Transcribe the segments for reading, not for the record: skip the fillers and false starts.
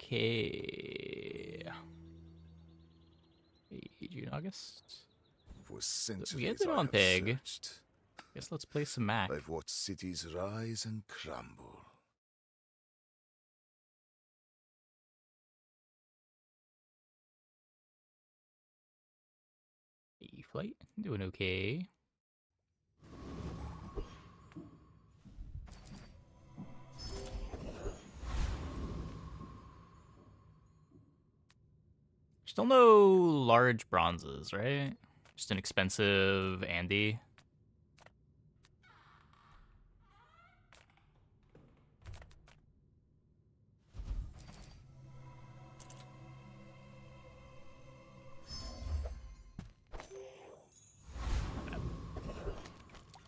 okay. June, August. For We centuries ended I on have Peg. searched. Guess let's play some Mac. I've watched cities rise and crumble. E-flight, doing okay. Still no large bronzes, right? Just an expensive Andy.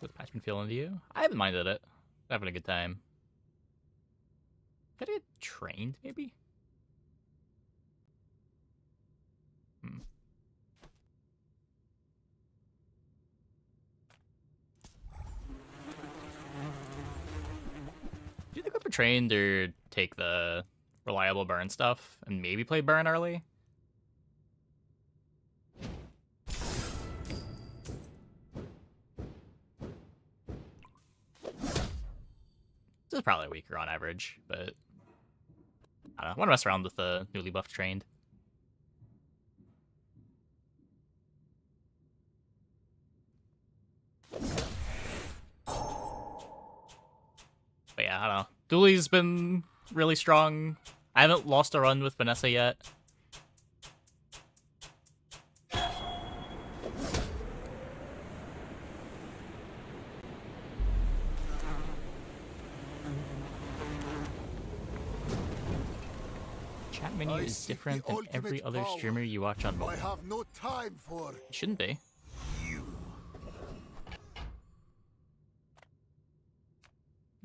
What's the patch been feeling to you? I haven't minded it. Having a good time. Gotta get trained, maybe? Hmm. Do you think we're trained or take the reliable burn stuff and maybe play burn early? This is probably weaker on average, but I don't know. I want to mess around with the newly buffed trained. But yeah, I don't know. Dooley's been really strong. I haven't lost a run with Vanessa yet. Chat menu is different than every other streamer you watch on mobile. I have no time for It shouldn't be. you.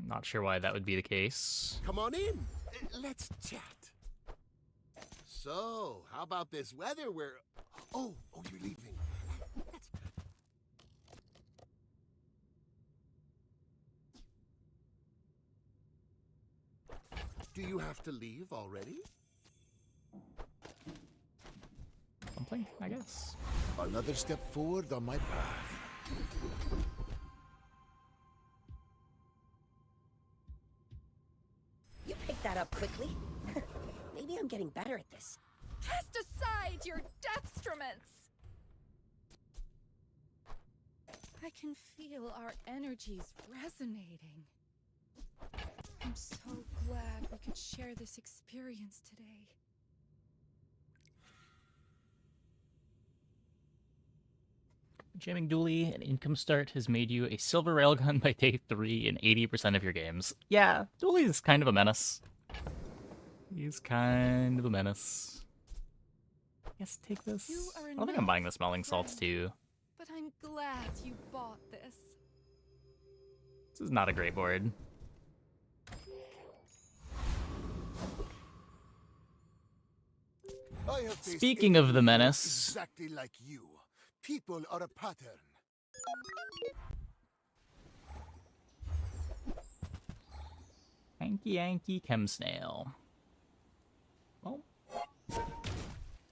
Not sure why that would be the case. Come on in. Let's chat. So, how about this weather? Oh, you're leaving. That's good. Do you have to leave already? Something, I guess. Another step forward on my path. You picked that up quickly. Maybe I'm getting better at this. Cast aside your deathstruments! I can feel our energies resonating. I'm so glad we could share this experience today. Jamming Dooley and Income Start has made you a silver railgun by day 3 in 80% of your games. Yeah, Dooley is kind of a menace. He's kind of a menace. Yes, take this. I don't think I'm buying the smelling salts too. But I'm glad you bought this. This is not a great board. Speaking of the menace, Exactly like you. People are a pattern. Hanky Yanky Chem Snail. Well,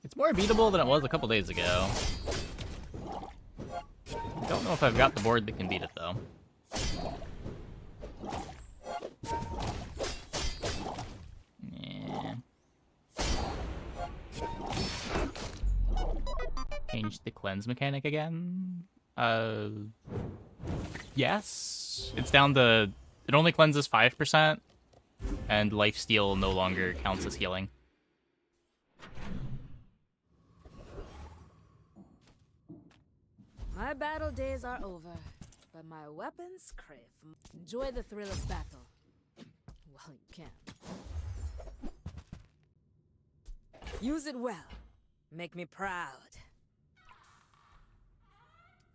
it's more beatable than it was a couple days ago. Don't know if I've got the board that can beat it though. Yeah. Change the cleanse mechanic again? Yes. It's down to, it only cleanses 5%, and lifesteal no longer counts as healing. My battle days are over, but my weapons crave. Enjoy the thrill of battle. Well, you can. Use it well. Make me proud.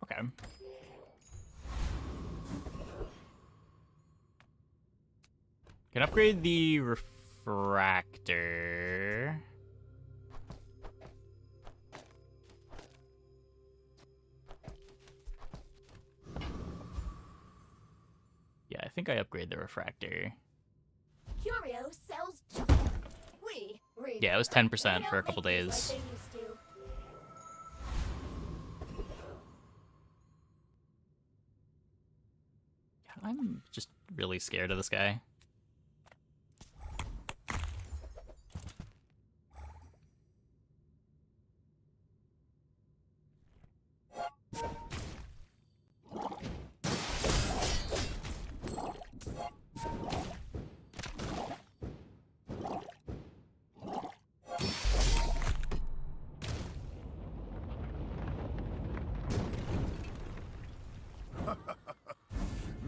Okay. Can upgrade the refractor. Yeah, I think I upgrade the refractor. Curio sells junk. We Yeah, it was 10% for a couple days. I'm just really scared of this guy.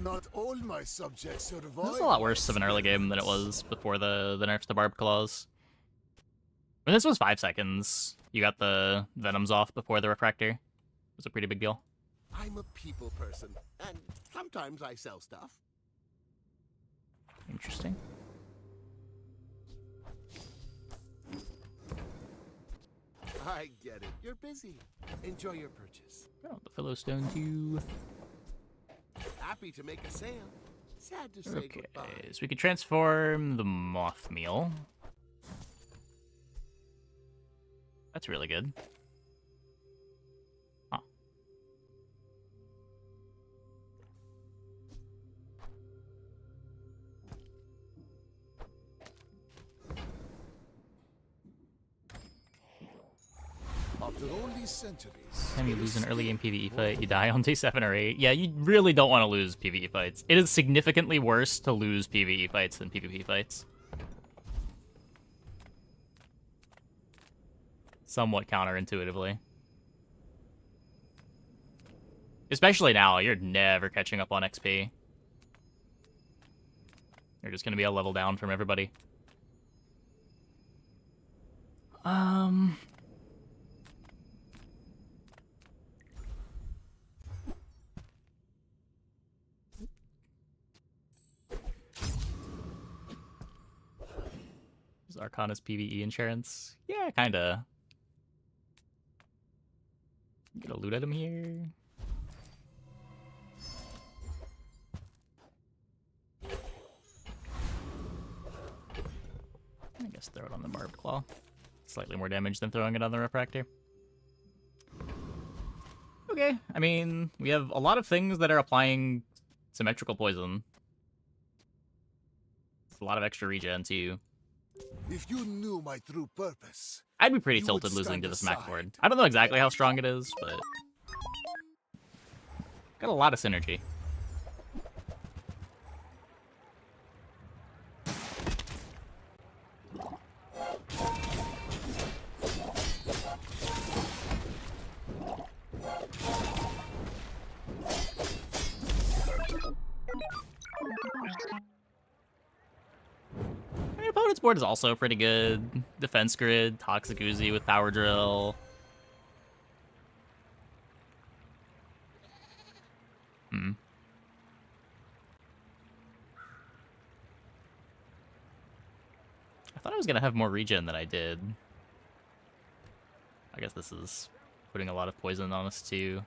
Not all my subjects survive. This is a lot worse of an early game than it was before the nerfs to Barb Claws. When this was 5 seconds, you got the Venoms off before the Refractor. It was a pretty big deal. I'm a people person, and sometimes I sell stuff. Interesting. I get it. You're busy. Enjoy your purchase. Oh, the Philostone too. Happy to make a sale. Sad to say Okay, goodbye. so we could transform the Moth Meal. That's really good. Huh. After all these centuries. Time you lose an early game PvE fight, you die on day 7 or 8. Yeah, you really don't want to lose PvE fights. It is significantly worse to lose PvE fights than PvP fights. Somewhat counterintuitively. Especially now, you're never catching up on XP. You're just going to be a level down from everybody. Is Arcana's PvE insurance? Yeah, kinda. Get a loot item here. I guess throw it on the Barbed Claw. Slightly more damage than throwing it on the Refractor. Okay, I mean, we have a lot of things that are applying symmetrical poison. It's a lot of extra regen too. If you knew my true purpose, I'd be pretty You tilted would losing stand to this Mac aside. board. I don't know exactly how strong it is, but got a lot of synergy. My opponent's board is also pretty good. Defense Grid, Toxic Uzi with Power Drill. I thought I was gonna have more regen than I did. I guess this is putting a lot of poison on us too.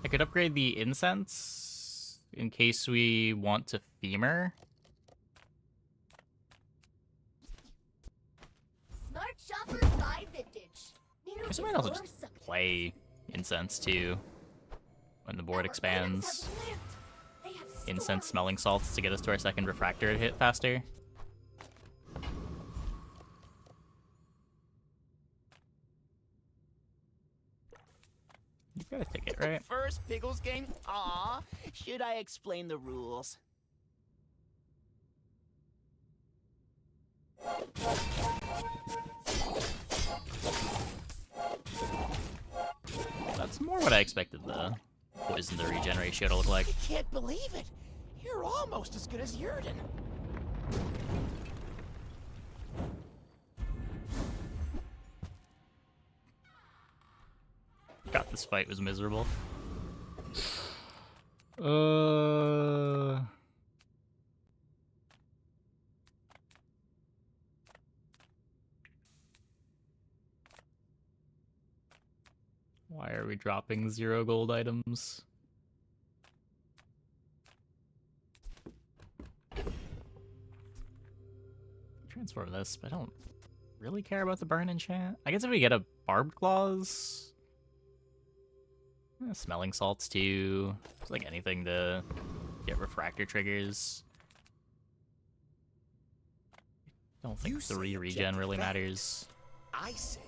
I could upgrade the incense in case we want to femur. Smart shoppers buy vintage. I guess I might also just play incense too when the board expands. Incense smelling salts to get us to our second refractor to hit faster. You got a ticket, right? First Pickles game? Aw, should I explain the rules? That's more what I expected the poison to regen ratio to look like. I can't believe it. You're almost as good as Yurden. God, this fight was miserable. Why are we dropping 0 gold items? Transform this, but I don't really care about the burn enchant. I guess if we get a barbed claws, smelling salts too. It's like anything to get refractor triggers. I don't think You say 3 regen objective really fact. matters. I say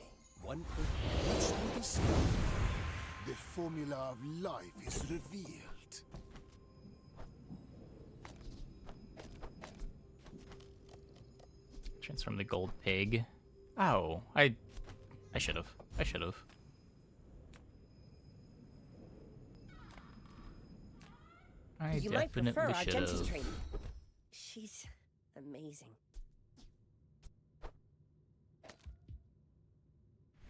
one per. Once we discover, the formula of life is revealed. Transform the gold pig. Oh, I should have. I should have. You might prefer definitely our should Jensen's have. training. She's amazing.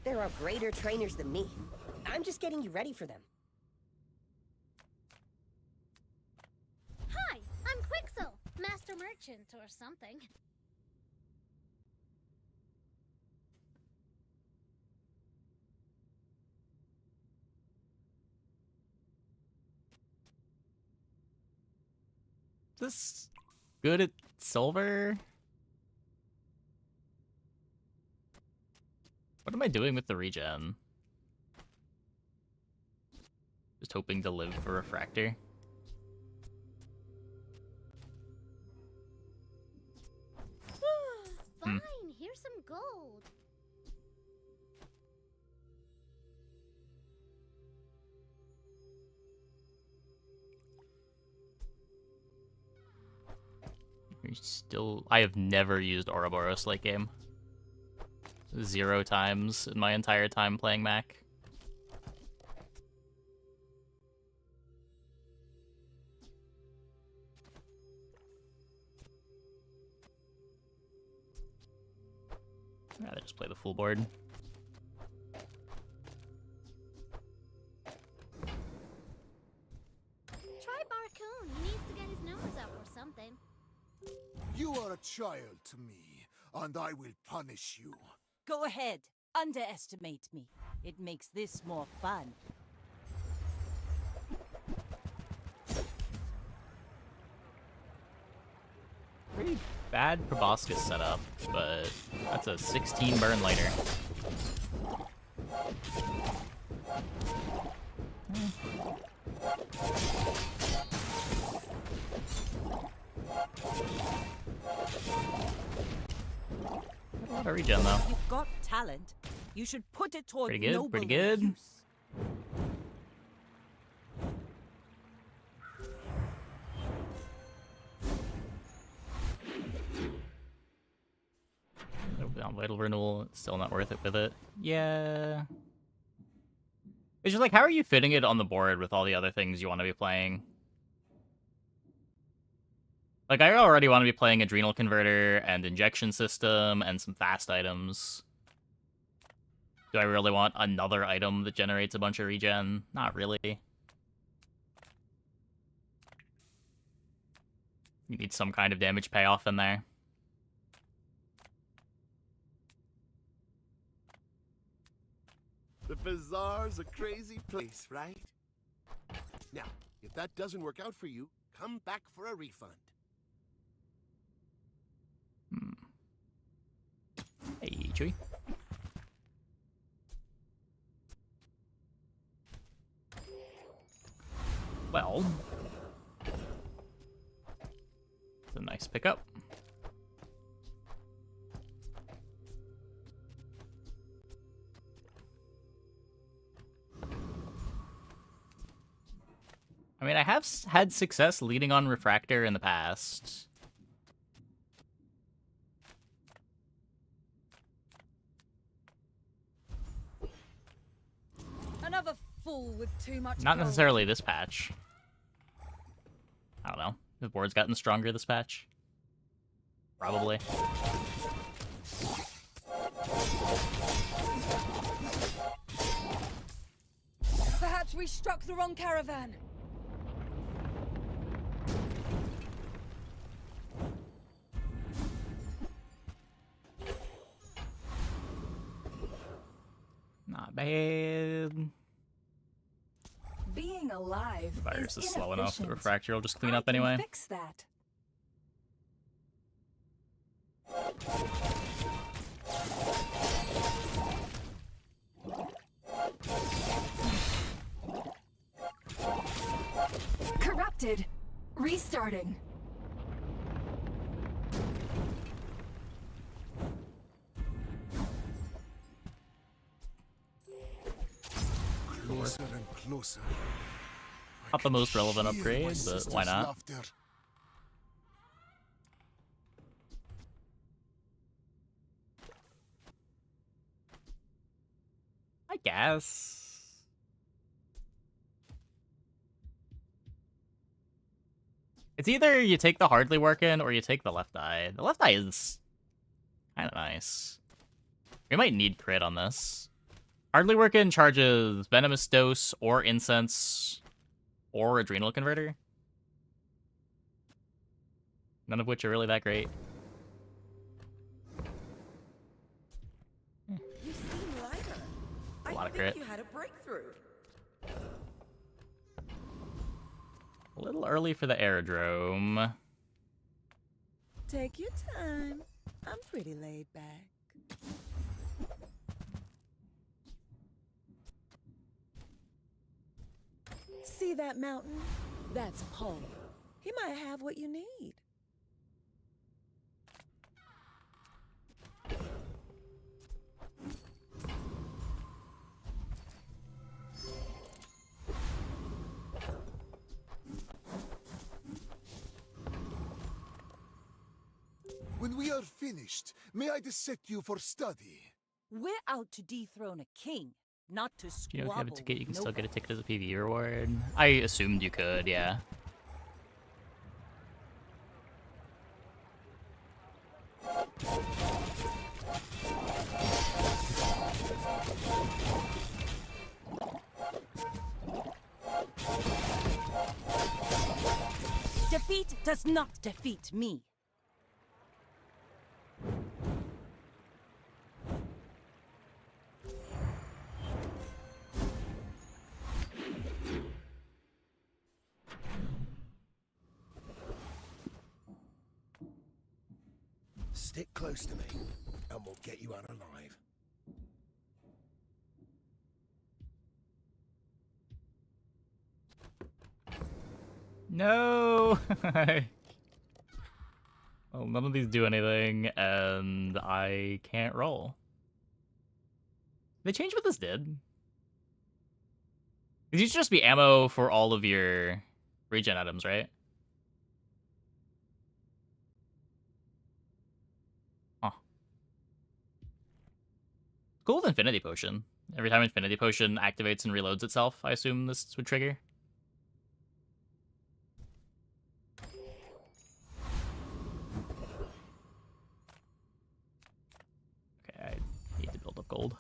There are greater trainers than me. I'm just getting you ready for them. Hi, I'm Quixel, Master Merchant or something. This good at silver? What am I doing with the regen? Just hoping to live for refractor. Fine, here's some gold. I have never used Ouroboros late game. 0 times in my entire time playing Mac. I'd rather just play the full board. Try Barcoon. He needs to get his numbers up or something. You are a child to me, and I will punish you. Go ahead. Underestimate me. It makes this more fun. Pretty bad proboscis setup, but that's a 16 burn later. A lot of regen though. You've got talent. You should put it toward Pretty good, nobler pretty good. use. On Vital Renewal, it's still not worth it with it. Yeah. It's just like, how are you fitting it on the board with all the other things you want to be playing? Like, I already want to be playing Adrenal Converter and Injection System and some fast items. Do I really want another item that generates a bunch of regen? Not really. You need some kind of damage payoff in there. The bazaar's a crazy place, right? Now, if that doesn't work out for you, come back for a refund. Hey, Chewie. Well, it's a nice pickup. I mean, I have had success leading on Refractor in the past. Another fool with too much Not gold. necessarily this patch. I don't know. The board's gotten stronger this patch. Probably. Perhaps we struck the wrong caravan. Not bad. Being alive The virus is slow enough. The inefficient. refractor will just clean I up can anyway. Fix that. Corrupted. Restarting. Closer and closer. Not the most relevant Hear my upgrade, but why sister's not? laughter. I guess. It's either you take the hardly working or you take the left eye. The left eye is kind of nice. We might need crit on this. Hardly working charges venomous dose or incense or adrenal converter. None of which are really that great. You seem lighter. A lot of think crit. you had a breakthrough. A little early for the aerodrome. Take your time. I'm pretty laid back. See that mountain? That's Paul. He might have what you need. When we are finished, may I dissect you for study? We're out to dethrone a king, not to Do squabble. you know if you have a ticket, you can with still get a nobody. ticket as a PvE reward? I assumed you could, yeah. Defeat does not defeat me. Stick close to me, and we'll get you out alive. No! Well, none of these do anything, and I can't roll. They changed what this did? These used to just be ammo for all of your regen items, right? Huh. Cool with Infinity Potion. Every time Infinity Potion activates and reloads itself, I assume this would trigger. Okay, I need to build up gold.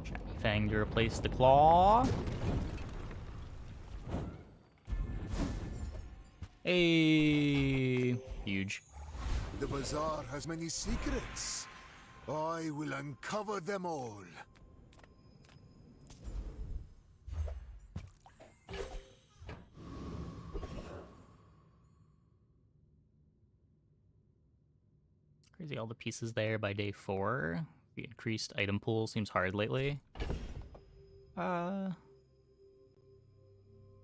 Shiny Fang to replace the claw. Hey, huge. The bazaar has many secrets. I will uncover them all. Crazy, all the pieces there by day 4. The increased item pool seems hard lately. I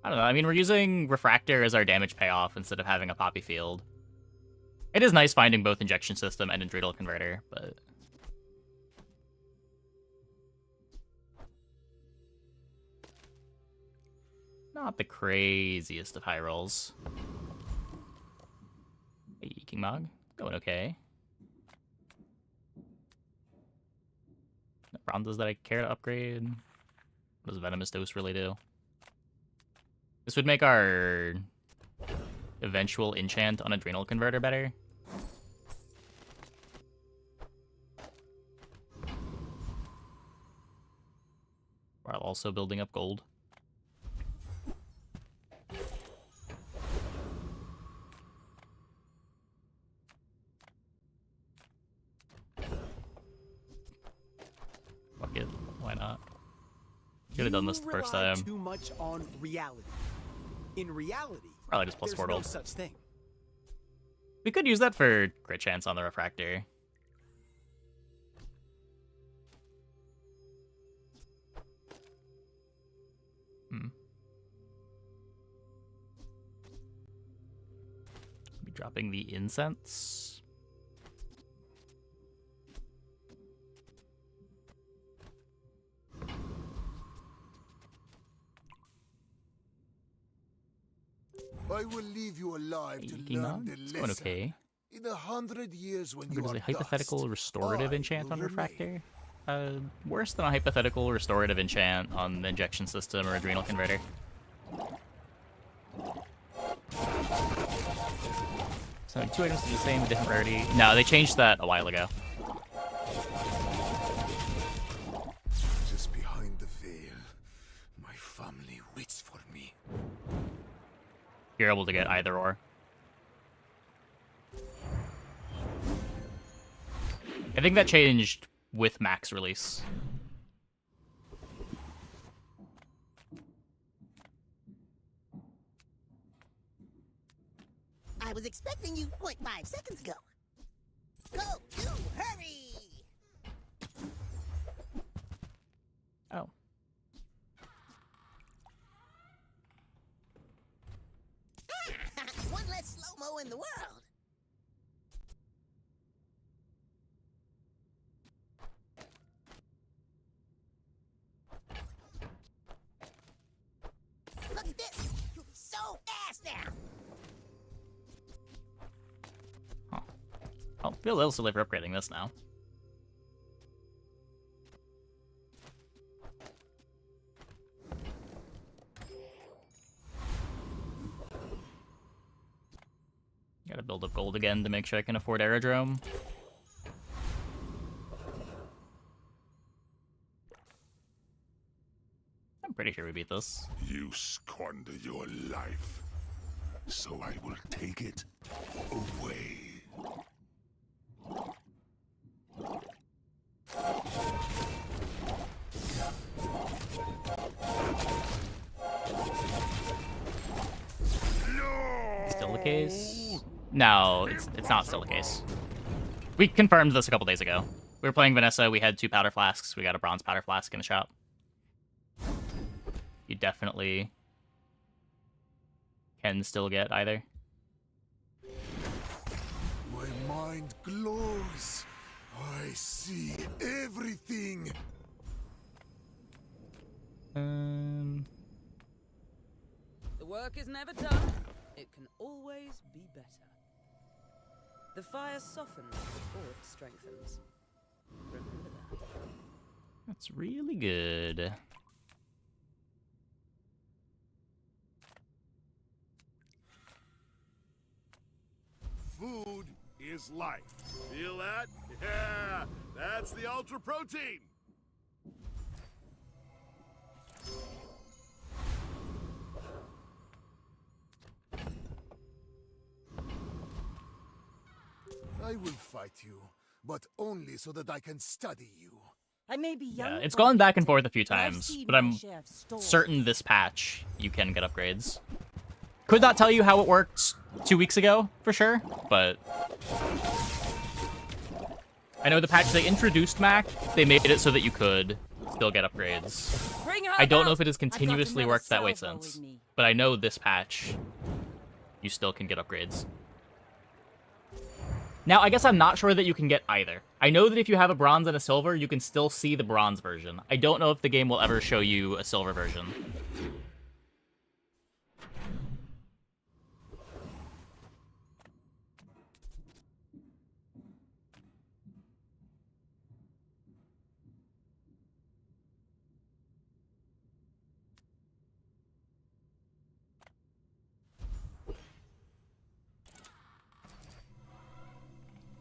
don't know. I mean, we're using Refractor as our damage payoff instead of having a Poppy Field. It is nice finding both Injection System and Adrenal Converter, but... not the craziest of high rolls. Hey, King Mog, going okay. Bronzes that I care to upgrade. What does Venomous Dose really do? This would make our eventual enchant on Adrenal Converter better. While also building up gold. Fuck it, why not? Could have done this the first time. Too much on reality. In reality, Probably just plus there's portal. no such thing. We could use that for crit chance on the refractor. Be dropping the incense. I will leave you alive to Eking learn on? the It's lesson. going okay. In 100 years when you There's are a hypothetical dust, restorative I enchant will on remain. refractor. Worse than a hypothetical restorative enchant on the injection system or adrenal converter. So 2 items do the same, different rarity. No, they changed that a while ago. Just behind the veil, my family waits for me. You're able to get either or. I think that changed with Max release. I was expecting you 0.5 seconds ago. Go, you, hurry! Oh. One less slow-mo in the world. Look at this! You're so fast now! Oh, feel a little silly for upgrading this now. Gotta build up gold again to make sure I can afford Aerodrome. I'm pretty sure we beat this. You squander your life, so I will take it away. Still the case? No, it's not still the case. We confirmed this a couple days ago. We were playing Vanessa, we had 2 powder flasks, we got a bronze powder flask in the shop. You definitely can still get either. My mind glows. I see everything. The work is never done. It can always be better. The fire softens before it strengthens. Remember that. That's really good. Food is life. Feel that? Yeah, that's the ultra protein. I will fight you, but only so that I can study you. I may be young. Yeah, it's gone back and forth a few but I've times, seen but my I'm share of storms. certain this patch you can get upgrades. Could not tell you how it worked 2 weeks ago, for sure, but I know the patch they introduced Mac, they made it so that you could still get upgrades. Bring her I don't know out. if it has I've got continuously another worked that way salvo since, with me. but I know this patch you still can get upgrades. Now, I guess I'm not sure that you can get either. I know that if you have a bronze and a silver, you can still see the bronze version. I don't know if the game will ever show you a silver version.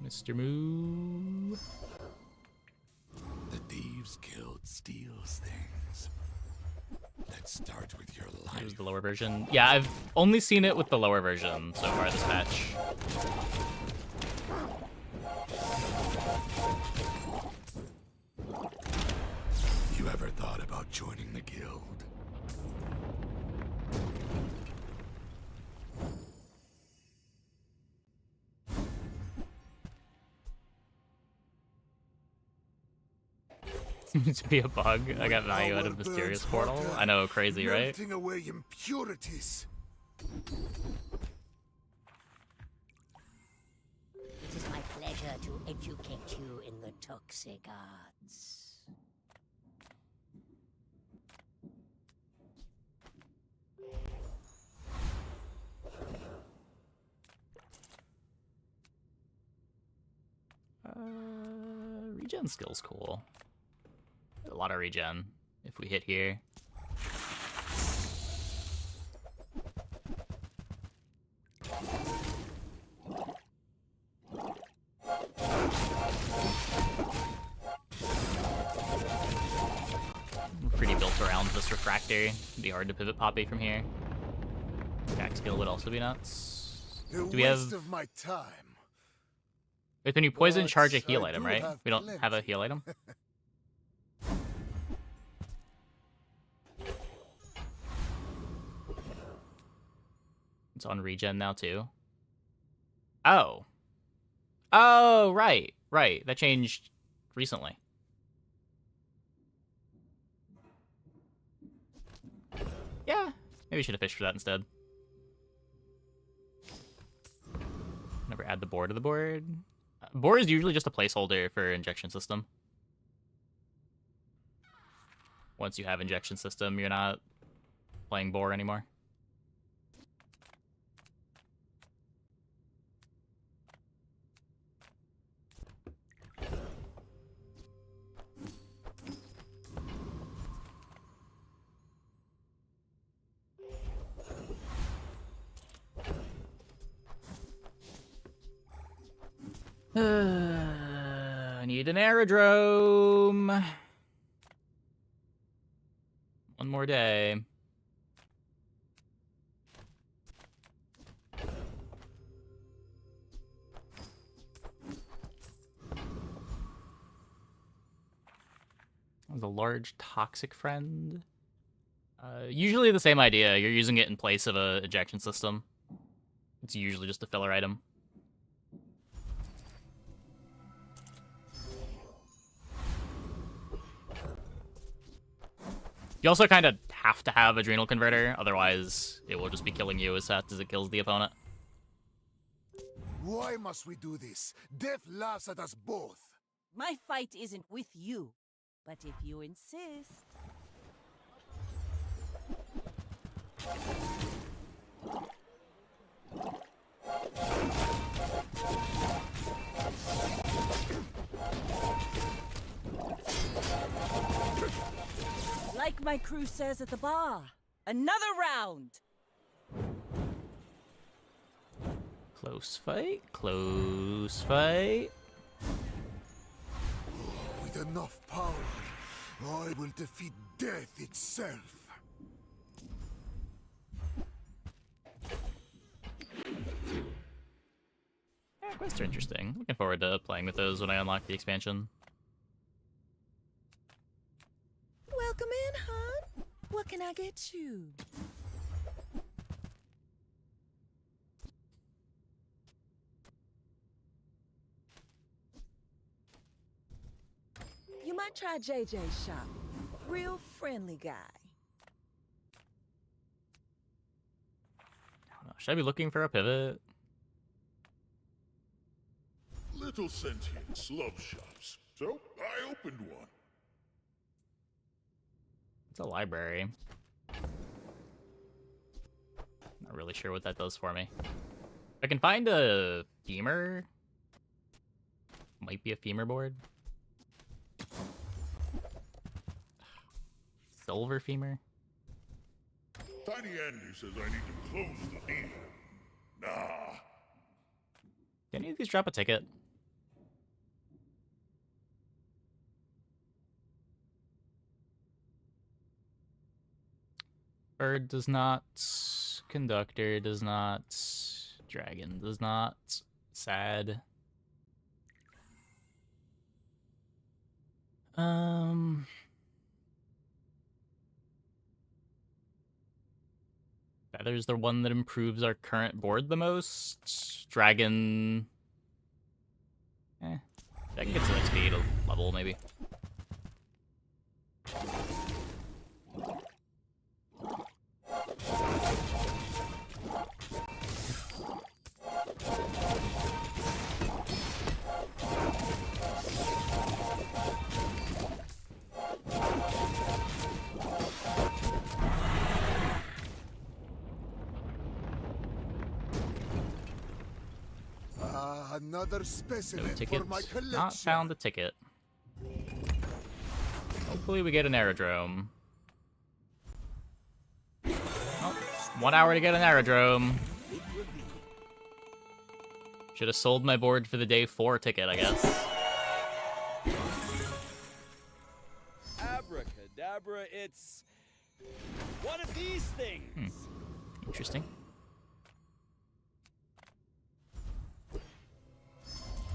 Mr. Moo. The Thieves Guild steals things. Let's start with your Here's life. the lower version. Yeah, I've only seen it with the lower version so far this patch. You ever thought about joining the guild? To be a bug, I got value out of Mysterious Portal. I know, crazy, right? Melting away impurities. It is my pleasure to educate you in the toxic arts. Regen skill's cool. A lot of regen if we hit here. We're pretty built around this refractor. It'd be hard to pivot Poppy from here. Attack skill would also be nuts. The Do we have... waste of my time. Wait, when you poison, But charge a heal I item, do right? have We don't have a heal item? It's on regen now, too. Oh. Oh, right. Right. That changed recently. Yeah. Maybe we should have fished for that instead. Never add the boar to the board. Boar is usually just a placeholder for injection system. Once you have injection system, you're not playing boar anymore. I need an aerodrome. One more day. The large toxic friend. Usually the same idea. You're using it in place of a ejection system. It's usually just a filler item. You also kind of have to have Adrenal Converter, otherwise it will just be killing you as fast as it kills the opponent. Why must we do this? Death laughs at us both. My fight isn't with you, but if you insist. Like my crew says at the bar, another round. Close fight, close fight. With enough power, I will defeat death itself. Yeah, quests are interesting. Looking forward to playing with those when I unlock the expansion. Welcome in, hon. What can I get you? You might try JJ's shop. Real friendly guy. I don't know, should I be looking for a pivot? Little sentients love shops, so I opened one. It's a library. Not really sure what that does for me. I can find a femur. Might be a femur board. Silver femur. Tiny Andy says I need to close the deal. Nah. Do any of these drop a ticket? Bird does not. Conductor does not. Dragon does not. Sad. Feather's the one that improves our current board the most. Dragon. Dragon gets an XP to level, maybe. Another specimen No ticket. for my collection. Not found a ticket. Hopefully we get an aerodrome. Oh, 1 hour to get an aerodrome. Should have sold my board for the day 4 ticket, I guess. Abracadabra, it's one of these things. Interesting.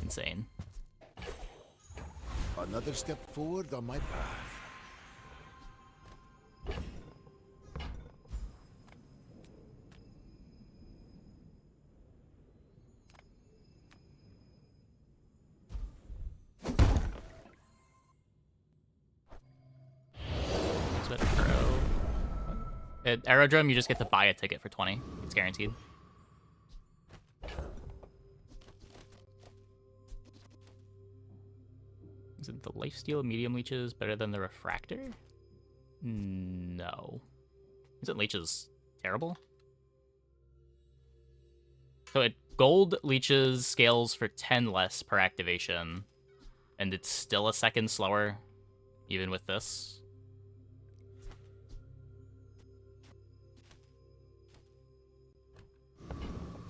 Insane. Another step forward on my path. Sweat Pro. At Aerodrome, you just get to buy a ticket for 20. It's guaranteed. Is it the lifesteal medium leeches better than the refractor? No. Isn't leeches terrible? So it gold leeches scales for 10 less per activation, and it's still a second slower, even with this.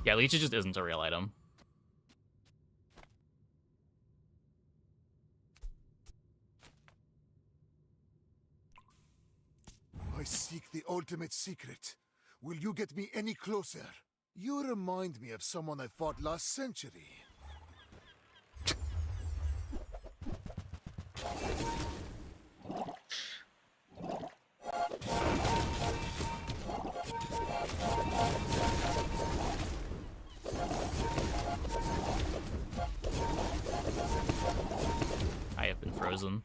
Yeah, leeches just isn't a real item. I seek the ultimate secret. Will you get me any closer? You remind me of someone I fought last century. I have been frozen.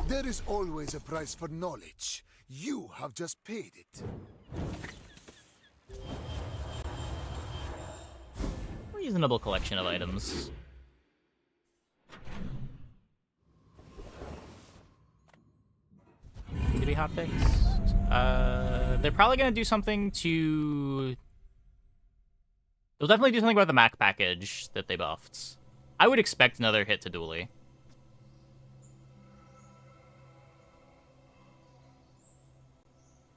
There is always a price for knowledge. You have just paid it. Reasonable collection of items. Need to be hotfix. They're probably gonna do something to. They'll definitely do something about the Mac package that they buffed. I would expect another hit to Dooley.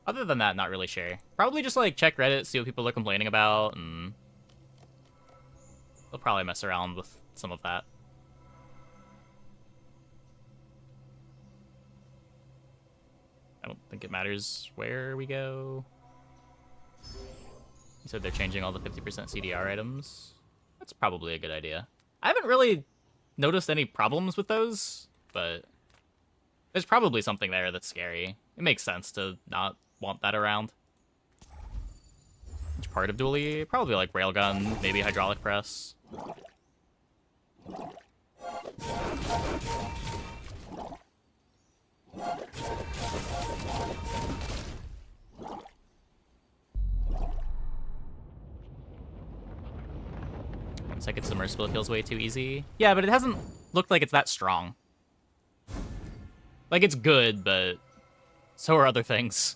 Other than that, not really sure. Probably just like check Reddit, see what people are complaining about, and they'll probably mess around with some of that. I don't think it matters where we go. You said they're changing all the 50% CDR items. That's probably a good idea. I haven't really noticed any problems with those, but there's probably something there that's scary. It makes sense to not want that around. Which part of Dooley? Probably like railgun, maybe hydraulic press. Once I get submersible, it feels way too easy. Yeah, but it hasn't looked like it's that strong. Like, it's good, but so are other things.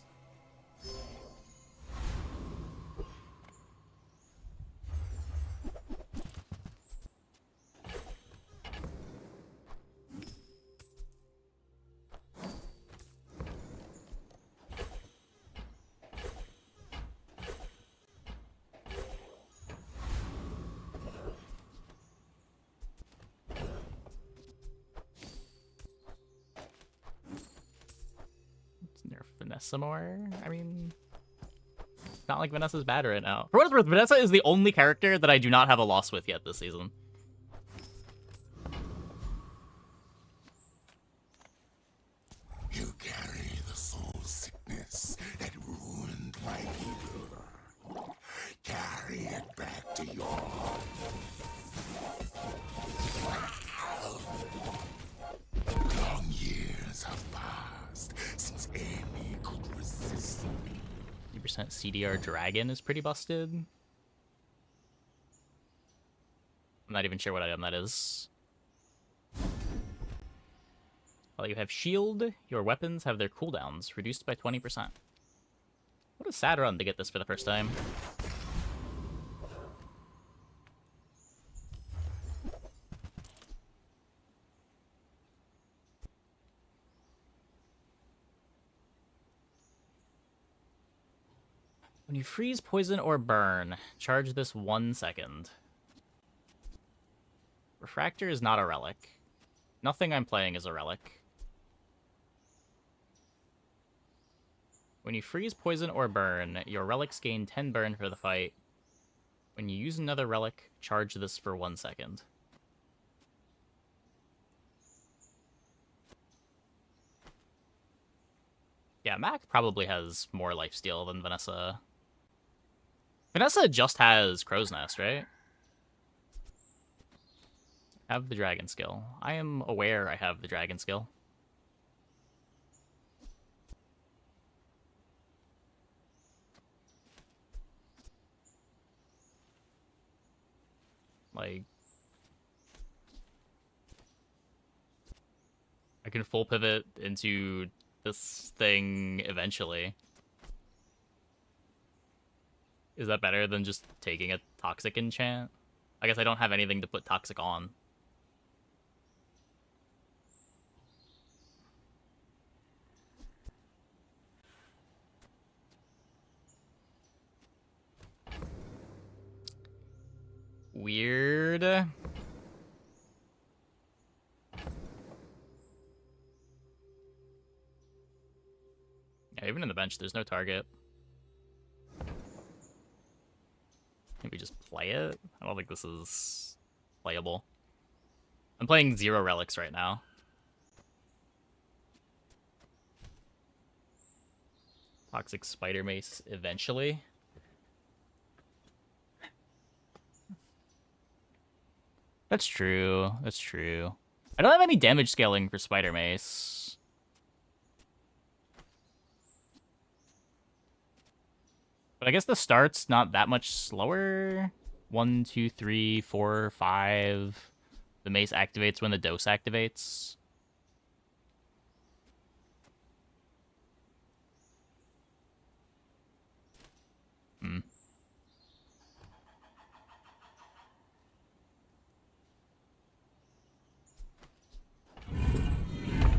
Vanessa more? I mean, it's not like Vanessa's bad right now. For what it's worth, Vanessa is the only character that I do not have a loss with yet this season. You carry the soul sickness that ruined my people. Carry it back to your heart. Long years have passed since Amy could resist me. 50% CDR Dragon is pretty busted. I'm not even sure what item that is. While you have shield, your weapons have their cooldowns reduced by 20%. What a sad run to get this for the first time. When you freeze, poison, or burn, charge this 1 second. Refractor is not a relic. Nothing I'm playing is a relic. When you freeze, poison, or burn, your relics gain 10 burn for the fight. When you use another relic, charge this for 1 second. Yeah, Mac probably has more lifesteal than Vanessa. Vanessa just has Crow's Nest, right? Have the dragon skill. I am aware I have the dragon skill. Like, I can full pivot into this thing eventually. Is that better than just taking a toxic enchant? I guess I don't have anything to put toxic on. Weird. Yeah, even in the bench, there's no target. Can we just play it? I don't think this is playable. I'm playing 0 relics right now. Toxic Spider Mace eventually. That's true. That's true. I don't have any damage scaling for Spider Mace. But I guess the start's not that much slower. 1, 2, 3, 4, 5. The mace activates when the dose activates. Hmm.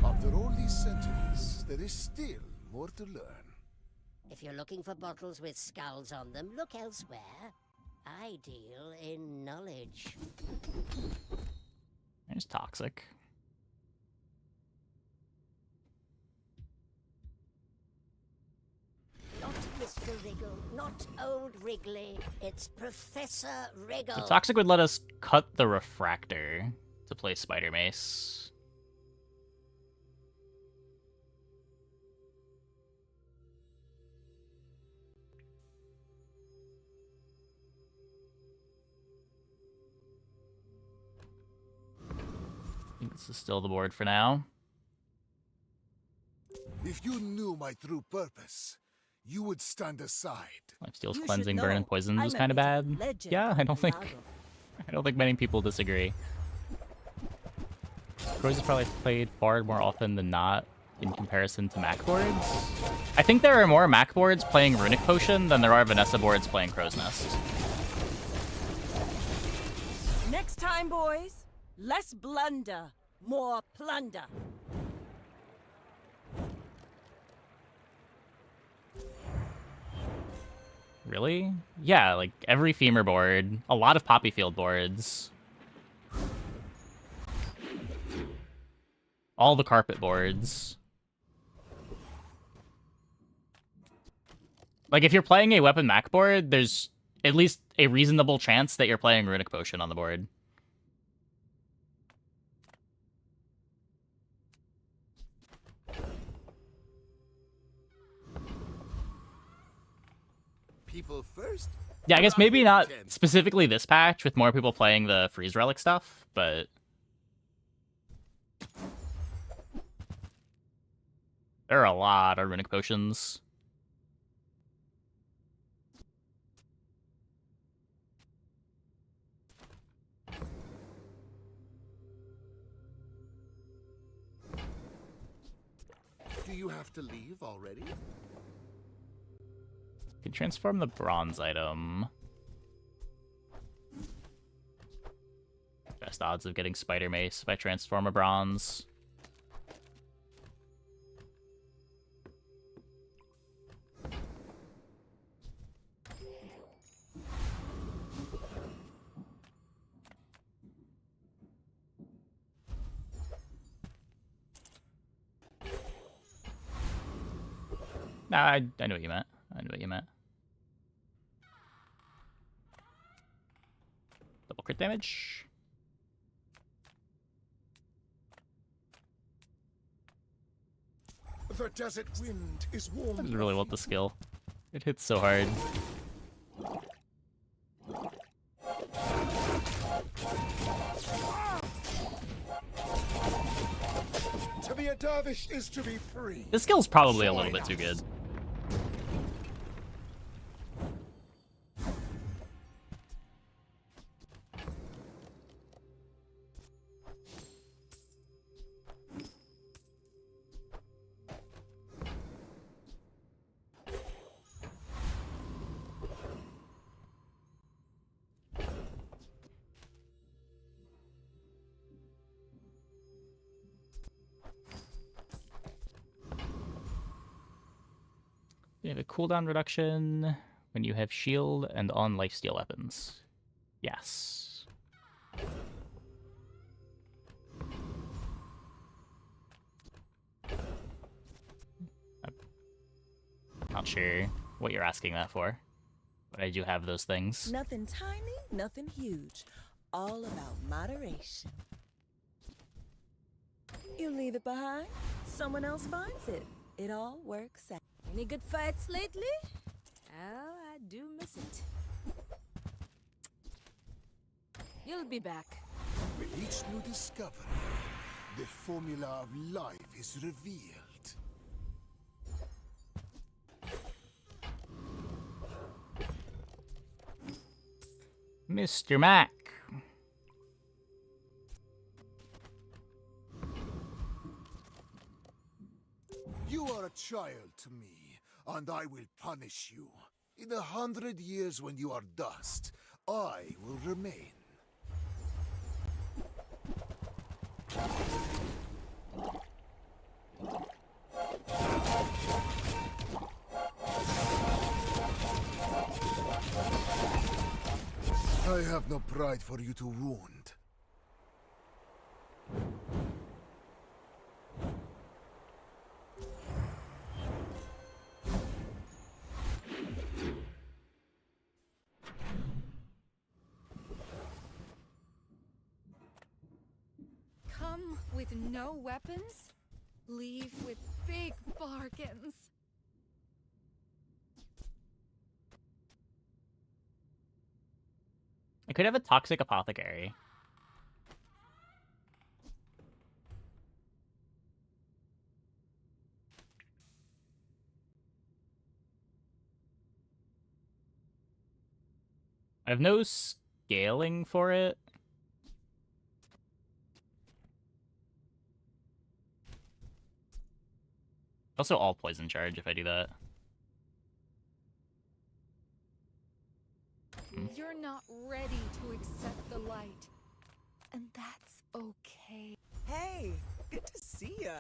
After all these centuries, there is still more to learn. If you're looking for bottles with skulls on them, look elsewhere. I deal in knowledge. There's toxic. Not Mr. Wriggle, not old Wrigley. It's Professor Wriggle. So toxic would let us cut the refractor to play Spider Mace. I think this is still the board for now. If you knew my true purpose, you would stand aside. Lifesteal's cleansing, burn, and poison was kind of bad. Yeah, I don't think many people disagree. Crows has probably played Bard more often than not in comparison to Mac boards. I think there are more Mac boards playing Runic Potion than there are Vanessa boards playing Crow's Nest. Next time, boys, less blunder, more plunder. Really? Yeah, like every Femur board, a lot of Poppy Field boards. All the carpet boards. Like, if you're playing a weapon Mac board, there's at least a reasonable chance that you're playing Runic Potion on the board. People first. Yeah, I guess maybe not specifically this patch with more people playing the Freeze Relic stuff, but... there are a lot of Runic Potions. Do you have to leave already? You can transform the bronze item. Best odds of getting Spider Mace if I transform a bronze. Nah, I knew what you meant. I knew what you meant. Double crit damage. The desert wind is warm. I just really want the skill. It hits so hard. To be a dervish is to be free. This skill's probably a little bit too good. You have a cooldown reduction when you have shield and on lifesteal weapons. Yes. I'm not sure what you're asking that for, but I do have those things. Nothing tiny, nothing huge. All about moderation. You leave it behind, someone else finds it. It all works out. Any good fights lately? Oh, I do miss it. You'll be back. With each new discovery, the formula of life is revealed. Mr. Mac. You are a child to me, and I will punish you. In 100 years when you are dust, I will remain. I have no pride for you to wound. Come with no weapons, leave with big bargains. I could have a toxic apothecary. I have no scaling for it. Also all poison charge if I do that. You're not ready to accept the light, and that's okay. Hey, good to see ya.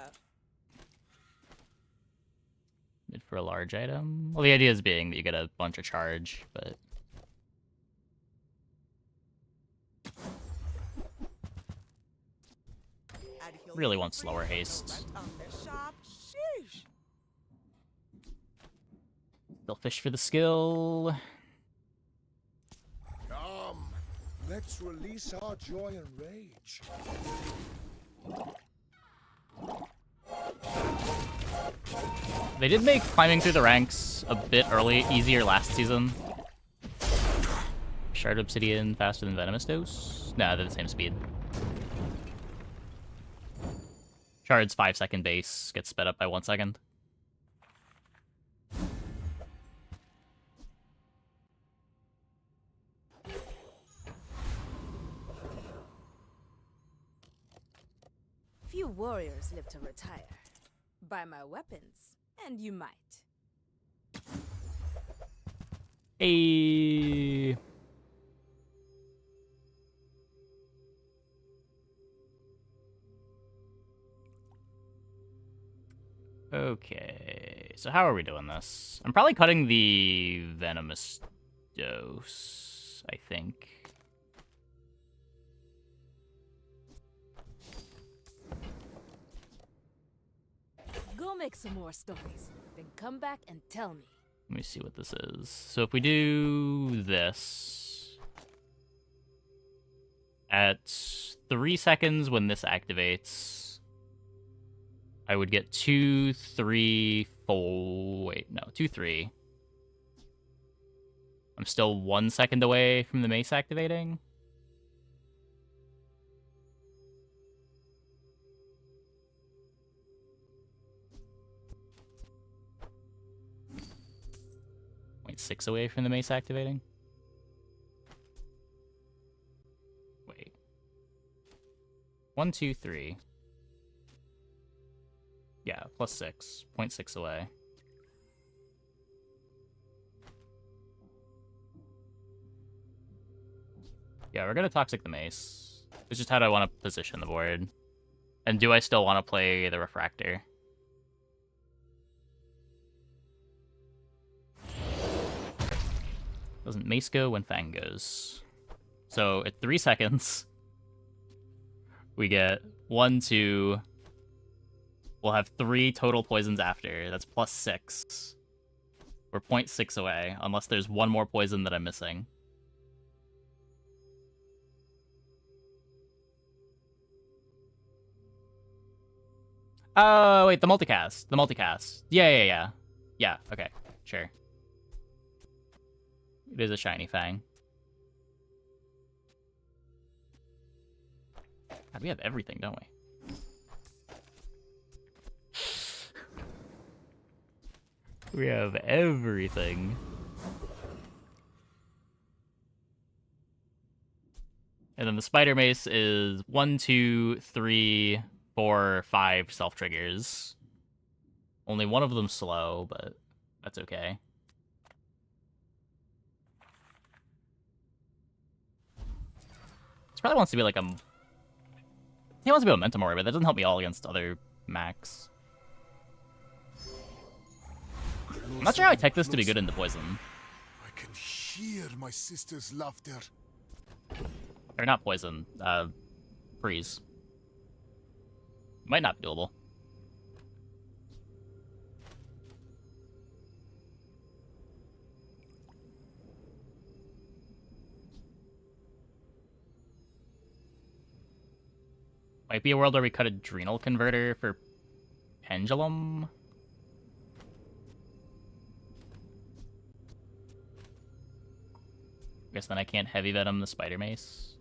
Mid for a large item. Well, the idea is being that you get a bunch of charge, but really want slower haste. They'll fish for the skill. Come, let's release our joy and rage. They did make climbing through the ranks a bit easier last season. Shard Obsidian faster than Venomous Dose? No, they're the same speed. Shard's 5-second base gets sped up by 1 second. Few warriors live to retire. Buy my weapons, and you might. Hey. Okay, so how are we doing this? I'm probably cutting the Venomous Dose, I think. Go make some more stories, then come back and tell me. Let me see what this is. So if we do this at 3 seconds when this activates, I would get 2, 3, 4. Wait, no, 2, 3. I'm still 1 second away from the mace activating. Wait, 6 away from the mace activating. Wait. 1, 2, 3. Yeah, plus 6. 0.6 away. Yeah, we're gonna Toxic the Mace. It's just how do I want to position the board. And do I still want to play the Refractor? Doesn't Mace go when Fang goes. So at 3 seconds, we get 1, 2... We'll have 3 total poisons after. That's plus 6. We're 0.6 away, unless there's one more poison that I'm missing. Oh, wait, the multicast. The multicast. Yeah. Yeah, okay, sure. It is a shiny Fang. God, we have everything, don't we? We have everything. And then the Spider Mace is 1, 2, 3, 4, 5 self triggers. Only one of them slow, but that's okay. This probably wants to be like a... He wants to be a Momentum Warrior, but that doesn't help me all against other Max. I'm not sure how I tech this to be good into poison. I can hear my sister's laughter. Or not poison, freeze. Might not be doable. Might be a world where we cut Adrenal Converter for Pendulum. I guess then I can't Heavy Venom the Spider Mace.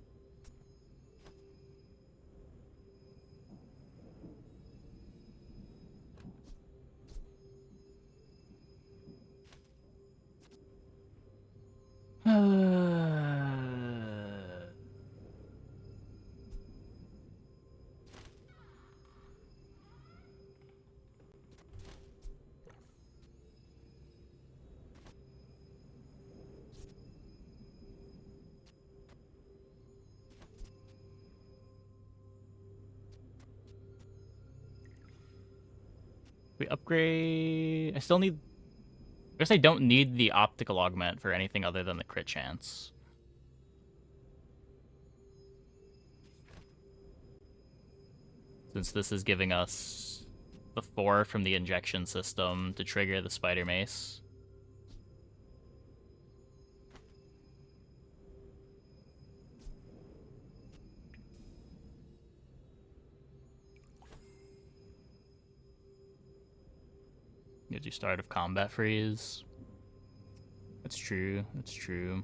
We upgrade... I still need... I guess I don't need the Optical Augment for anything other than the crit chance. Since this is giving us the 4 from the injection system to trigger the Spider Mace. Gives you start of combat freeze. That's true. That's true.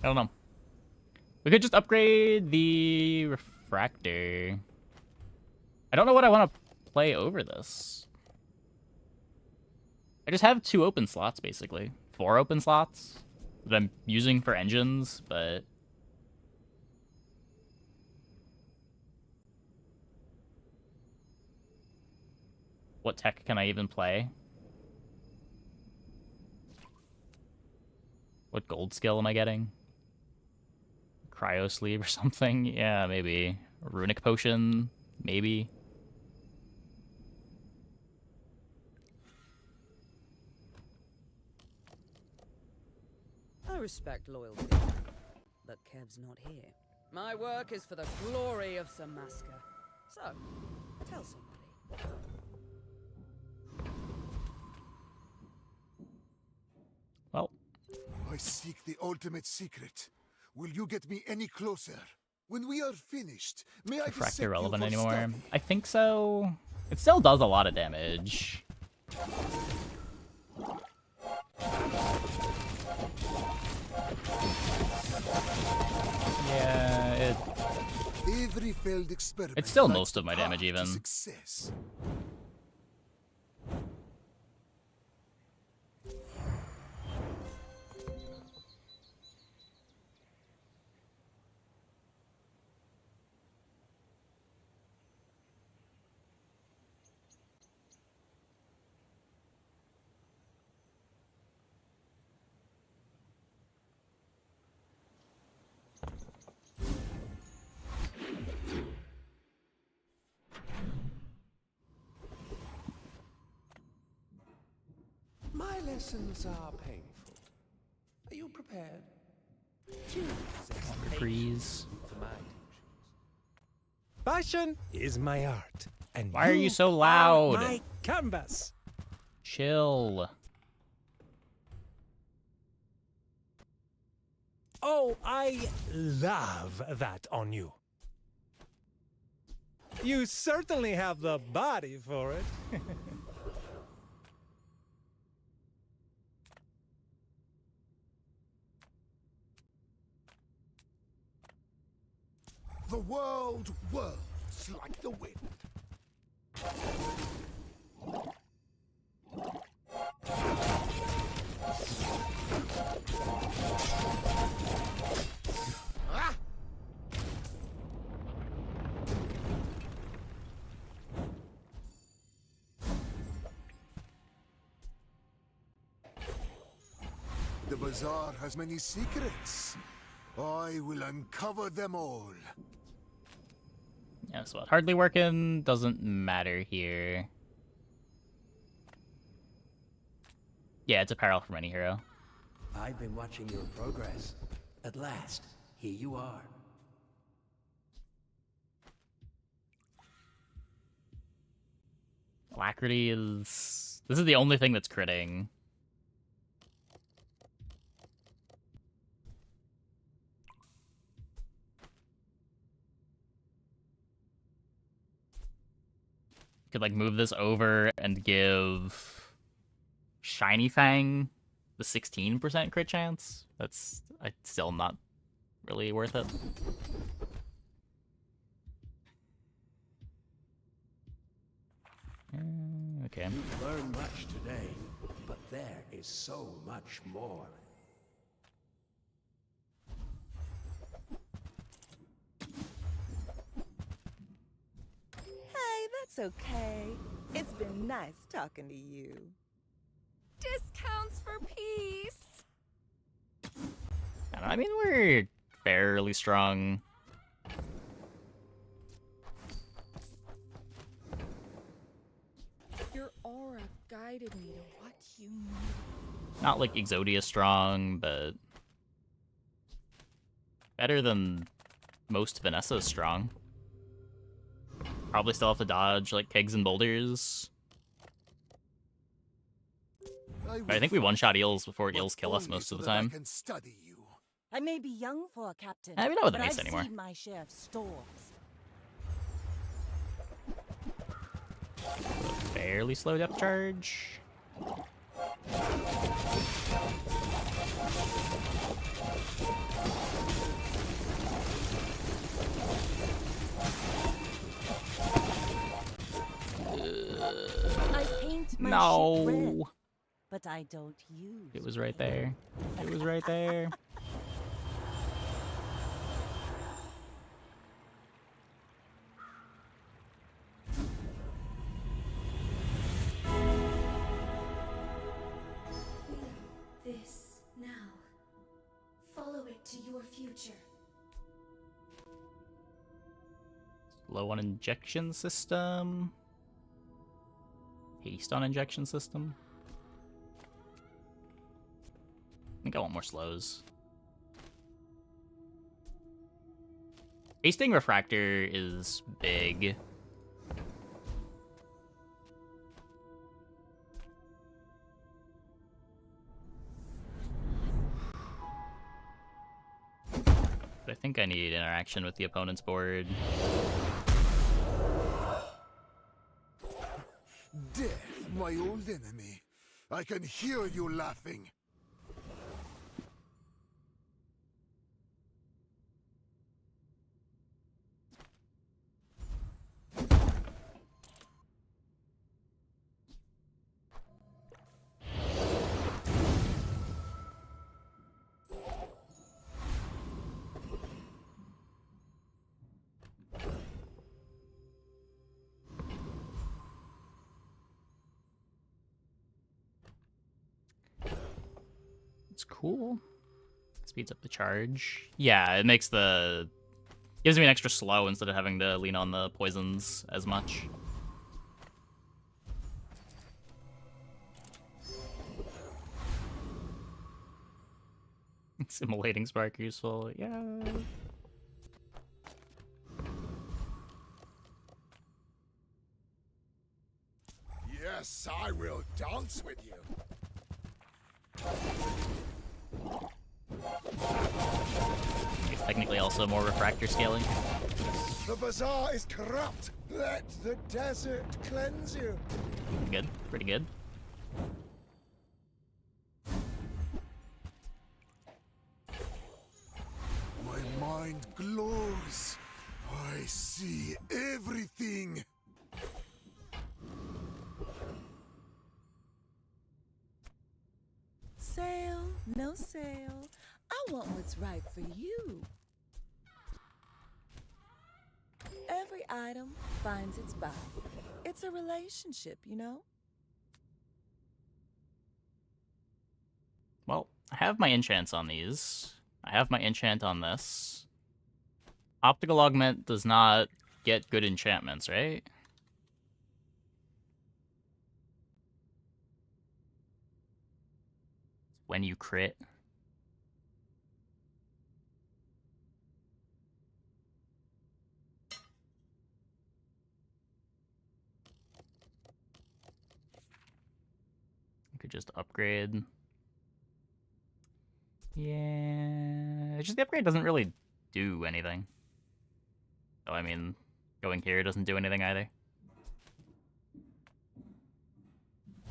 I don't know. We could just upgrade the refractor. I don't know what I want to play over this. I just have 2 open slots, basically. 4 open slots that I'm using for engines, but... what tech can I even play? What gold skill am I getting? Cryo sleeve or something? Yeah, maybe. Runic potion? Maybe. I respect loyalty, but Kev's not here. My work is for the glory of Samaska. So, tell somebody. Well. I seek the ultimate secret. Will you get me any closer? When we are finished, may I Refractor dissect relevant you for anymore? study? I think so. It still does a lot of damage. Yeah, Every failed experiment it's still leads most of my path damage to even. Success. My lessons are painful. Are you prepared? Choose Freeze. for my teachings. Passion is my art, and Why are you so are loud? my canvas. Chill. Oh, I love that on you. You certainly have the body for it. The world whirls like the wind. Ah! The bazaar has many secrets. I will uncover them all. Yeah, so hardly working doesn't matter here. Yeah, it's apparel from any hero. I've been watching your progress. At last, here you are. Alacrity is... this is the only thing that's critting. Could like move this over and give Shiny Fang the 16% crit chance. That's still not really worth it. Okay. You've learned much today, but there is so much more. Hey, that's okay. It's been nice talking to you. Discounts for peace. I mean, we're fairly strong. Your aura guided me to what you need. Not like Exodia strong, but better than most Vanessa's strong. Probably still have to dodge like kegs and boulders. But I think we one-shot eels before eels kill us most of the time. I can study you. I may be young for a captain, We're not with the but mace I've anymore. seen my share of storms. Fairly slow depth charge. I paint my No. ship red, but I don't use. It was right there. It was right there. This now. Follow it to your future. Low on injection system. Haste on injection system. I think I want more slows. Hasting refractor is big. But I think I need interaction with the opponent's board. Death, my old enemy. I can hear you laughing. It's cool. Speeds up the charge. Yeah, it makes the... gives me an extra slow instead of having to lean on the poisons as much. Simulating spark useful, yeah. Yes, I will dance with you. It's technically also more refractor scaling. The bazaar is corrupt. Let the desert cleanse you. Good, pretty good. My mind glows. I see everything. Sale, no sale. I want what's right for you. Every item finds its buyer. It's a relationship, you know? Well, I have my enchants on these. I have my enchant on this. Optical Augment does not get good enchantments, right? When you crit. You could just upgrade. Yeah, just the upgrade doesn't really do anything. So I mean, going here doesn't do anything either.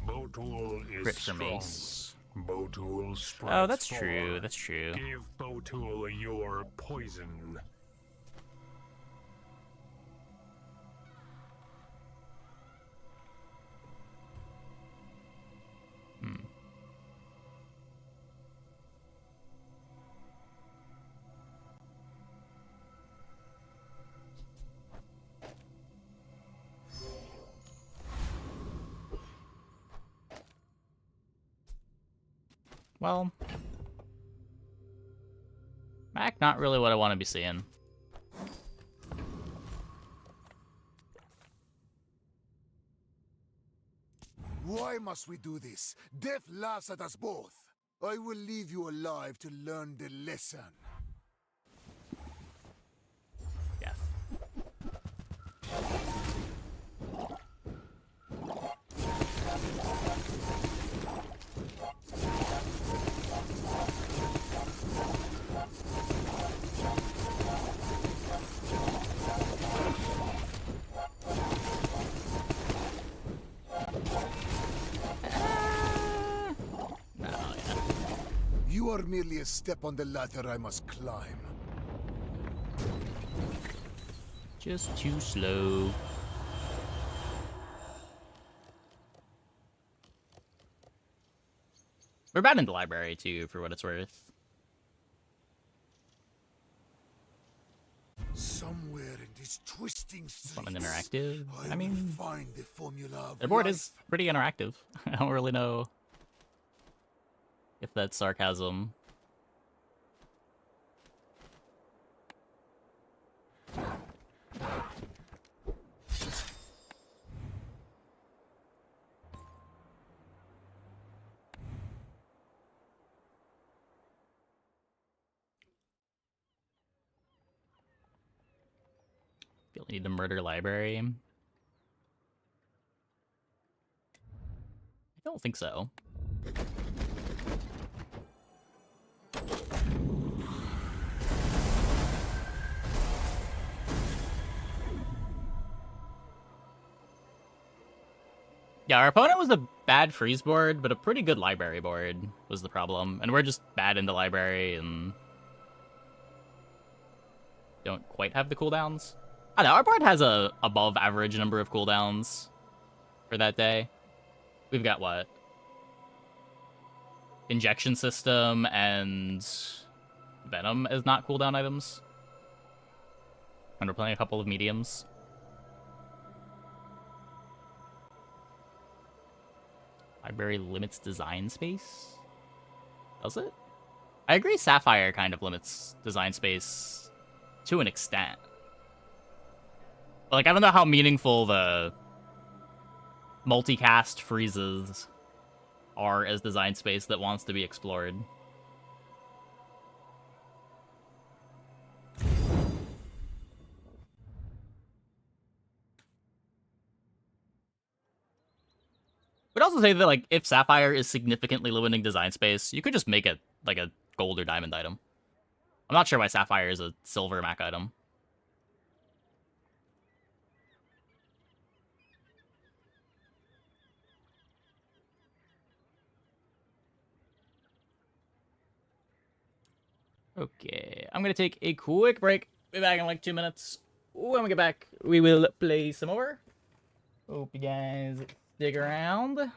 Botul is Crit for strong. mace. Botul spreads Oh, that's true. forward. That's true. Give Botul your poison. Well, Mac, not really what I want to be seeing. Why must we do this? Death laughs at us both. I will leave you alive to learn the lesson. Death. are merely a step on the ladder I must climb. Just too slow. We're bad in the library, too, for what it's worth. Somewhere in this twisting streets, Fun and interactive. I will mean, find the formula of the board life. is pretty interactive. I don't really know if that's sarcasm. Feel I need to murder library. I don't think so. Yeah, our opponent was a bad freeze board, but a pretty good library board was the problem. And we're just bad in the library and don't quite have the cooldowns. I don't know, our board has a above average number of cooldowns for that day. We've got what? Injection system and Venom as not cooldown items. And we're playing a couple of mediums. Library limits design space? Does it? I agree Sapphire kind of limits design space to an extent. But, like, I don't know how meaningful the multicast freezes are as design space that wants to be explored. Would also say that, like, if Sapphire is significantly limiting design space, you could just make it, like, a gold or diamond item. I'm not sure why Sapphire is a silver Mac item. Okay, I'm gonna take a quick break. Be back in like 2 minutes. When we get back, we will play some more. Hope you guys stick around.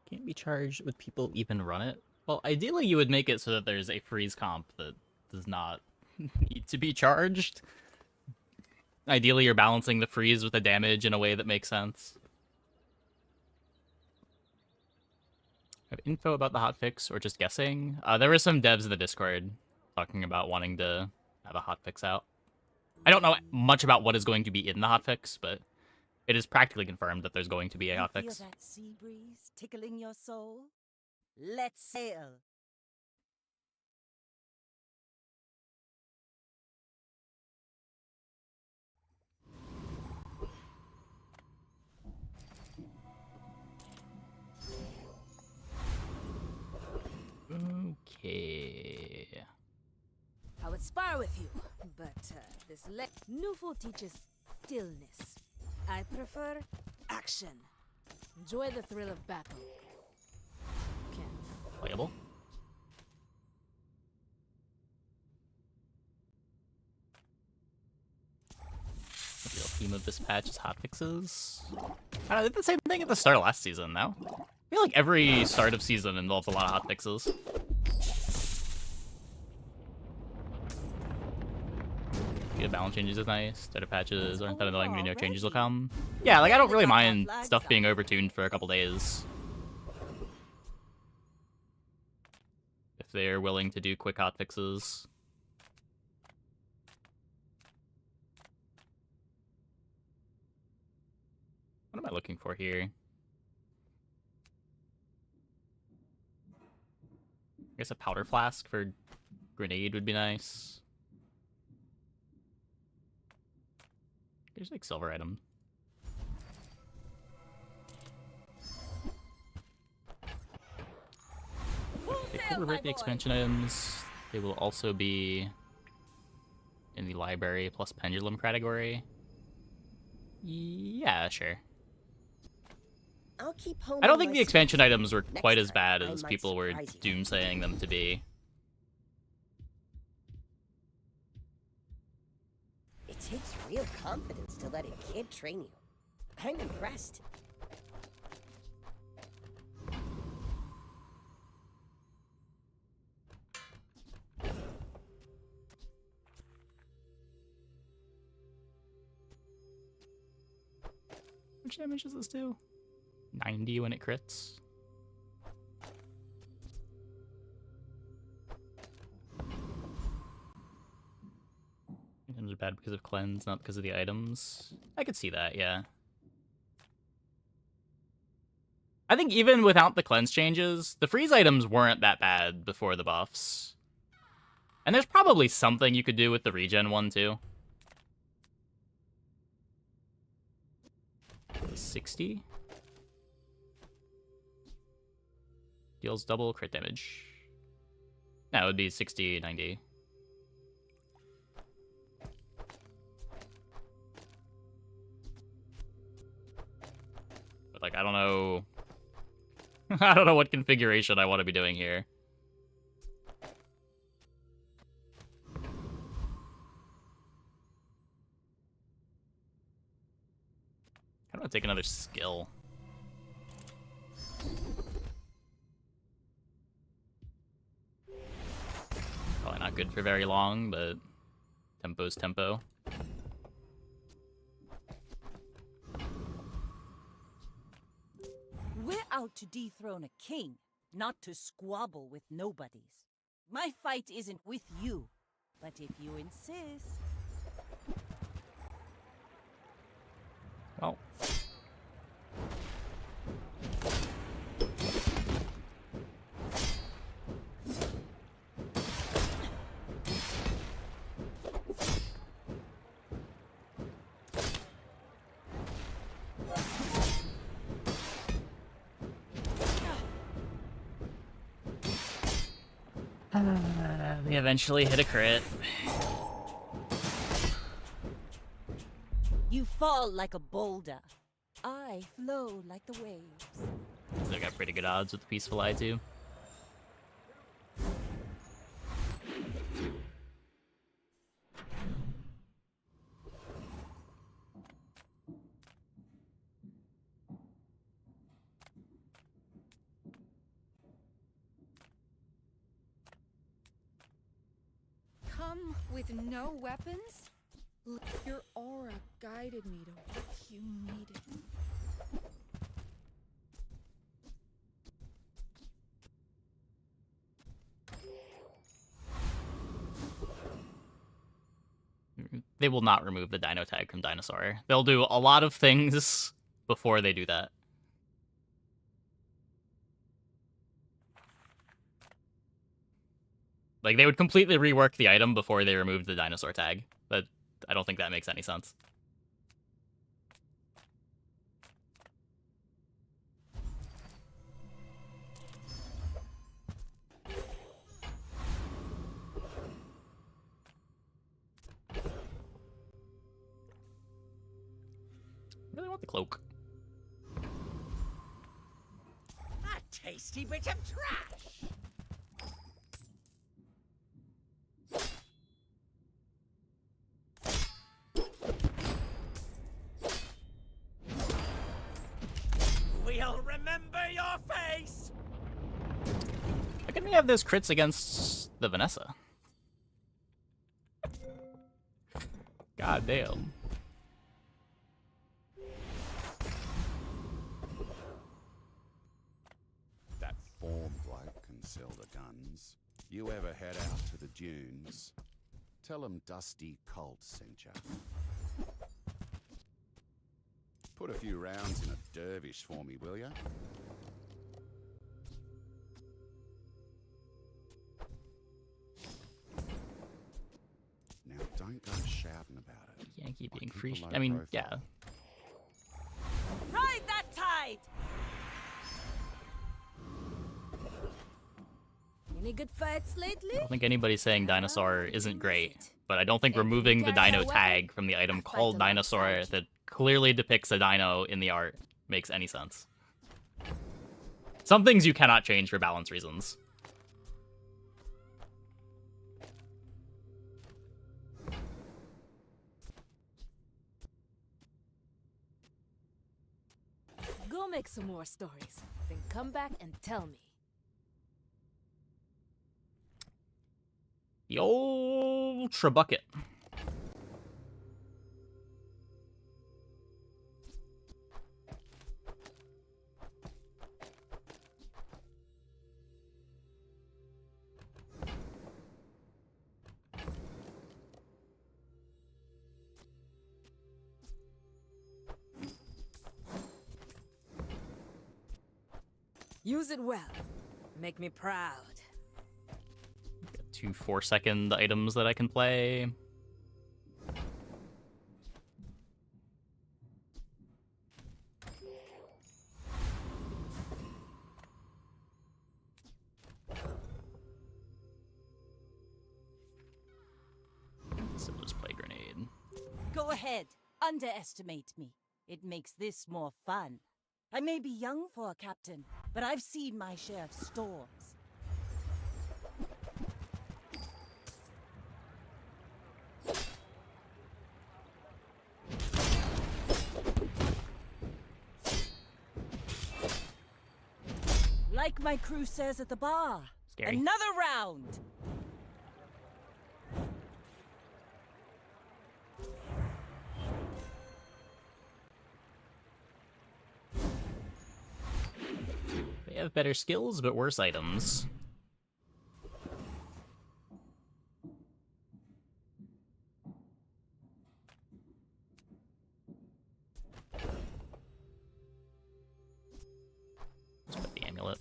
Can't be charged with people even run it. Well, ideally you would make it so that there's a freeze comp that does not need to be charged. Ideally, you're balancing the freeze with the damage in a way that makes sense. Have info about the hotfix or just guessing? There were some devs in the Discord talking about wanting to have a hotfix out. I don't know much about what is going to be in the hotfix, but it is practically confirmed that there's going to be a You feel hotfix. that sea breeze tickling your soul? Let's sail. Okay. I would spar with you, but this Newful teaches stillness. I prefer action. Enjoy the thrill of battle. Playable. The real theme of this patch is hotfixes. I don't know, they did the same thing at the start of last season, though. I feel like every start of season involves a lot of hotfixes. Yeah, balance changes is nice. Data patches aren't that annoying when you know changes will come. Yeah, like I don't really mind stuff being overtuned for a couple days. If they're willing to do quick hotfixes. What am I looking for here? I guess a powder flask for grenade would be nice. There's like silver item. They could revert the expansion items. They will also be in the library plus pendulum category. Yeah, sure. I'll keep I don't think the expansion items were quite as bad as people were doomsaying them to be. It takes real confidence to let a kid train you. I'm impressed. Which damage does this do? 90 when it crits. Items are bad because of cleanse, not because of the items. I could see that, yeah. I think even without the cleanse changes, the freeze items weren't that bad before the buffs. And there's probably something you could do with the regen one, too. 60? Deals double crit damage. That would be 60, 90. But, like, I don't know... I don't know what configuration I want to be doing here. I want to take another skill. Probably not good for very long, but tempo's tempo. We're out to dethrone a king, not to squabble with nobodies. My fight isn't with you, but if you insist... Well. They eventually hit a crit. You fall like a boulder. I flow like the waves. Still got pretty good odds with the Peaceful Eye, too. Come with no weapons? Your aura guided me to what you needed. They will not remove the dino tag from Dinosaur. They'll do a lot of things before they do that. Like, they would completely rework the item before they removed the dinosaur tag, but I don't think that makes any sense. Really want the cloak. A tasty bit of trash! We'll remember your face! How can we have those crits against the Vanessa? God damn. That form bloke can sell the guns. You ever head out to the dunes? Tell him Dusty Colt sent ya. Put a few rounds in a dervish for me, will ya? Now don't go shouting about it. Yankee being free. I mean, yeah. Ride that tide! Any good fights lately? I don't think anybody's saying Dinosaur isn't great, but I don't think removing the dino tag from the item called Dinosaur that clearly depicts a dino in the art makes any sense. Some things you cannot change for balance reasons. Go make some more stories, then come back and tell me. The old Trebucket. Use it well. Make me proud. Got 2 4-second items that I can play. So just play grenade. Go ahead. Underestimate me. It makes this more fun. I may be young for a captain, but I've seen my share of storms. Like my crew says at the bar. Scary. Another round! They have better skills, but worse items. Let's put the amulet.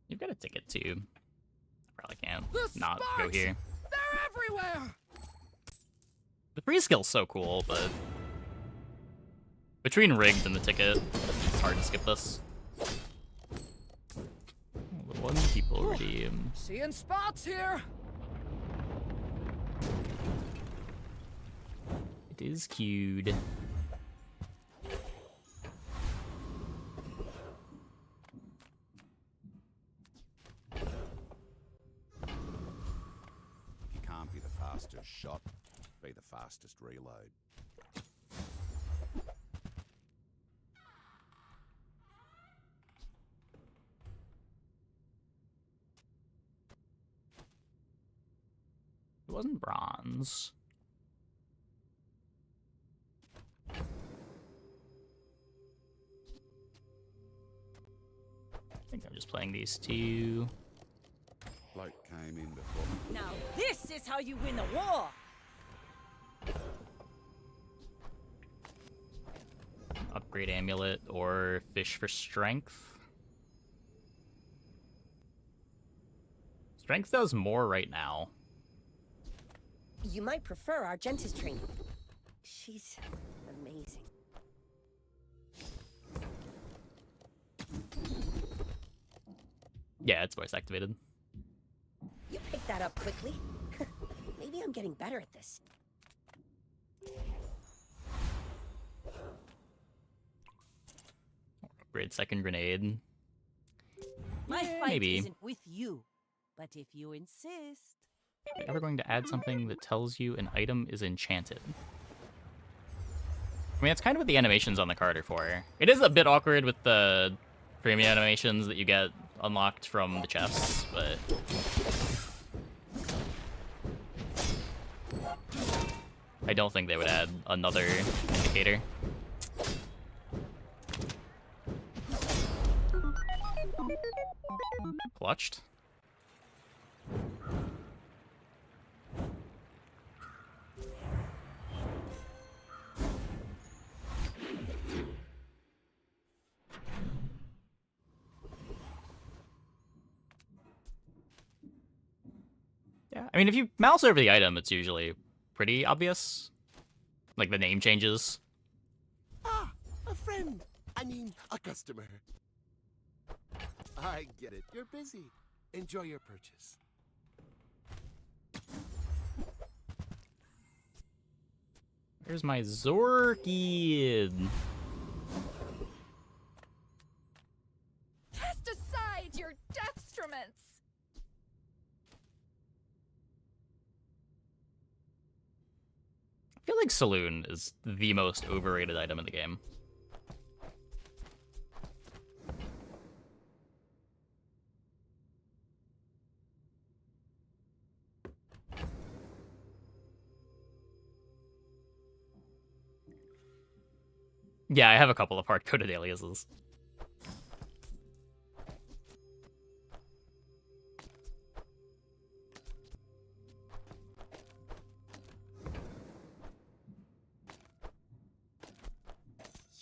You've got a ticket too. Probably can't not go here. They're everywhere! The free skill's so cool, but between rigged and the ticket, it's hard to skip this. The one people redeem. Seeing spots here! It is queued. fastest shot, be the fastest reload. It wasn't bronze. I think I'm just playing these two. Bloke came in before. Now this is how you win a war! Upgrade amulet or fish for strength. Strength does more right now. You might prefer Argenta's training. She's amazing. Yeah, it's voice activated. You picked that up quickly. Maybe I'm getting better at this. Upgrade second grenade. My Yeah, fight maybe. isn't with you, but if you insist. Are you ever going to add something that tells you an item is enchanted? I mean, that's kind of what the animations on the card are for. It is a bit awkward with the premium animations that you get unlocked from the chests, but... I don't think they would add another indicator. Clutched. Yeah, I mean, if you mouse over the item, it's usually pretty obvious. Like, the name changes. Ah, a friend. I mean, a customer. I get it. You're busy. Enjoy your purchase. Here's my Zorkid. Cast aside your destruments! I feel like Saloon is the most overrated item in the game. Yeah, I have a couple of hard-coded aliases.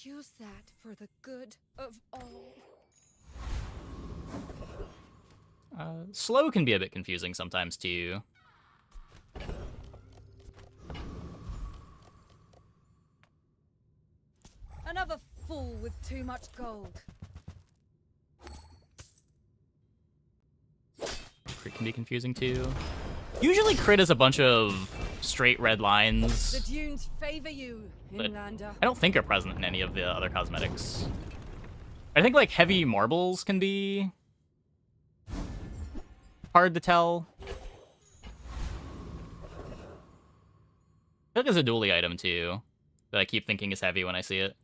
Use that for the good of all. Slow can be a bit confusing sometimes, too. Another fool with too much gold. Crit can be confusing, too. Usually crit is a bunch of straight red lines. The dunes favor you, But Inlander. I don't think are present in any of the other cosmetics. I think, like, heavy marbles can be hard to tell. I feel like there's a dually item, too, that I keep thinking is heavy when I see it.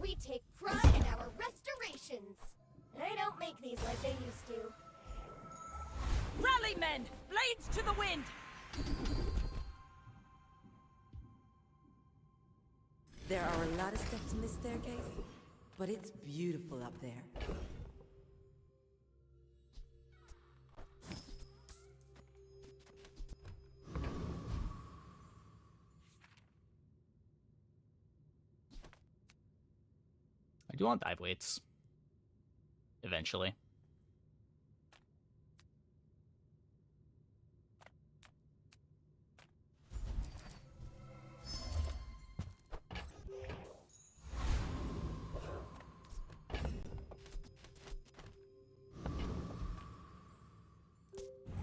We take pride in our restorations. They don't make these like they used to. Rally, men! Blades to the wind! There are a lot of steps in this staircase, but it's beautiful up there. I do want dive weights. Eventually.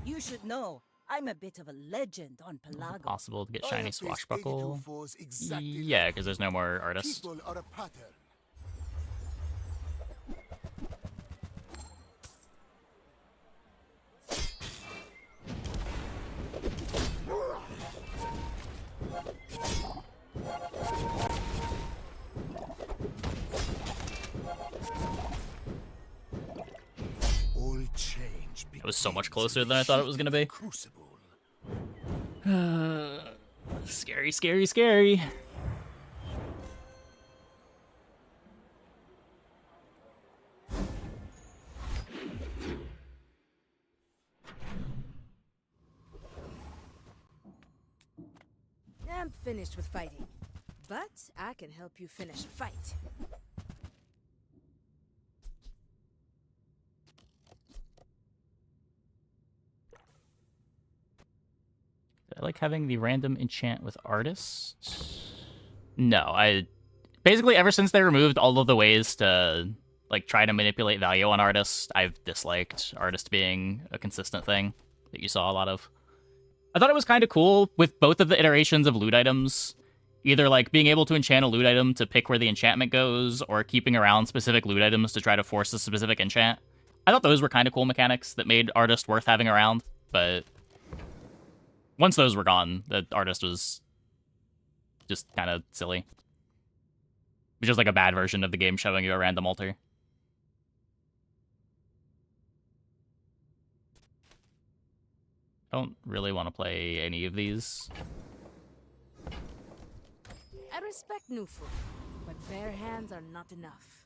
You should know, I'm a bit of a legend on Pelago. Possible to get I shiny have faced swashbuckle. 82 foes exactly Yeah, because there's no more artists. People are a pattern. It was so much closer than I thought it was gonna be. Crucible. Scary, scary, scary. I'm finished with fighting, but I can help you finish a fight. I like having the random enchant with artist. No, I basically ever since they removed all of the ways to like try to manipulate value on artist, I've disliked artist being a consistent thing that you saw a lot of. I thought it was kind of cool with both of the iterations of loot items, either like being able to enchant a loot item to pick where the enchantment goes, or keeping around specific loot items to try to force a specific enchant. I thought those were kind of cool mechanics that made artist worth having around, but once those were gone, the artist was just kind of silly. Which is like a bad version of the game showing you a random altar. I don't really want to play any of these. I respect new food, but bare hands are not enough.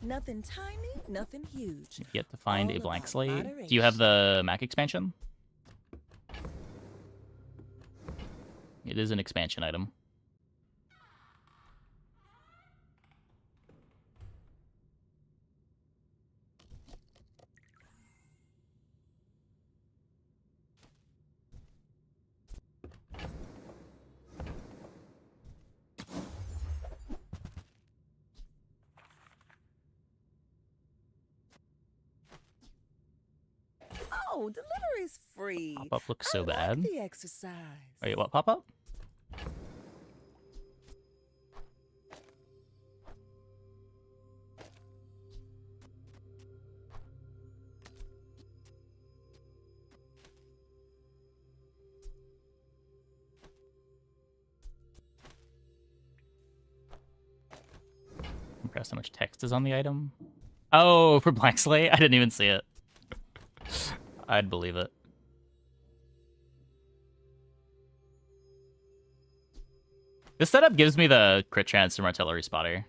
Nothing tiny, nothing huge. Yet to find All a blank about slate. Do you have the Mac expansion? It is an expansion item. Oh, delivery's free. Pop-up looks so I love bad. the exercise. Wait, what pop-up? Impressed how much text is on the item. Oh, for blank slate? I didn't even see it. I'd believe it. This setup gives me the crit chance from artillery spotter.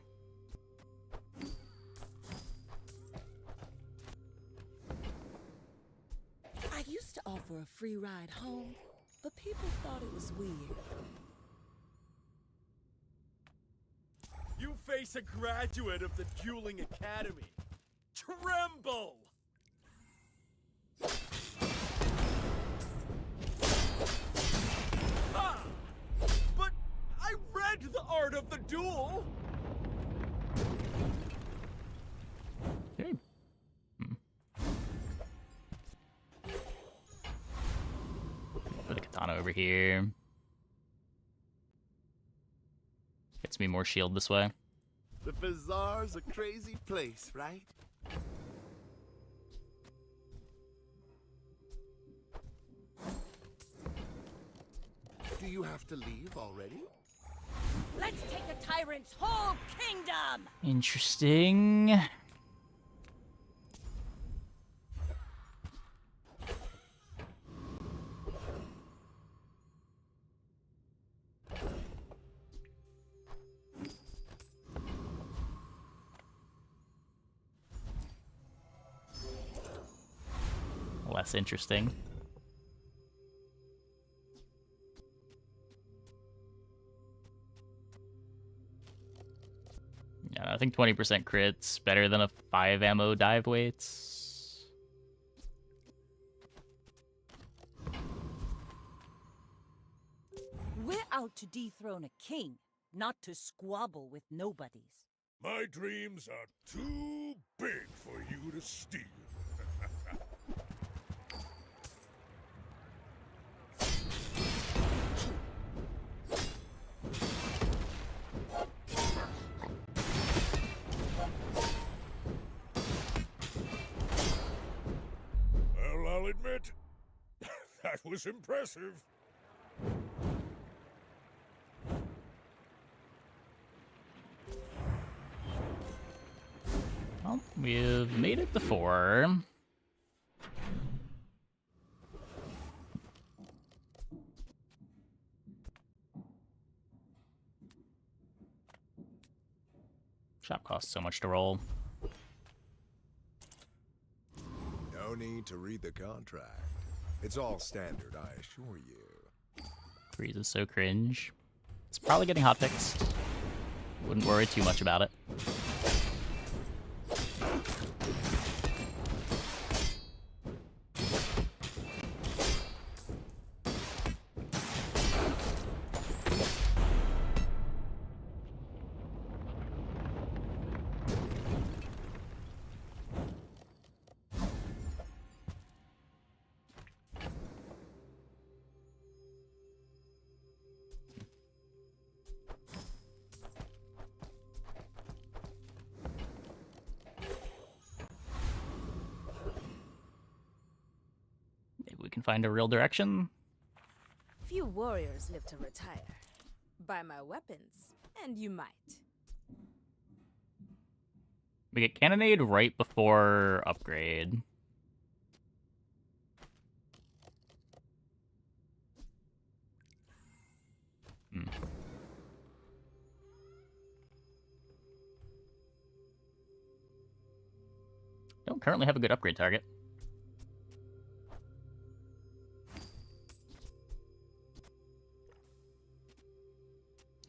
I used to offer a free ride home, but people thought it was weird. You face a graduate of the Dueling Academy. Tremble! Ah! But I read The Art of the Duel! Okay. Put a katana over here. Gets me more shield this way. The bazaar's a crazy place, right? Do you have to leave already? Let's take a tyrant's whole kingdom! Interesting. Less interesting. Yeah, I think 20% crits better than a 5 ammo dive weights. We're out to dethrone a king, not to squabble with nobodies. My dreams are too big for you to steal. Well, I'll admit, that was impressive. Well, we've made it to 4. Shop costs so much to roll. No need to read the contract. It's all standard, I assure you. Freeze is so cringe. It's probably getting hotfixed. Wouldn't worry too much about it. We can find a real direction. Few warriors live to retire. Buy my weapons, and you might. We get cannonade right before upgrade. Don't currently have a good upgrade target.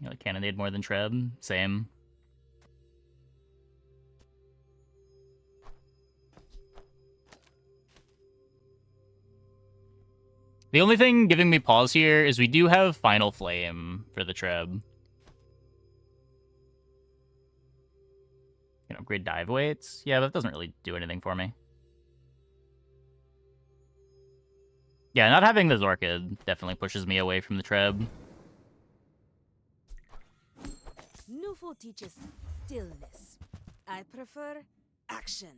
You like cannonade more than Treb? Same. The only thing giving me pause here is we do have Final Flame for the Treb. Can upgrade dive weights? Yeah, but that doesn't really do anything for me. Yeah, not having the Zorkid definitely pushes me away from the Treb. Nufo teaches stillness. I prefer action.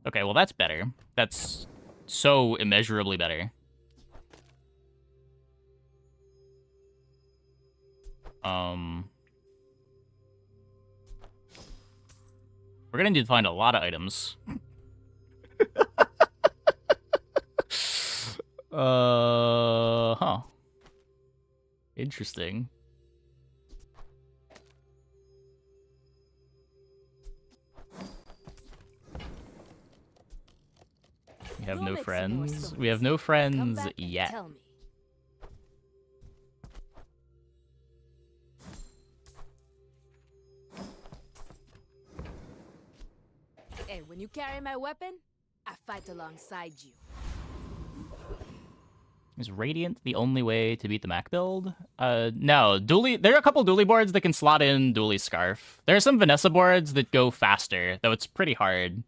Okay, well that's better. That's so immeasurably better. We're gonna need to find a lot of items. Huh. Interesting. We have no friends. We have no friends yet. Tell me. Hey, when you carry my weapon, I fight alongside you. Is Radiant the only way to beat the Mac build? No. There are a couple dually boards that can slot in dually Scarf. There are some Vanessa boards that go faster, though it's pretty hard.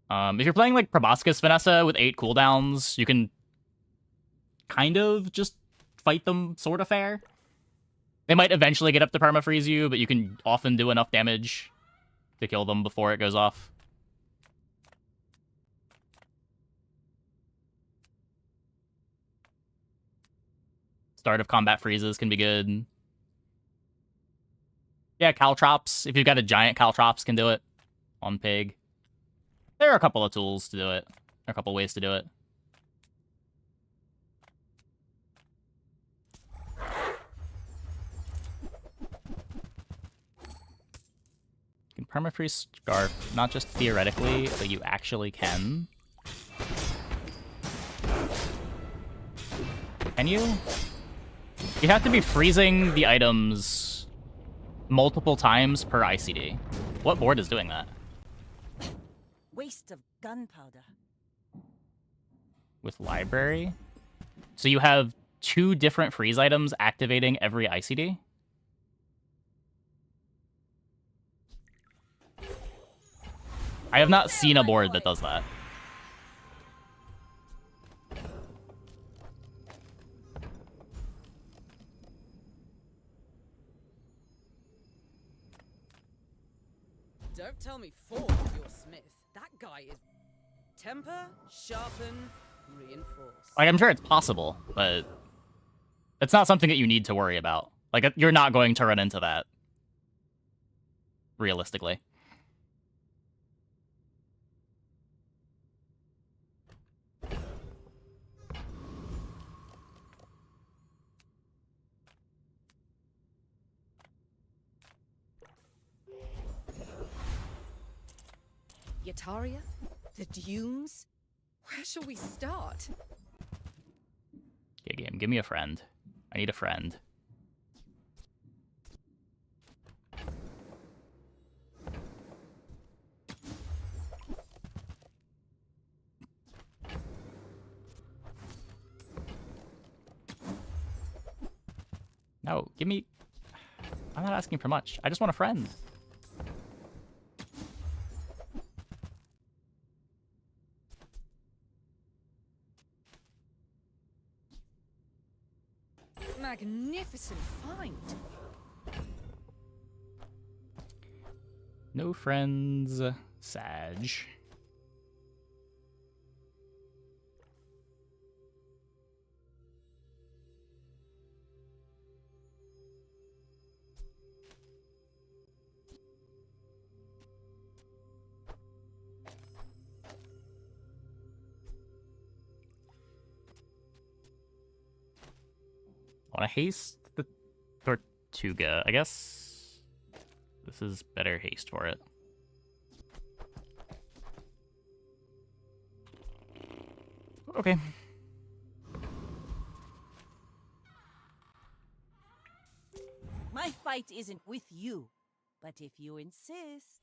If you're playing like Proboscis Vanessa with 8 cooldowns, you can kind of just fight them sort of fair. They might eventually get up to permafreeze you, but you can often do enough damage to kill them before it goes off. Start of combat freezes can be good. Yeah, Caltrops. If you've got a giant Caltrops, can do it on Pig. There are a couple of tools to do it. There are a couple ways to do it. You can permafreeze Scarf, not just theoretically, but you actually can. Can you? You have to be freezing the items multiple times per ICD. What board is doing that? Waste of gunpowder. With library? So you have 2 different freeze items activating every ICD? I have not seen a board that does that. Don't tell me Ford is your Smith. That guy is temper, sharpen, reinforce. Like, I'm sure it's possible, but it's not something that you need to worry about. Like, you're not going to run into that, realistically. Yataria? The Dunes? Where shall we start? Okay, game, give me a friend. I need a friend. No, give me... I'm not asking for much. I just want a friend. Magnificent find. No friends, Sag. I want to haste the Tortuga. I guess this is better haste for it. Okay. My fight isn't with you, but if you insist...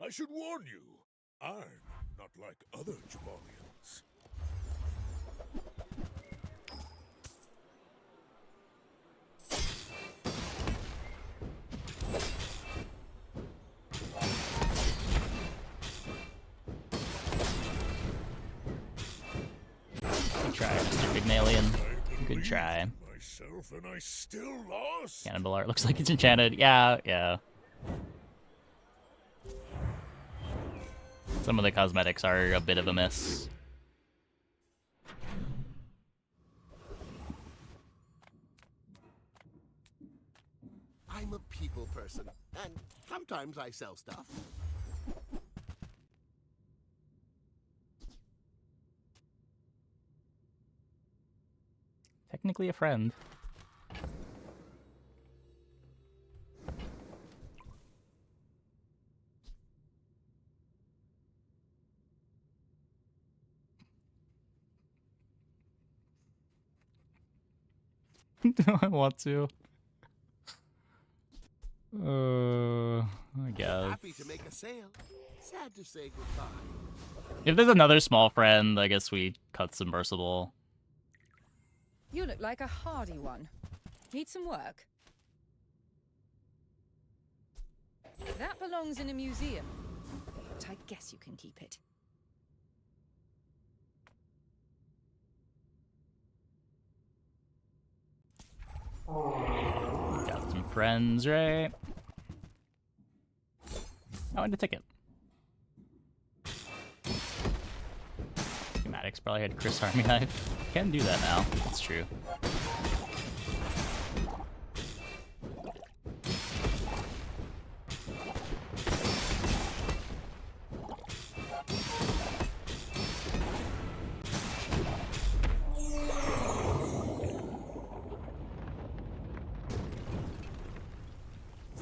I should warn you, I'm not like other Jabalians. Good try, Mr. Pygmalion. Good try. Myself and I still lost. Cannibal art looks like it's enchanted. Yeah, yeah. Some of the cosmetics are a bit of a miss. I'm a people person, and sometimes I sell stuff. Technically a friend. Do I want to? I guess. Happy to make a sale. Sad to say goodbye. If there's another small friend, I guess we cut submersible. You look like a hardy one. Need some work? That belongs in a museum, but I guess you can keep it. Got some friends, right? Oh, and a ticket. Schematics probably had Chris Army Knife. Can do that now. That's true.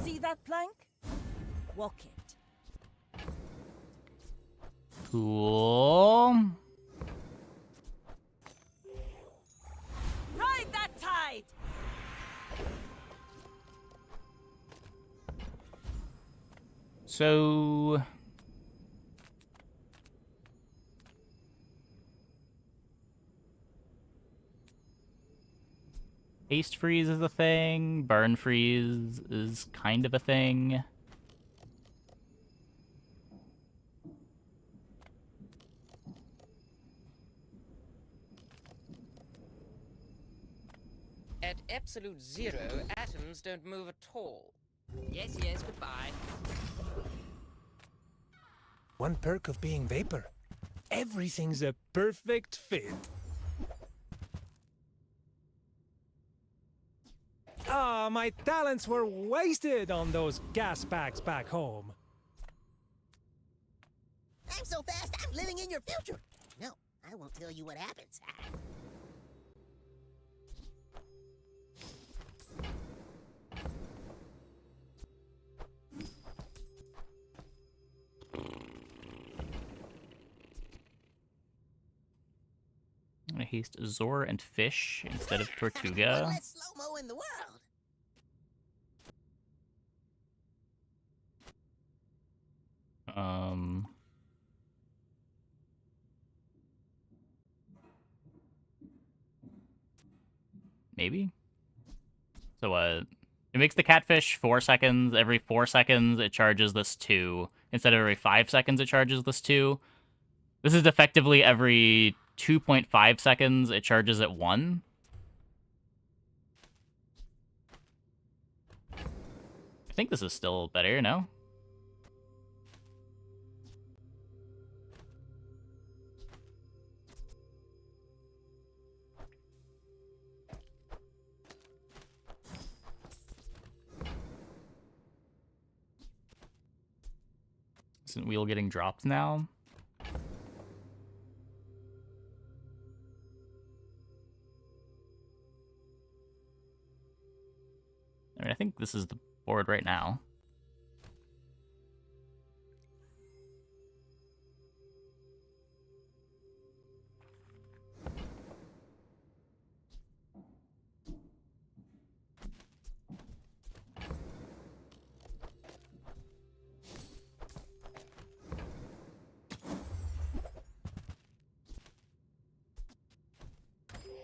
See that plank? Walk it. Cool. Ride that tide! So... Haste freeze is a thing. Burn freeze is kind of a thing. At absolute zero, atoms don't move at all. Yes, goodbye. One perk of being Vapor. Everything's a perfect fit. Ah, my talents were wasted on those gas packs back home. I'm so fast, I'm living in your future. No, I won't tell you what happens. haste Zor and Fish instead of Tortuga. One less slow-mo in the world. Maybe? So it makes the catfish 4 seconds. Every 4 seconds it charges this 2. Instead of every 5 seconds it charges this 2. This is effectively every 2.5 seconds it charges it 1. I think this is still better, no? Isn't wheel getting dropped now? I mean, I think this is the board right now.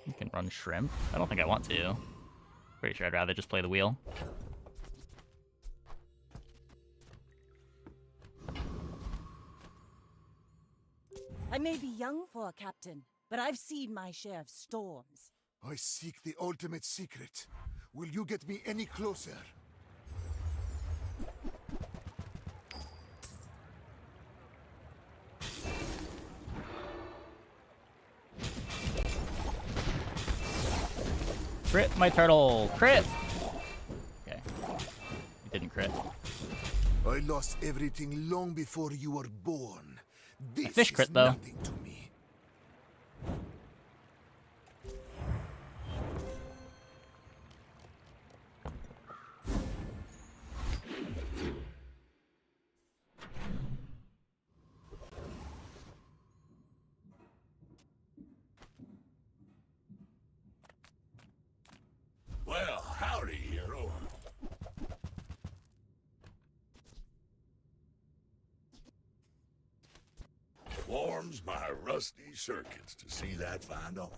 You can run shrimp. I don't think I want to. Pretty sure I'd rather just play the wheel. I may be young for a captain, but I've seen my share of storms. I seek the ultimate secret. Will you get me any closer? Crit my turtle! Crit! Okay. It didn't crit. I lost everything long before you were born. This Fish crit, is though. nothing to me. Well, howdy, hero. Warms my rusty circuits to see that find a home.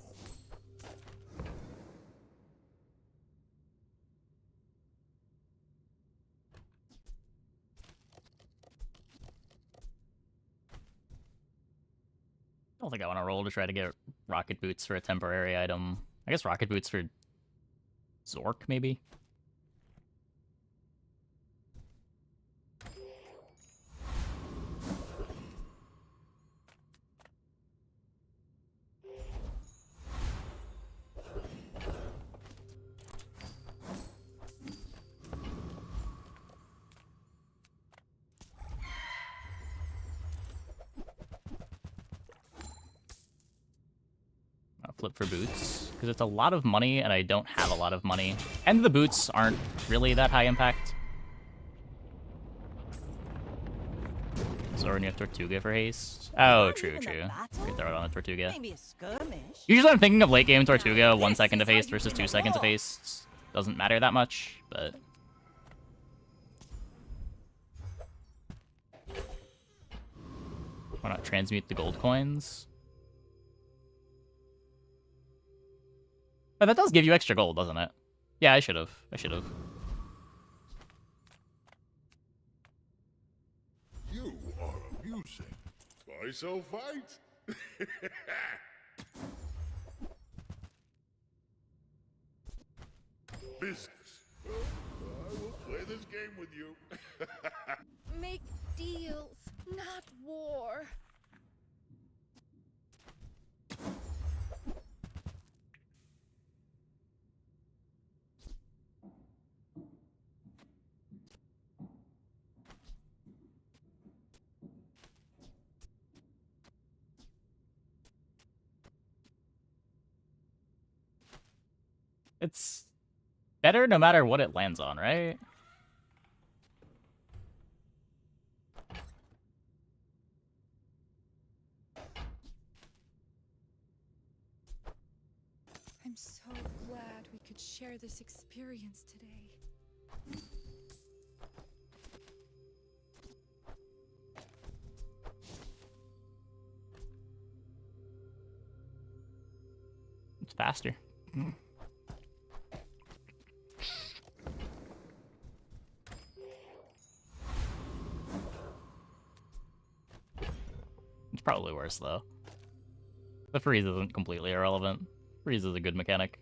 I don't think I want to roll to try to get rocket boots for a temporary item. I guess rocket boots for Zork, maybe? I'll flip for boots, because it's a lot of money and I don't have a lot of money. And the boots aren't really that high impact. So when you have Tortuga for haste. Oh, true. You can throw it on a Tortuga. Maybe a skirmish. Usually I'm thinking of late game Tortuga, 1 second of haste versus 2 seconds of haste. Doesn't matter that much, but... Why not transmute the gold coins? Oh, that does give you extra gold, doesn't it? Yeah, I should've. You are amusing. Why so fight? Business. Well, I will play this game with you. Make deals, not war. It's better no matter what it lands on, right? so glad we could share this experience today. It's faster. It's probably worse, though. The freeze isn't completely irrelevant. Freeze is a good mechanic.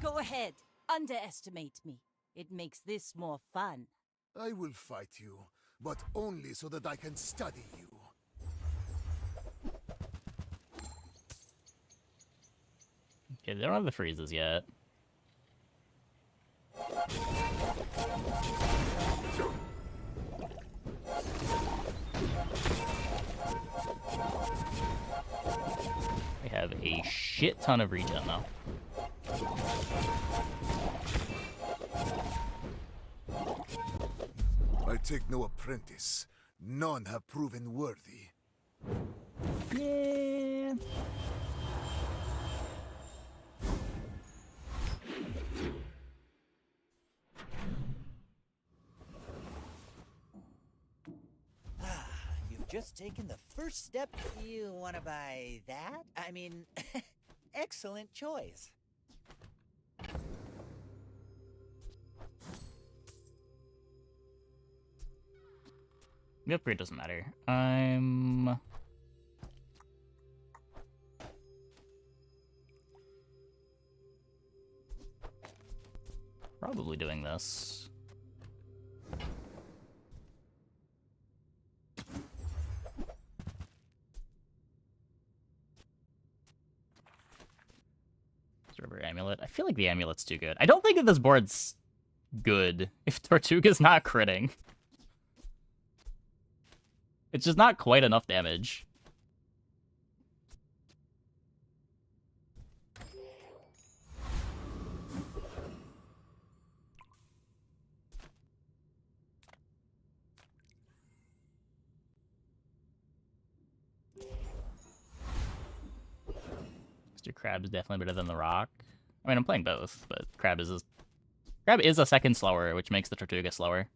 Go ahead. Underestimate me. It makes this more fun. I will fight you, but only so that I can study you. Okay, they don't have the freezes yet. We have a shit ton of regen though. I take no apprentice. None have proven worthy. Yeah. You've just taken the first step. You want to buy that? I mean, excellent choice. The upgrade doesn't matter. I'm probably doing this. Server amulet. I feel like the amulet's too good. I don't think that this board's good if Tortuga's not critting. It's just not quite enough damage. Mr. Crab is definitely better than the Rock. I mean, I'm playing both, but Crab is a second slower, which makes the Tortuga slower.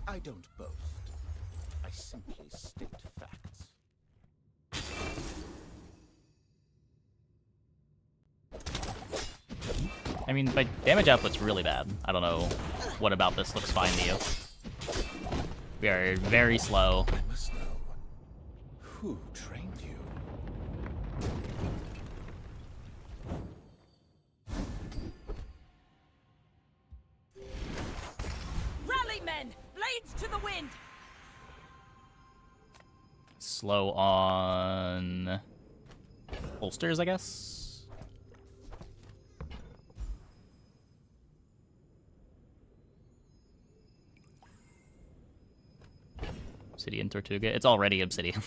I don't boast. I simply state facts. I mean, my damage output's really bad. I don't know what about this looks fine to you. We are very slow. I must know. Who trained you? Rally, men! Blades to the wind! Slow on holsters, I guess. Obsidian Tortuga. It's already Obsidian.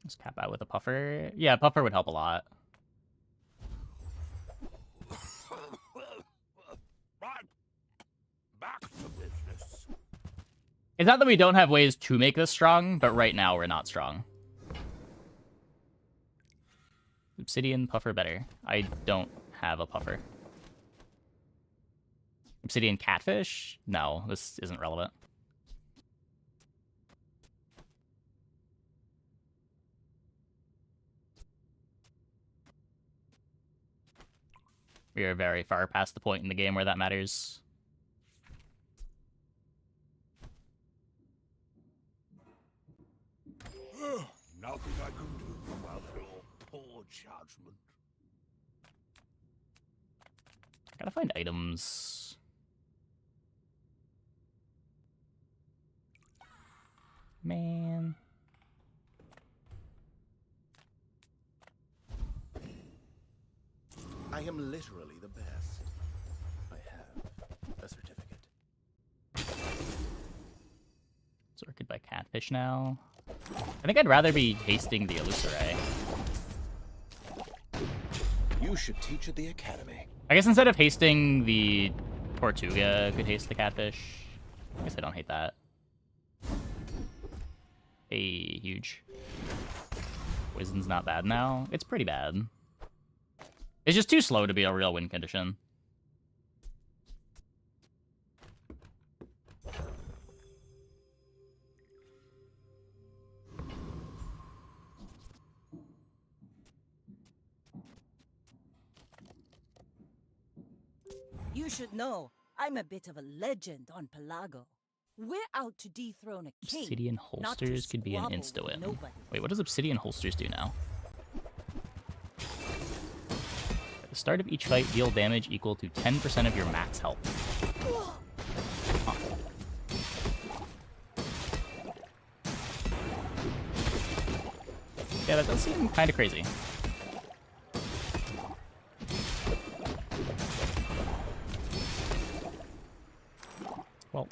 Let's cap out with a puffer. Yeah, puffer would help a lot. Back to business. It's not that we don't have ways to make this strong, but right now we're not strong. Obsidian, puffer better. I don't have a puffer. Obsidian catfish? No, this isn't relevant. We are very far past the point in the game where that matters. Nothing I can do about your poor judgment. Gotta find items. Man. I am literally the best. I have a certificate. Sorted by Catfish now. I think I'd rather be hasting the Illusoray. You should teach at the academy. I guess instead of hasting the Tortuga, I could haste the Catfish. I guess I don't hate that. Hey, huge. Poison's not bad now. It's pretty bad. It's just too slow to be a real win condition. You should know, I'm a bit of a legend on Pelago. We're out to dethrone a king. Obsidian not to holsters could be an squabble insta with win. nobody. Wait, what does obsidian holsters do now? At the start of each fight, deal damage equal to 10% of your max health. Huh. Yeah, that does seem kind of crazy. Well,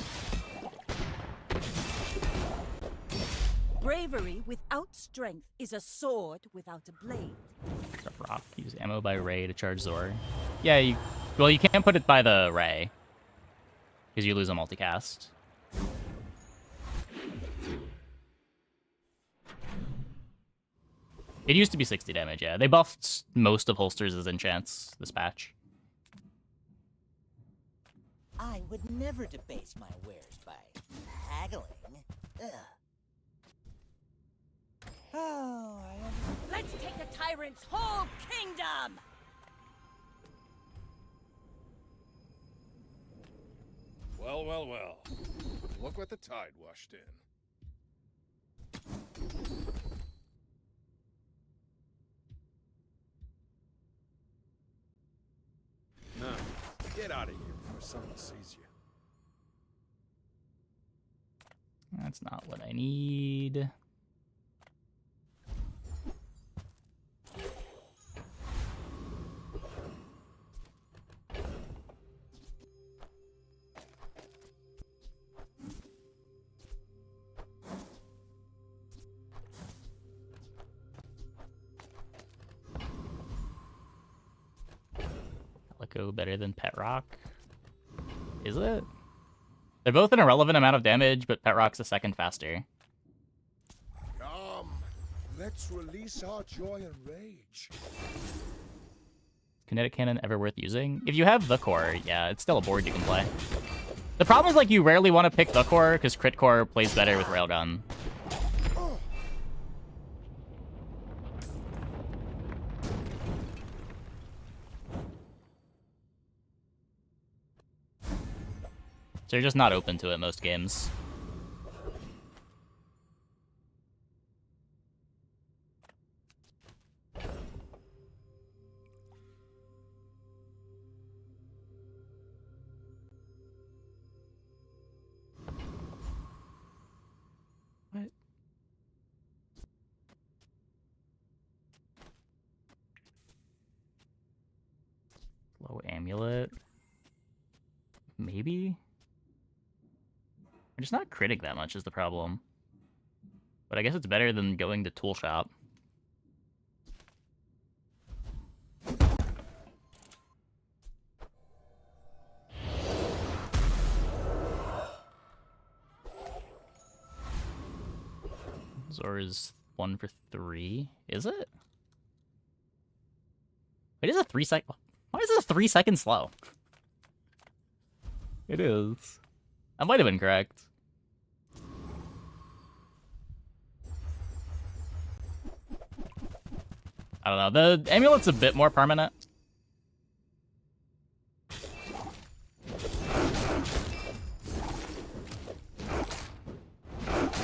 Bravery without strength is a sword without a blade. drop rock. Use ammo by Ray to charge Zor. Yeah, you can't put it by the Ray because you lose a multicast. It used to be 60 damage, yeah. They buffed most of holsters as enchants this patch. I would never debase my wares by haggling. Ugh. Oh, Let's take the tyrant's whole kingdom! Well, well, well. Look what the tide washed in. No, get out of here before someone sees you. That's not what I need. Calico better than Pet Rock? Is it? They're both an irrelevant amount of damage, but Pet Rock's a second faster. Come, let's release our joy and rage. Kinetic Cannon ever worth using? If you have the core, yeah, it's still a board you can play. The problem is, like, you rarely want to pick the core because crit core plays better with Railgun. So you're just not open to it most games. What? Low amulet? Maybe? I'm just not critting that much is the problem. But I guess it's better than going to tool shop. Zor's 1 for 3. Is it? It is a 3 second. Why is it a 3 second slow? It is. That might have been correct. I don't know. The amulet's a bit more permanent.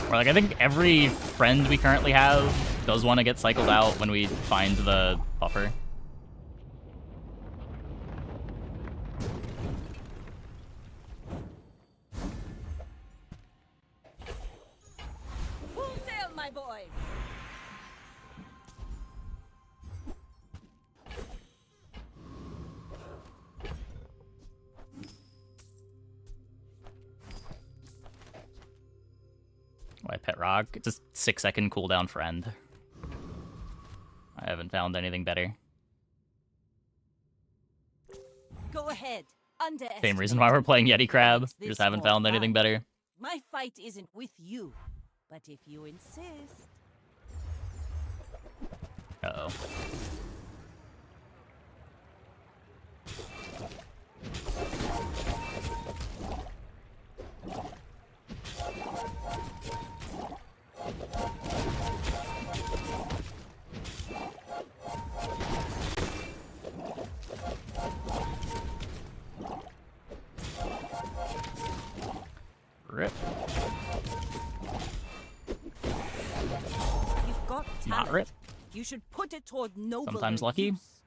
Or like, I think every friend we currently have does want to get cycled out when we find the buffer. boys. Why Pet Rock? It's a 6-second cooldown friend. I haven't found anything better. Go ahead. Underestimate. Same reason why we're playing Yeti Crab. Makes We just this haven't more found anything fun. better. My fight isn't with you, but if you insist. Uh-oh. Rip. You've got Not talent. rip. You should put it toward noble. Sometimes lucky. use.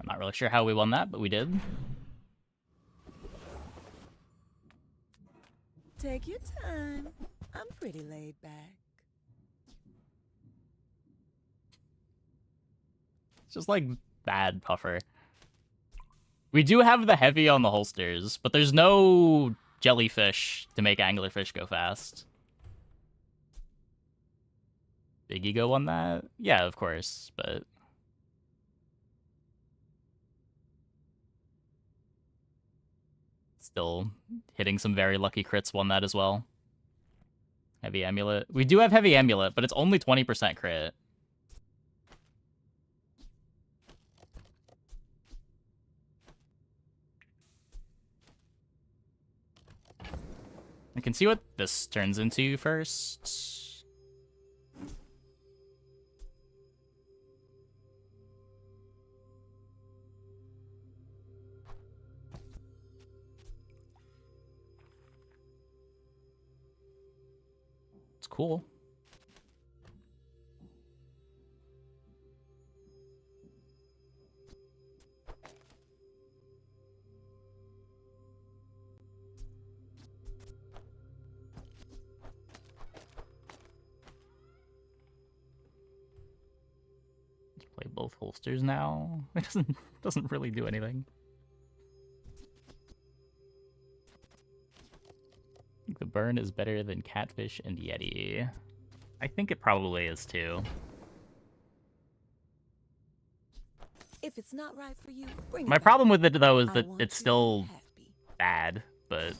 I'm not really sure how we won that, but we did. Take your time. I'm pretty laid back. It's just like bad puffer. We do have the heavy on the holsters, but there's no jellyfish to make anglerfish go fast. Big ego on that? Yeah, of course, but... Still hitting some very lucky crits won that as well. Heavy amulet. We do have heavy amulet, but it's only 20% crit. I can see what this turns into first. It's cool. Play both holsters now. It doesn't really do anything. I think the burn is better than catfish and yeti. I think it probably is too. If it's not right for you, bring it My back. problem with it though is I that want it's you still happy. bad, but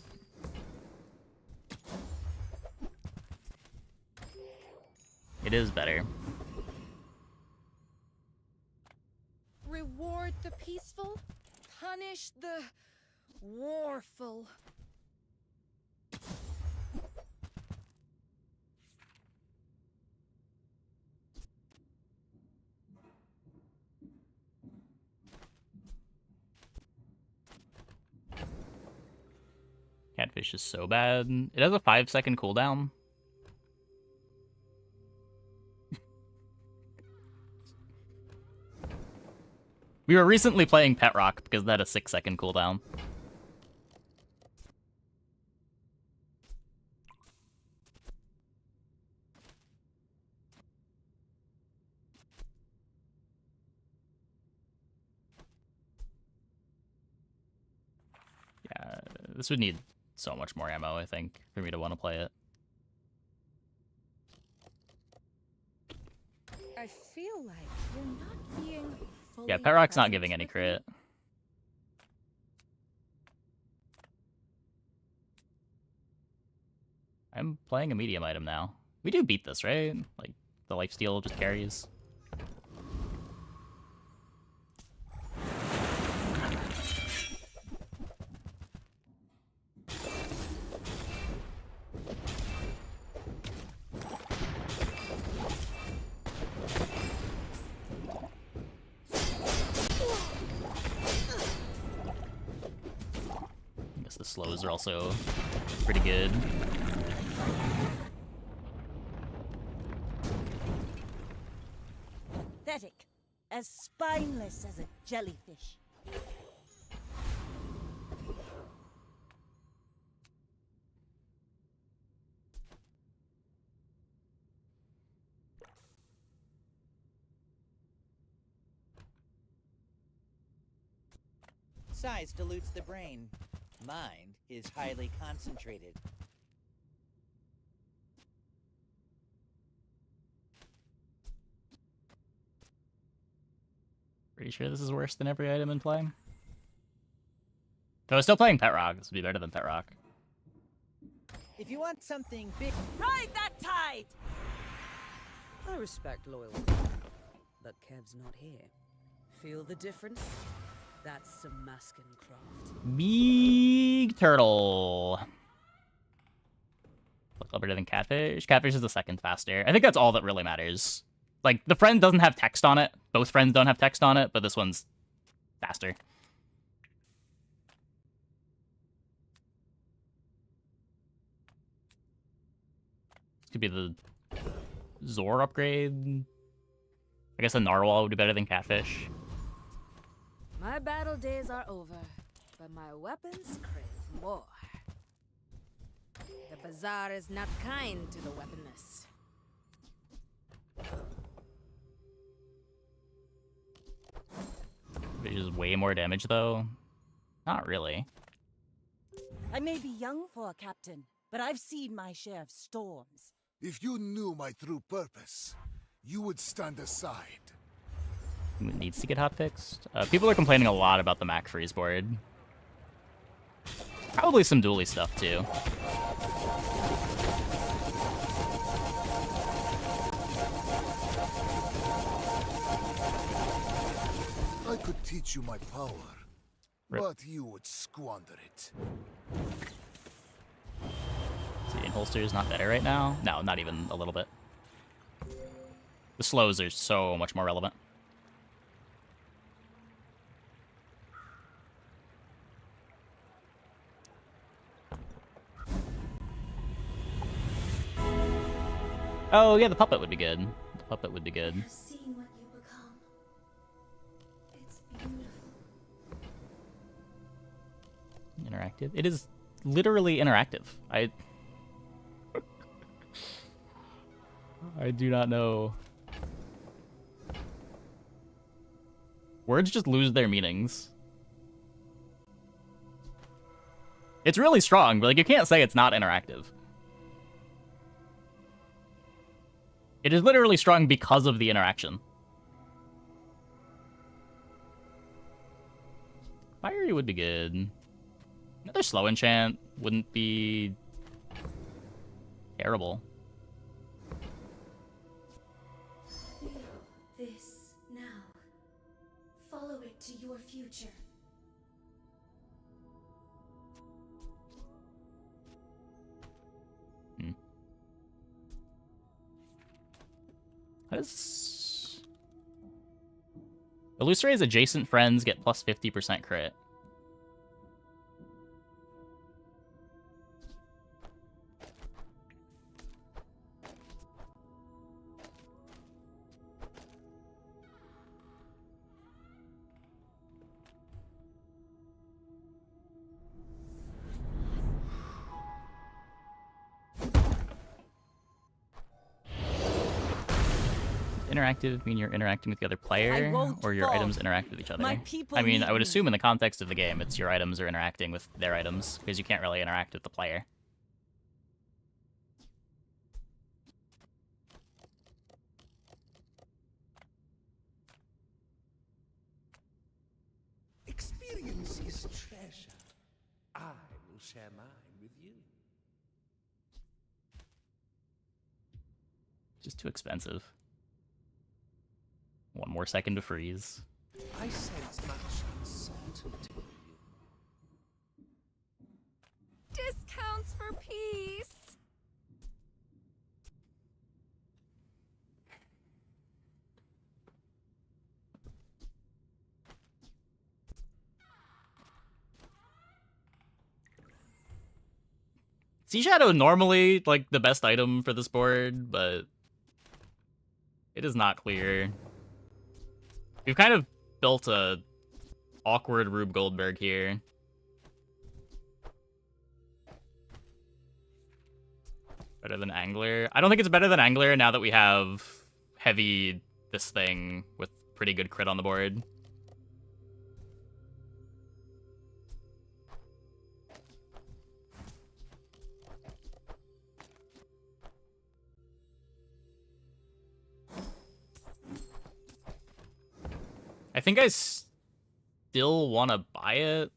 it is better. Reward the peaceful, punish the warful. Catfish is so bad. It has a 5-second cooldown. We were recently playing Pet Rock because that had a 6-second cooldown. Yeah, this would need so much more ammo, I think, for me to want to play it. I feel like you're not being fully Yeah, Pet Rock's not present giving any with me. crit. I'm playing a medium item now. We do beat this, right? Like, the lifesteal just carries. I guess the slows are also pretty good. Pathetic. As spineless as a jellyfish. Size dilutes the brain. Mind is highly concentrated. Pretty sure this is worse than every item in play. Though I was still playing Pet Rock, this would be better than Pet Rock. If you want something big, Ride that tide! I respect loyalty, but Kev's not here. Feel the difference? That's some masking craft. Big turtle. Look better than Catfish. Catfish is the second faster. I think that's all that really matters. Like, the friend doesn't have text on it. Both friends don't have text on it, but this one's faster. This could be the Zor upgrade. I guess a Narwhal would be better than Catfish. My battle days are over, but my weapons crave more. The bazaar is not kind to the weaponless. Which is way more damage, though. Not really. I may be young for a captain, but I've seen my share of storms. If you knew my true purpose, you would stand aside. It needs to get hotfixed. People are complaining a lot about the Mac freeze board. Probably some dually stuff, too. I could teach you my power, Rip. but you would squander it. See, in-holster is not better right now. No, not even a little bit. The slows are so much more relevant. Oh, yeah, the puppet would be good. The puppet would be good. I've seen what you become. It's beautiful. Interactive. It is literally interactive. I do not know. Words just lose their meanings. It's really strong, but like you can't say it's not interactive. It is literally strong because of the interaction. Fiery would be good. Another slow enchant wouldn't be terrible. Feel this now. Follow it to your future. How does... Illusory's adjacent friends get plus 50% crit. Interactive mean you're interacting with the other player, or your items interact with each other? My people I mean, I would need assume in the context of the game, it's your items are interacting with their items, because you can't really interact with the player. Experience is treasure. I will share mine with you. Just too expensive. One more second to freeze. I sense much uncertainty. Discounts for peace. Sea Shadow normally like the best item for this board, but it is not clear. We've kind of built a awkward Rube Goldberg here. Better than Angler? I don't think it's better than Angler now that we have heavy this thing with pretty good crit on the board. I think I still want to buy it.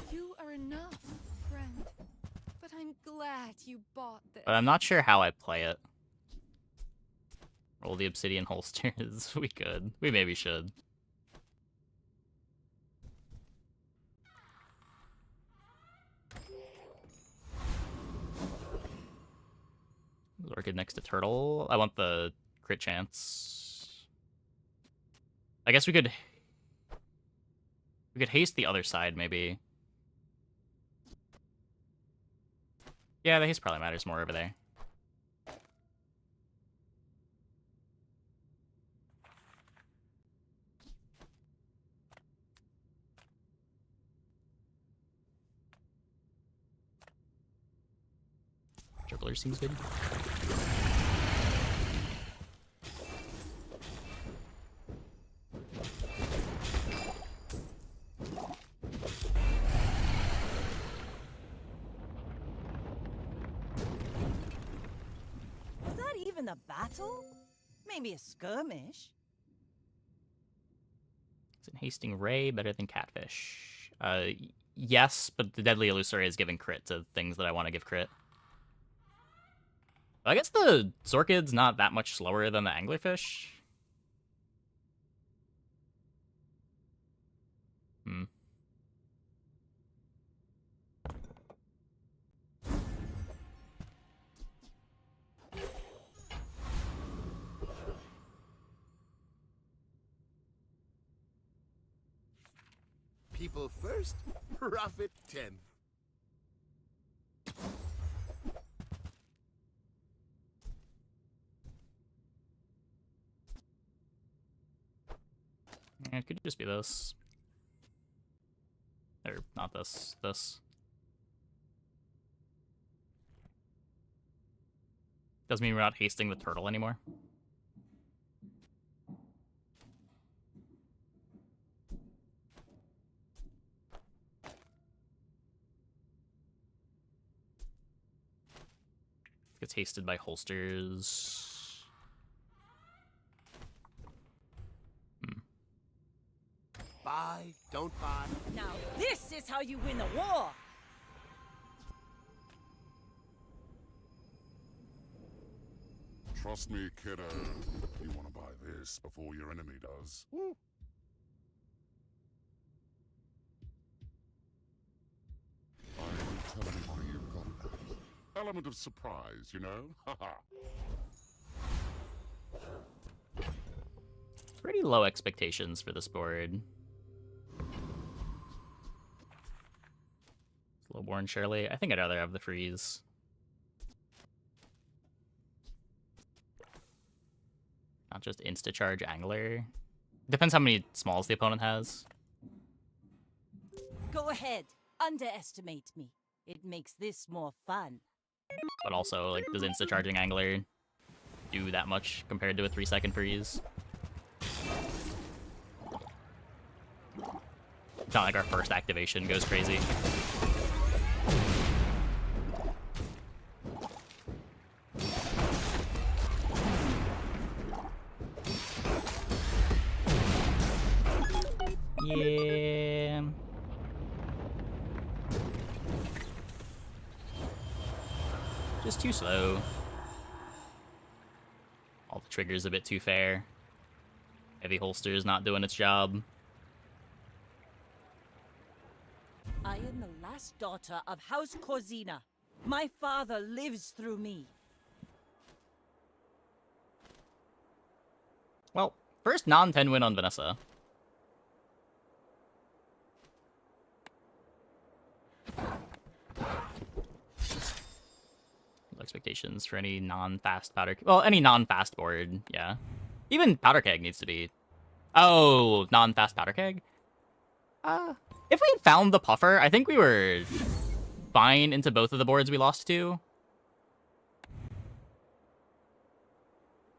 You are enough, friend. But I'm glad you bought this. But I'm not sure how I play it. Roll the obsidian holsters. We could. We maybe should. Orchid next to turtle. I want the crit chance. I guess we could haste the other side maybe. Yeah, the haste probably matters more over there. Juggler seems good. Is that even a battle? Maybe a skirmish. Isn't Hasting Ray better than Catfish? Yes, but the Deadly Illusory is giving crit to things that I want to give crit. I guess the Zorkid's not that much slower than the Anglerfish. Hmm. People first, profit 10th. Yeah, it could just be this. Or not this. This. Doesn't mean we're not hasting the turtle anymore. Gets hasted by holsters. Buy, don't buy. Now this is how you win a war! Trust me, kiddo. You want to buy this before your enemy does. I won't tell anybody you've got that. Element of surprise, you know? Haha. Pretty low expectations for this board. Slowborn Shirley. I think I'd rather have the freeze. Not just insta-charge Angler. Depends how many smalls the opponent has. Go ahead, underestimate me. It makes this more fun. But also, like, does insta-charging Angler do that much compared to a 3-second freeze? It's not like our first activation goes crazy. Yeah. Just too slow. All the triggers a bit too fair. Heavy holster is not doing its job. I am the last daughter of House Corzina. My father lives through me. Well, first non-10 win on Vanessa. Expectations for any non-fast powder. Well, any non-fast board, yeah. Even powder keg needs to be Oh, non-fast powder keg? If we had found the puffer, I think we were fine into both of the boards we lost to.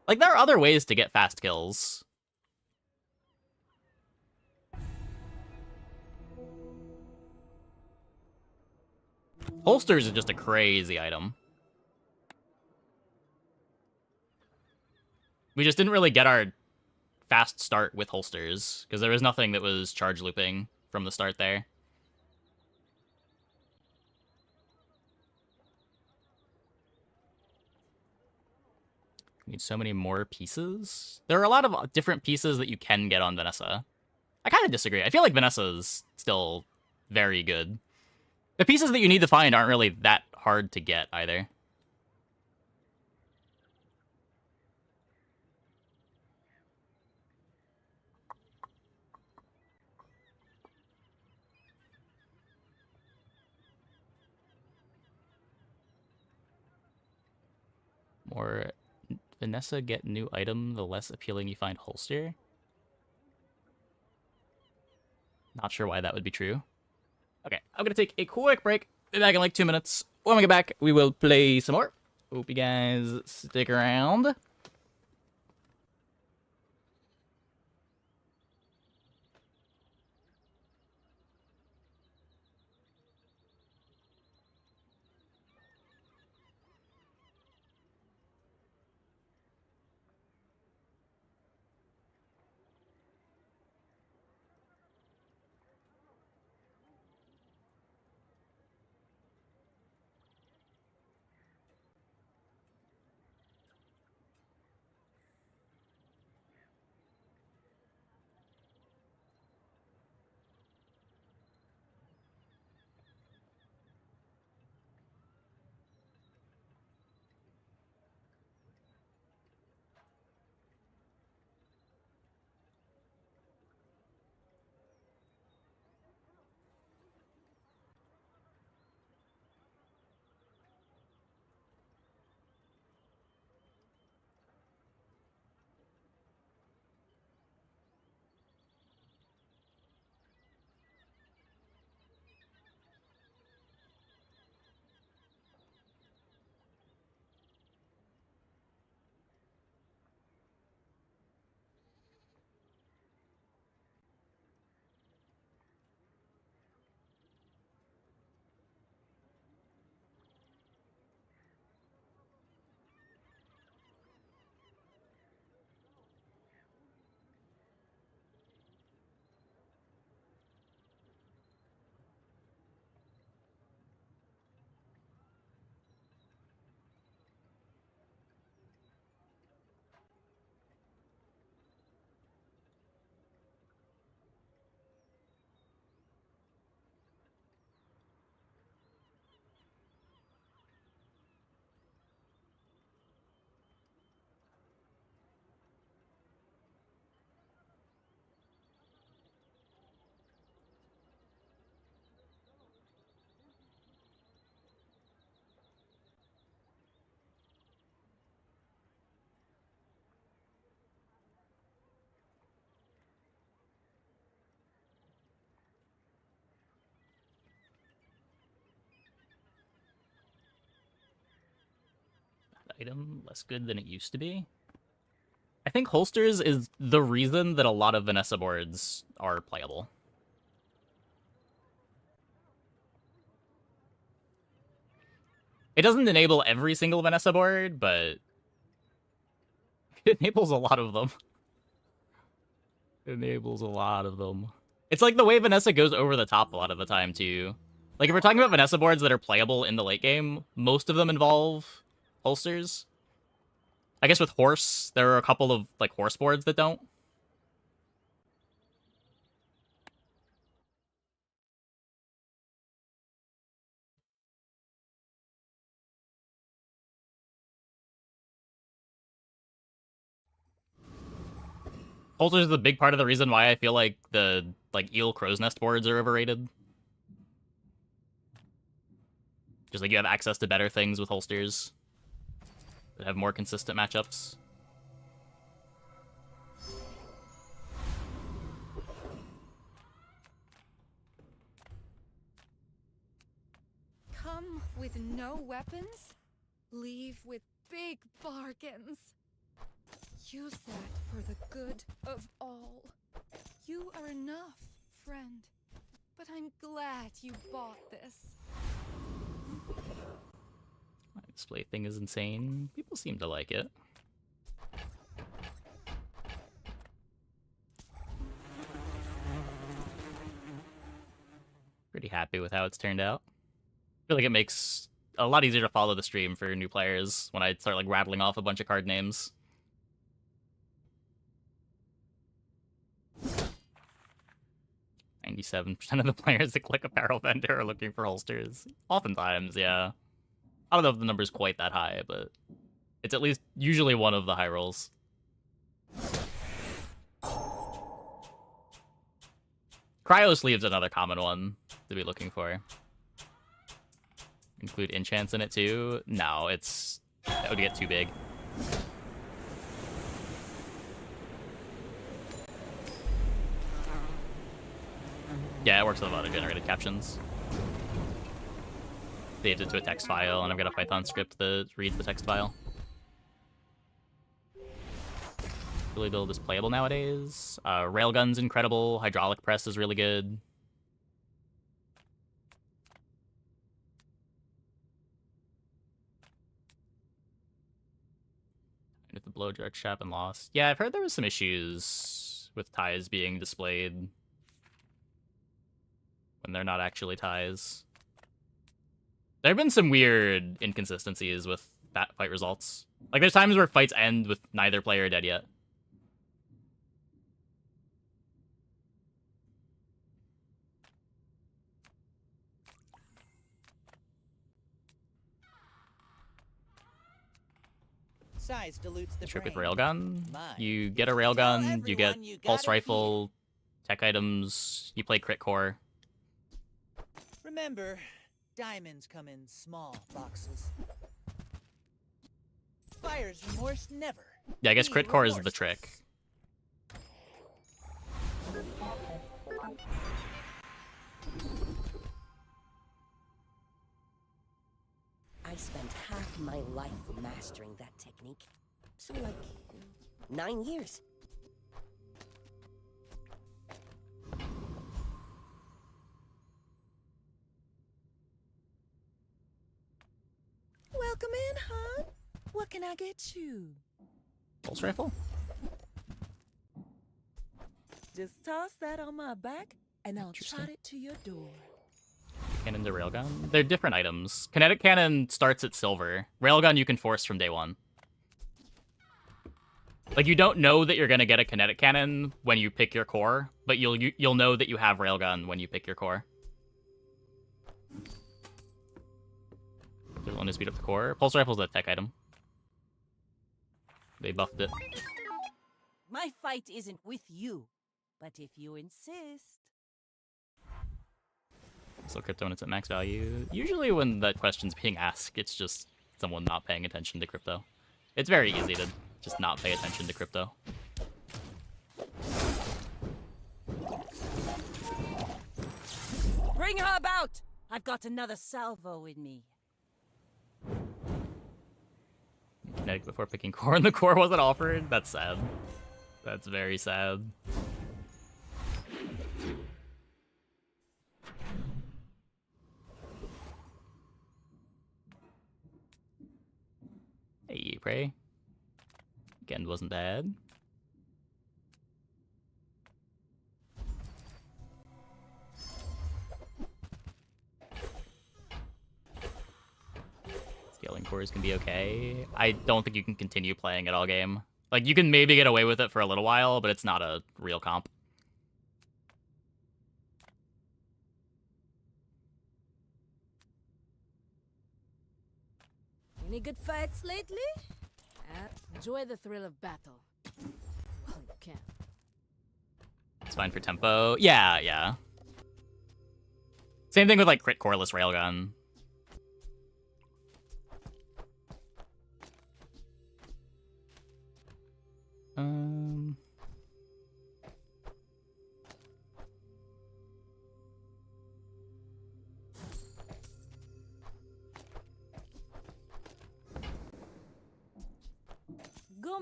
Like, there are other ways to get fast kills. Holsters is just a crazy item. We just didn't really get our fast start with holsters, because there was nothing that was charge looping from the start there. Need so many more pieces. There are a lot of different pieces that you can get on Vanessa. I kind of disagree. I feel like Vanessa's still very good. The pieces that you need to find aren't really that hard to get either. More Vanessa get new item, the less appealing you find holster. Not sure why that would be true. Okay, I'm gonna take a quick break. Be back in like 2 minutes. When we get back, we will play some more. Hope you guys stick around. Item less good than it used to be. I think holsters is the reason that a lot of Vanessa boards are playable. It doesn't enable every single Vanessa board, but it enables a lot of them. It enables a lot of them. It's like the way Vanessa goes over the top a lot of the time, too. Like, if we're talking about Vanessa boards that are playable in the late game, most of them involve holsters. I guess with horse, there are a couple of, like, horse boards that don't. Holsters is a big part of the reason why I feel like the, like, eel crow's nest boards are overrated. Just like you have access to better things with holsters that have more consistent matchups. with no weapons, leave with big bargains. Use that for the good of all. You are enough, friend. But I'm glad you bought this. My display thing is insane. People seem to like it. Pretty happy with how it's turned out. I feel like it makes a lot easier to follow the stream for new players when I start like rattling off a bunch of card names. "97% of the players that click apparel vendor are looking for holsters." Oftentimes, yeah. I don't know if the number's quite that high, but it's at least usually one of the high rolls. Cryo sleeve's another common one to be looking for. Include enchants in it too? No, that would get too big. Yeah, it works with a lot of generated captions. Saved it to a text file, and I've got a Python script that reads the text file. Really build is playable nowadays. Railgun's incredible. Hydraulic press is really good. And if the blow jar trap and lost. Yeah, I've heard there was some issues with ties being displayed when they're not actually ties. There have been some weird inconsistencies with fight results. Like, there's times where fights end with neither player dead yet. Size dilutes the Trick with brain. railgun. Mine. You get a Tell railgun, you get everyone you pulse got it rifle, tech items, you play crit core. Remember, diamonds come in small boxes. Buyer's remorse never. Yeah, I guess Be crit core is the remorseless. trick. I spent half my life mastering that technique. So, like, 9 years. Welcome in, hon. What can I get you? Pulse rifle? Just toss that on my back, and I'll trot it to your door. Cannon to railgun? They're different items. Kinetic cannon starts at silver. Railgun you can force from day one. Like, you don't know that you're gonna get a kinetic cannon when you pick your core, but you'll know that you have railgun when you pick your core. There's one to speed up the core. Pulse rifle's a tech item. They buffed it. My fight isn't with you, but if you insist. So crypto when it's at max value. Usually when that question's being asked, it's just someone not paying attention to crypto. It's very easy to just not pay attention to crypto. Bring her about! I've got another salvo in me. Kinetic before picking core and the core wasn't offered? That's sad. That's very sad. Hey, Prey. Weekend wasn't bad. Scaling cores can be okay. I don't think you can continue playing it all game. Like, you can maybe get away with it for a little while, but it's not a real comp. Any good fights lately? Enjoy the thrill of battle. Well, you can. It's fine for tempo. Yeah, yeah. Same thing with, like, crit coreless railgun.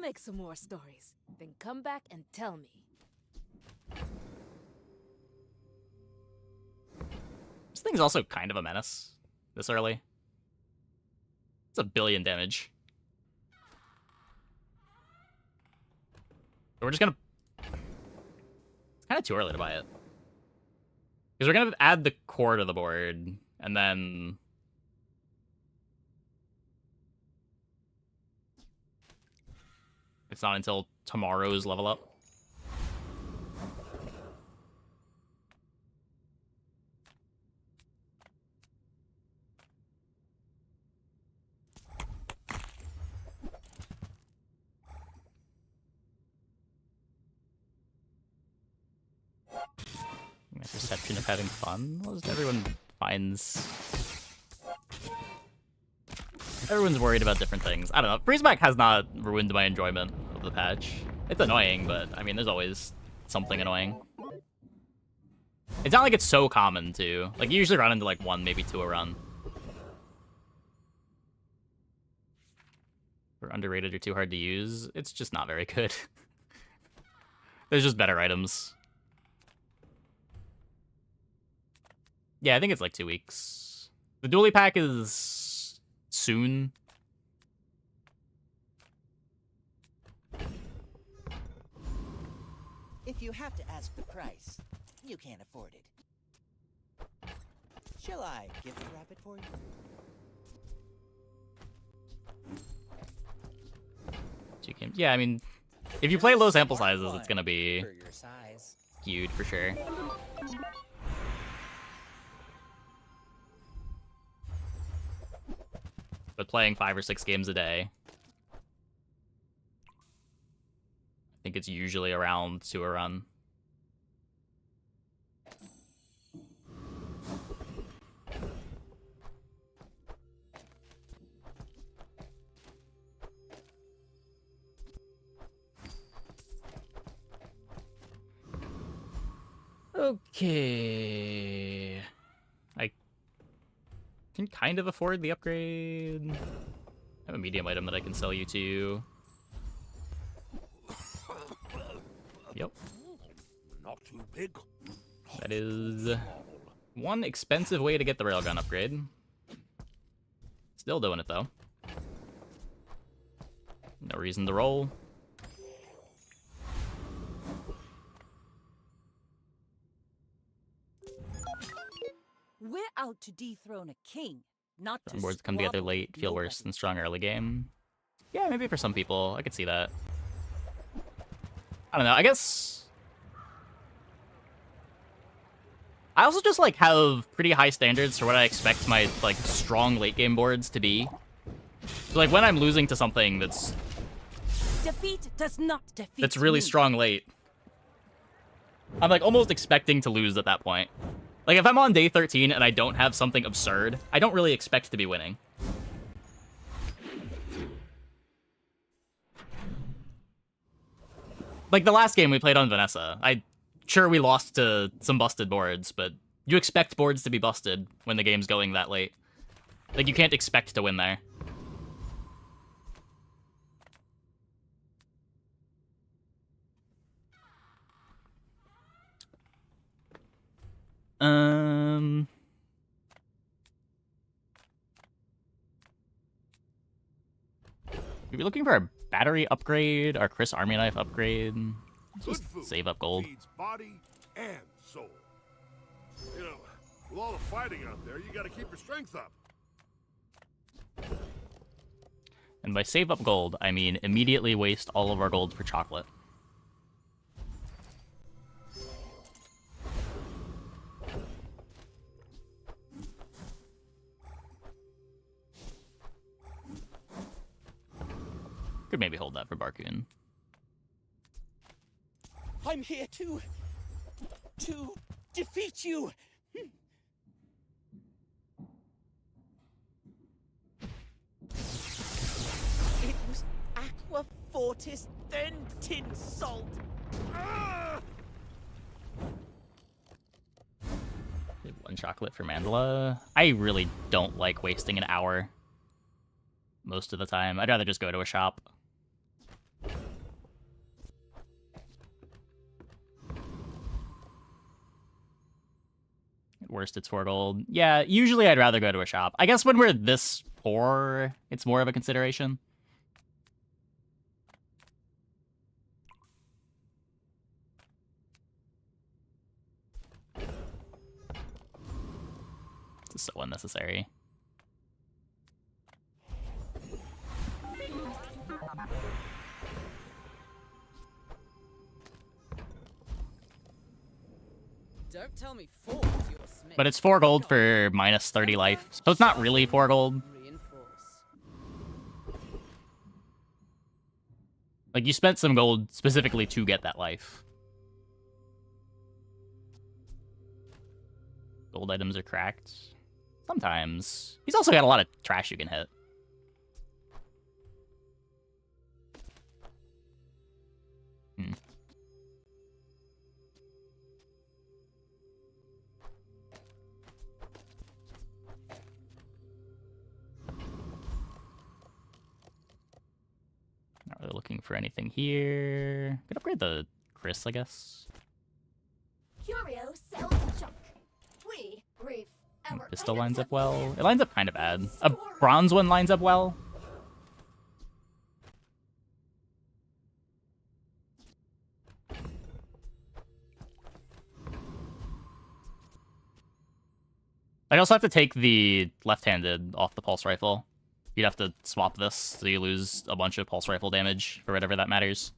make some more stories. Then come back and tell me. This thing's also kind of a menace this early. It's a billion damage. So we're just gonna... It's kind of too early to buy it. Because we're gonna add the core to the board, and then... It's not until tomorrow's level up. My perception of having fun? Most everyone finds... Everyone's worried about different things. I don't know. Freezeback has not ruined my enjoyment of the patch. It's annoying, but I mean, there's always something annoying. It's not like it's so common, too. Like, you usually run into, like, 1, maybe 2 a run. Or underrated or too hard to use. It's just not very good. There's just better items. Yeah, I think it's like 2 weeks. The dually pack is soon. If you have to ask the price, you can't afford it. Shall I gift wrap it for you? Yeah, I mean, if you play low sample sizes, it's gonna be For your size. skewed for sure. But playing 5 or 6 games a day, I think it's usually around 2 a run. Okay. I can kind of afford the upgrade. I have a medium item that I can sell you to. Yep. Not too big. That is one expensive way to get the railgun upgrade. Still doing it, though. No reason to roll. We're out to dethrone a king, not to Boards come together squabble late, with feel worse nobody. than strong early game. Yeah, maybe for some people. I could see that. I don't know. I guess... I also just, like, have pretty high standards for what I expect my, like, strong late game boards to be. So, like, when I'm losing to something that's... Defeat does not defeat that's really me. strong late, I'm, like, almost expecting to lose at that point. Like, if I'm on day 13 and I don't have something absurd, I don't really expect to be winning. Like, the last game we played on Vanessa, sure we lost to some busted boards, but you expect boards to be busted when the game's going that late. Like, you can't expect to win there. We'd be looking for a battery upgrade, our Chris Army Knife upgrade. Just save up gold. Feeds body and soul. You know, with all the fighting out there, you gotta keep your strength up. And by save up gold, I mean immediately waste all of our gold for chocolate. Could maybe hold that for Barcoon. I'm here to defeat you. It was Aqua Fortis, then Tin Salt. One chocolate for Mandala. I really don't like wasting an hour most of the time. I'd rather just go to a shop. worst, it's 4 gold. Yeah, usually I'd rather go to a shop. I guess when we're this poor, it's more of a consideration. This is so unnecessary. Don't tell me you're Smith. But it's 4 gold for minus 30 life, so it's not really 4 gold. Like, you spent some gold specifically to get that life. Gold items are cracked. Sometimes. He's also got a lot of trash you can hit. Not really looking for anything here. Could upgrade the Chris, I guess. Curio sells junk. We reef our Pistol lines up well. It lines up kind of bad. A bronze one lines up well. I'd also have to take the left-handed off the pulse rifle. You'd have to swap this so you lose a bunch of pulse rifle damage for whatever that matters.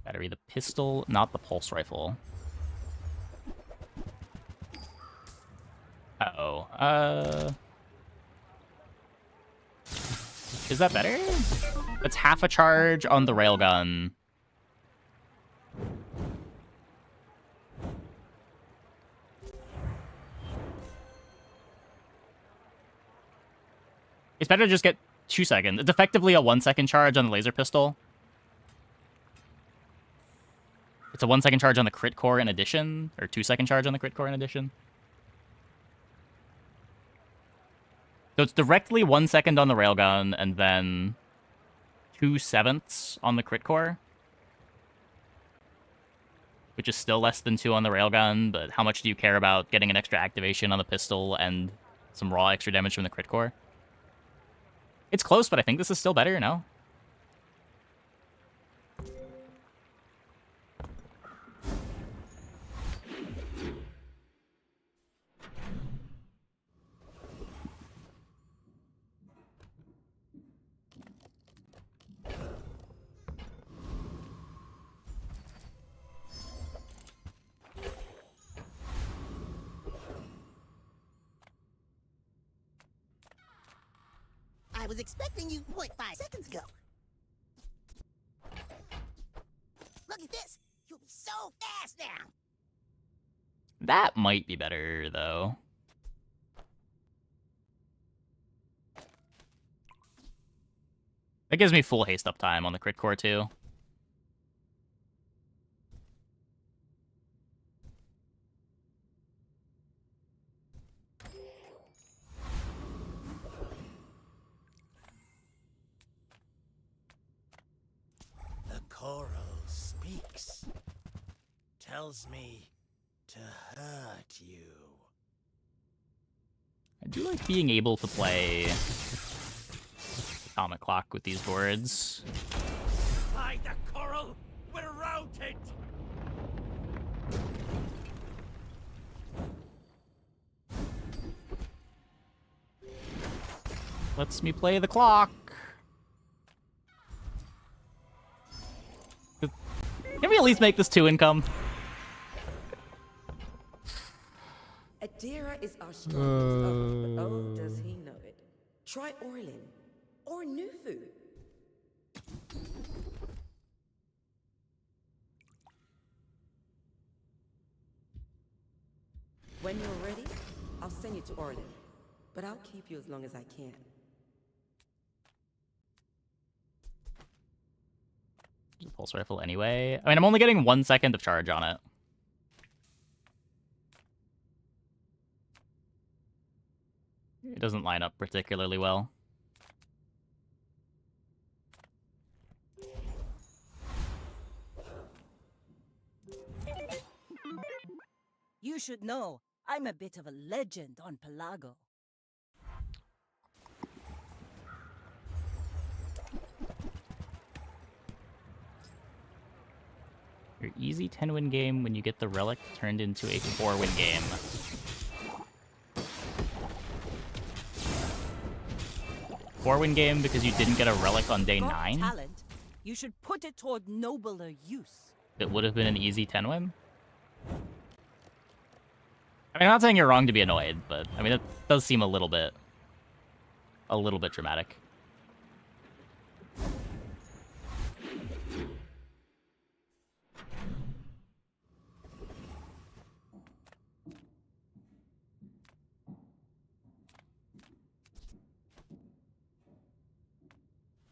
Battery the pistol, not the pulse rifle. Uh-oh. Is that better? That's half a charge on the railgun. It's better to just get 2 seconds. It's effectively a 1 second charge on the laser pistol. It's a 1 second charge on the crit core in addition, or 2 second charge on the crit core in addition. So it's directly 1 second on the railgun, and then 2/7 on the crit core. Which is still less than 2 on the railgun, but how much do you care about getting an extra activation on the pistol and some raw extra damage from the crit core? It's close, but I think this is still better, no? I was expecting you 0.5 seconds ago. Look at this. You'll be so fast now. That might be better, though. That gives me full haste up time on the crit core, too. The coral speaks. Tells me to hurt you. I do like being able to play Atomic Clock with these boards. Hide the coral! We're routed! Lets me play the clock. Can we at least make this 2 income? Adira is our strongest offer, but oh, does he know it. Try Orlin or Nufu. When you're ready, I'll send you to Orlin, but I'll keep you as long as I can. Pulse rifle anyway. I mean, I'm only getting 1 second of charge on it. It doesn't line up particularly well. You should know, I'm a bit of a legend on Pelago. Your easy 10-win game when you get the relic turned into a 4-win game. Four-win game because you didn't get a relic on day 9? Talent, you should put it toward nobler use. It would have been an easy 10-win? I mean, I'm not saying you're wrong to be annoyed, but I mean, it does seem a little bit dramatic.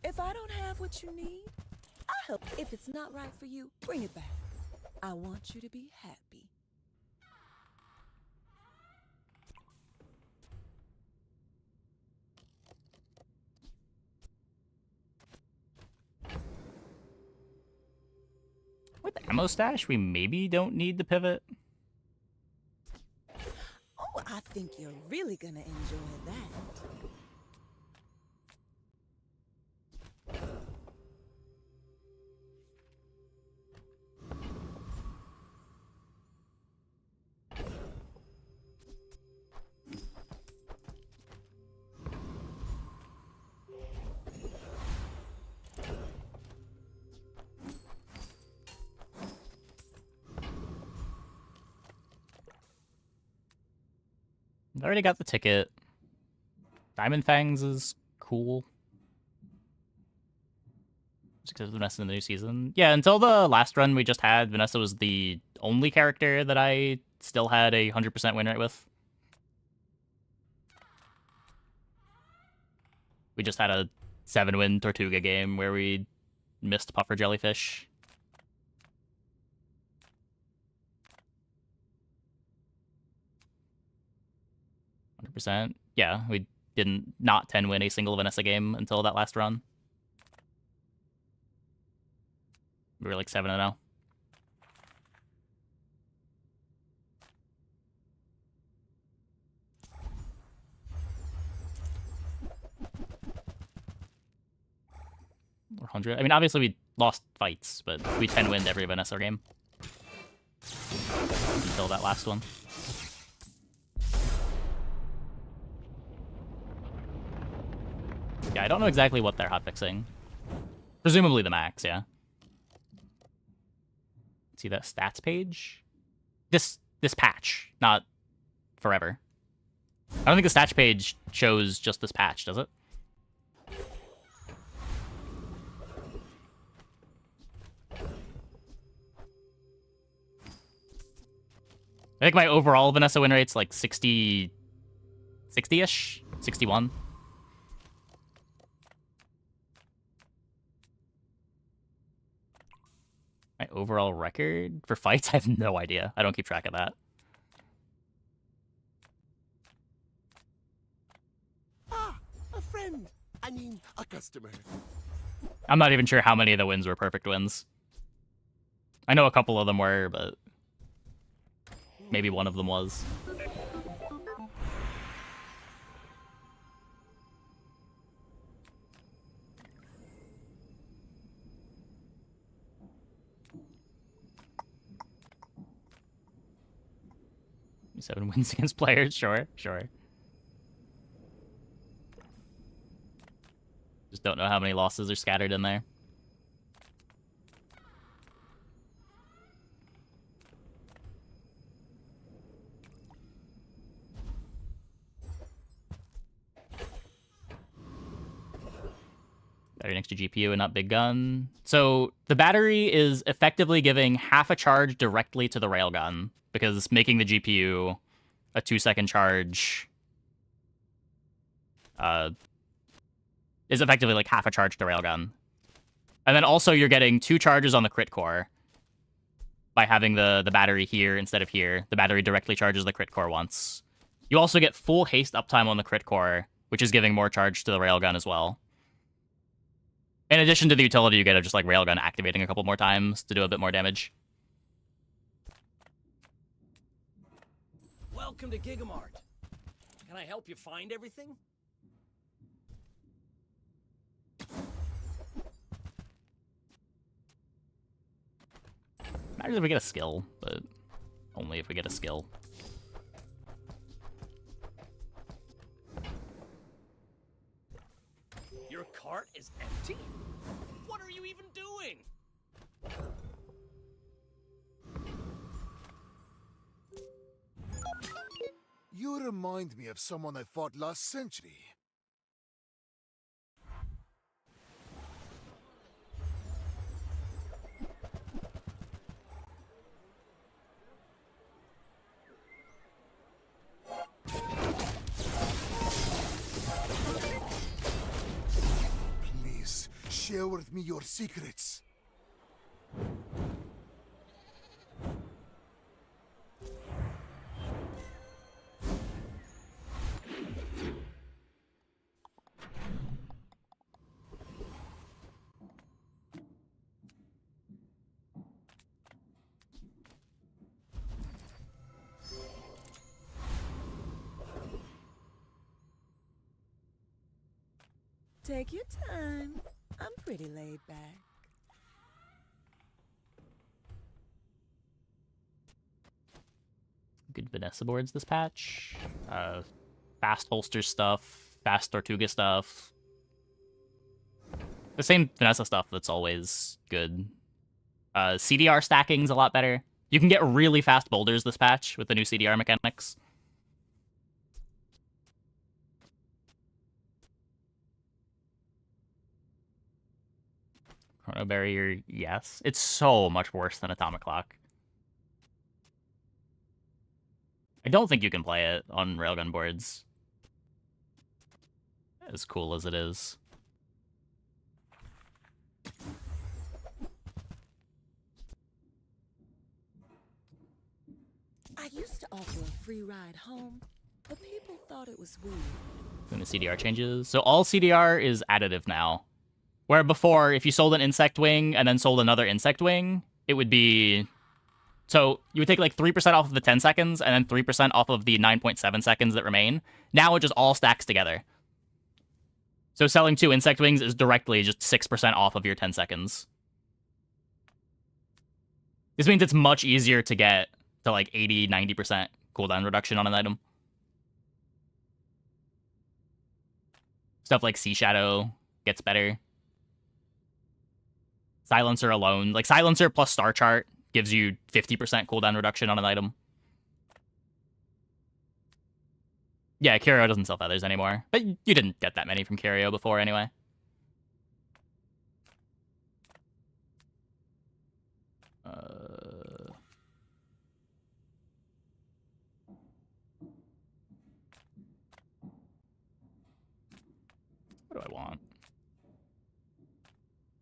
If I don't have what you need, I'll help. If it's not right for you, bring it back. I want you to be happy. With ammo stash, we maybe don't need the pivot. Oh, I think you're really gonna enjoy that. I already got the ticket. Diamond Fangs is cool. Because of Vanessa in the new season. Yeah, until the last run we just had, Vanessa was the only character that I still had a 100% win rate with. We just had a 7-win Tortuga game where we missed Puffer Jellyfish. %. Yeah, we didn't not 10-win a single Vanessa game until that last run. We were like 7-0. Or 100. I mean, obviously we lost fights, but we 10-winned every Vanessa game. Until that last one. Yeah, I don't know exactly what they're hotfixing. Presumably the max, yeah. See that stats page? This patch, not forever. I don't think the stats page shows just this patch, does it? I think my overall Vanessa win rate's like 60-ish? 61? My overall record for fights? I have no idea. I don't keep track of that. Ah, a friend. I mean, a customer. I'm not even sure how many of the wins were perfect wins. I know a couple of them were, but maybe one of them was. Seven wins against players, sure. Just don't know how many losses are scattered in there. Battery next to GPU and not big gun. So the battery is effectively giving half a charge directly to the railgun, because making the GPU a 2-second charge is effectively like half a charge to railgun. And then also you're getting 2 charges on the crit core by having the battery here instead of here. The battery directly charges the crit core once. You also get full haste uptime on the crit core, which is giving more charge to the railgun as well. In addition to the utility you get of just like railgun activating a couple more times to do a bit more damage. Welcome to Gigamart. Can I help you find everything? Matters if we get a skill, but only if we get a skill. Your cart is empty? What are you even doing? You remind me of someone I fought last century. Please, share with me your secrets. Take your time. I'm pretty laid back. Good Vanessa boards this patch. Fast holster stuff, fast Tortuga stuff. The same Vanessa stuff that's always good. CDR stacking's a lot better. You can get really fast boulders this patch with the new CDR mechanics. Chrono Barrier, yes. It's so much worse than Atomic Clock. I don't think you can play it on railgun boards. As cool as it is. I used to offer a free ride home, but people thought it was weird. When the CDR changes. So all CDR is additive now. Where before, if you sold an insect wing and then sold another insect wing, it would be... So you would take like 3% off of the 10 seconds and then 3% off of the 9.7 seconds that remain. Now it just all stacks together. So selling 2 insect wings is directly just 6% off of your 10 seconds. This means it's much easier to get to like 80, 90% cooldown reduction on an item. Stuff like Sea Shadow gets better. Silencer alone, like Silencer plus Star Chart gives you 50% cooldown reduction on an item. Yeah, Curio doesn't sell feathers anymore, but you didn't get that many from Curio before anyway. What do I want?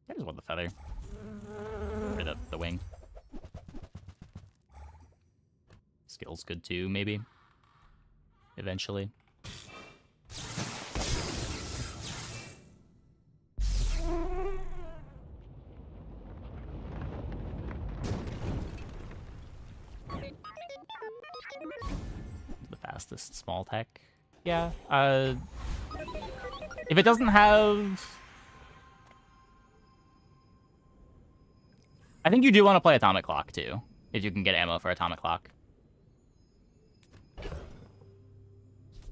I just want the feather. Or the wing. Skill's good too, maybe. Eventually. The fastest small tech. Yeah. If it doesn't have... I think you do want to play Atomic Clock too, if you can get ammo for Atomic Clock.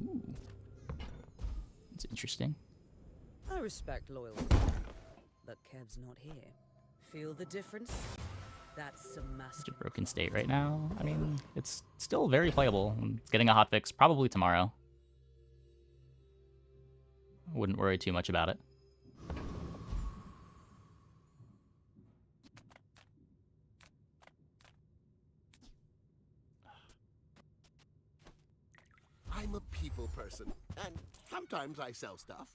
Ooh. That's interesting. I respect loyalty, but Kev's not here. Feel the difference? That's a master. It's a broken state right now. I mean, it's still very playable. It's getting a hotfix probably tomorrow. Wouldn't worry too much about it. I'm a people person, and sometimes I sell stuff.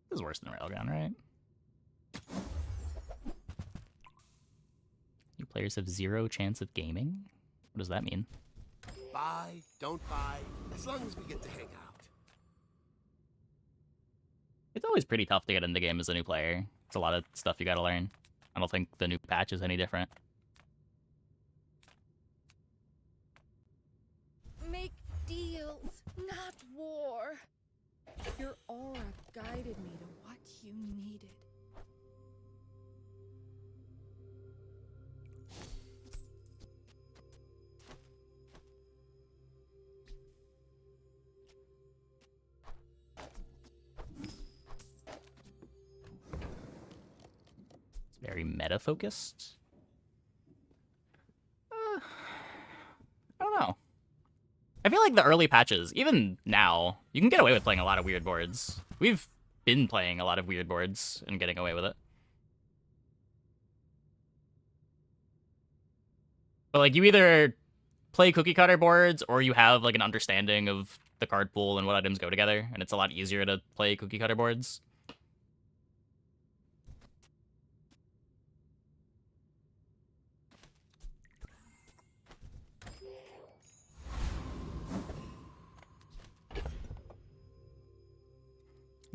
This is worse than Railgun, right? New players have 0 chance of gaming? What does that mean? Buy, don't buy, as long as we get to hang out. It's always pretty tough to get into the game as a new player. It's a lot of stuff you gotta learn. I don't think the new patch is any different. Make deals, not war. Your aura guided me to what you needed. It's very meta-focused. I don't know. I feel like the early patches, even now, you can get away with playing a lot of weird boards. We've been playing a lot of weird boards and getting away with it. But like, you either play cookie cutter boards or you have like an understanding of the card pool and what items go together, and it's a lot easier to play cookie cutter boards.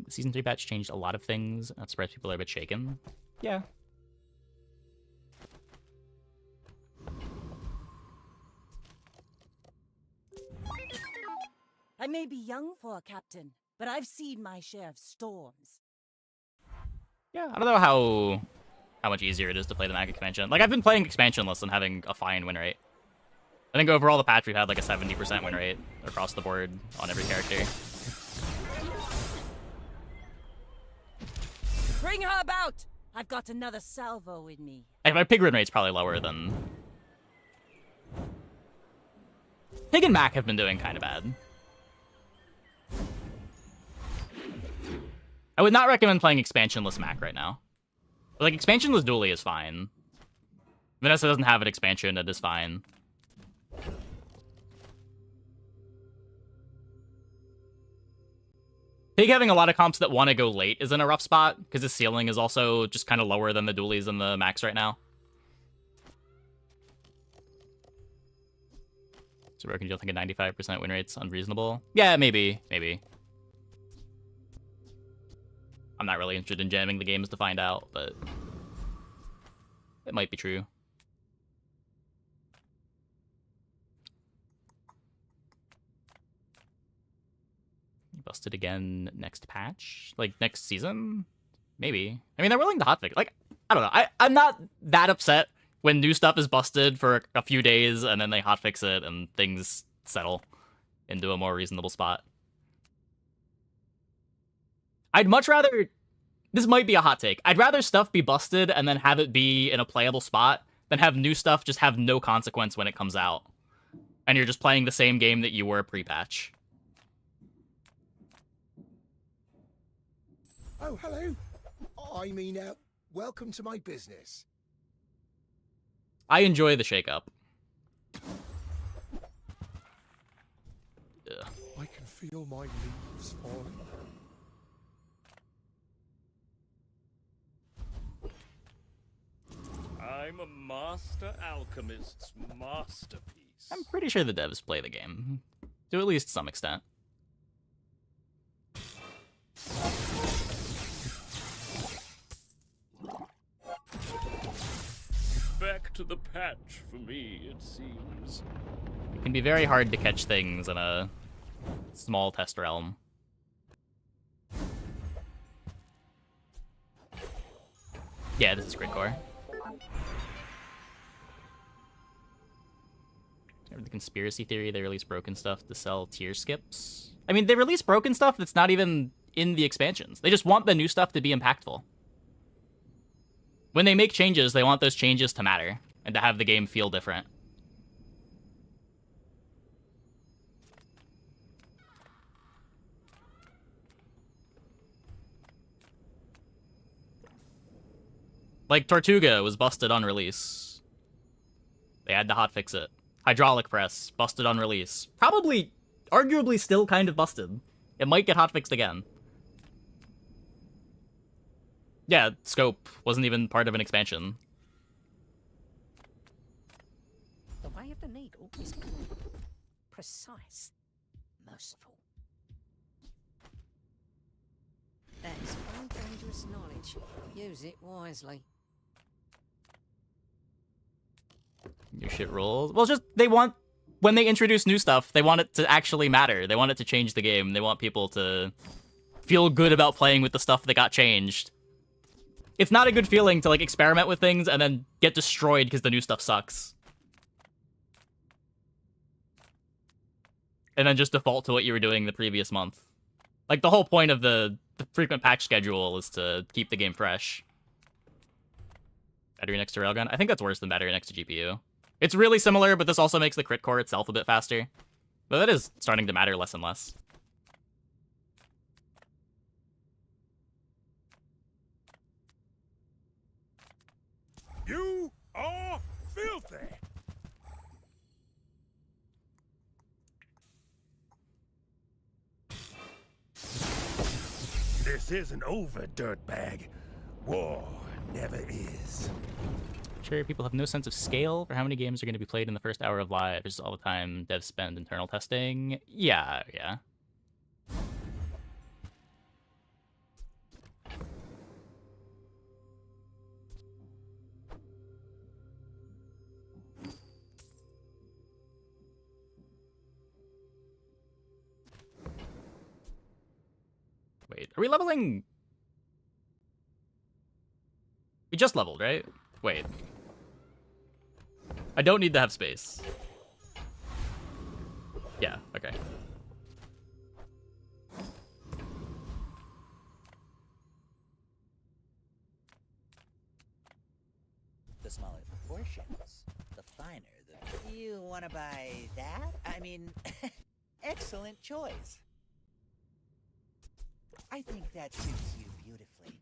The Season 3 patch changed a lot of things. That surprised people are a bit shaken. Yeah. I may be young for a captain, but I've seen my share of storms. Yeah, I don't know how much easier it is to play the Mag expansion. Like, I've been playing expansionless and having a fine win rate. I think overall the patch we've had like a 70% win rate across the board on every character. Bring her about! I've got another salvo in me. My pig win rate's probably lower than... Pig and Mac have been doing kind of bad. I would not recommend playing expansionless Mac right now. But, like, expansionless Dually is fine. Vanessa doesn't have an expansion, that is fine. Pig having a lot of comps that want to go late is in a rough spot, because his ceiling is also just kind of lower than the Dualies and the Max right now. So Broken, you'll think a 95% win rate's unreasonable? Yeah, maybe. I'm not really interested in jamming the games to find out, but it might be true. Busted again next patch? Like, next season? Maybe. I mean, they're willing to hotfix. Like, I don't know. I'm not that upset when new stuff is busted for a few days and then they hotfix it and things settle into a more reasonable spot. I'd much rather... This might be a hot take. I'd rather stuff be busted and then have it be in a playable spot than have new stuff just have no consequence when it comes out. And you're just playing the same game that you were pre-patch. Oh, hello. I mean, welcome to my business. I enjoy the shakeup. Ugh. I can feel my leaves falling. I'm a master alchemist's masterpiece. I'm pretty sure the devs play the game. To at least some extent. Back to the patch for me, it seems. It can be very hard to catch things in a small test realm. Yeah, this is Grid Core. Remember the conspiracy theory they release broken stuff to sell tier skips? I mean, they release broken stuff that's not even in the expansions. They just want the new stuff to be impactful. When they make changes, they want those changes to matter and to have the game feel different. Like, Tortuga was busted on release. They had to hotfix it. Hydraulic Press, busted on release. Probably, arguably still kind of busted. It might get hotfixed again. Yeah, Scope wasn't even part of an expansion. So why eye of the needle is precise, merciful. That's dangerous knowledge. Use it wisely. New shit rules. Well, just they want when they introduce new stuff, they want it to actually matter. They want it to change the game. They want people to feel good about playing with the stuff that got changed. It's not a good feeling to like experiment with things and then get destroyed because the new stuff sucks. And then just default to what you were doing the previous month. Like the whole point of the frequent patch schedule is to keep the game fresh. Battery next to railgun? I think that's worse than battery next to GPU. It's really similar, but this also makes the crit core itself a bit faster. But that is starting to matter less and less. You are filthy! This isn't over, dirtbag. War never is. Sure, people have no sense of scale for how many games are going to be played in the first hour of live versus all the time devs spend internal testing. Yeah. Wait, are we leveling? We just leveled, right? Wait. I don't need to have space. Yeah, okay. The smaller the portions, the finer the... You wanna buy that? I mean, excellent choice. I think that suits you beautifully.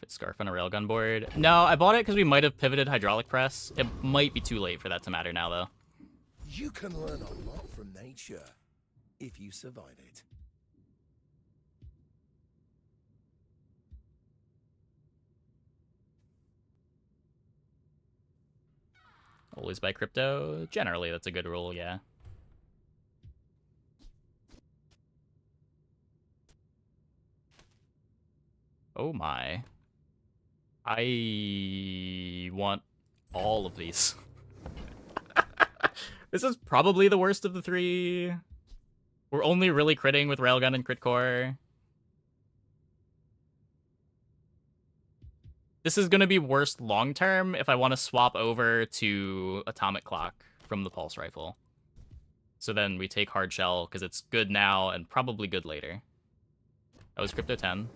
Scarf on a railgun board. No, I bought it because we might have pivoted hydraulic press. It might be too late for that to matter now, though. You can learn a lot from nature if you survive it. Always buy crypto. Generally, that's a good rule, yeah. Oh my. I want all of these. This is probably the worst of the three. We're only really critting with railgun and crit core. This is going to be worse long term if I want to swap over to atomic clock from the pulse rifle. So then we take hard shell because it's good now and probably good later. That was crypto 10.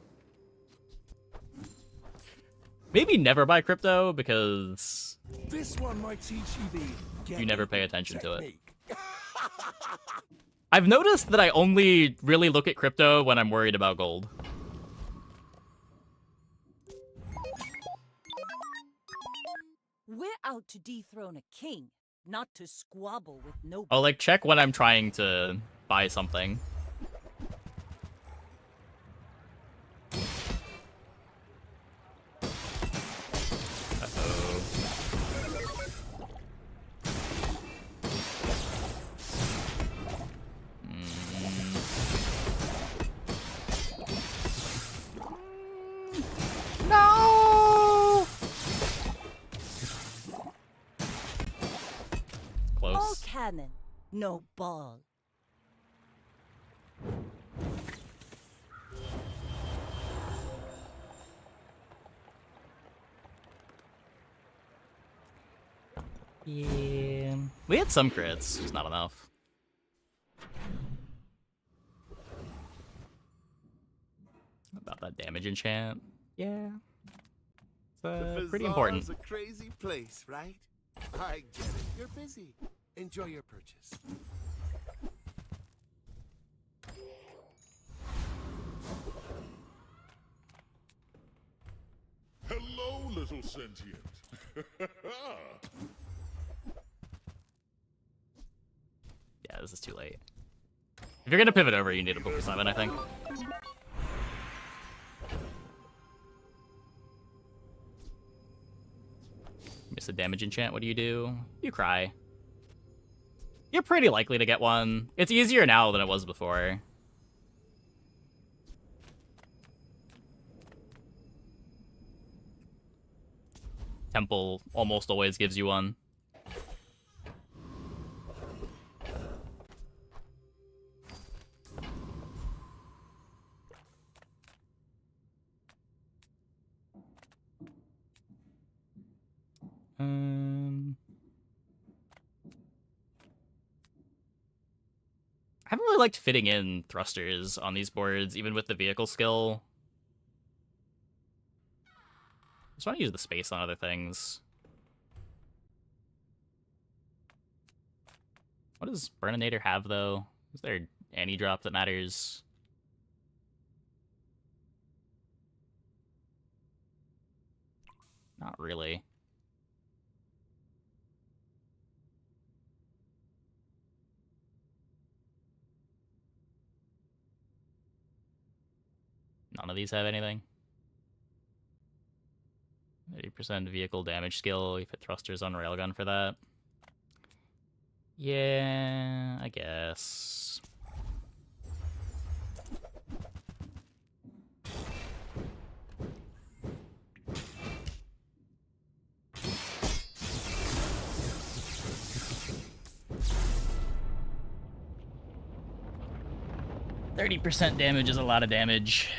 Maybe never buy crypto because this one might teach you the you never pay attention to it. I've noticed that I only really look at crypto when I'm worried about gold. We're out to dethrone a king, not to squabble with nobody. I'll like check when I'm trying to buy something. No! Close. All cannon, no ball. Yeah. We had some crits, just not enough. About that damage enchant. Yeah. It's pretty important. It's a crazy place, right? I get it. You're busy. Enjoy your purchase. Hello, little sentient. this is too late. If you're gonna pivot over, you need a Booker 7, I think. Miss a damage enchant, what do? You cry. You're pretty likely to get one. It's easier now than it was before. Temple almost always gives you one. I haven't really liked fitting in thrusters on these boards, even with the vehicle skill. I just want to use the space on other things. What does Burninator have, though? Is there any drop that matters? Not really. None of these have anything. 80% vehicle damage skill. You put thrusters on railgun for that. Yeah, I guess. %30 damage is a lot of damage.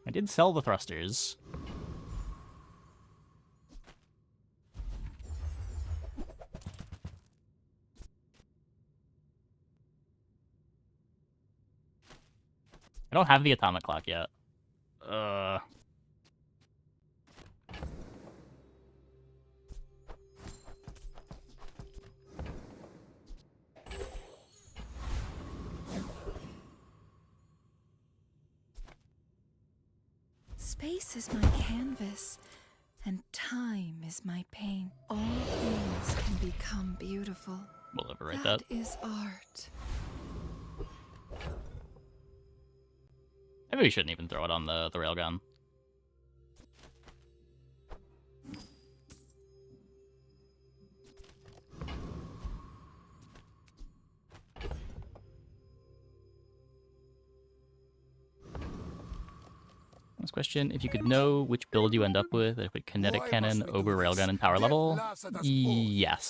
I did sell the thrusters. I don't have the atomic clock yet. Space is my canvas, and time is my paint. All things can become beautiful. We'll overwrite that. That is art. Maybe we shouldn't even throw it on the railgun. Last question, if you could know which build you end up with, if it kinetic cannon over railgun and power level? Yes.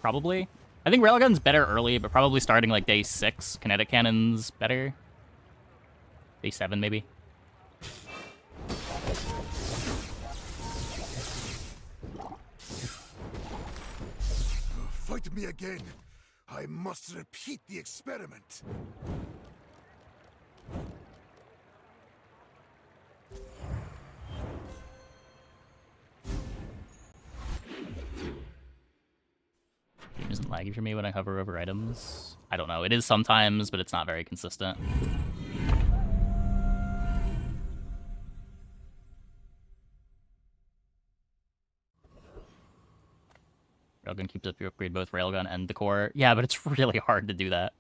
Probably. I think railgun's better early, but probably starting like day 6, kinetic cannon's better. Day 7 maybe. Fight me again. I must repeat the experiment. Game isn't laggy for me when I hover over items. I don't know. It is sometimes, but it's not very consistent. Railgun keeps up your upgrade both railgun and the core. Yeah, but it's really hard to do that.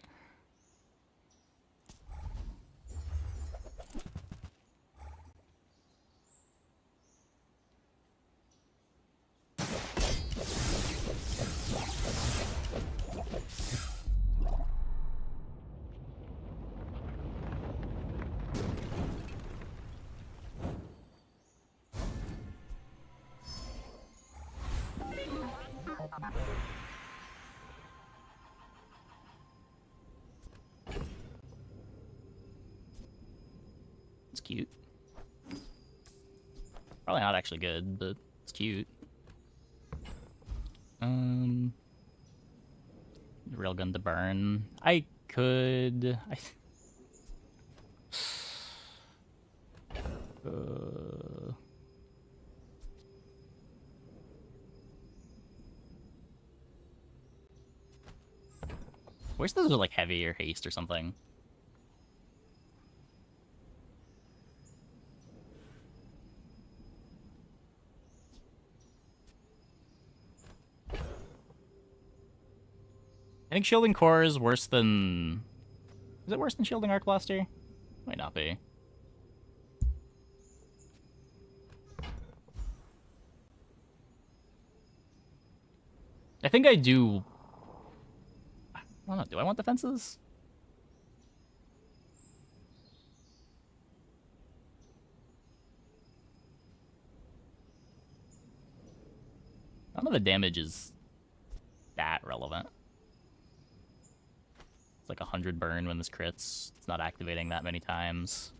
It's cute. Probably not actually good, but it's cute. Railgun to burn. I could... Wish those were like heavy or haste or something. think shielding core is worse than... Is it worse than shielding arc blaster? Might not be. I think I do... I don't know, do I want defenses? None of the damage is that relevant. It's like 100 burn when this crits. It's not activating that many times.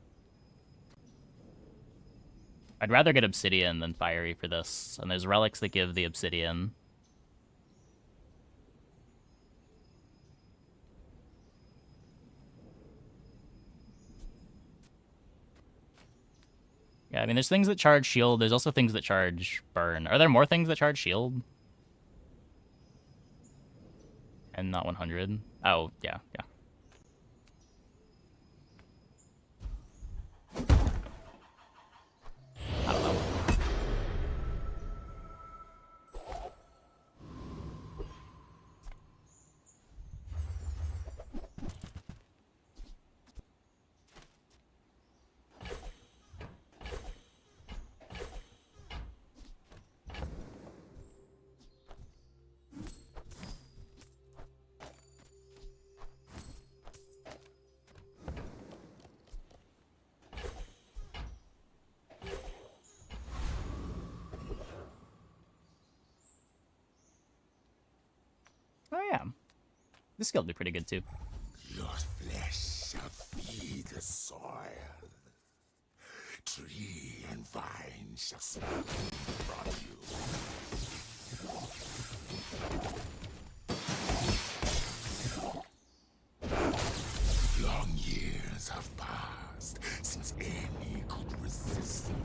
I'd rather get Obsidian than Fiery for this, and there's relics that give the Obsidian. Yeah, I mean, there's things that charge shield. There's also things that charge burn. Are there more things that charge shield? And not 100? Oh, yeah, yeah. I don't know. Oh, yeah. This skill will be pretty good, too. Your flesh shall feed the soil. Tree and vine shall sprout from you. Long years have passed since any could resist them.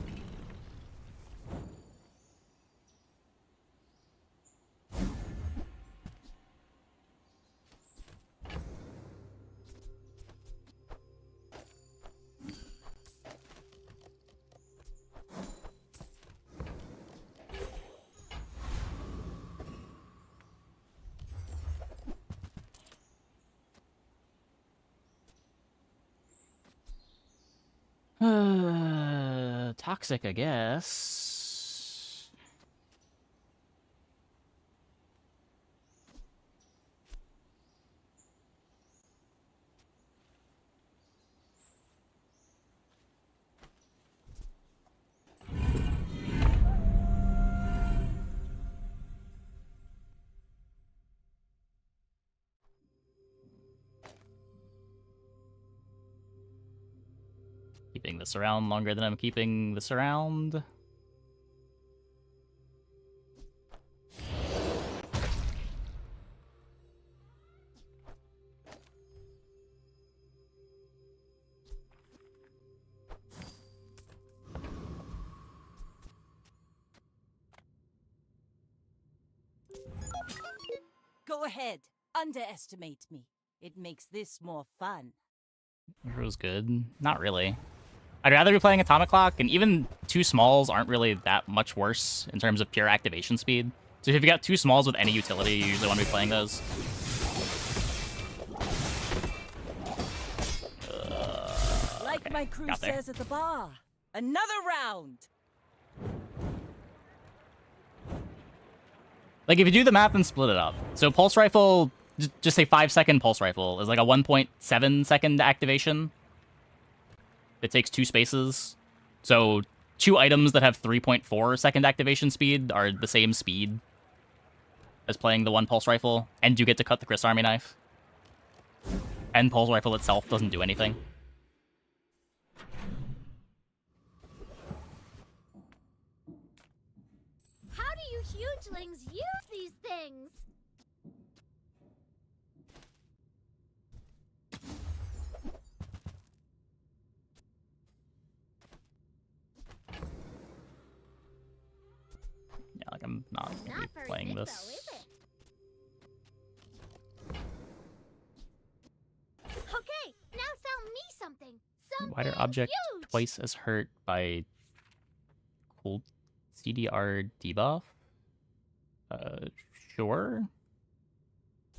Toxic, I guess. Keeping this around longer than I'm keeping this around. Go ahead. Underestimate me. It makes this more fun. It was good. Not really. I'd rather be playing Atomic Clock, and even two smalls aren't really that much worse in terms of pure activation speed. So if you've got two smalls with any utility, you usually want to be playing those. Like my crew says at the bar, another round. Like, if you do the math and split it up. So Pulse Rifle, just say 5-second Pulse Rifle, is like a 1.7-second activation. It takes 2 spaces. So 2 items that have 3.4-second activation speed are the same speed as playing the one Pulse Rifle, and you get to cut the Chris Army Knife. And Pulse Rifle itself doesn't do anything. How do you hugelings use these things? Yeah, like, I'm not gonna be playing this. Though, is it? Okay, now sell me something. Wider Something object huge. twice as hurt by cold CDR debuff? Sure.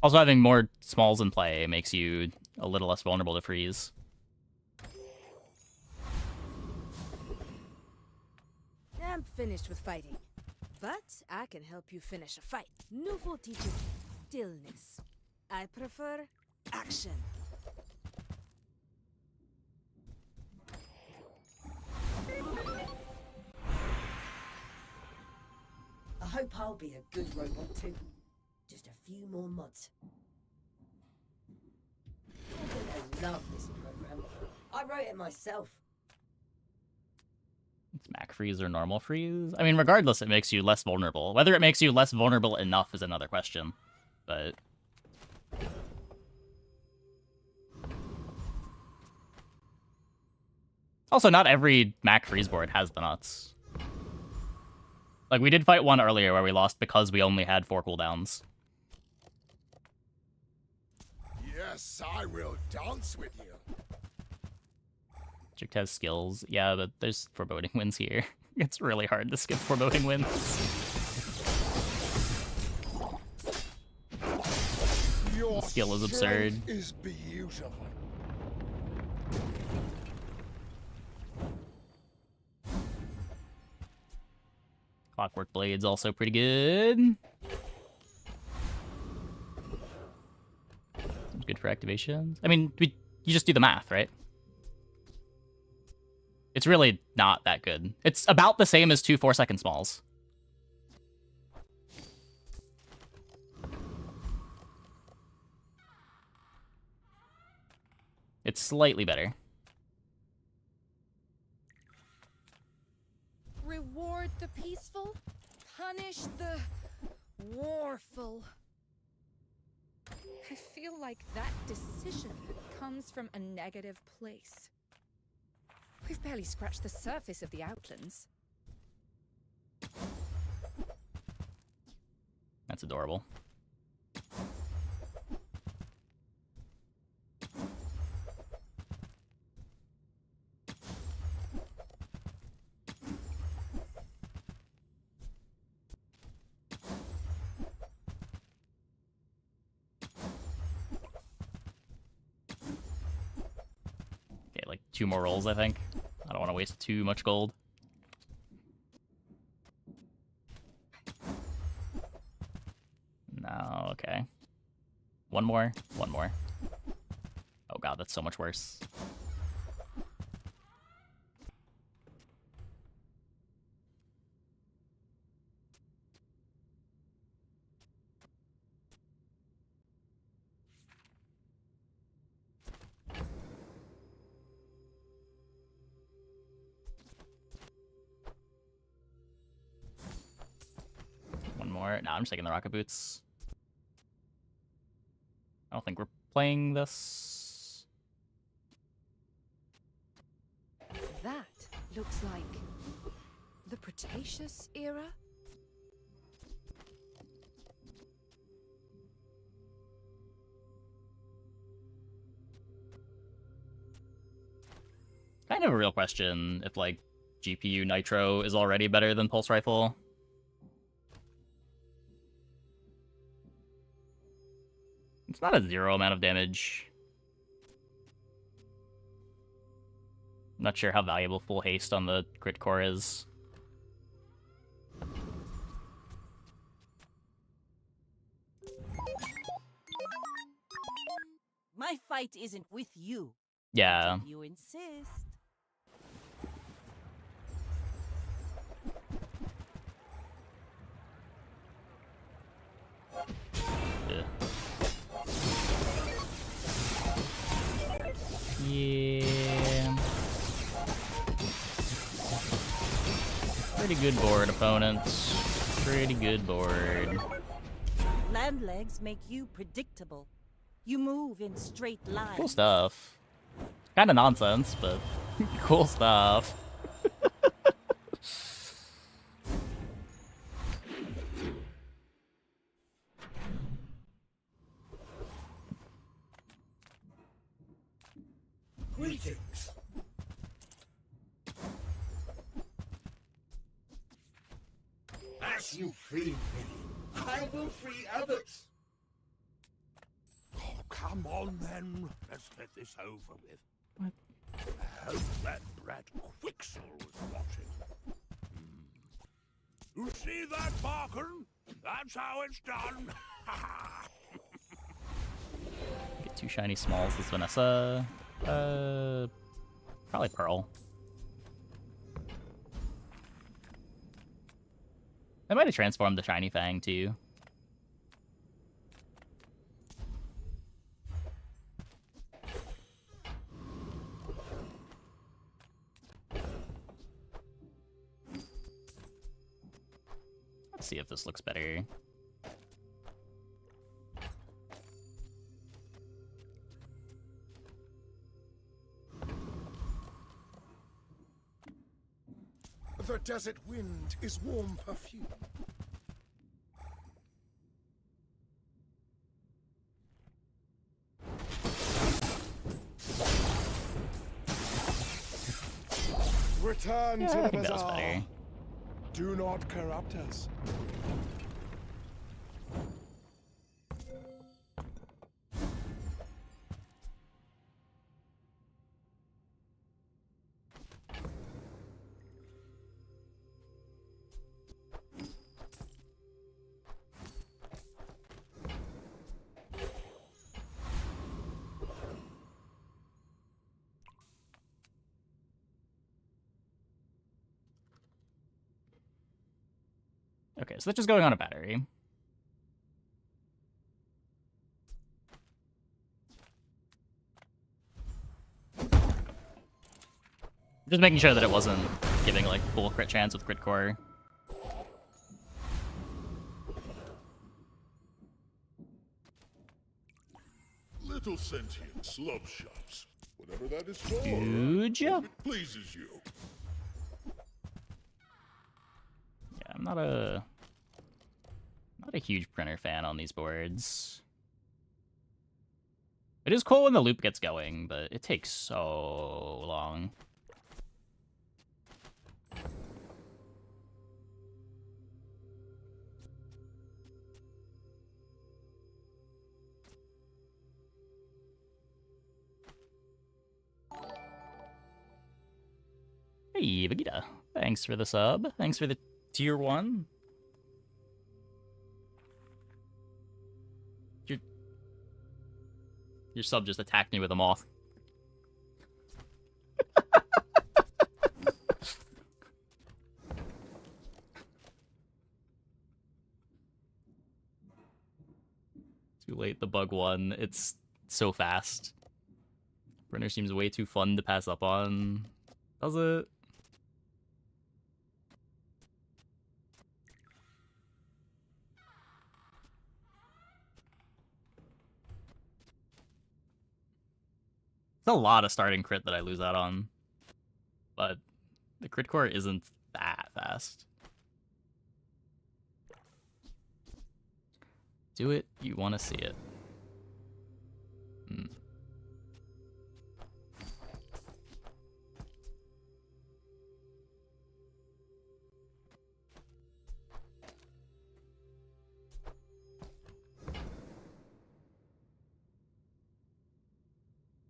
Also, having more smalls in play makes you a little less vulnerable to freeze. I'm finished with fighting, but I can help you finish a fight. Newful teaches stillness. I prefer action. I hope I'll be a good robot too. Just a few more mods. You're gonna love this program. I wrote it myself. It's Mac freeze or normal freeze? I mean, regardless, it makes you less vulnerable. Whether it makes you less vulnerable enough is another question. But... also, not every Mac freeze board has the nuts. Like, we did fight one earlier where we lost because we only had 4 cooldowns. Yes, I will dance with you. Jict has skills. Yeah, but there's foreboding winds here. It's really hard to skip foreboding winds. Your The skill is absurd. strength is beautiful. Clockwork Blade's also pretty good. Good for activations. I mean, you just do the math, right? It's really not that good. It's about the same as 2 4-second smalls. It's slightly better. Reward the peaceful, punish the warful. I feel like that decision comes from a negative place. We've barely scratched the surface of the Outlands. That's adorable. Okay, like 2 more rolls, I think. I don't want to waste too much gold. No, okay. One more. Oh god, that's so much worse. One more. No, I'm just taking the rocket boots. I don't think we're playing this. That looks like the Cretaceous era? Kind of a real question if, like, GPU Nitro is already better than Pulse Rifle. It's not a 0 amount of damage. I'm not sure how valuable full haste on the crit core is. My fight isn't with you. Yeah. If you insist. Yeah. Pretty good board, opponents. Pretty good board. Land legs make you predictable. You move in straight lines. Cool stuff. Kind of nonsense, but cool stuff. Greetings. As you free me, I will free others. Come on then, let's get this over with. What? I hope that brat Quixel was watching. You see that, Barkin? That's how it's done. Get 2 shiny smalls as Vanessa. Probably Pearl. I might have transformed the shiny Fang too. Let's see if this looks better. The desert wind is warm perfume. Return Yeah, to I the think that was bazaar. better. Do not corrupt us. Okay, so that's just going on a battery. Just making sure that it wasn't giving like full crit chance with crit core. Little sentient slub shops. Whatever that is for. Good job. Hope it pleases you. Yeah, I'm not a huge printer fan on these boards. It is cool when the loop gets going, but it takes so long. Hey, Vegeta. Thanks for the sub. Thanks for the tier 1. Your sub just attacked me with a moth. Too late, the bug won. It's so fast. Brenner seems way too fun to pass up on. Does it? It's a lot of starting crit that I lose out on. But the crit core isn't that fast. Do it, you want to see it.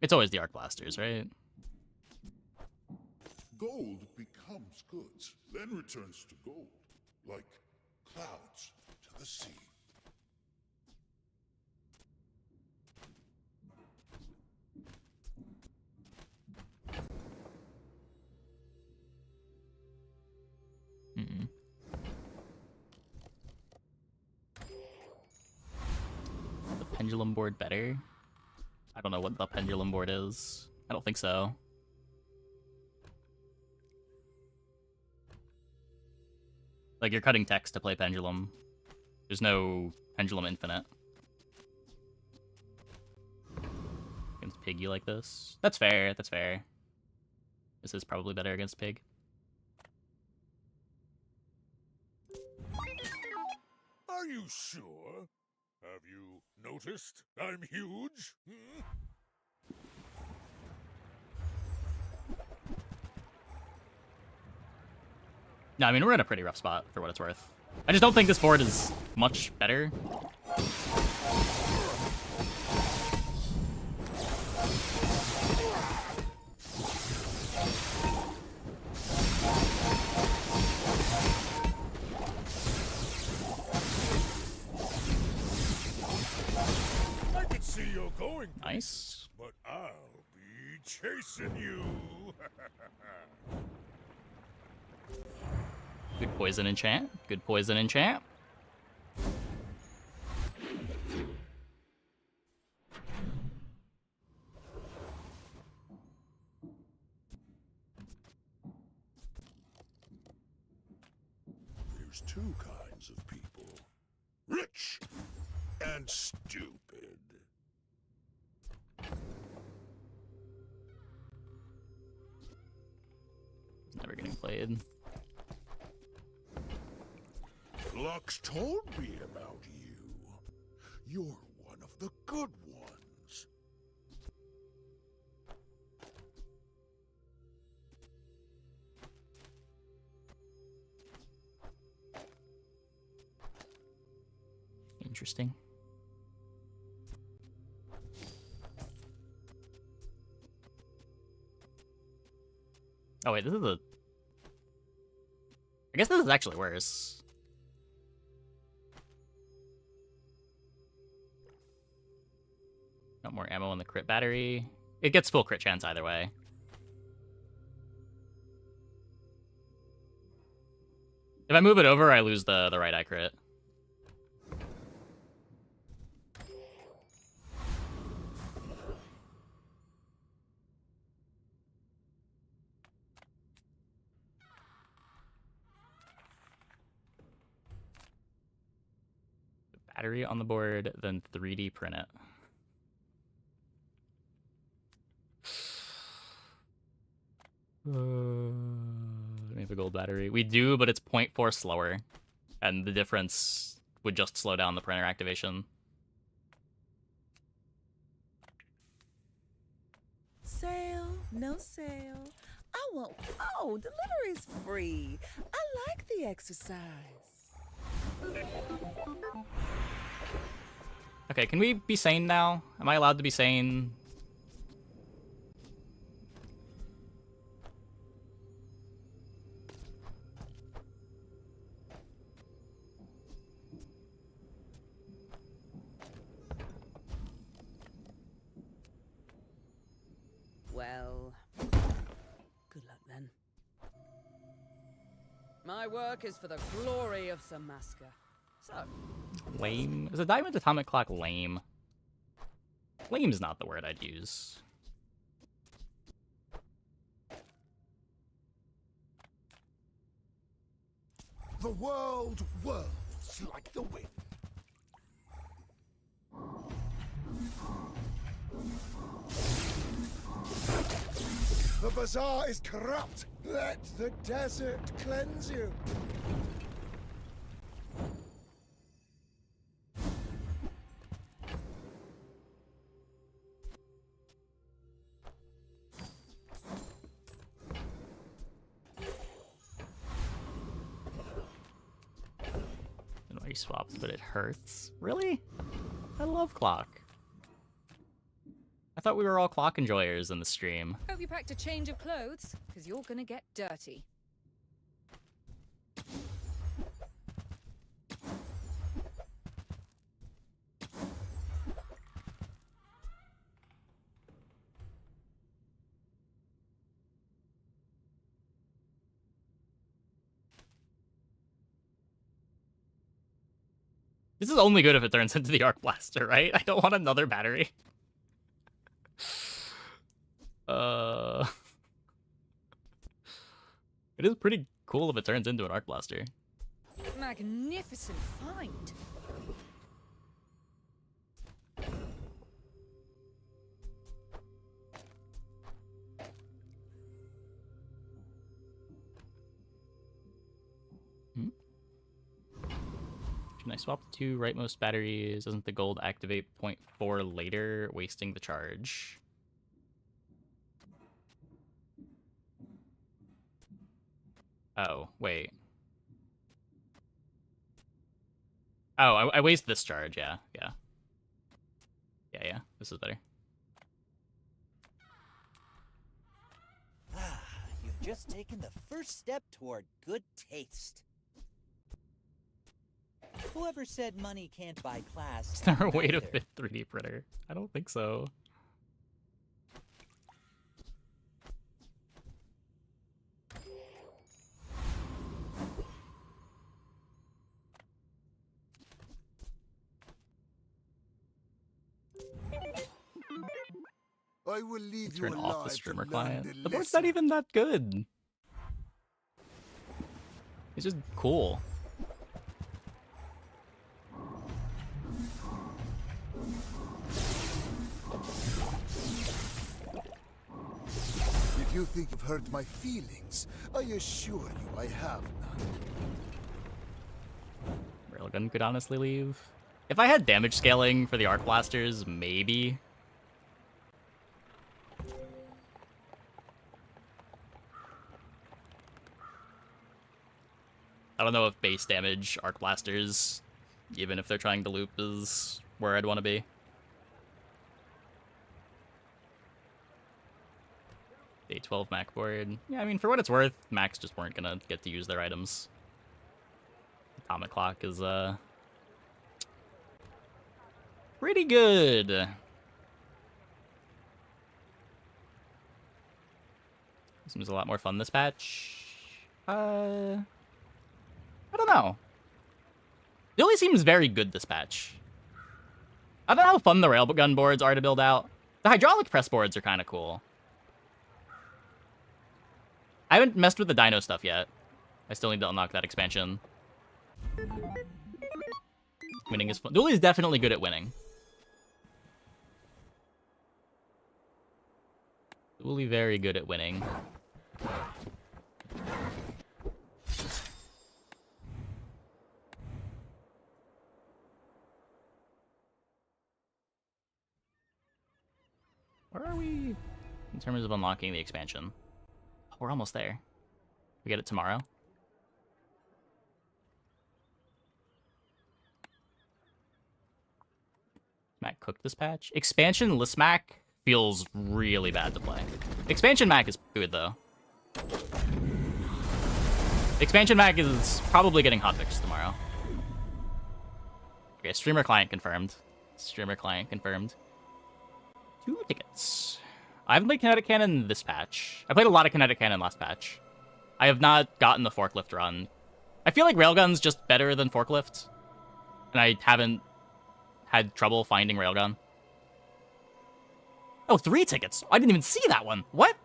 It's always the Arc Blasters, right? Gold becomes goods, then returns to gold, like clouds to the sea. The pendulum board better? I don't know what the pendulum board is. I don't think so. Like, you're cutting text to play pendulum. There's no pendulum infinite. Against Pig, you like this? That's fair, that's fair. This is probably better against Pig. Are you sure? Have you noticed I'm huge? Hmm? No, I mean, we're in a pretty rough spot for what it's worth. I just don't think this board is much better. Nice. But I'll be chasing you. Good poison enchant. Good poison enchant. There's two kinds of people. Rich and stupid. Never getting played. Lux told me about you. You're one of the good ones. Interesting. Oh wait, this is a... I guess this is actually worse. Got more ammo on the crit battery. It gets full crit chance either way. If I move it over, I lose the right eye crit. Battery on the board, then 3D print it. We have a gold battery. We do, but it's 0.4 slower. And the difference would just slow down the printer activation. Sale, no sale. I want. Oh, delivery's free. I like the exercise. Okay, can we be sane now? Am I allowed to be sane? Well, good luck then. My work is for the glory of Samaska. So, Lame? Is a diamond atomic clock lame? Lame's not the word I'd use. The world whirls like the wind. The bazaar is corrupt. Let the desert cleanse you. He swaps, but it hurts. Really? I love clock. I thought we were all clock enjoyers in the stream. Hope you packed a change of clothes, because you're gonna get dirty. This is only good if it turns into the Arc Blaster, right? I don't want another battery. It is pretty cool if it turns into an Arc Blaster. Magnificent find. Can I swap the two rightmost batteries? Doesn't the gold activate 0.4 later, wasting the charge? Oh, wait. Oh, I waste this charge, yeah. Yeah, this is better. Ah, you've just taken the first step toward good taste. Whoever said money can't buy class? Is there a way to fit 3D printer? I don't think so. I will leave you Turn off the alive to streamer learn client. the The board's lesson. not even that good. It's just cool. If you think you've hurt my feelings, I assure you I have none. Railgun could honestly leave. If I had damage scaling for the arc blasters, maybe. I don't know if base damage arc blasters, even if they're trying to loop, is where I'd want to be. Day 12 Mac board. Yeah, I mean, for what it's worth, Macs just weren't gonna get to use their items. Atomic Clock is, pretty good. Seems a lot more fun this patch. I don't know. Billy seems very good this patch. I don't know how fun the railgun boards are to build out. The hydraulic press boards are kind of cool. I haven't messed with the dino stuff yet. I still need to unlock that expansion. Winning is fun. Dooley's definitely good at winning. Dooley very good at winning. Where are we in terms of unlocking the expansion? Oh, we're almost there. We get it tomorrow. Mac cooked this patch. Expansion list Mac feels really bad to play. Expansion Mac is good though. Expansion Mac is probably getting hotfix tomorrow. Okay, streamer client confirmed. Streamer client confirmed. 2 tickets. I haven't played Kinetic Cannon this patch. I played a lot of Kinetic Cannon last patch. I have not gotten the forklift run. I feel like Railgun's just better than forklift. And I haven't had trouble finding Railgun. Oh, 3 tickets. I didn't even see that one. What?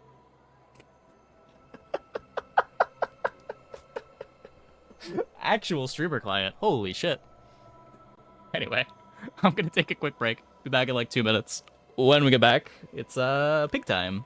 Actual streamer client. Holy shit. Anyway, I'm gonna take a quick break. Be back in like 2 minutes. When we get back, it's pig time.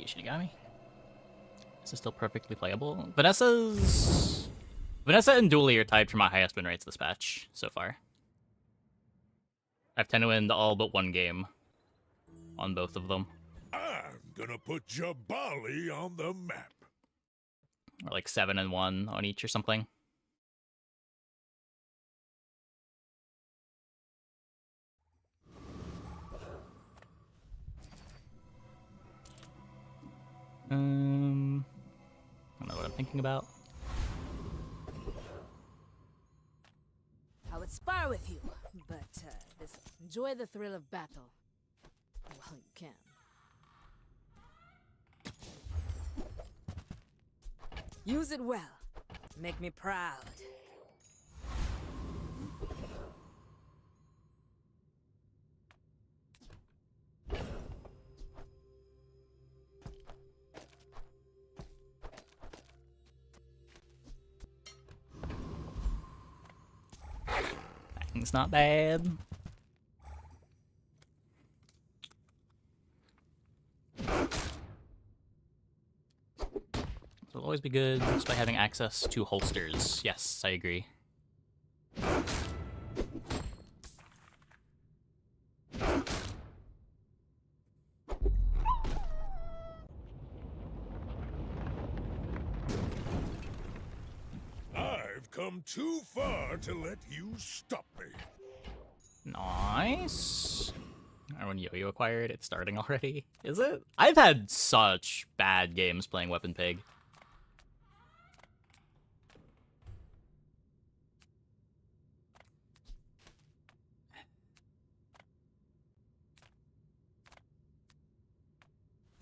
the Shinigami. This is still perfectly playable. Vanessa and Dooley are tied for my highest win rates this patch so far. I've 10 to win all but one game on both of them. I'm gonna put Jabali on the map. Or like 7 and 1 on each or something. I don't know what I'm thinking about. I would spar with you, but enjoy the thrill of battle while you can. Use it well. Make me proud. It's not bad. It'll always be good just by having access to holsters. Yes, I agree. I've come too far to let you stop me. Nice. When Yo-Yo acquired, it's starting already. Is it? I've had such bad games playing Weapon Pig.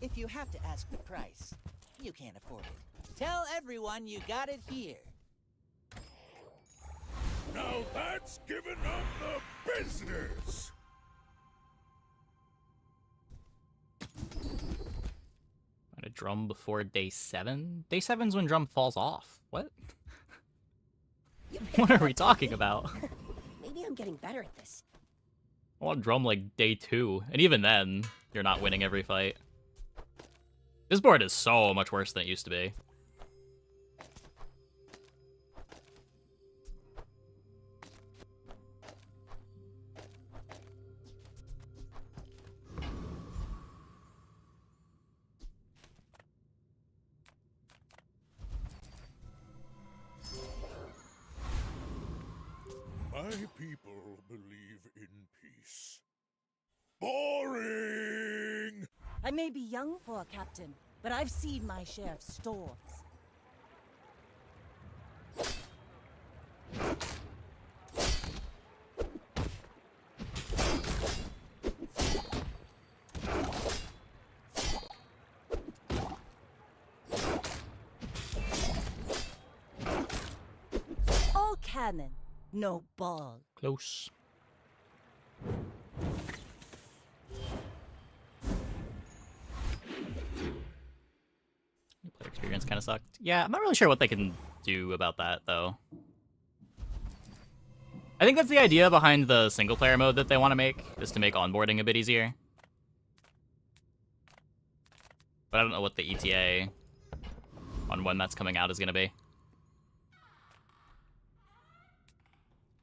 If you have to ask the price, you can't afford it. Tell everyone you got it here. Now that's giving up the business. A drum before day 7? Day 7's when drum falls off. What? What are we talking about? Maybe I'm getting better at this. I want drum like day 2, and even then, you're not winning every fight. This board is so much worse than it used to be. My people believe in peace. Boring! I may be young for a captain, but I've seen my share of storms. All cannon, no ball. Close. Player experience kind of sucked. Yeah, I'm not really sure what they can do about that, though. I think that's the idea behind the single-player mode that they want to make, is to make onboarding a bit easier. But I don't know what the ETA on when that's coming out is going to be.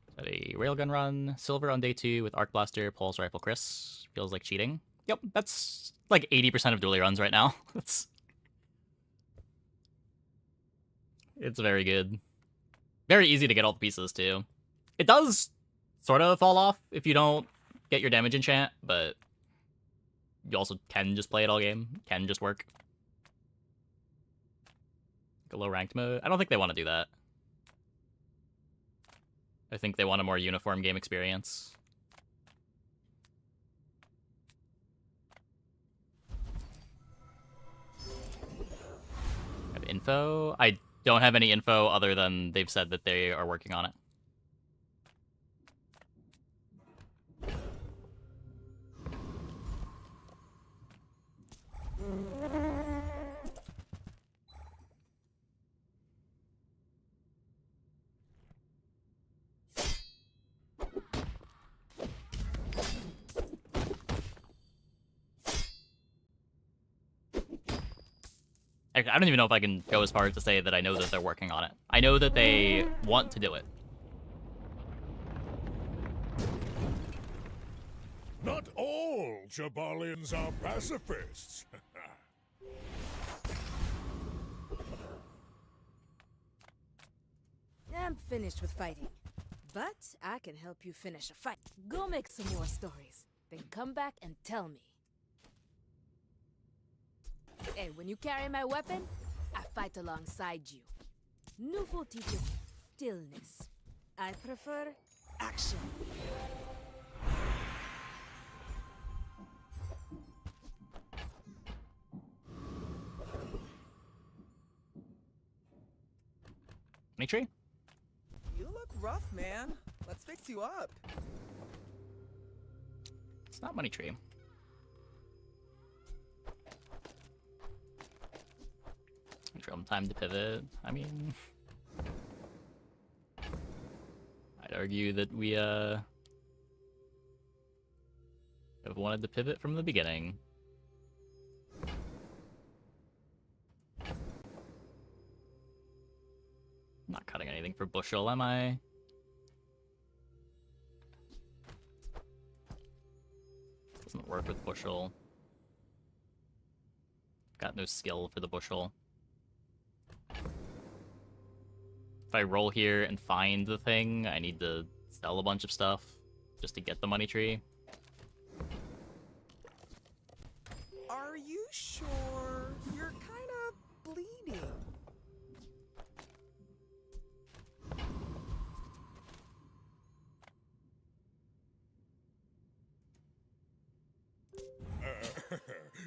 Is that a railgun run? Silver on day 2 with Arc Blaster, Pulse Rifle Chris. Feels like cheating. Yep, that's like 80% of dually runs right now. It's very good. Very easy to get all the pieces, too. It does sort of fall off if you don't get your damage enchant, but you also can just play it all game. Can just work. Like a low-ranked mode. I don't think they want to do that. I think they want a more uniform game experience. Have info? I don't have any info other than they've said that they are working on it. I don't even know if I can go as far as to say that I know that they're working on it. I know that they want to do it. Not all Jabalians are pacifists. I'm finished with fighting. But I can help you finish a fight. Go make some more stories. Then come back and tell me. Hey, when you carry my weapon, I fight alongside you. Nufo teaches stillness. I prefer action. Money tree? You look rough, man. Let's fix you up. It's not money tree. Drum time to pivot. I mean, I'd argue that we have wanted to pivot from the beginning. I'm not cutting anything for bushel, am I? Doesn't work with bushel. Got no skill for the bushel. If I roll here and find the thing, I need to sell a bunch of stuff just to get the money tree. Are you sure? You're kind of bleeding.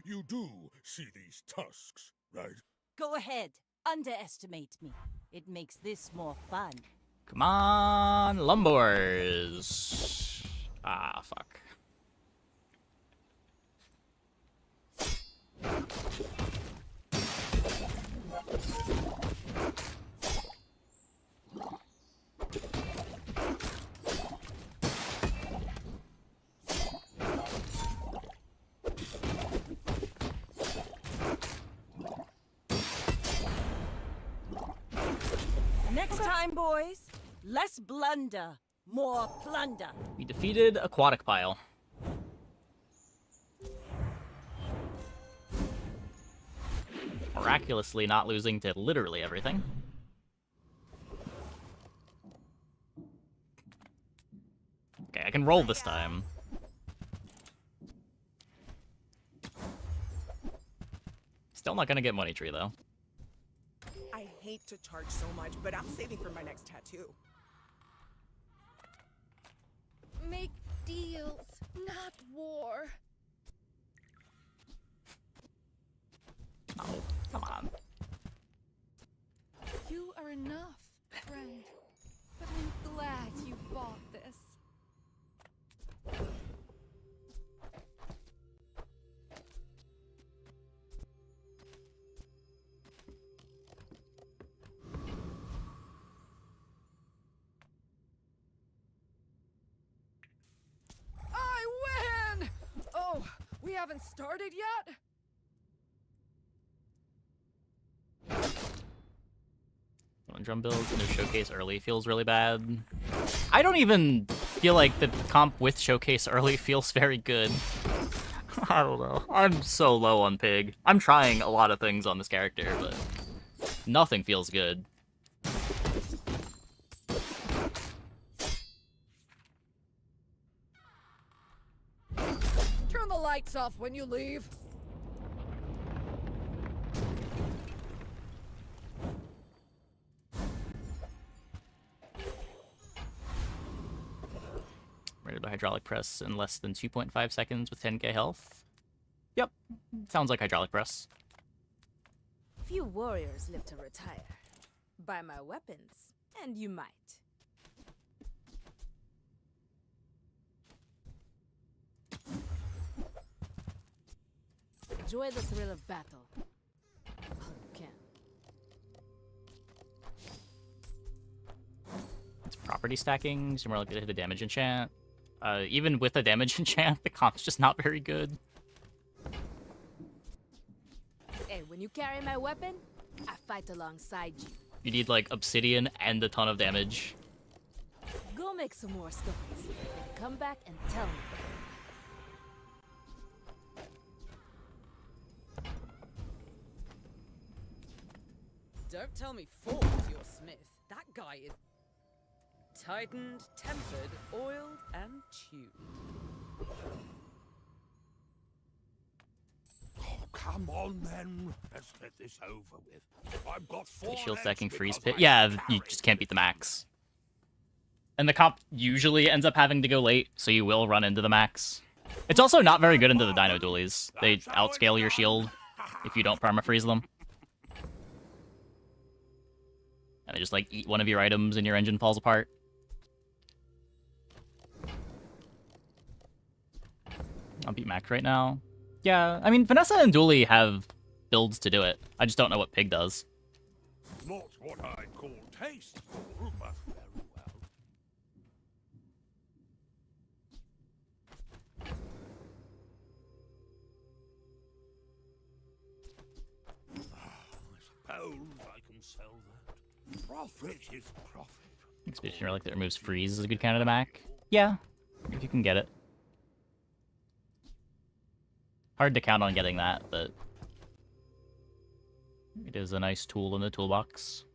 You do see these tusks, right? Go ahead. Underestimate me. It makes this more fun. Come on, Lumbors. Ah, fuck. Next time, boys, less blunder, more plunder. We defeated Aquatic Pile. Miraculously not losing to literally everything. Okay, I can roll this time. Still not gonna get money tree, though. I hate to charge so much, but I'm saving for my next tattoo. Make deals, not war. Oh, come on. You are enough, friend. But I'm glad you bought this. I win! Oh, we haven't started yet? Drum builds and their showcase early feels really bad. I don't even feel like the comp with showcase early feels very good. I don't know. I'm so low on Pig. I'm trying a lot of things on this character, but nothing feels good. Turn the lights off when you leave. Ready to hydraulic press in less than 2.5 seconds with 10k health. Yep, sounds like hydraulic press. Few warriors live to retire. Buy my weapons, and you might. Enjoy the thrill of battle. While you can. It's property stacking, so more likely to hit a damage enchant. Even with a damage enchant, the comp's just not very good. Hey, when you You carry my weapon, I fight alongside you. You need like obsidian and a ton of damage. Go make some more stories. And come back and tell me. Don't tell me Ford's your smith. That guy is tightened, tempered, oiled, and tuned. Oh, come on then. Let's get this over with. I've got 4 Shield legs stacking freeze because pit. I Yeah, carry you just can't beat the max. And the comp usually ends up having to go late, so you will run into the max. It's also not very good into the dino dualies. They outscale your shield if you don't permafreeze them. And they just like eat one of your items and your engine falls apart. I'll beat max right now. Yeah, I mean, Vanessa and Dooley have builds to do it. I just don't know what Pig does. Not what I'd call tasteful, but very well. I suppose I can sell that. Profit is profit. Expedition Relic that removes freeze is a good counter to Mac. Yeah, if you can get it. Hard to count on getting that, but it is a nice tool in the toolbox.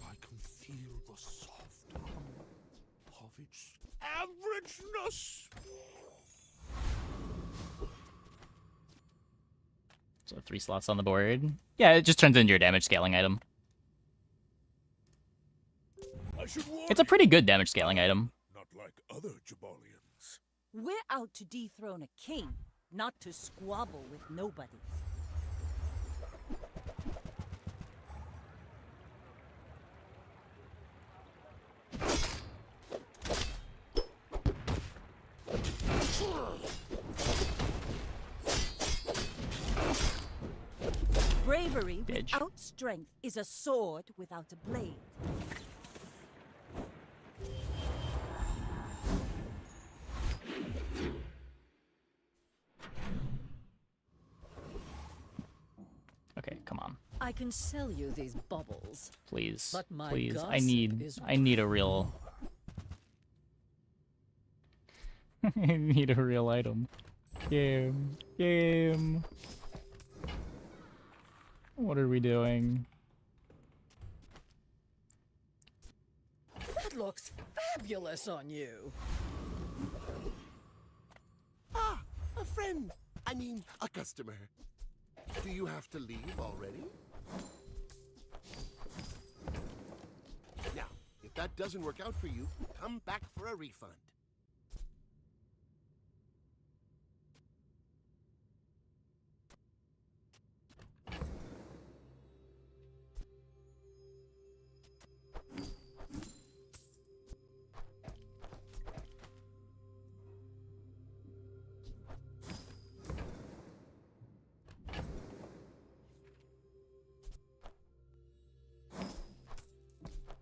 I can feel the soft hum of its averageness. So 3 slots on the board. Yeah, it just turns into your damage scaling item. It's a pretty good damage scaling item. Not like other Jabalians. We're out to dethrone a king, not to squabble with nobodies. Bravery without strength is a sword without a blade. Okay, come on. I can sell you these bubbles. Please. But my Please. I gossip need is a real I need a real item. Game. Game. What are we doing? That looks fabulous on you. Ah, a friend. I mean, a customer. Do you have to leave already? Now, if that doesn't work out for you, come back for a refund.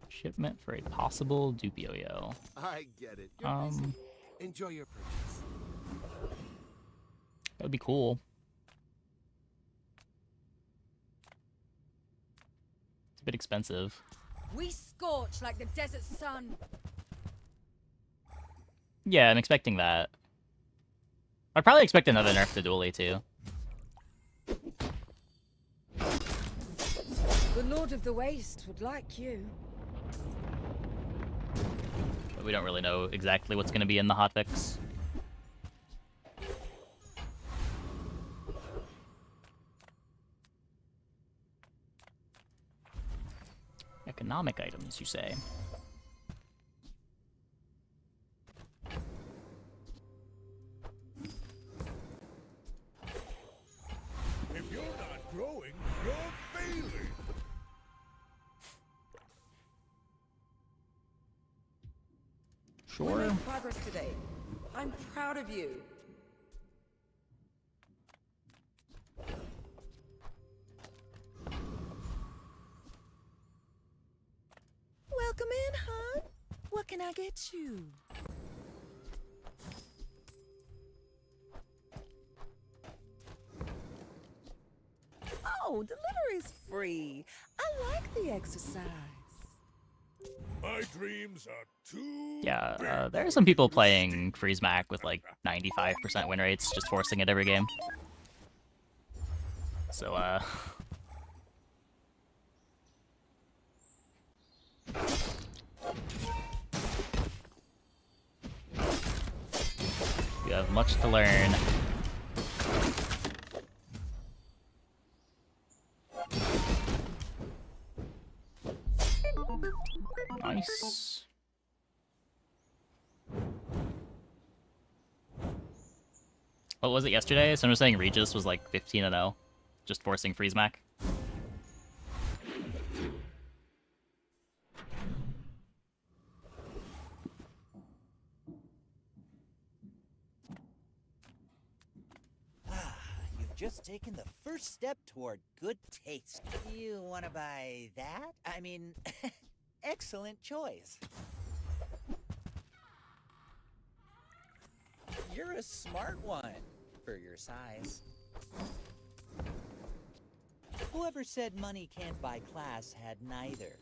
Shipment for a possible Dupio-yo. I get it. You're busy. Enjoy your purchase. That would be cool. It's a bit expensive. We scorch like the desert sun. Yeah, I'm expecting that. I'd probably expect another nerf to Dually too. The Lord of the Waste would like you. But we don't really know exactly what's going to be in the hotfix. Economic items, you say? If you're not growing, you're failing. We Sure. made progress today. I'm proud of you. Welcome in, hon. What can I get you? Oh, delivery's free. I like the exercise. My dreams are too Yeah, there are some people playing Freeze Mac with like 95% win rates, just forcing it every game. So, you have much to learn. Nice. What was it yesterday? Someone was saying Regis was like 15-0, just forcing Freeze Mac. You've just taken the first step toward good taste. You want to buy that? I mean, excellent choice. You're a smart one for your size. Whoever said money can't buy class had neither.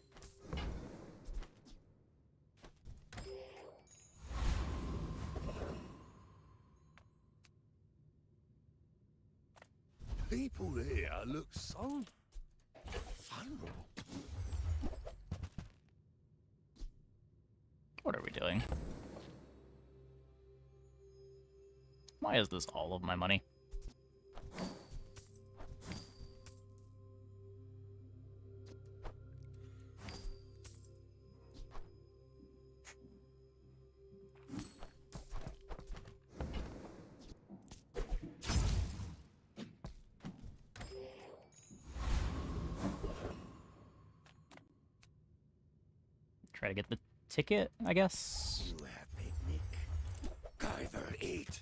People here look so vulnerable. What are we doing? Why is this all of my money? Try to get the ticket, I guess. You have picnic. Kyver eat.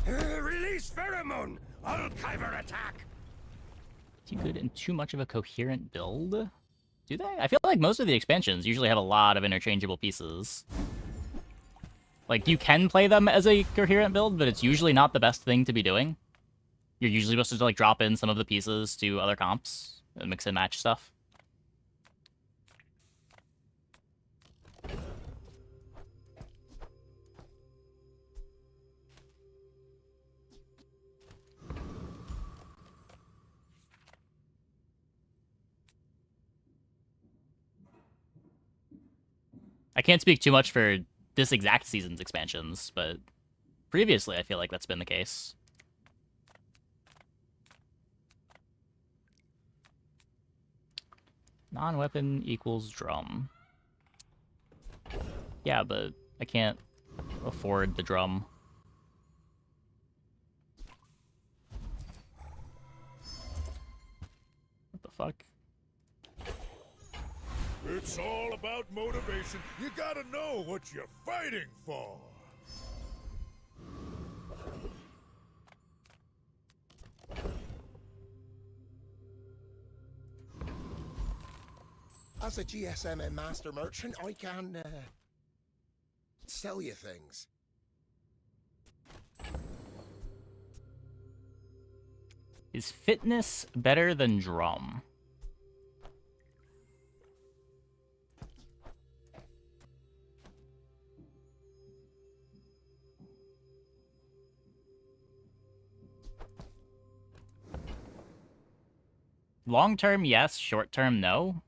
Release pheromone. All Kyver attack. Too good and too much of a coherent build? Do they? I feel like most of the expansions usually have a lot of interchangeable pieces. Like, you can play them as a coherent build, but it's usually not the best thing to be doing. You're usually supposed to, like, drop in some of the pieces to other comps and mix and match stuff. I can't speak too much for this exact season's expansions, but previously I feel like that's been the case. Non-weapon equals drum. Yeah, but I can't afford the drum. What the fuck? It's all about motivation. You gotta know what you're fighting for. As a GSM and master merchant, I can sell you things. Is fitness better than drum? Long term, yes. Short term, no.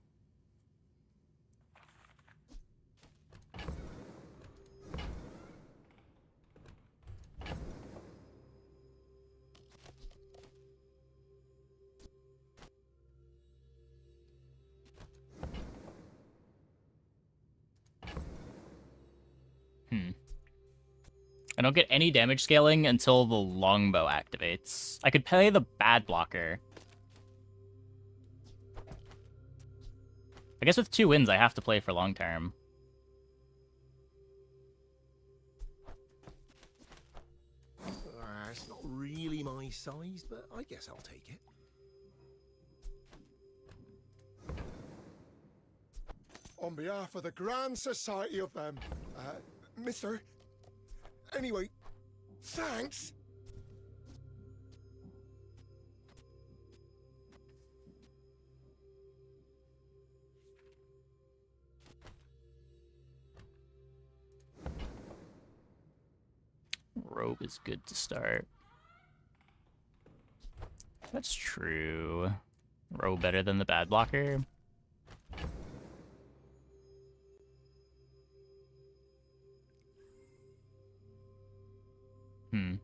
I don't get any damage scaling until the longbow activates. I could play the bad blocker. I guess with 2 wins, I have to play for long term. It's not really my size, but I guess I'll take it. On behalf of the Grand Society of, Mister. Anyway, thanks. Robe is good to start. That's true. Robe better than the bad blocker. Hmm.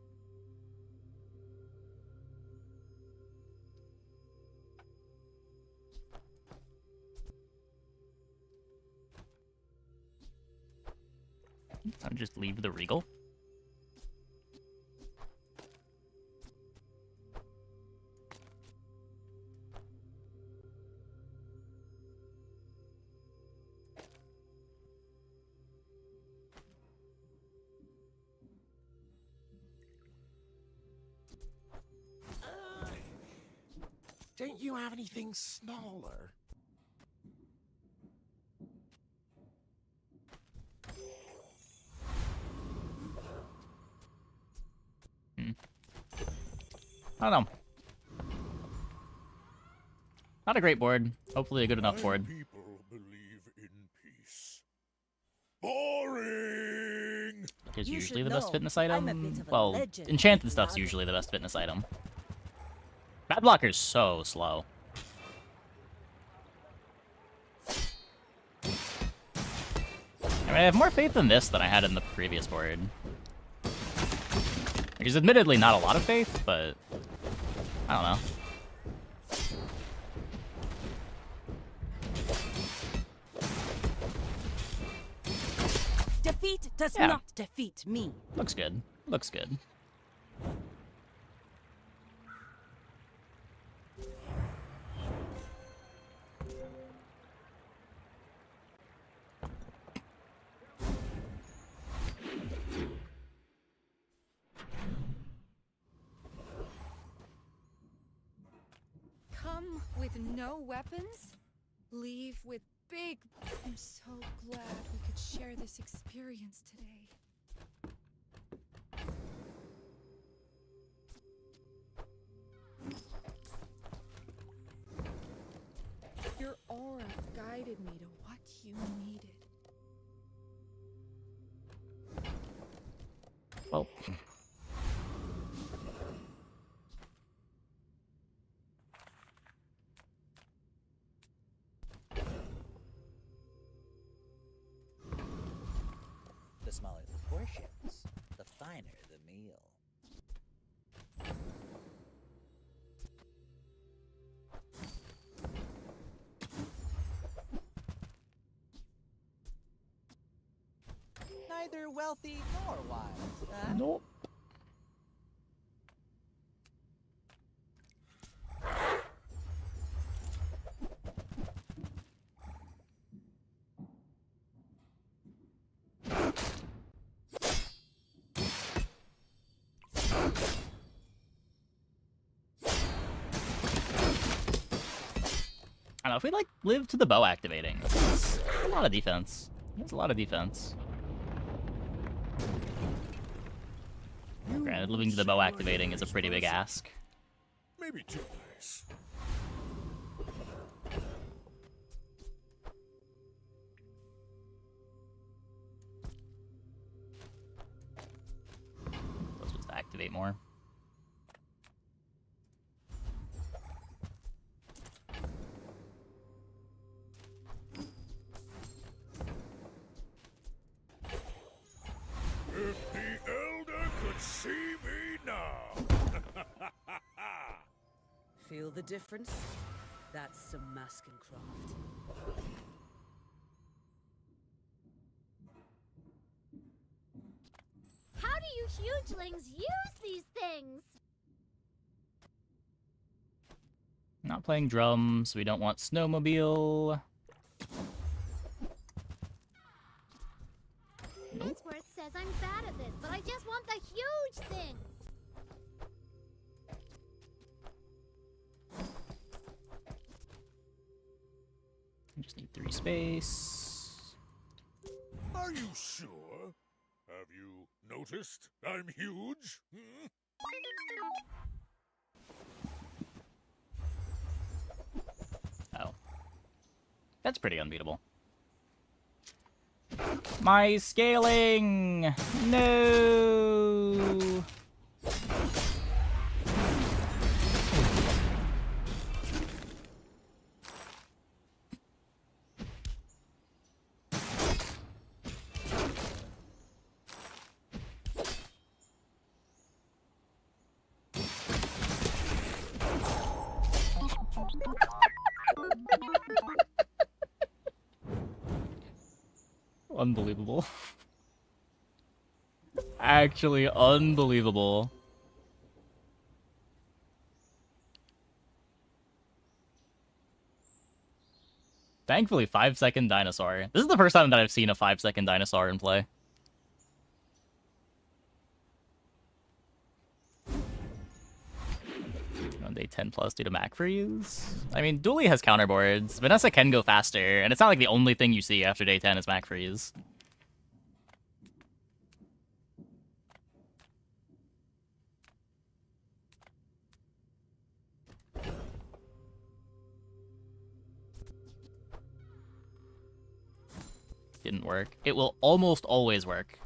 I'll just leave the Regal. Don't you have anything smaller? I don't know. Not a great board. Hopefully a good enough board. People believe in peace. Boring! Is You usually should the best know, fitness I'm a item. bit of a Well, legend enchanted with stuff's Lager. usually the best fitness item. Bad blocker's so slow. I mean, I have more faith in this than I had in the previous board. There's admittedly not a lot of faith, but I don't know. Defeat does Yeah. not defeat me. Looks good. Looks good. Come with no weapons? Leave with big... I'm so glad we could share this experience today. Your aura guided me to what you needed. Well. The smaller the portions, the finer the meal. Neither wealthy nor wise. Huh? Nope. I don't know, if we, like, live to the bow activating, it's a lot of defense. It's a lot of defense. Granted, living to the bow activating is a pretty big ask. Maybe too nice. Let's just activate more. If the Elder could see me now! Feel the difference? That's some masking craft. How do you hugelings use these things? Not playing drums, we don't want snowmobile. Wordsworth says I'm bad at this, but I just want the huge things. I just need 3 space. Are you sure? Have you noticed I'm huge? Hmm? Oh. That's pretty unbeatable. My scaling! No! Unbelievable. Actually unbelievable. Thankfully, 5-second dinosaur. This is the first time that I've seen a 5-second dinosaur in play. On day 10 plus due to Mac freeze. I mean, Dooley has counterboards. Vanessa can go faster, and it's not like the only thing you see after day 10 is Mac freeze. Didn't work. It will almost always work.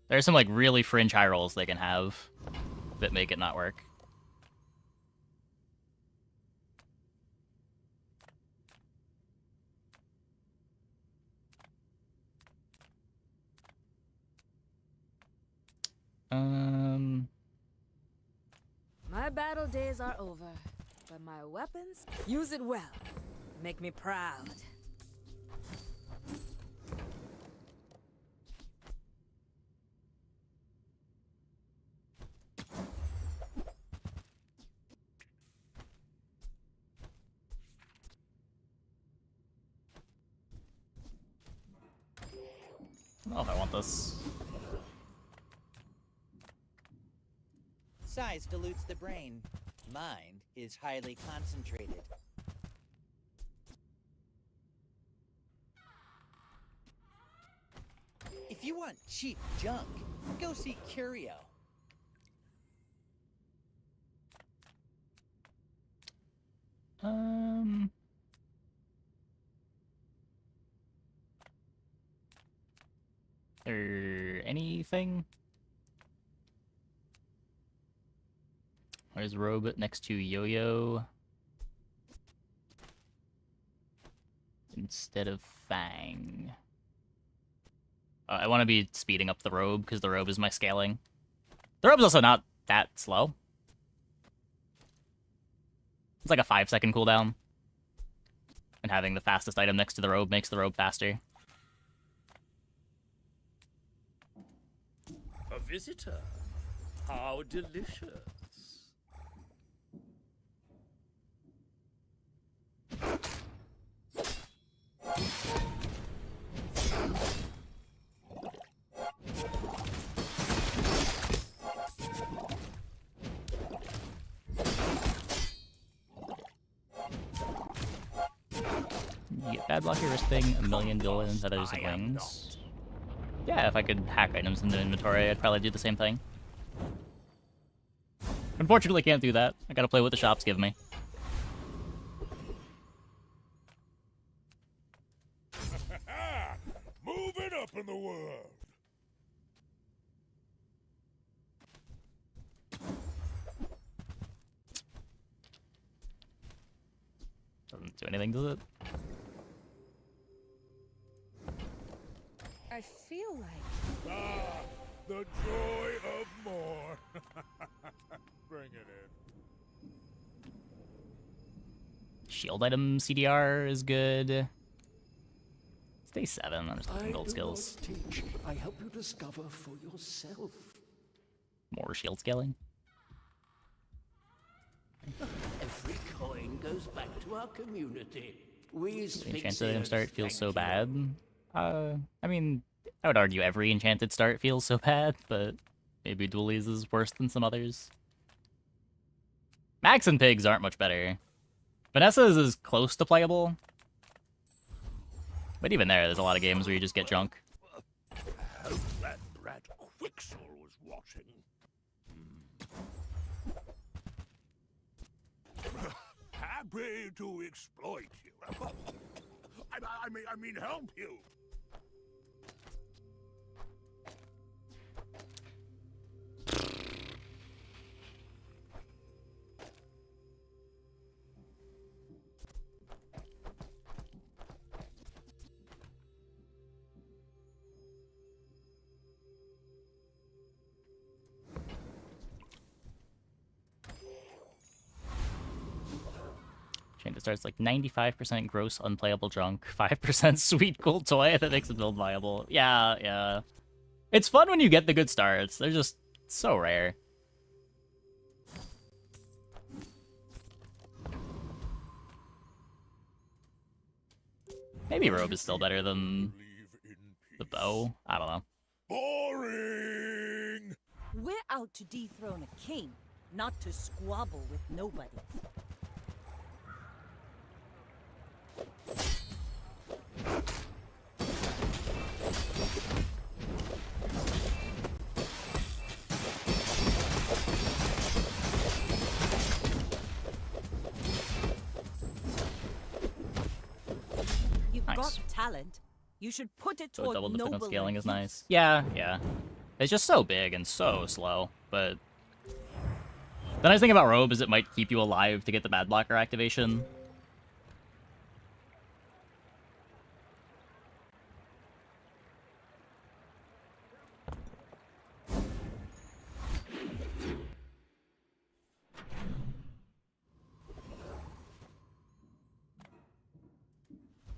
There's some like really fringe high rolls they can have that make it not work. My battle days are over, but my weapons, use it well. Make me proud. I don't know if I want this. Size dilutes the brain. Mind is highly concentrated. If you want cheap junk, go see Curio. Anything? Where's Robe next to Yo-Yo? Instead of Fang. I want to be speeding up the Robe, because the Robe is my scaling. The Robe's also not that slow. It's like a 5-second cooldown. And having the fastest item next to the Robe makes the Robe faster. A visitor. How delicious. You get bad luck, your wrist thing, a million billion feathers and wings. Yeah, if I could hack items into inventory, I'd probably do the same thing. Unfortunately, can't do that. I gotta play what the shops give me. Moving up in the world. Doesn't do anything, does it? I feel like... Ah, the joy of more. Bring it in. Shield item CDR is good. Stay 7, I'm just looking gold skills. Teach. I help you discover for yourself. More shield scaling. Every coin goes back to our community. We Enchanted item start feels so bad. I mean, I would argue every enchanted start feels so bad, but maybe Dooley's is worse than some others. Max and Pigs aren't much better. Vanessa's is close to playable. But even there's a lot of games where you just get drunk. Hope that brat Quixel was watching. Happy to exploit you. I mean, help you. It starts like 95% gross unplayable junk, 5% sweet cool toy that makes the build viable. Yeah, yeah. It's fun when you get the good starts. They're just so rare. Maybe Robe is still better than the bow. I don't know. Boring! We're out to dethrone a king, not to squabble with nobodies. You've got talent. You should put it So toward double defense noble scaling is use. nice. Yeah, yeah. It's just so big and so slow, but... The nice thing about Robe is it might keep you alive to get the Bad Blocker activation.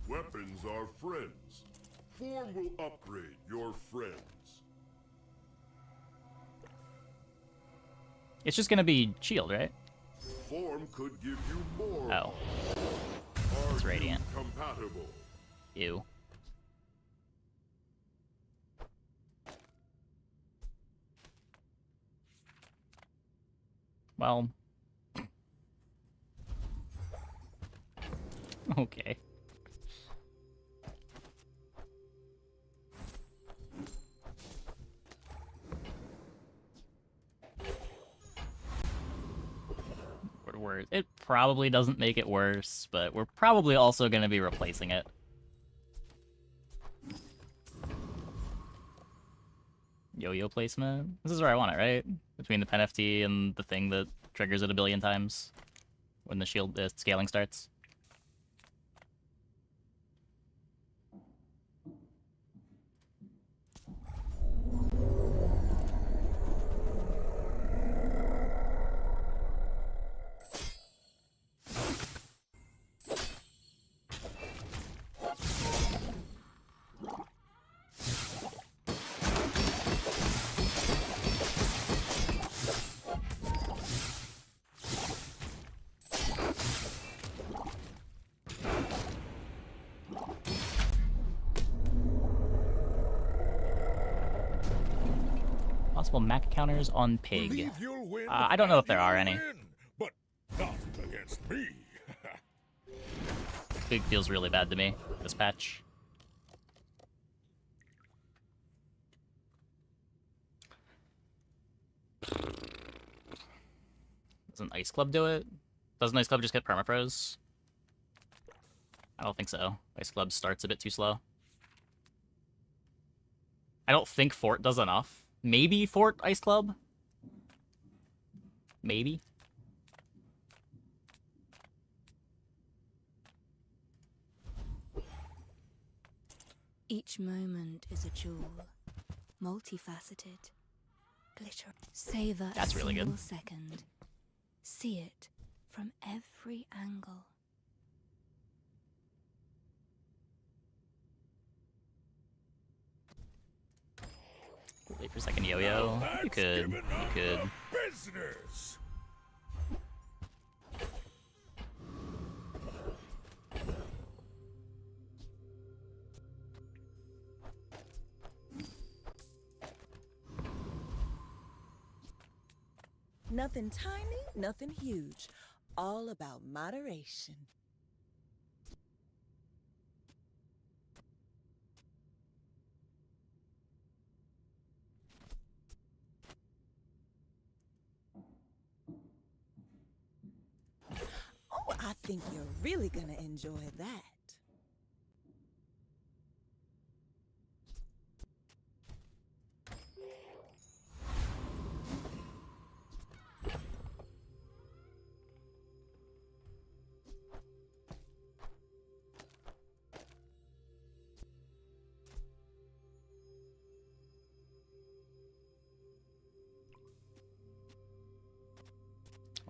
Weapons are friends. Form will upgrade your friends. It's just gonna be shield, right? Form could give you more. Oh. Are It's radiant. you compatible? Ew. Well. Okay. It probably doesn't make it worse, but we're probably also going to be replacing it. Yo-yo placement? This is where I want it, right? Between the pen FT and the thing that triggers it a billion times when the shield scaling starts. Possible Mac counters on Pig. I don't know if there are any. But not against me. Pig feels really bad to me, this patch. Doesn't Ice Club do it? Doesn't Ice Club just get permafroze? I don't think so. Ice Club starts a bit too slow. I don't think Fort does enough. Maybe Fort Ice Club? Maybe? Each moment is a jewel, multifaceted, glitter. Savor That's a really single good. second. See it from every angle. Wait for a second, Yo-Yo. You could. You could. Business. Nothing tiny, nothing huge. All about moderation. I think you're really gonna enjoy that.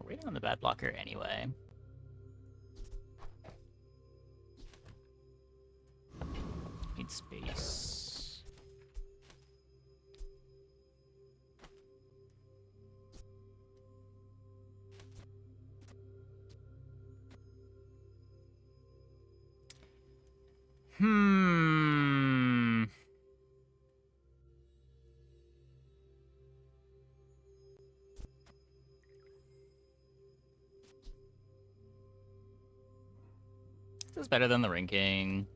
We're waiting on the bad blocker anyway. Need space. This is better than the Ring King.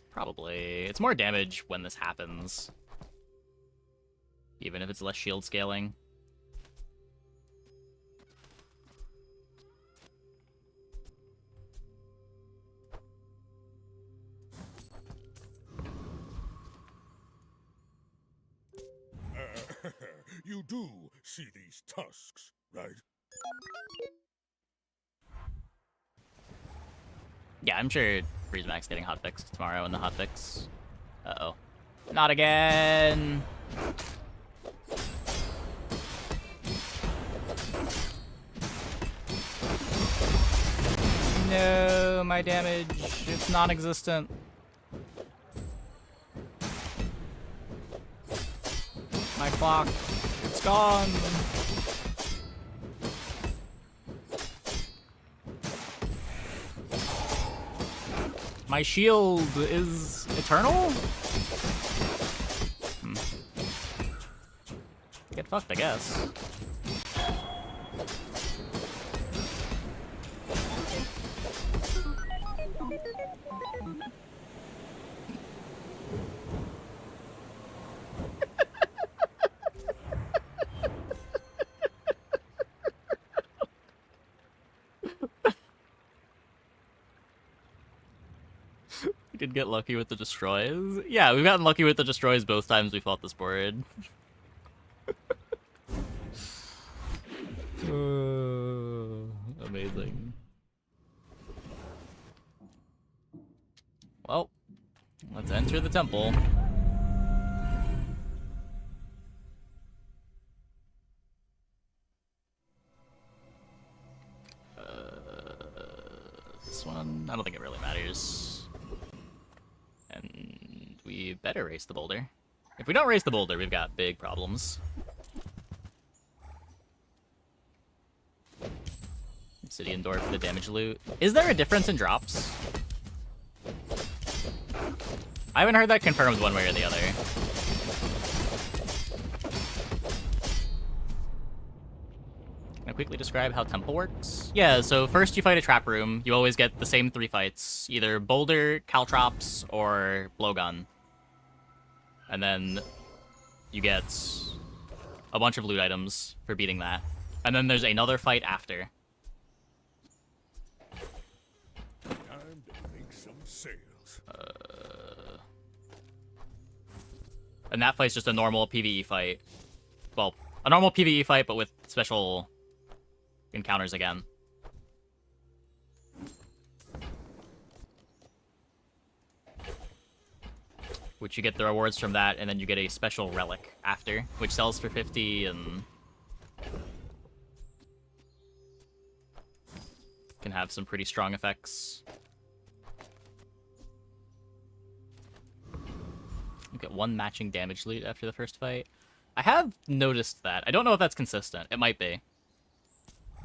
Probably. It's more damage when this happens. Even if it's less shield scaling. You do see these tusks, right? Yeah, I'm sure Breezemax getting Hotfix tomorrow in the Hotfix. Uh-oh. Not again! No, my damage. It's non-existent. My clock. It's gone. My shield is eternal? Get fucked, I guess. We did get lucky with the destroys. Yeah, we've gotten lucky with the destroys both times we fought this board. Amazing. Well, let's enter the temple. This one, I don't think it really matters. And we better race the boulder. If we don't race the boulder, we've got big problems. Obsidian door for the damage loot. Is there a difference in drops? I haven't heard that confirmed one way or the other. Can I quickly describe how temple works? Yeah, so first you fight a trap room. You always get the same 3 fights. Either boulder, caltrops, or blowgun. And then you get a bunch of loot items for beating that. And then there's another fight after. Time to make some sales. And that fight's just a normal PvE fight. Well, a normal PvE fight, but with special encounters again. Which you get the rewards from that, and then you get a special relic after, which sells for 50 and can have some pretty strong effects. You get 1 matching damage loot after the first fight. I have noticed that. I don't know if that's consistent. It might be.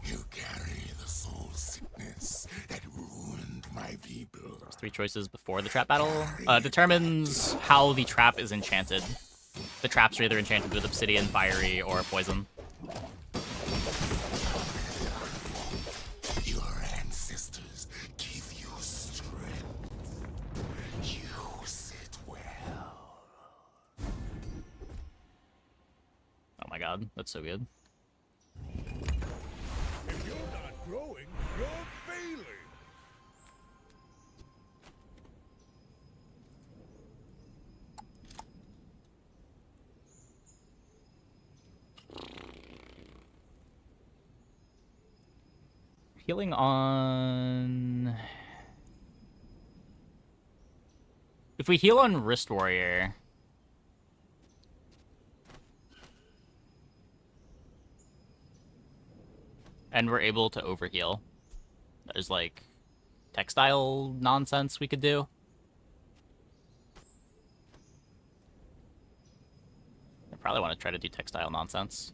You carry the soul sickness that ruined my people. There's 3 choices before the trap battle. Determines how the trap is enchanted. The traps are either enchanted with obsidian, fiery, or poison. Your ancestors give you strength. Use it well. Oh my god, that's so good. Healing on... If we heal on Wrist Warrior... and we're able to overheal, there's, like, textile nonsense we could do. I probably want to try to do textile nonsense.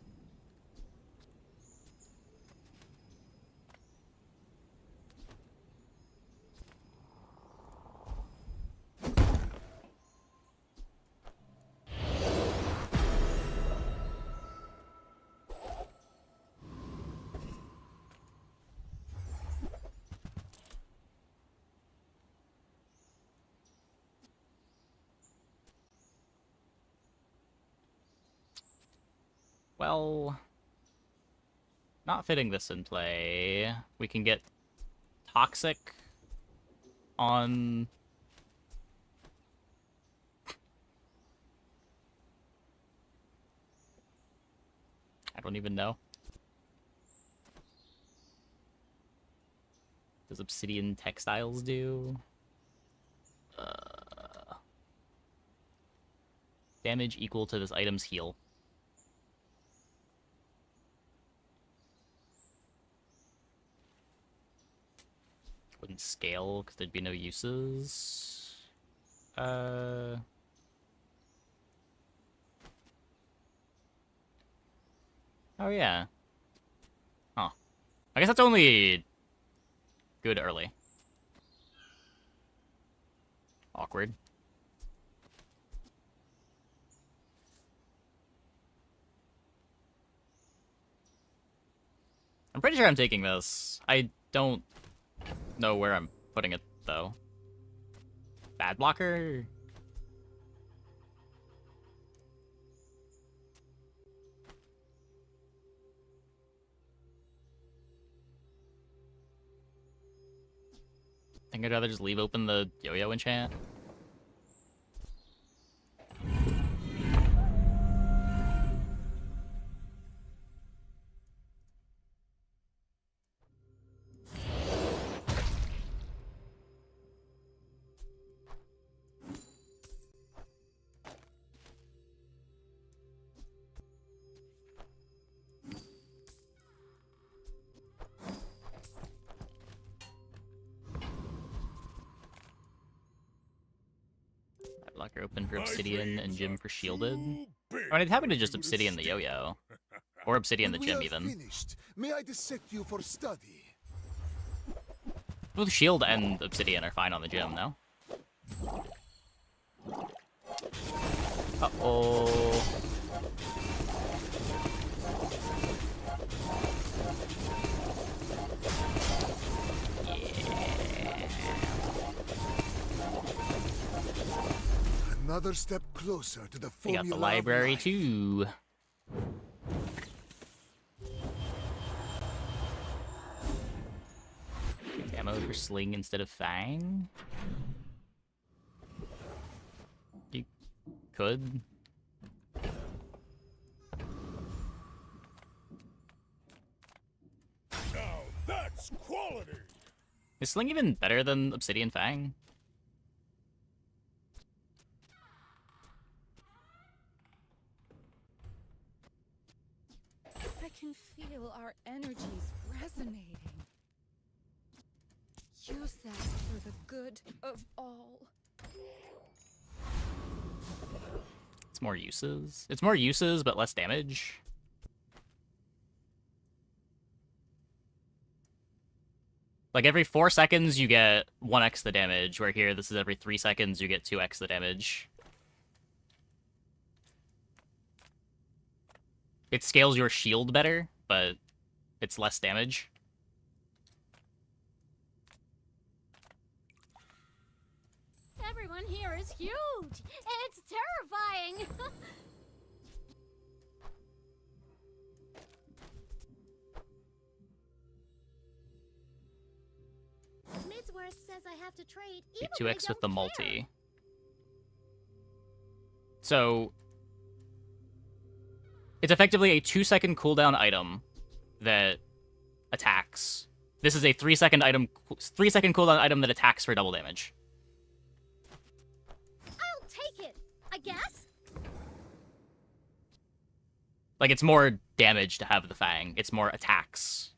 Well, not fitting this in play. We can get Toxic on... I don't even know. Does Obsidian Textiles do? Damage equal to this item's heal. Wouldn't scale because there'd be no uses. Oh yeah. Huh. I guess that's only good early. Awkward. I'm pretty sure I'm taking this. I don't know where I'm putting it, though. Bad blocker? I think I'd rather just leave open the yo-yo enchant. Blocker open for Obsidian and Gym for Shielded. I mean, it's happy to just Obsidian the yo-yo. Or Obsidian the When Gym, we are even. finished, may I dissect you for study? Both Shield and Obsidian are fine on the Gym, no? Uh-oh. Another step closer to the We formula got the of library, life. too. Ammo for Sling instead of Fang? You could. Now that's quality. Is Sling even better than Obsidian Fang? I can feel our energies resonating. Use that for the good of all. It's more uses. It's more uses, but less damage. Like, every 4 seconds, you get 1x the damage, where here, this is every 3 seconds, you get 2x the damage. It scales your shield better, but it's less damage. Everyone here is huge! It's terrifying! Midsworth says I have to trade even when I 2x with don't the care. multi. So, it's effectively a 2-second cooldown item that attacks This is a 3-second item, 3-second cooldown item that attacks for double damage. I'll take it, I guess. Like, it's more damage to have the Fang. It's more attacks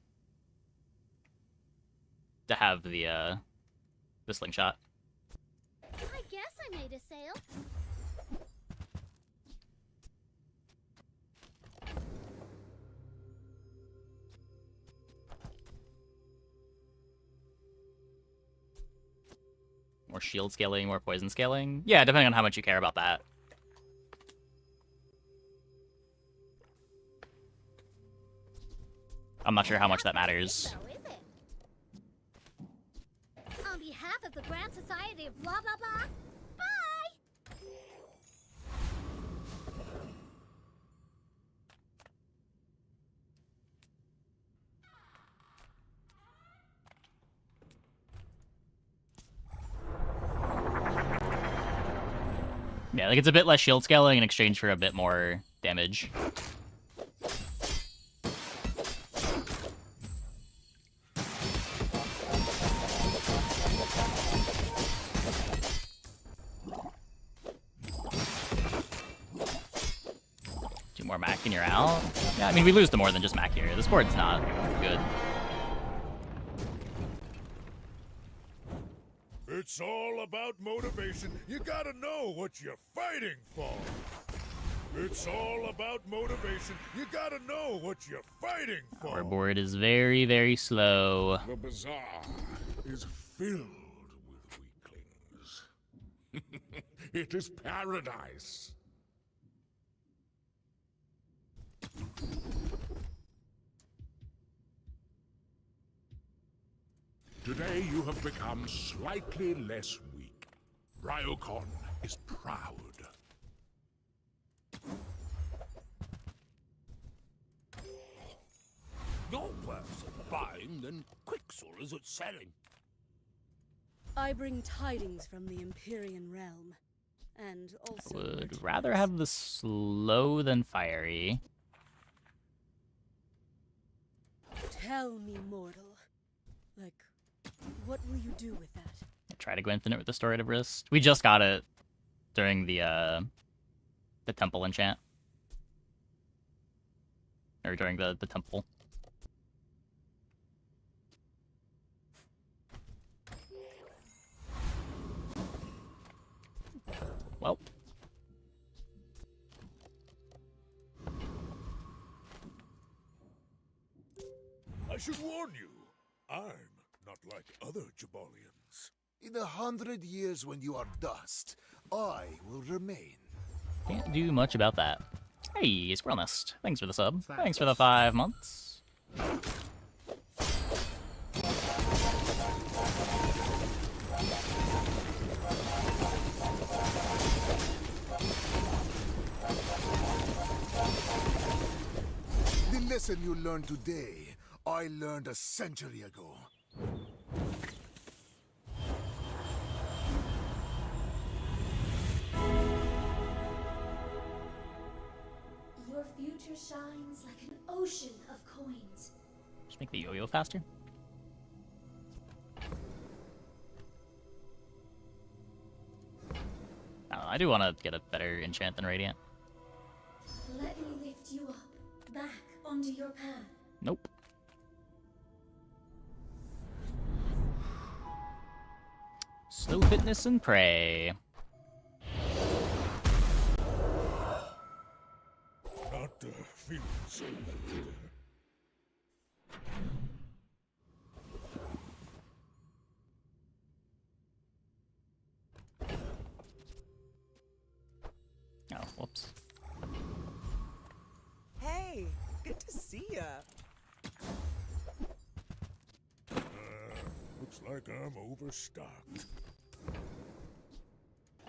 to have the slingshot. I guess I made a sale. More shield scaling, more poison scaling. Yeah, depending on how much you care about that. I'm not sure how much that matters. So, is it? On behalf of the Grand Society of blah blah blah, bye! Yeah, like it's a bit less shield scaling in exchange for a bit more damage. Two more Mac and you're out. Yeah, I mean, we lose to more than just Mac here. This board's not good. It's all about motivation. You gotta know what you're fighting for. It's all about motivation. You gotta know what you're fighting for. Our board is very, very slow. The bazaar is filled with weaklings. It is paradise. Today you have become slightly less weak. Ryokon is proud. You're worse at buying than Quixel is at selling. I bring tidings from the Empyrean realm, and also... I would rather have the slow than fiery. Tell me, mortal. Like, what will you do with that? Try to go infinite with the Restorative Wrist. We just got it during the temple enchant. Or during the temple. Well. I should warn you, I'm not like other Jabalians. In 100 years when you are dust, I will remain. Can't do much about that. Hey, Squirrel Nest. Thanks for the sub. Thanks for the 5 months. The lesson you learned today, I learned a century ago. Your future shines like an ocean of coins. Just make the yo-yo faster. I don't know, I do want to get a better enchant than Radiant. Let me lift you up, back onto your path. Nope. Slow fitness and prey. Not feeling so good. Oh, whoops. Hey, good to see ya. Looks like I'm overstocked.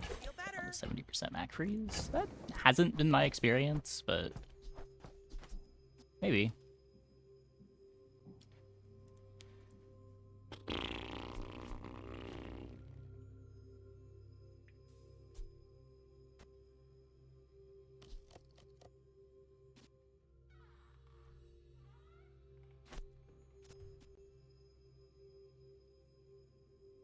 Feel better. 70% Mac freeze? That hasn't been my experience, but maybe.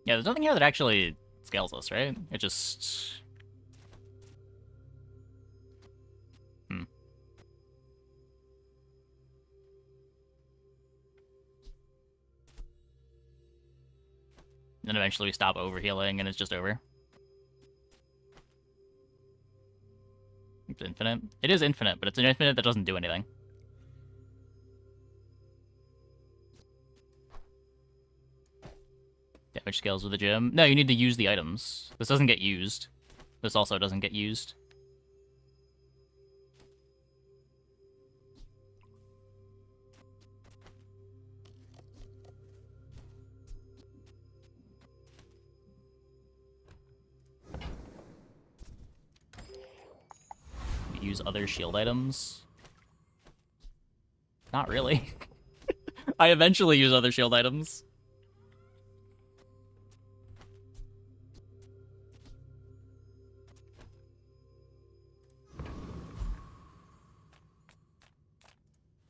Yeah, there's nothing here that actually scales us, right? It just... Then eventually we stop overhealing and it's just over. It's infinite. It is infinite, but it's an infinite that doesn't do anything. Damage scales with the gym. No, you need to use the items. This doesn't get used. This also doesn't get used. Use other shield items? Not really. I eventually use other shield items.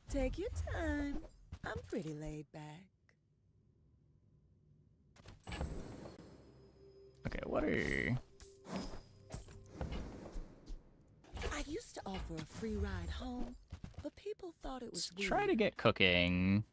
Take your time. I'm pretty laid back. Okay, what are... I used to offer a free ride home, but people thought it was weird. Try to get cooking.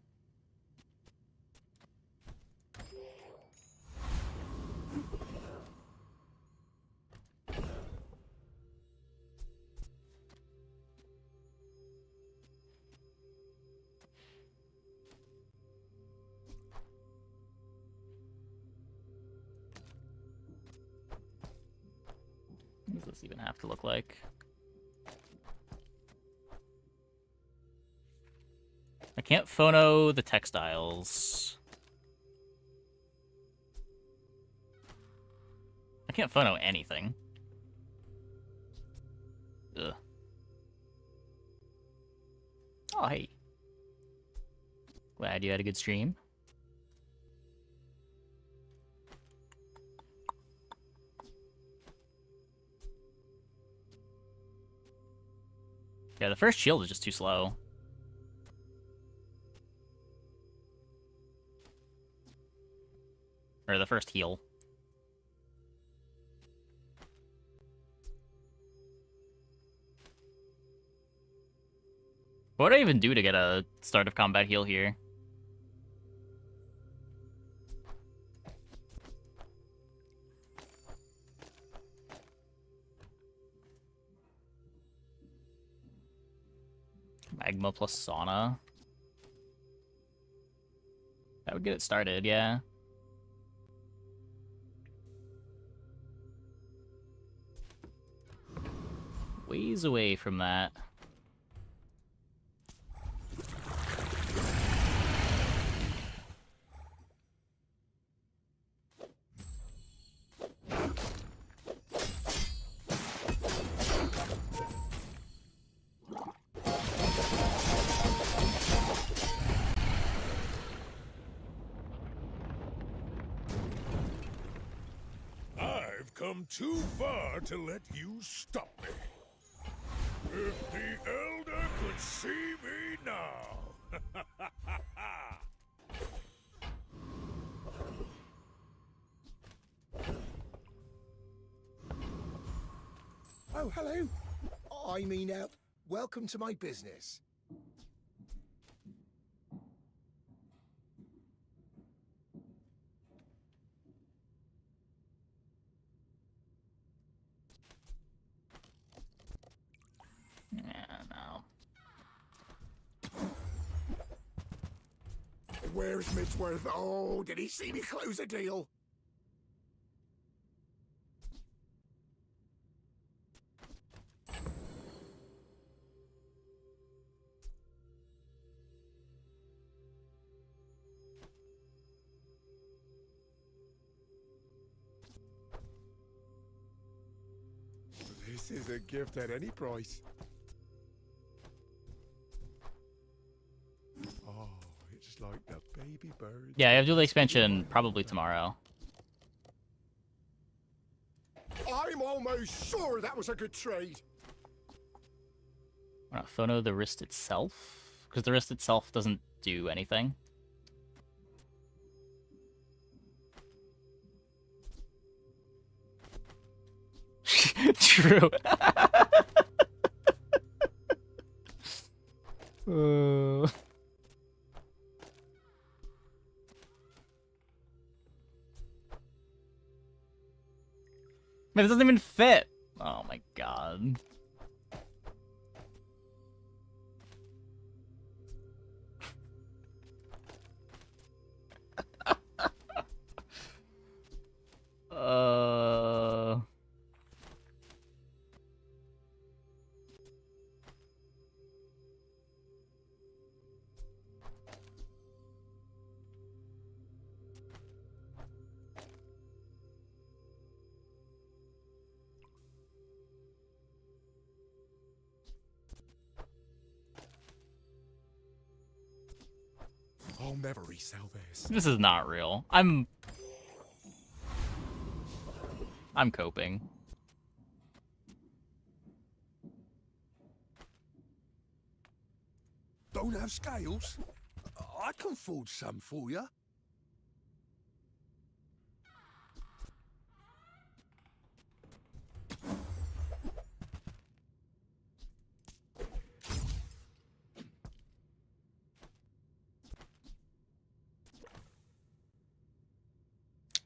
What does this even have to look like? I can't phono the textiles. I can't phono anything. Ugh. Oh, hey. Glad you had a good stream. Yeah, the first shield is just too slow. Or the first heal. What would I even do to get a start of combat heal here? Magma plus sauna. That would get it started, yeah. Ways away from that. I've come too far to let you stop me. If the Elder could see me now. Oh, hello. I mean, welcome to my business. Yeah, no. Where's Midsworth? Oh, did he see me close a deal? This is a gift at any price. Oh, it's like the baby bird. Yeah, I have to do the expansion probably tomorrow. I'm almost sure that was a good trade. Why not phono the wrist itself? Because the wrist itself doesn't do anything. True. Man, this doesn't even fit. Oh my god. I'll never resell this. This is not real. I'm coping. Don't have scales? I can forge some for you.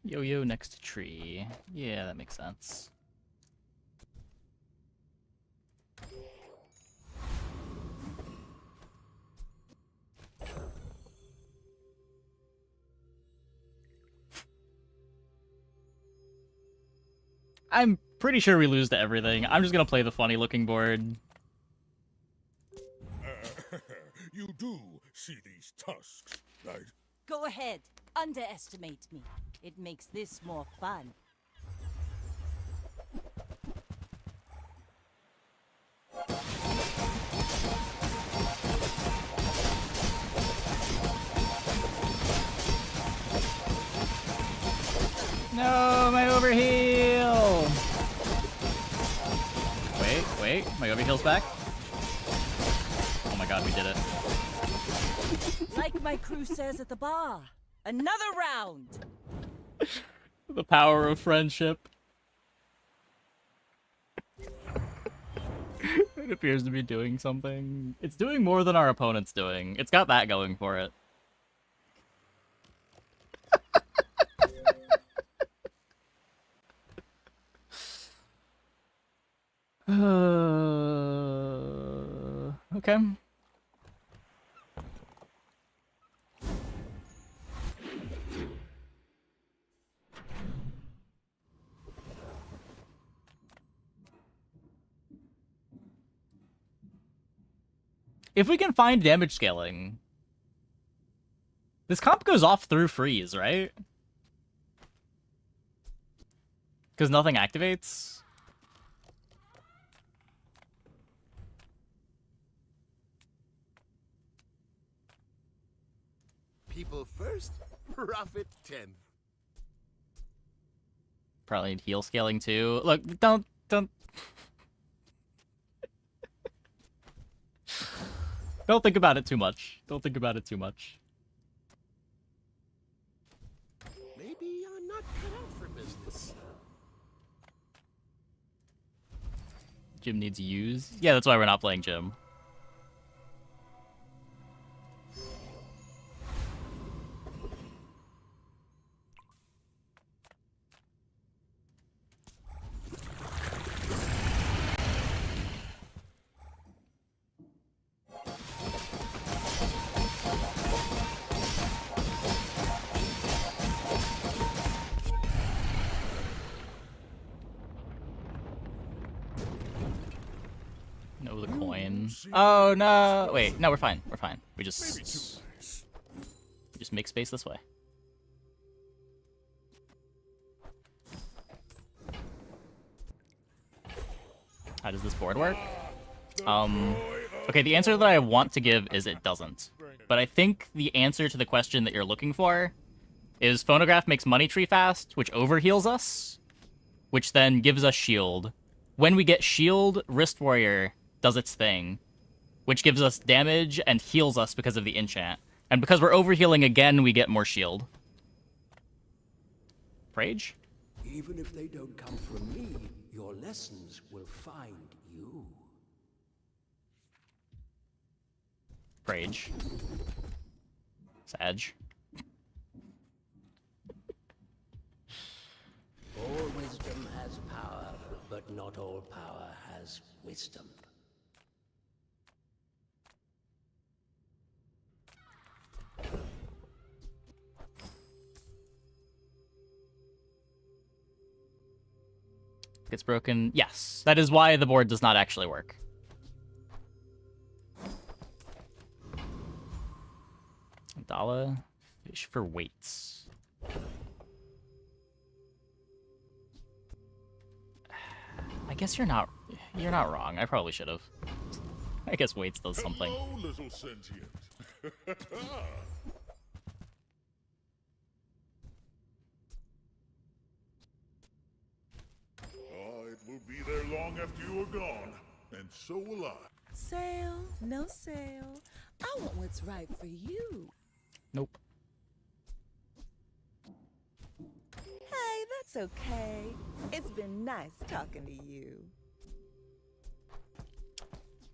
Yo-yo next to tree. Yeah, that makes sense. I'm pretty sure we lose to everything. I'm just gonna play the funny looking board. You do see these tusks, right? Go ahead. Underestimate me. It makes this more fun. No, my overheal! Wait, my overheal's back? Oh my god, we did it. Like my crew says at the bar. Another round! The power of friendship. It appears to be doing something. It's doing more than our opponent's doing. It's got that going for it. Okay. If we can find damage scaling, this comp goes off through freeze, right? Because nothing activates. People first, profit 10th. Probably need heal scaling too. Look, don't. Don't think about it too much. Don't think about it too much. Maybe I'm not cut out for business. Jim needs use. Yeah, that's why we're not playing Jim. No, the coin. Oh no! Wait, no, we're fine. We're fine. We just make space this way. How does this board work? Okay, the answer that I want to give is it doesn't. But I think the answer to the question that you're looking for is Phonograph makes Money Tree fast, which overheals us, which then gives us shield. When we get shield, Wrist Warrior does its thing, which gives us damage and heals us because of the enchant. And because we're overhealing again, we get more shield. Rage? Even if they don't come from me, Your lessons will find you. Rage. Sag. All wisdom has power, but not all power has wisdom. Gets broken. Yes, that is why the board does not actually work. Dala, fish for weights. I guess you're not wrong. I probably should have. I guess weights does something. Hello, little sentient. It will be there long after you are gone, and so will I. Sale, no sale. I want what's right for you. Nope. Hey, that's okay. It's been nice talking to you.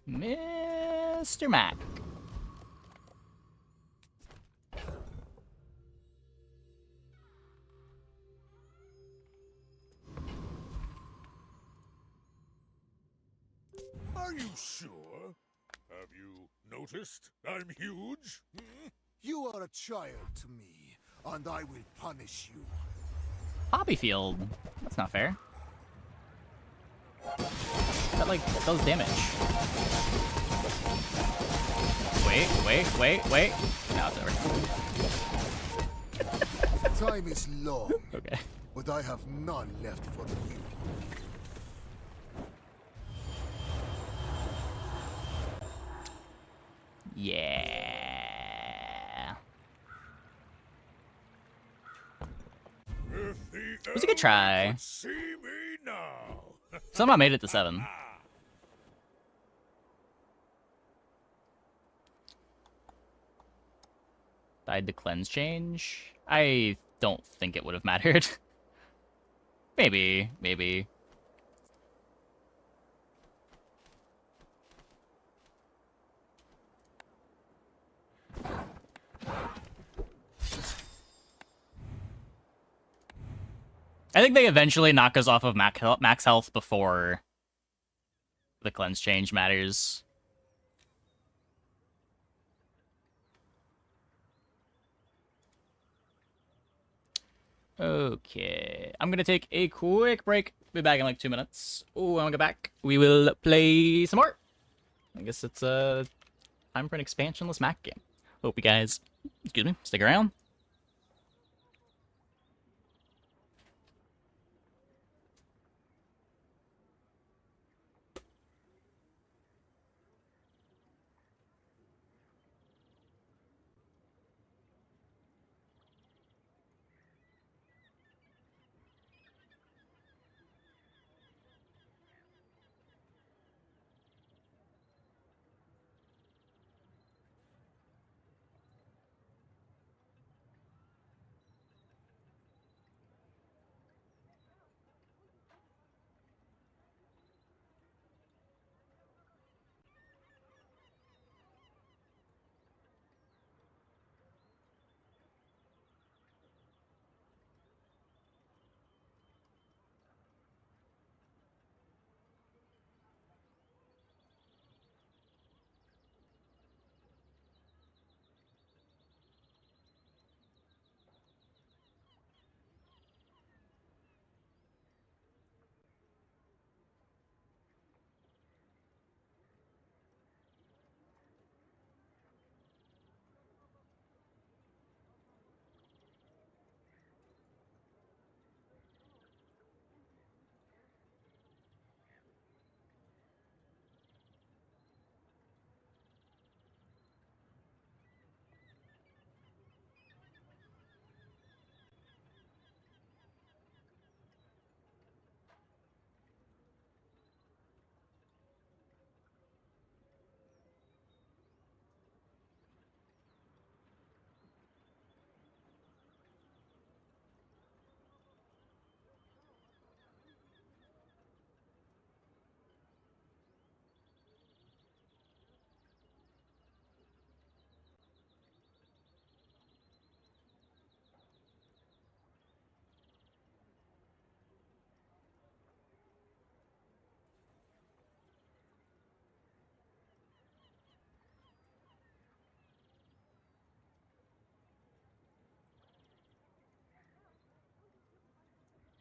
Mr. Mac. Are you sure? Have you noticed I'm huge? Hmm? You are a child to me, and I will punish you. Hobbyfield. That's not fair. That does damage. Wait. Now it's over. Time is long. Okay. But I have none left for you. Yeah. If the It was a good try. could see me now. Somehow made it to 7. Died to cleanse change? I don't think it would have mattered. Maybe. I think they eventually knock us off of max health before the cleanse change matters. Okay, I'm gonna take a quick break. Be back in like 2 minutes. Oh, when I get back, we will play some more. I guess it's time for an expansionless Mac game. Hope you guys, excuse me, stick around.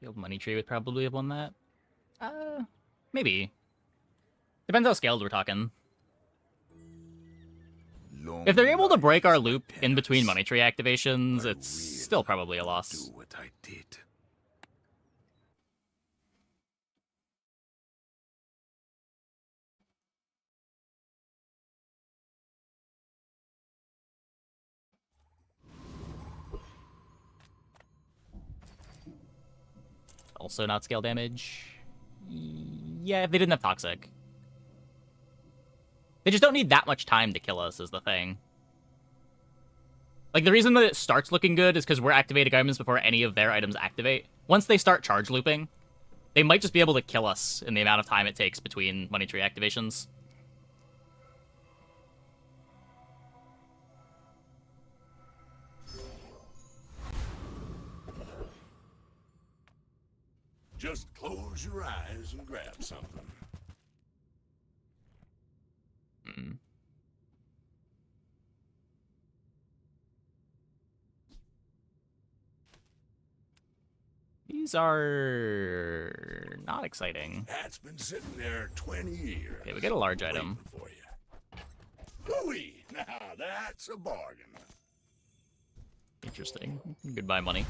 Field Money Tree would probably have won that. Maybe. Depends how scaled we're talking. If they're able to break our loop in between Money Tree activations, it's still probably a loss. Do what I did. Also not scale damage. Yeah, if they didn't have Toxic. They just don't need that much time to kill us is the thing. Like, the reason that it starts looking good is because we're activating items before any of their items activate. Once they start charge looping, they might just be able to kill us in the amount of time it takes between Money Tree activations. Just close your eyes and grab something. These are not exciting. That's been sitting there 20 years. Okay, we get a large item. For you. Hooey! Now that's a bargain. Interesting. Goodbye, money.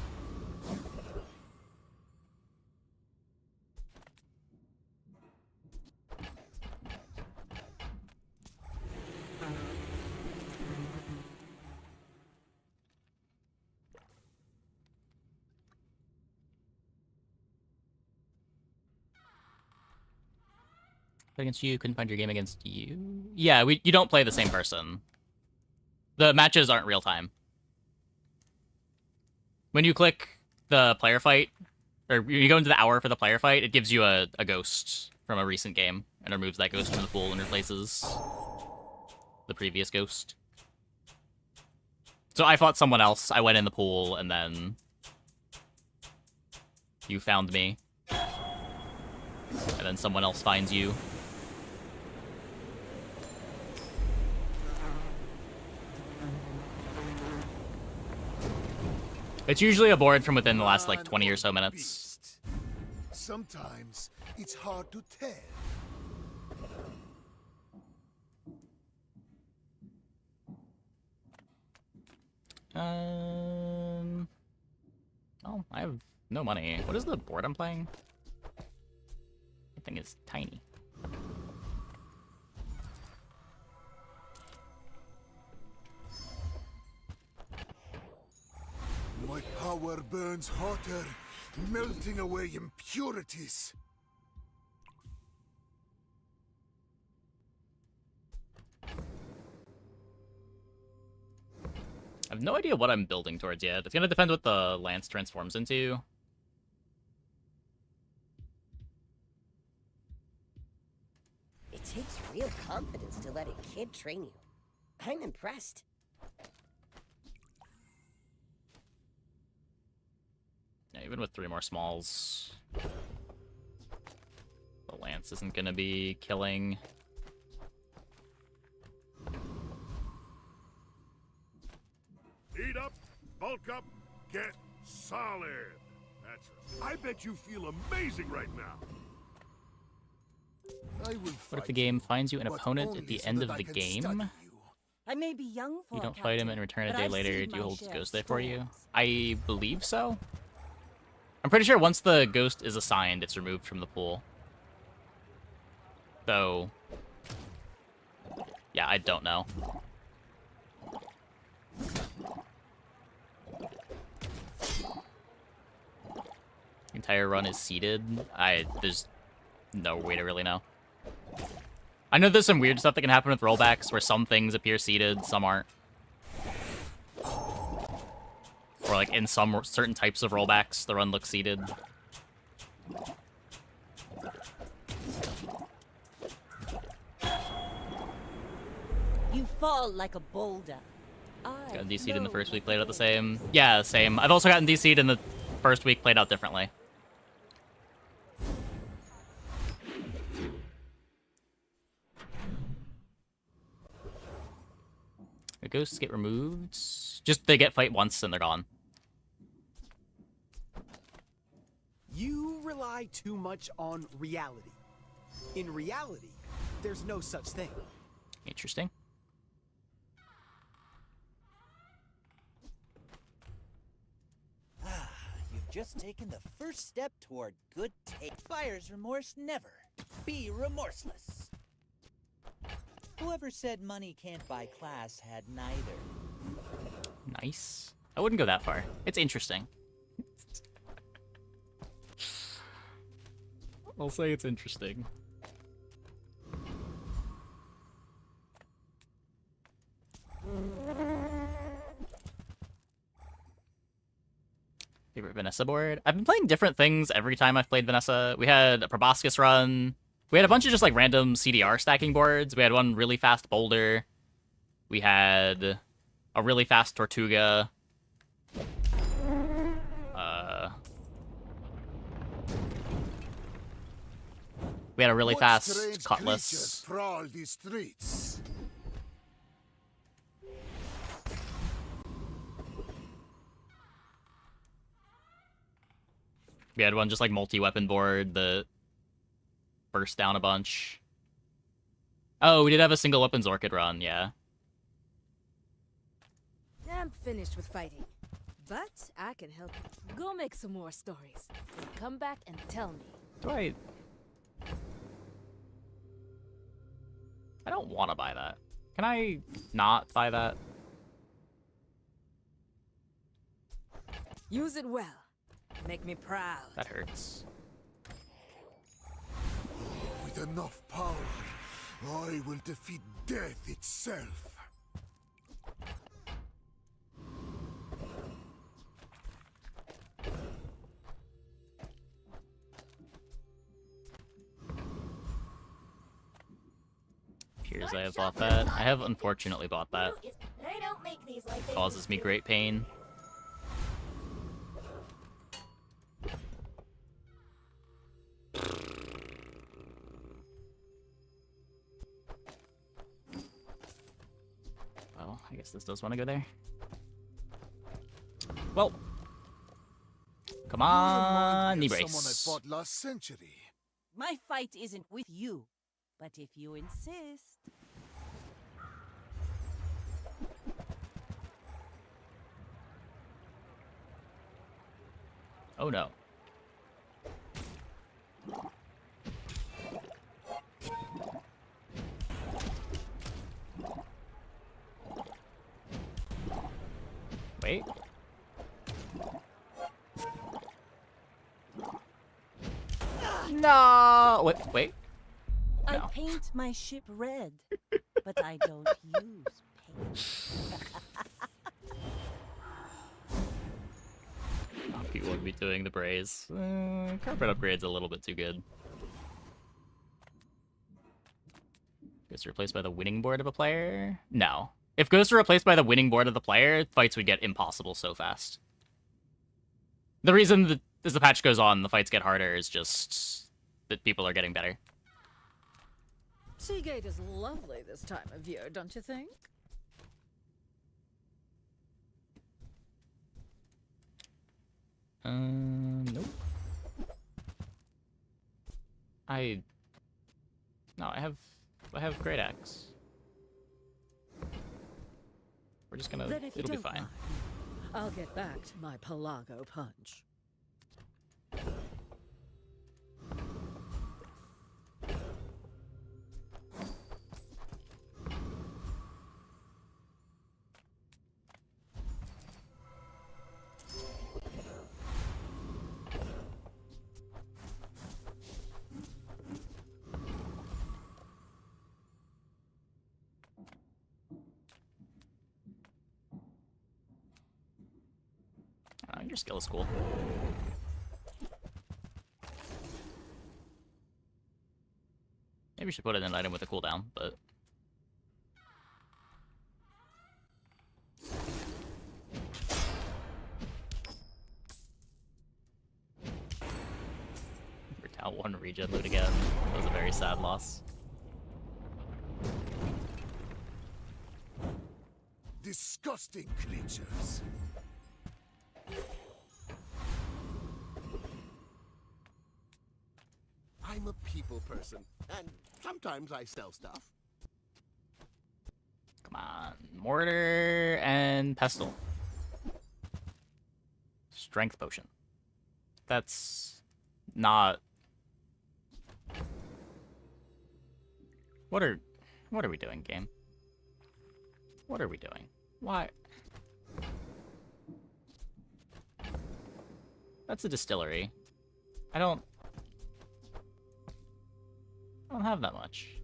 Against you, couldn't find your game against you. Yeah, you don't play the same person. The matches aren't real time. When you click the player fight, or you go into the hour for the player fight, it gives you a ghost from a recent game and removes that ghost from the pool and replaces the previous ghost. So I fought someone else, I went in the pool, and then you found me. And then someone else finds you. It's usually a board from within the last, like, 20 or so minutes. Sometimes it's hard to tell. Oh, I have no money. What is the board I'm playing? I think it's tiny. My power burns hotter, melting away impurities. I have no idea what I'm building towards yet. It's gonna depend what the lance transforms into. It takes real confidence to let a kid train you. I'm impressed. Yeah, even with 3 more smalls, the lance isn't gonna be killing. Eat up, bulk up, get solid. That's. I bet you feel amazing right now. What if the game finds you an opponent at the end of the game? I may be young for You don't fight him and return a day later. Do you hold his ghost there for you? I believe so. I'm pretty sure once the ghost is assigned, it's removed from the pool. Though, yeah, I don't know. The entire run is seeded. There's no way to really know. I know there's some weird stuff that can happen with rollbacks where some things appear seeded, some aren't. Or like in some certain types of rollbacks, the run looks seeded. You fall like a boulder. Got DC'd in the first week, played out the same. Yeah, same. I've also gotten DC'd in the first week, played out differently. The ghosts get removed. Just they get fight once and they're gone. You rely too much on reality. In reality, there's no such thing. Interesting. You've just taken the first step toward good taste. Buyer's remorse never. Be remorseless. Whoever said money can't buy class had neither. Nice. I wouldn't go that far. It's interesting. I'll say it's interesting. Favorite Vanessa board? I've been playing different things every time I've played Vanessa. We had a Proboscis run. We had a bunch of just like random CDR stacking boards. We had one really fast boulder. We had a really fast Tortuga. We had a really fast Cutlass. Prowl these streets. We had one just like multi-weapon board that burst down a bunch. Oh, we did have a single weapons Orchid run, yeah. I'm finished with fighting, but I can help you. Go make some more stories, and come back and tell me. Do I don't want to buy that. Can I not buy that? Use it well. Make me proud. That hurts. With enough power, I will defeat death itself. Appears I have bought that. I have unfortunately bought that. I don't make these like they Causes me great pain. Well, I guess this does want to go there. Well, come on, knee brace. Someone I fought last century. My fight isn't with you, but if you insist. Oh no. Wait. No! Wait. I No. paint my ship red, but I don't use paint. People would be doing the braze. Carpet upgrade's a little bit too good. Ghosts are replaced by the winning board of a player? No. If ghosts are replaced by the winning board of the player, fights would get impossible so fast. The reason that as the patch goes on, the fights get harder is just that people are getting better. Seagate is lovely this time of year, don't you think? Nope. No, I have Great Axe. We're just gonna, Then if you it'll be don't fine. mind, I'll get back to my Pelago punch. Your skill is cool. Maybe we should put in an item with a cooldown, but... Brutal 1 regen loot again. That was a very sad loss. Disgusting creatures. I'm a people person, and sometimes I sell stuff. Come on. Mortar and pestle. Strength potion. That's not... What are we doing, game? What are we doing? Why? That's a distillery. I don't have that much.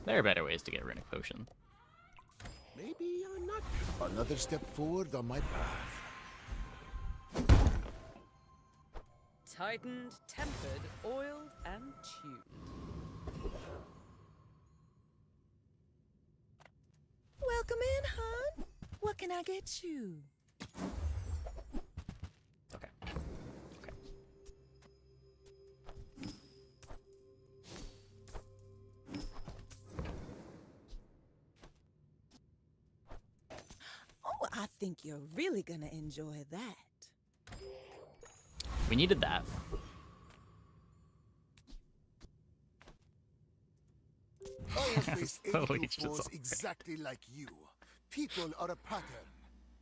There are better ways to get a runic potion. Maybe I'm not. Another step forward on my path. Tightened, tempered, oiled, and tuned. Welcome in, hon. What can I get you? Okay. Oh, I think you're really gonna enjoy that. We needed that. Fireface Totally 82 just falls okay. exactly like you. People are a pattern.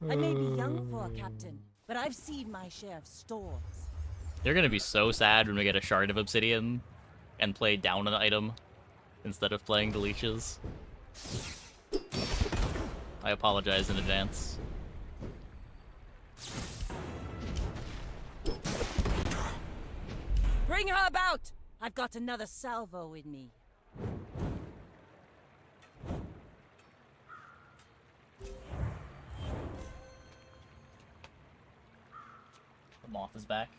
I may be young for a captain, but I've seen my share of storms. You're gonna be so sad when we get a shard of obsidian and play down an item instead of playing the leeches. I apologize in advance. Bring her about! I've got another salvo in me. The moth is back.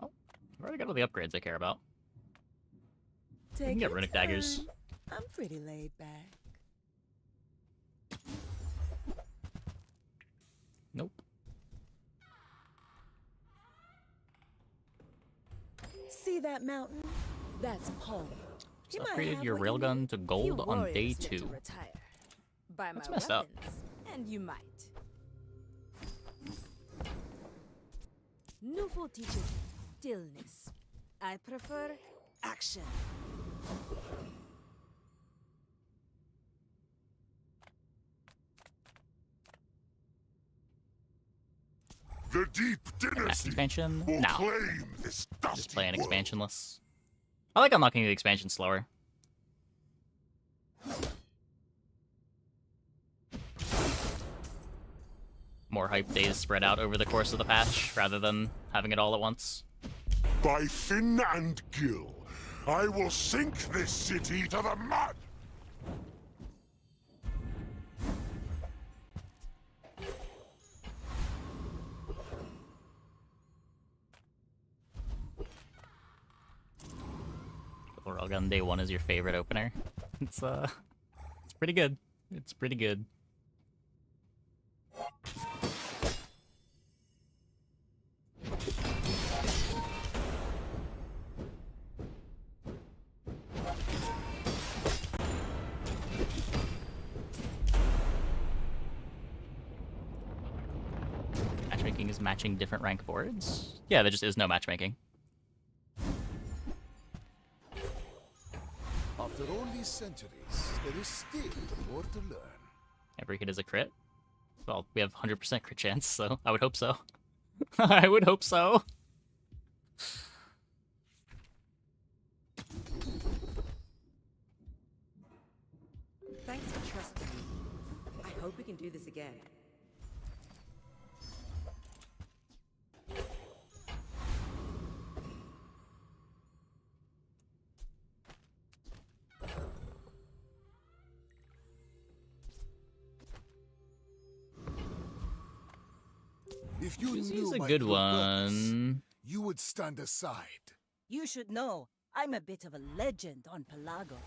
Oh, I've already got all the upgrades I care about. I can get runic daggers. I'm pretty laid back. Nope. See that mountain? That's Paul. So upgraded your railgun to gold on day 2. Buy That's my messed up. weapons, and you might. Nufo teaches stillness. I prefer action. The Deep Max Dynasty expansion? will No. claim this Just dusty playing world. expansionless. I like unlocking the expansion slower. More hype days spread out over the course of the patch, rather than having it all at once. By fin and gill, I will sink this city to the mud! Railgun Day 1 is your favorite opener. It's pretty good. It's pretty good. Matchmaking is matching different rank boards? Yeah, there just is no matchmaking. After all these centuries, there is still more to learn. Every hit is a crit? Well, we have 100% crit chance, so I would hope so. I would hope so. Thanks for trusting me. I hope we can do this again. If you This knew is a my good true purpose, one. you would stand aside. You should know, I'm a bit of a legend on Pelago.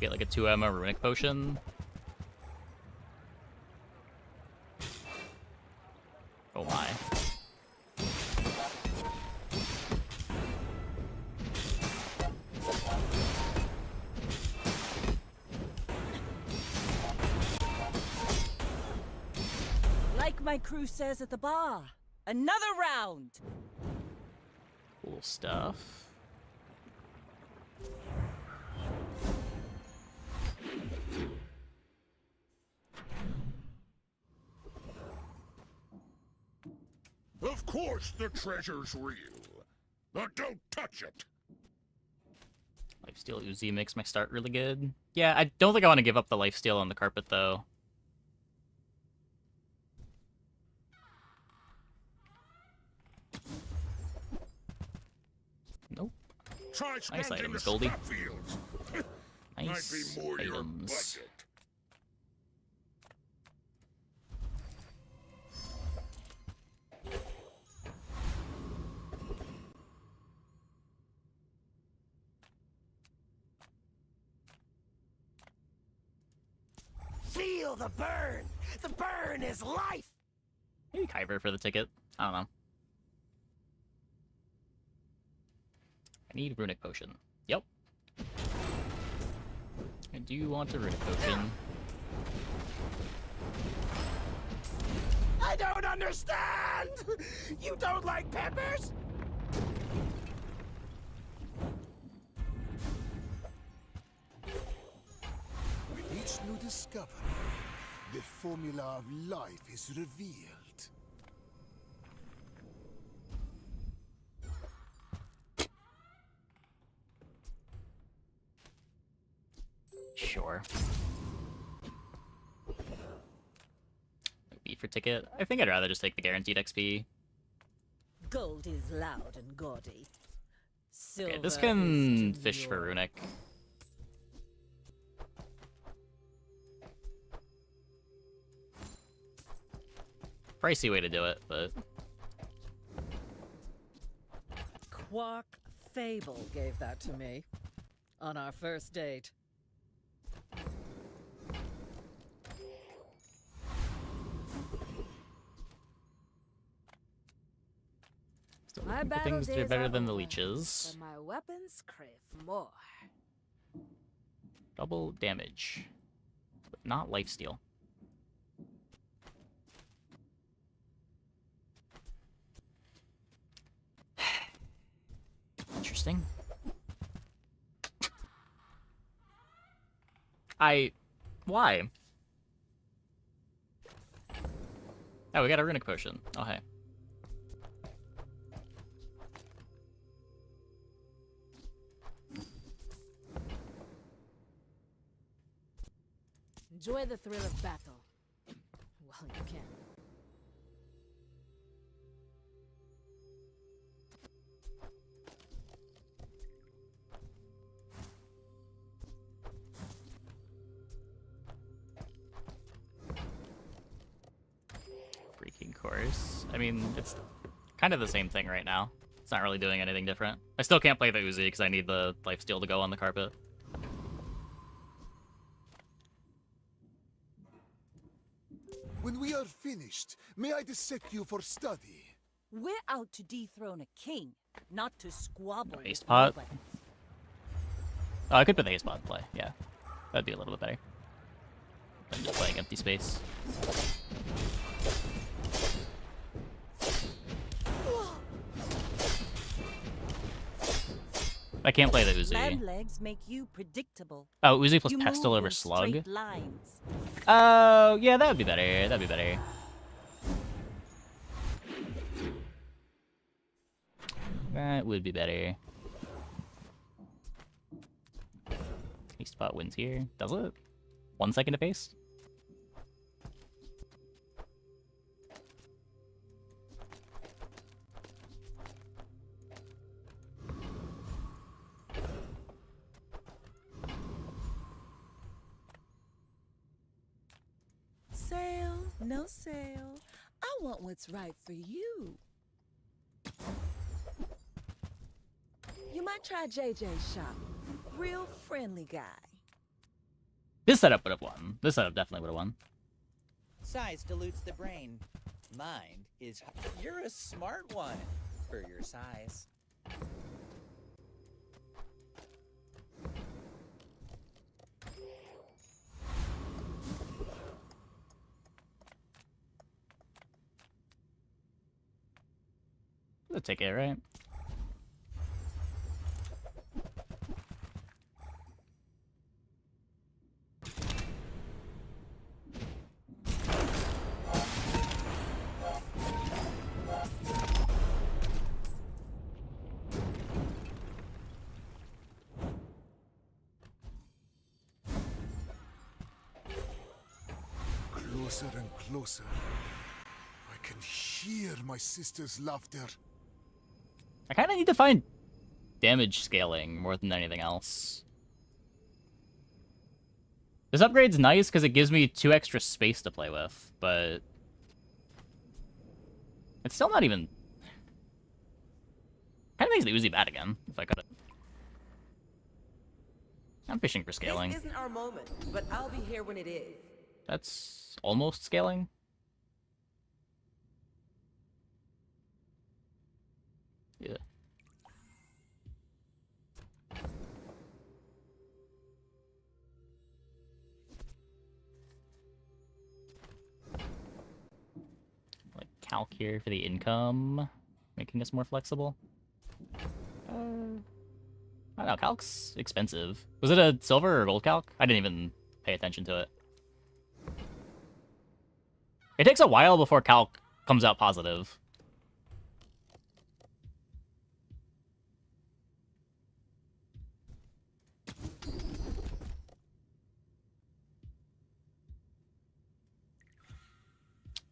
Get like a 2 ammo runic potion. Oh my. Like my crew says at the bar, another round! Cool stuff. Of course the treasure's real. But don't touch it. Lifesteal Uzi makes my start really good. Yeah, I don't think I want to give up the lifesteal on the carpet, though. Nope. Try Nice scrounging items, the Goldie. scrap fields. Nice Might be more your items. budget. Feel the burn! The burn is life! Maybe Kyber for the ticket. I don't know. I need Runic Potion. Yep. I do want a Runic Potion. I don't understand! You don't like peppers? With each new discovery, the formula of life is revealed. Sure. B for ticket. I think I'd rather just take the guaranteed XP. Gold is loud and gaudy. Silver Okay, this is can fish for demure. Runic. Pricey way to do it, but Quark Fable gave that to me on our first date. still My looking for battle things that are days better are than the over, leeches. but my weapons crave more. Double damage, but not lifesteal. Interesting. Why? Oh, we got a Runic Potion. Oh, hey. Enjoy the thrill of battle while you can. Freaking course. I mean, it's kind of the same thing right now. It's not really doing anything different. I still can't play the Uzi because I need the lifesteal to go on the carpet. When we are finished, may I dissect you for study? We're out to dethrone a king, not to squabble with Haste pot. nobody. Oh, I could put the haste pot in play. Yeah, that'd be a little bit better than just playing empty space. I can't play the Uzi. Land legs make you predictable. Oh, Uzi plus You Pestle move over in Slug? straight lines. Oh, yeah, that would be better. That'd be better. That would be better. Haste pot wins here. Does it? 1 second to face? Sale, no sale. I want what's right for you. You might try JJ's shop. Real friendly guy. This setup would have won. This setup definitely would have won. Size dilutes the brain. Mind is... You're a smart one for your size. The ticket, right? Closer and closer. I can hear my sister's laughter. I kind of need to find damage scaling more than anything else. This upgrade's nice because it gives me 2 extra space to play with, but it's still not even... Kind of makes the Uzi bad again, if I cut it. I'm fishing for scaling. This isn't our moment, but I'll be here when it is. That's almost scaling. Yeah. Like calc here for the income, making us more flexible. I don't know, calc's expensive. Was it a silver or gold calc? I didn't even pay attention to it. It takes a while before calc comes out positive.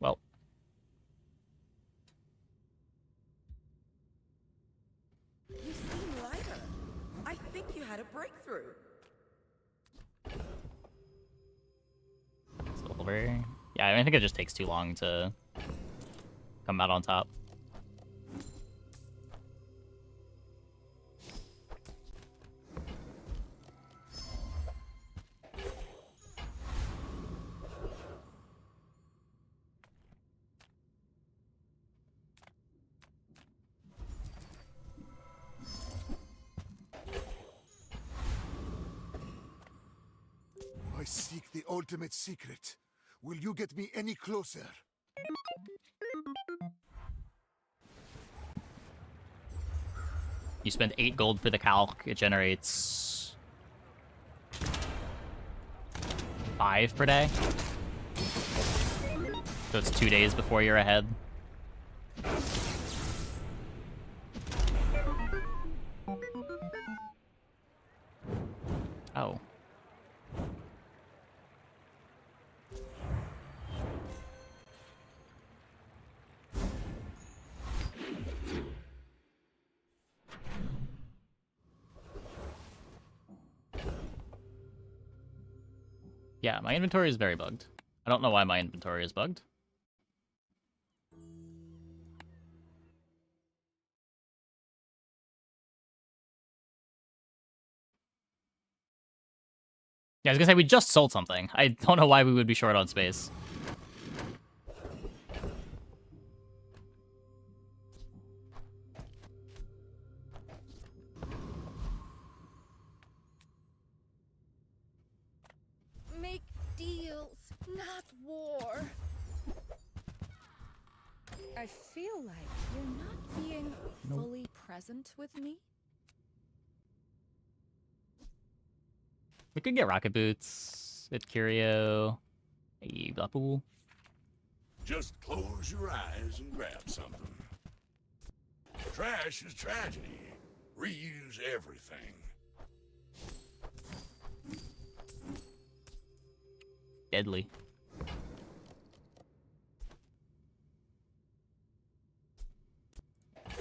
Well. You seem lighter. I think you had a breakthrough. Silver. Yeah, I think it just takes too long to come out on top. I seek the ultimate secret. Will you get me any closer? You spend 8 gold for the calc, it generates 5 per day. So it's 2 days before you're ahead. Oh. Yeah, my inventory is very bugged. I don't know why my inventory is bugged. Yeah, I was gonna say, we just sold something. I don't know why we would be short on space. Make deals, not war. I feel like you're not being fully present with me. We could get rocket boots at Curio. Hey, Blackpool. Just close your eyes and grab something. Trash is tragedy. Reuse everything. Deadly.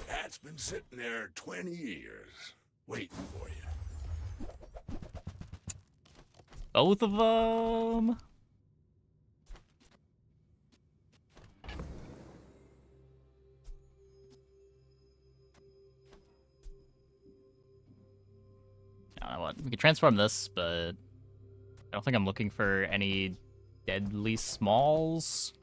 That's been sitting there 20 years, waiting for you. Both of them. I don't know what. We could transform this, but I don't think I'm looking for any deadly smalls.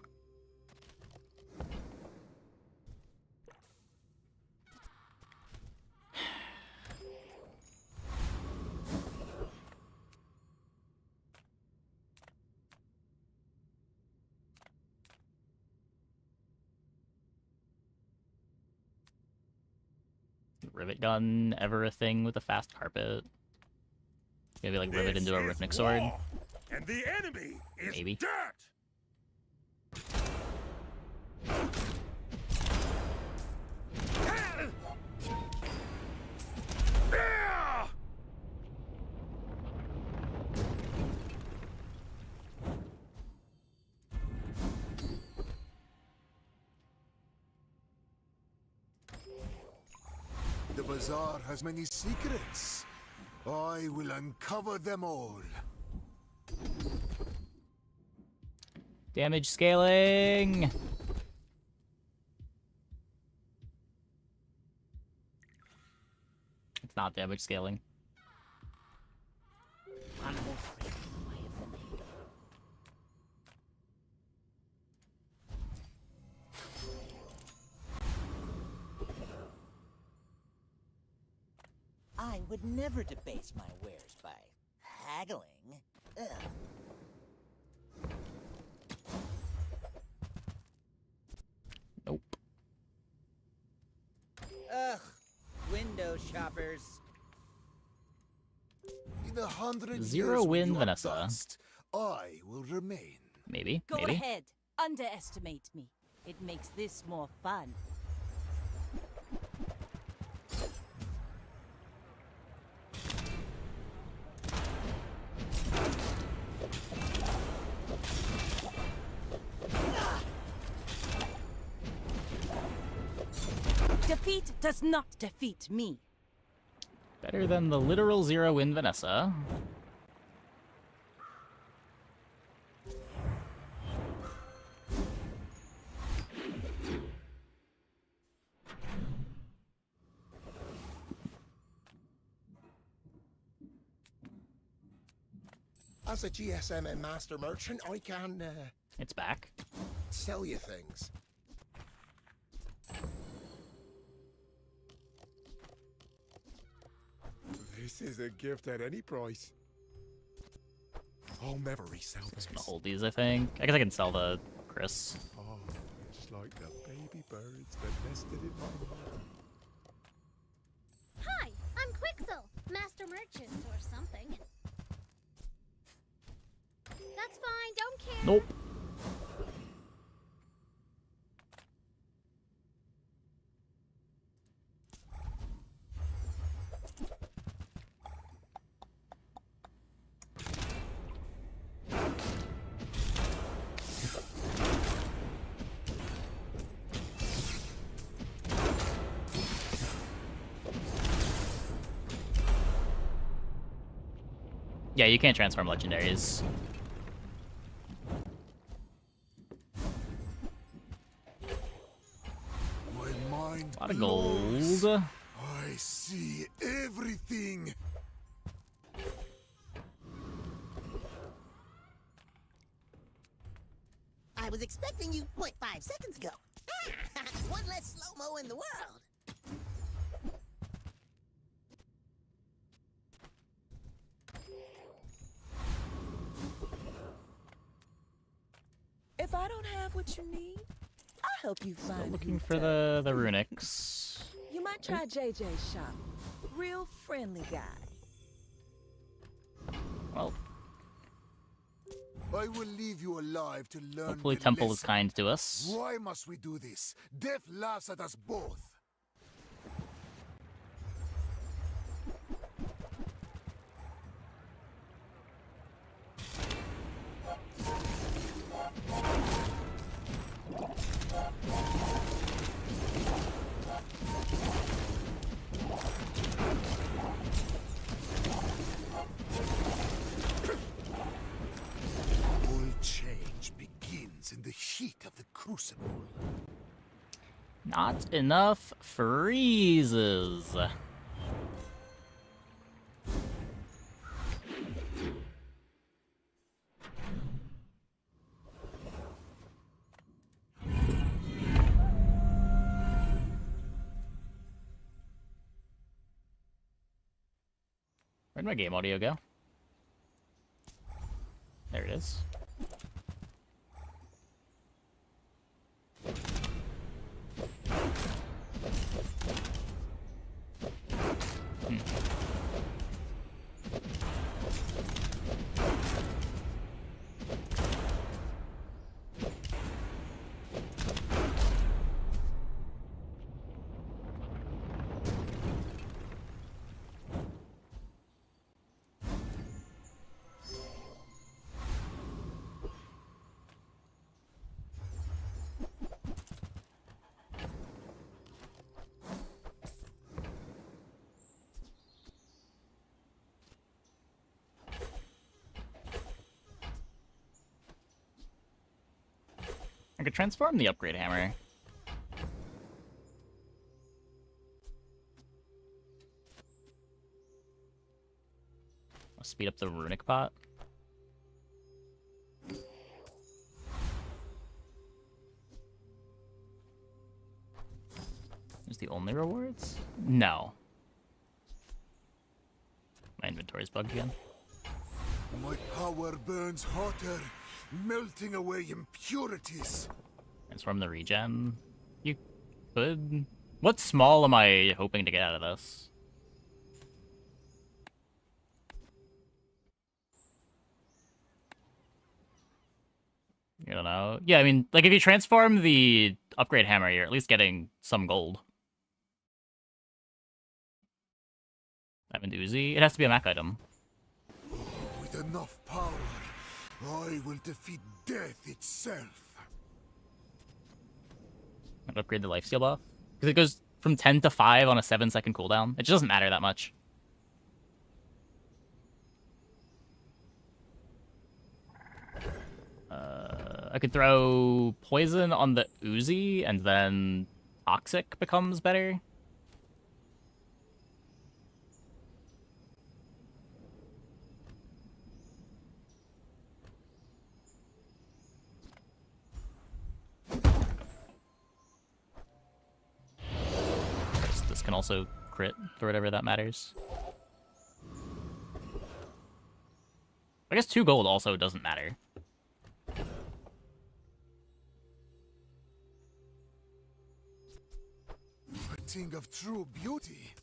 Rivet gun ever a thing with a fast carpet? Maybe like rivet This into a is Rhythmic Sword? war, and the enemy is Maybe. dirt! The bazaar has many secrets. I will uncover them all. Damage scaling! It's not damage scaling. I would never debase my wares by haggling. Ugh. Nope. Ugh, window shoppers. In 100 Zero years when win, you are Vanessa. dust, I will remain. Maybe. Go Maybe. ahead. Underestimate me. It makes this more fun. Defeat does not defeat me. Better than the literal zero win Vanessa. As a GSM and master merchant, I can It's back. sell you things. This is a gift at any price. I'll never resell this. Just gonna hold these, I think. I guess I can sell the Chris. Oh, it's like the baby birds that nested in my mouth. Hi, I'm Quixel, Master Merchant or something. That's fine, don't care. Nope. Yeah, you can't transform legendaries. My mind A lot of glows. gold. I see everything. I was expecting you 0.5 seconds ago. One less slow-mo in the world. If I don't have what you need, I help you Still find. looking who for does. the runics. You might try JJ's shop. Real friendly guy. Well, I will leave you alive to learn. hopefully the Temple is lesson. kind to us. Why must we do this? Death laughs at us both. All change begins in the heat of the crucible. Not enough freezes. Where'd my game audio go? There it is. could transform the upgrade hammer. I'll speed up the runic pot. Is the only rewards? No. My inventory's bugged again. My power burns hotter, melting away impurities. Transform the regen. You could. What small am I hoping to get out of this? I don't know. Yeah, I mean, like, if you transform the upgrade hammer, you're at least getting some gold. Diamond Uzi. It has to be a Mac item. With enough power, I will defeat death itself. I'd upgrade the lifesteal buff. Because it goes from 10 to 5 on a 7-second cooldown. It just doesn't matter that much. I could throw poison on the Uzi, and then toxic becomes better. This can also crit for whatever that matters. I guess 2 gold also doesn't matter. A thing of true beauty.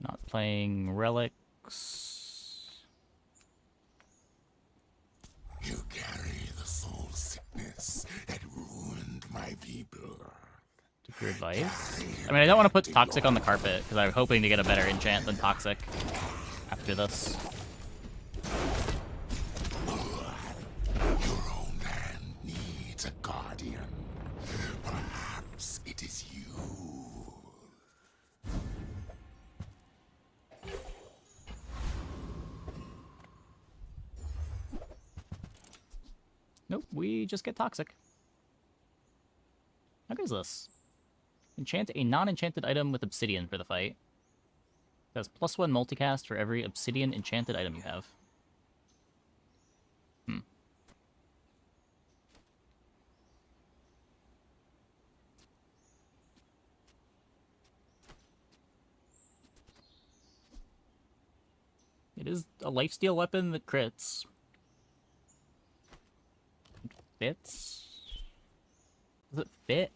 Not playing relics. You carry the soul sickness that ruined my people. Took your advice. I mean, I don't want to put toxic on the carpet because I'm hoping to get a better enchant than toxic after this. Your own land needs a guardian. Perhaps it is you. Nope, we just get toxic. How good is this? Enchant a non-enchanted item with obsidian for the fight. It has +1 multicast for every obsidian enchanted item you have. It is a lifesteal weapon that crits. It fits? Does it fit?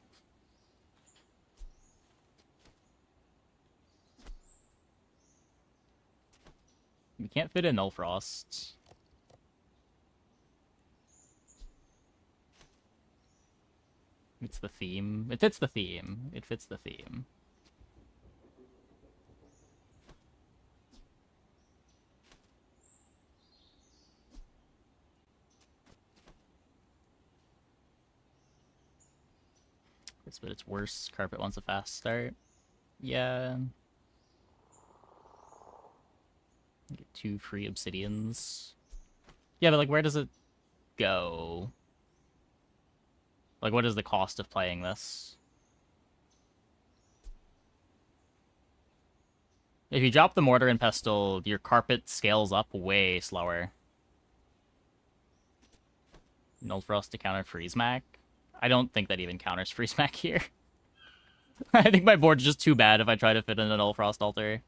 We can't fit in Nullfrost. It's the theme. It fits the theme. It fits the theme. But it's worse. Carpet wants a fast start. Yeah. Get 2 free obsidians. Yeah, but like, where does it go? Like, what is the cost of playing this? If you drop the mortar and pestle, your carpet scales up way slower. Nullfrost to counter freeze mac. I don't think that even counters freeze mac here. I think my board's just too bad if I try to fit in an Nullfrost altar.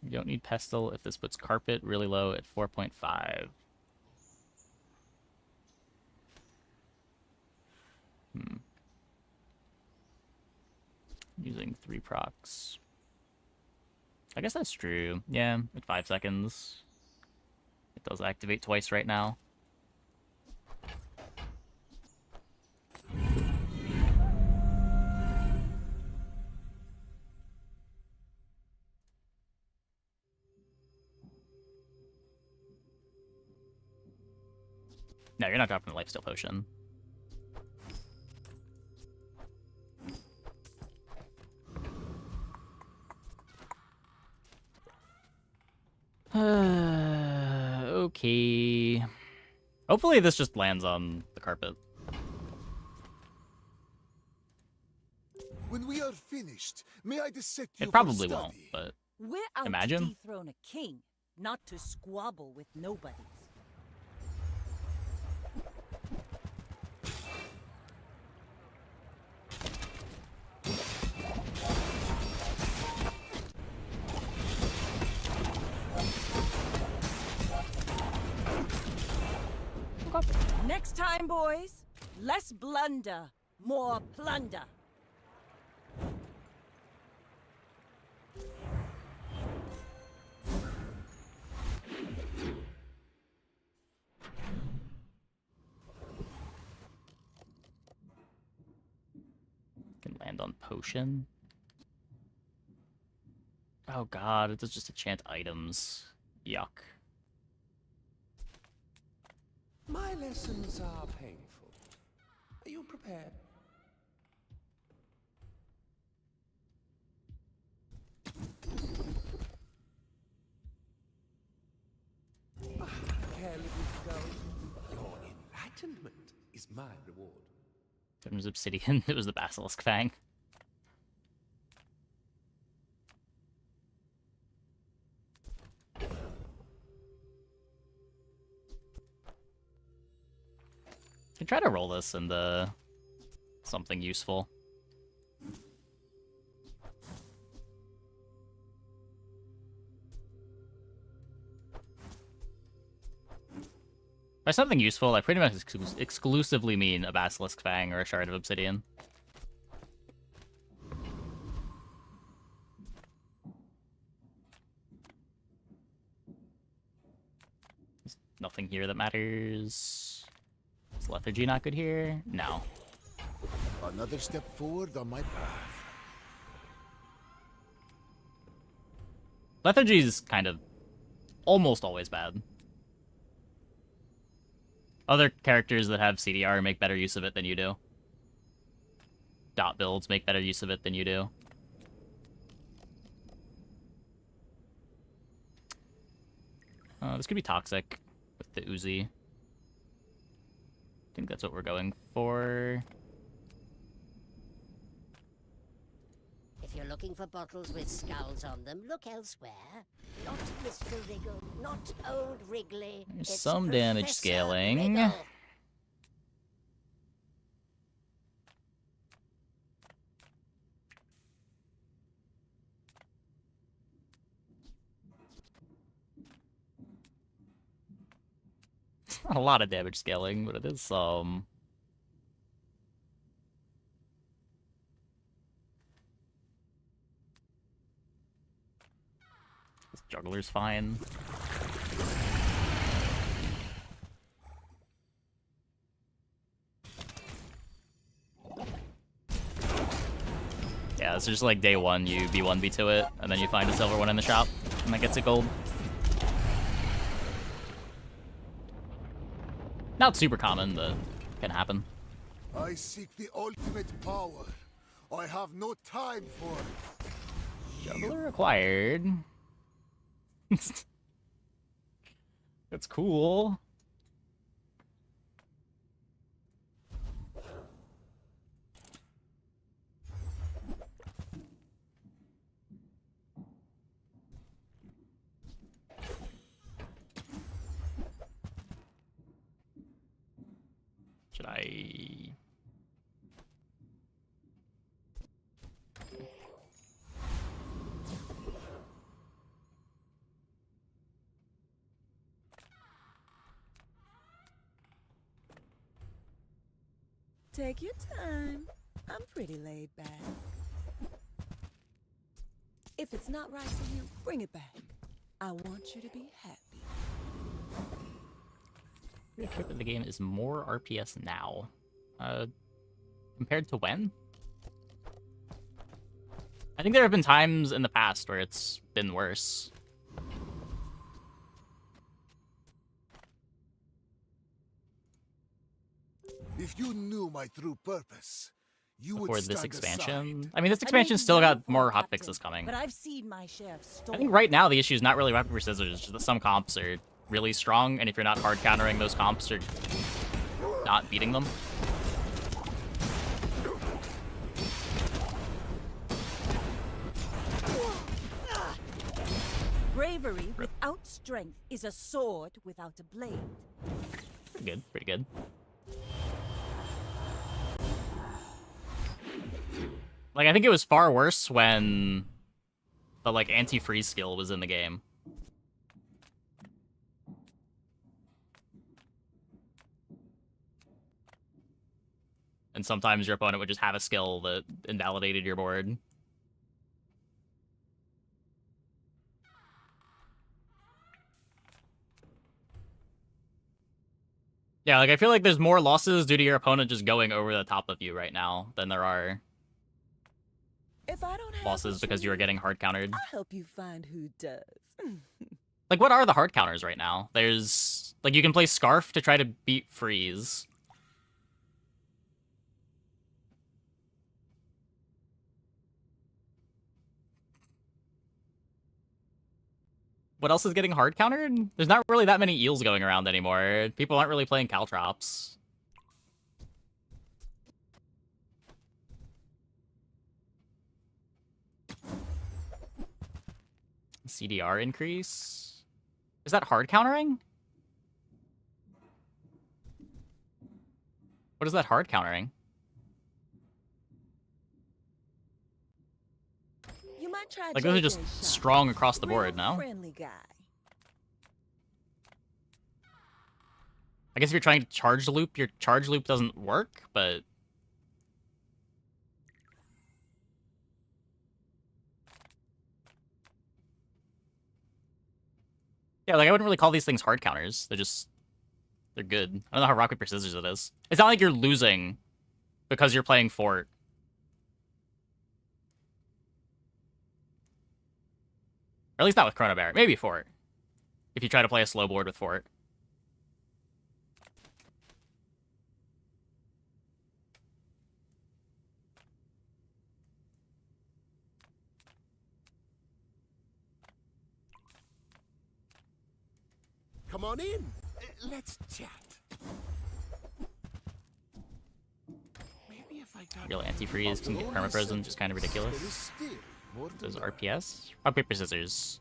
You don't need pestle if this puts carpet really low at 4.5. Using 3 procs. I guess that's true. Yeah, at 5 seconds. It does activate twice right now. No, you're not dropping the lifesteal potion. Okay. Hopefully this just lands on the carpet. When we are finished, may I dissect you It probably for study? won't, but We're out imagine. to dethrone a king, not to squabble with nobodies. Next time, boys, less blunder, more plunder. Can land on potion. Oh god, it does just enchant items. Yuck. My lessons are painful. Are you prepared? Carelessly go. Your enlightenment is my reward. It was obsidian. It was the basilisk fang. Can try to roll this into something useful. By something useful, I pretty much exclusively mean a basilisk fang or a shard of obsidian. There's nothing here that matters. Is lethargy not good here? No. Another step forward on my path. Lethargy is kind of almost always bad. Other characters that have CDR make better use of it than you do. Dot builds make better use of it than you do. This could be toxic with the Uzi. I think that's what we're going for. If you're looking for bottles with skulls on them, look elsewhere. Not Mr. Wriggle, not old Wrigley. There's It's some damage Professor scaling. Wriggle. It's not a lot of damage scaling, but it is some. This juggler's fine. Yeah, it's just like day one, you B1, B2 it, and then you find a silver one in the shop, and that gets it gold. Not super common, but can happen. I seek the ultimate power. I have no time for Juggler acquired. That's cool. Should I... Take your time. I'm pretty laid back. If it's not right for you, bring it back. I want you to be happy. The trip of the game is more RPS now. Compared to when? I think there have been times in the past where it's been worse. If you knew my true purpose, you Before would this stand expansion. aside. I mean, this expansion still got more hotfixes coming. But I've seen my share of I storms. think right now the issue is not really rock, paper, scissors, just that some comps are really strong, and if you're not hard countering those comps, you're not beating them. Bravery without strength is a sword without a blade. Pretty good, pretty good. Like, I think it was far worse when the, like, anti-freeze skill was in the game. And sometimes your opponent would just have a skill that invalidated your board. Yeah, like, I feel like there's more losses due to your opponent just going over the top of you right now than there are If I don't have losses because you are getting hard countered. I'll help you find who does. Like, what are the hard counters right now? There's, like, you can play Scarf to try to beat Freeze. What else is getting hard countered? There's not really that many eels going around anymore. People aren't really playing Caltrops. CDR increase? Is that hard countering? What is that hard countering? You might try Like, those are JJ's just shop. strong across the board, Real no? friendly guy. I guess if you're trying to charge loop, your charge loop doesn't work, but... Yeah, like, I wouldn't really call these things hard counters. They're good. I don't know how rock, paper, scissors it is. It's not like you're losing because you're playing Fort. Or at least not with Chrono Bear. Maybe Fort. If you try to play a slow board with Fort. Come on in. Let's chat. Maybe if I got Real anti-freeze can get perma-frozen, just kind of ridiculous. Those RPS? Rock, paper, scissors.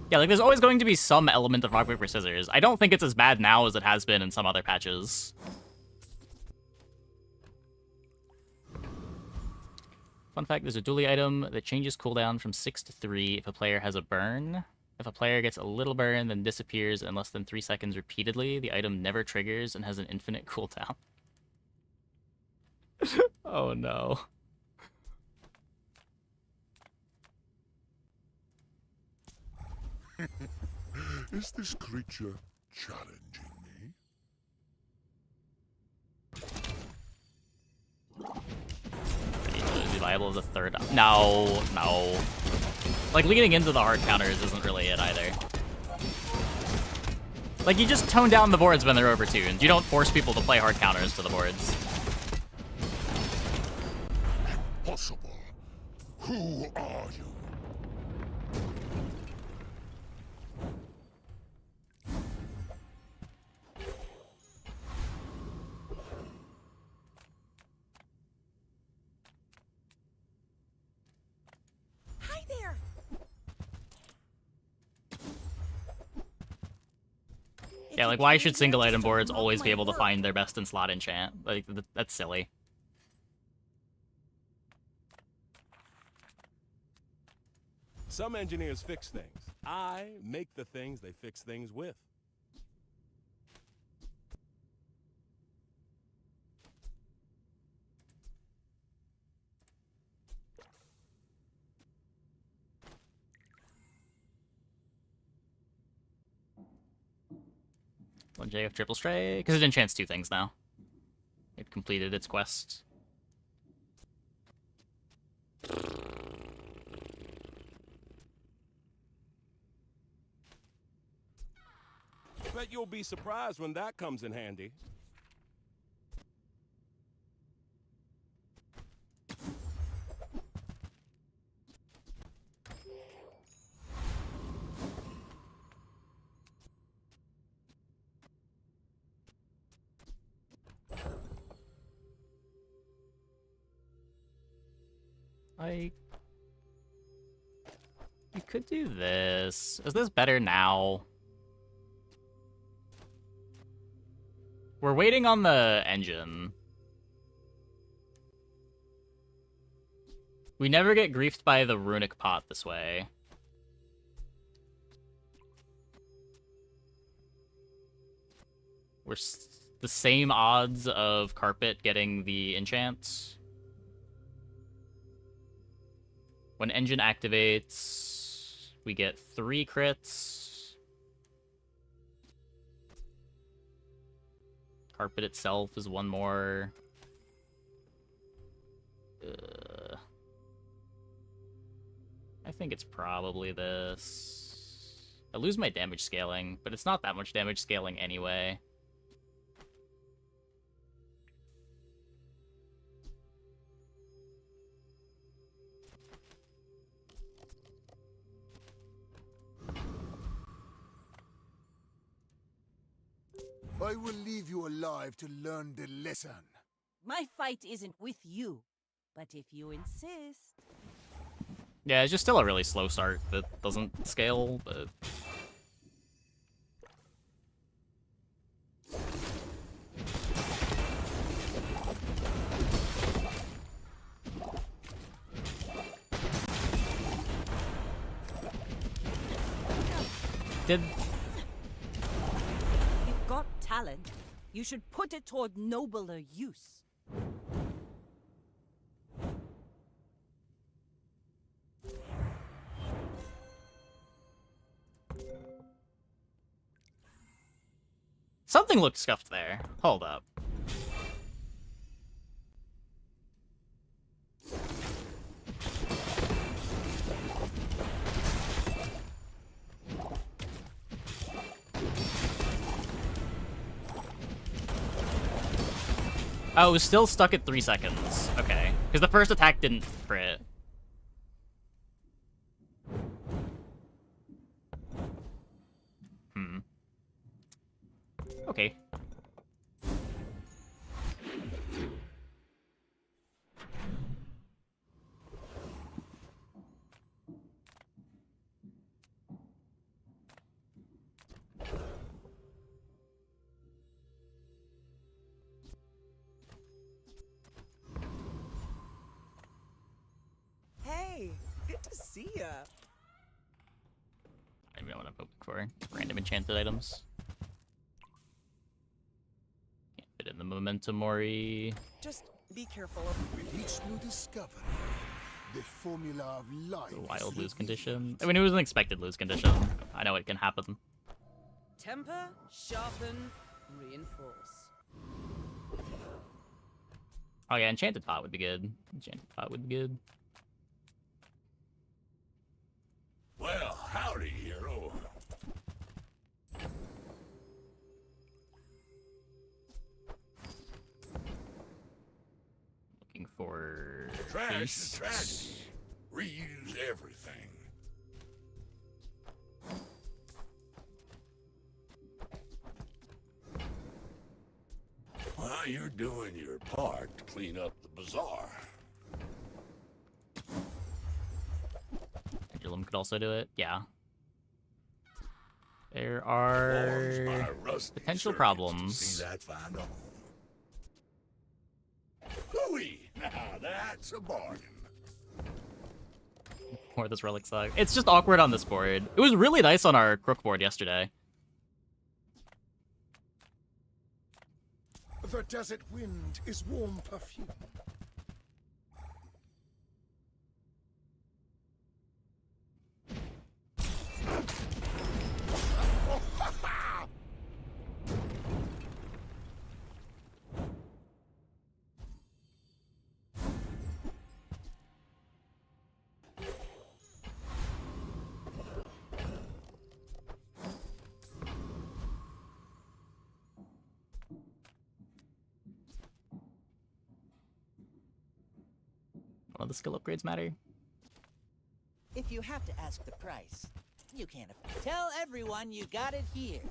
Yeah, like, there's always going to be some element of rock, paper, scissors. I don't think it's as bad now as it has been in some other patches. Fun fact, there's a dually item that changes cooldown from 6 to 3 if a player has a burn. If a player gets a little burn, then disappears in less than 3 seconds repeatedly, the item never triggers and has an infinite cooldown. Oh no. Is this creature challenging me? Is he viable as a third? No, no. Like, leading into the hard counters isn't really it either. Like, you just tone down the boards when they're overtuned. You don't force people to play hard counters to the boards. Impossible. Who are you? Hi there. Yeah, like, why should single item boards always be able to find their best in slot enchant? Like, that's silly. Some engineers fix things. I make the things they fix things with. One J of triple stray, because it enchants 2 things now. It completed its quest. Bet you'll be surprised when that comes in handy. Like, we could do this. Is this better now? We're waiting on the engine. We never get griefed by the runic pot this way. We're the same odds of carpet getting the enchant. When engine activates, we get 3 crits. Carpet itself is 1 more. I think it's probably this. I lose my damage scaling, but it's not that much damage scaling anyway. I will leave you alive to learn the lesson. My fight isn't with you, but if you insist. Yeah, it's just still a really slow start that doesn't scale, but... Did... You've got talent. You should put it toward nobler use. Something looked scuffed there. Hold up. Oh, it was still stuck at 3 seconds. Okay. Because the first attack didn't crit. Okay. Hey, good to see ya. I don't know what I'm hoping for. Random enchanted items. Can't fit in the momentum mori. Just be careful. With each new discovery, the formula of life. The wild lose condition. I mean, it was an expected lose condition. I know it can happen. Temper, sharpen, reinforce. Oh yeah, enchanted pot would be good. Enchanted pot would be good. Well, howdy, hero. Looking for Trash haste. is trash. Reuse everything. Well, you're doing your part to clean up the bazaar. Pendulum could also do it. Yeah. There are potential problems. See that find on. Hooey! Now that's a bargain. Or this relic suck. It's just awkward on this board. It was really nice on our crook board yesterday. The desert wind is warm perfume. One of the skill upgrades matter. If you have to ask the price, you can't tell everyone you got it here.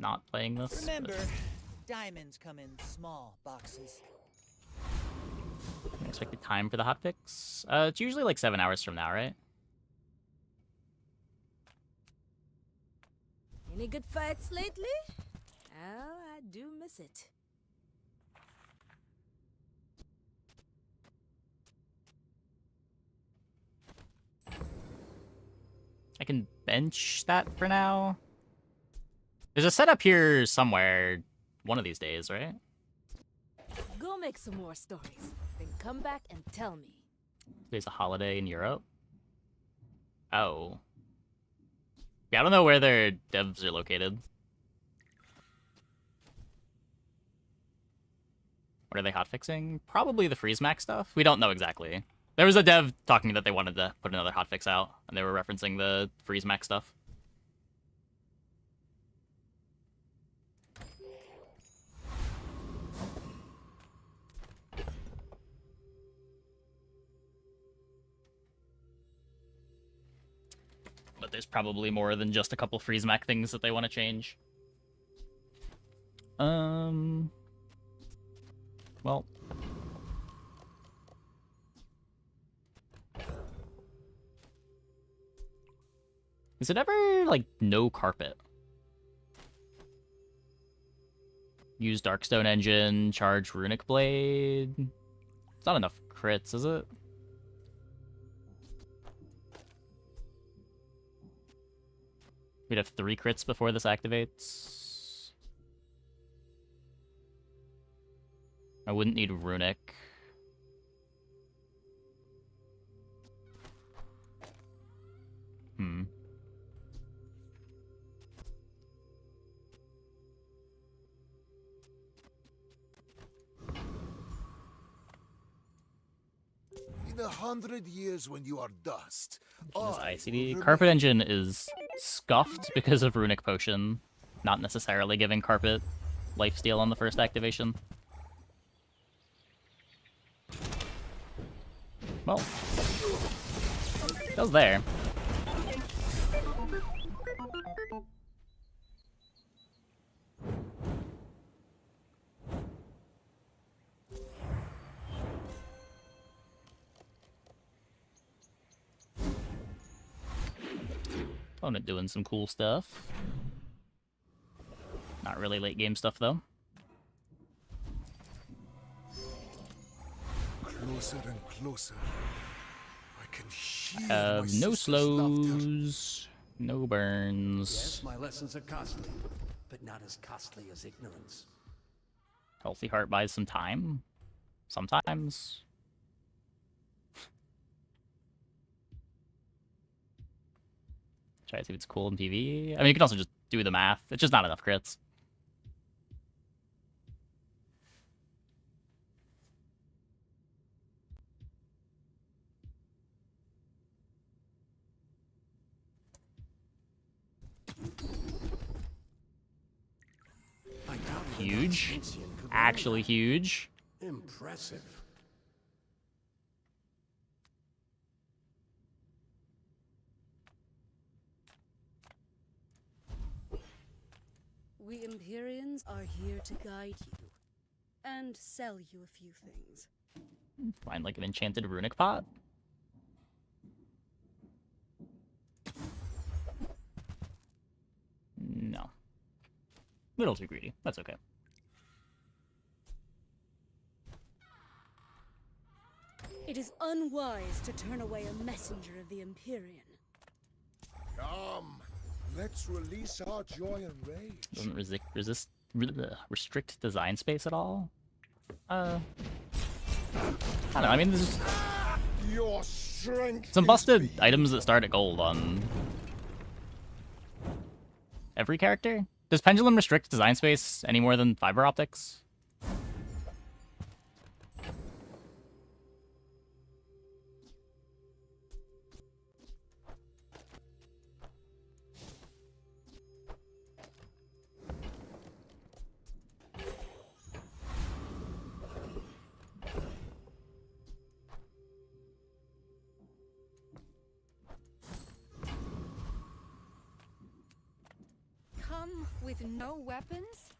not playing this. Remember, diamonds come in small boxes. Expected time for the hotfix? It's usually like 7 hours from now, right? Any good fights lately? Oh, I do miss it. I can bench that for now. There's a setup here somewhere one of these days, right? Go make some more stories, then come back and tell me. There's a holiday in Europe. Oh. Yeah, I don't know where their devs are located. What are they hotfixing? Probably the freeze max stuff. We don't know exactly. There was a dev talking that they wanted to put another hotfix out, and they were referencing the freeze max stuff. But there's probably more than just a couple freeze max things that they want to change. Well. Is it ever, like, no carpet? Use Darkstone Engine, charge Runic Blade. It's not enough crits, is it? We'd have 3 crits before this activates. I wouldn't need Runic. In 100 years when you are dust, This I ICD. will Carpet remain. Engine is scuffed because of Runic Potion, not necessarily giving Carpet lifesteal on the first activation. Well, it was there. Opponent doing some cool stuff. Not really late game stuff though. Closer and closer. I can hear Have my no sister's laughter. slows, no burns. Yes, my lessons are costly, but not as costly as ignorance. Healthy Heart buys some time. Sometimes. Try to see if it's cool in PvE. I mean, you can also just do the math. It's just not enough crits. Huge. Actually huge. Impressive. We Empyreans are here to guide you and sell you a few things. Find like an enchanted runic pot. No. Little too greedy. That's okay. It is unwise to turn away a messenger of the Empyrean. Come, let's release our joy and rage. Doesn't restrict design space at all? I don't know. I mean, there's Your strength. some busted items that start at gold on every character. Does Pendulum restrict design space any more than fiber optics? Come with no weapons?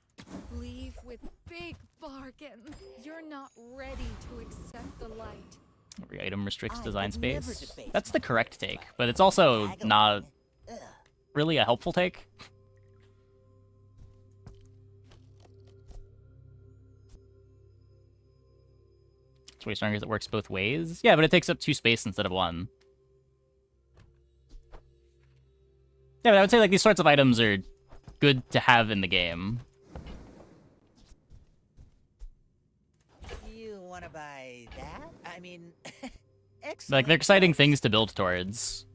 Leave with big bargains. You're not ready to accept the light. Every item restricts design would never space. debate That's the correct take, but it's also not really a helpful take. It's way stronger because it works both ways. Yeah, but it takes up 2 space instead of 1. Yeah, but I would say like these sorts of items are good to have in the game. You want to buy that? I mean, excellent. Like, they're exciting things to build towards.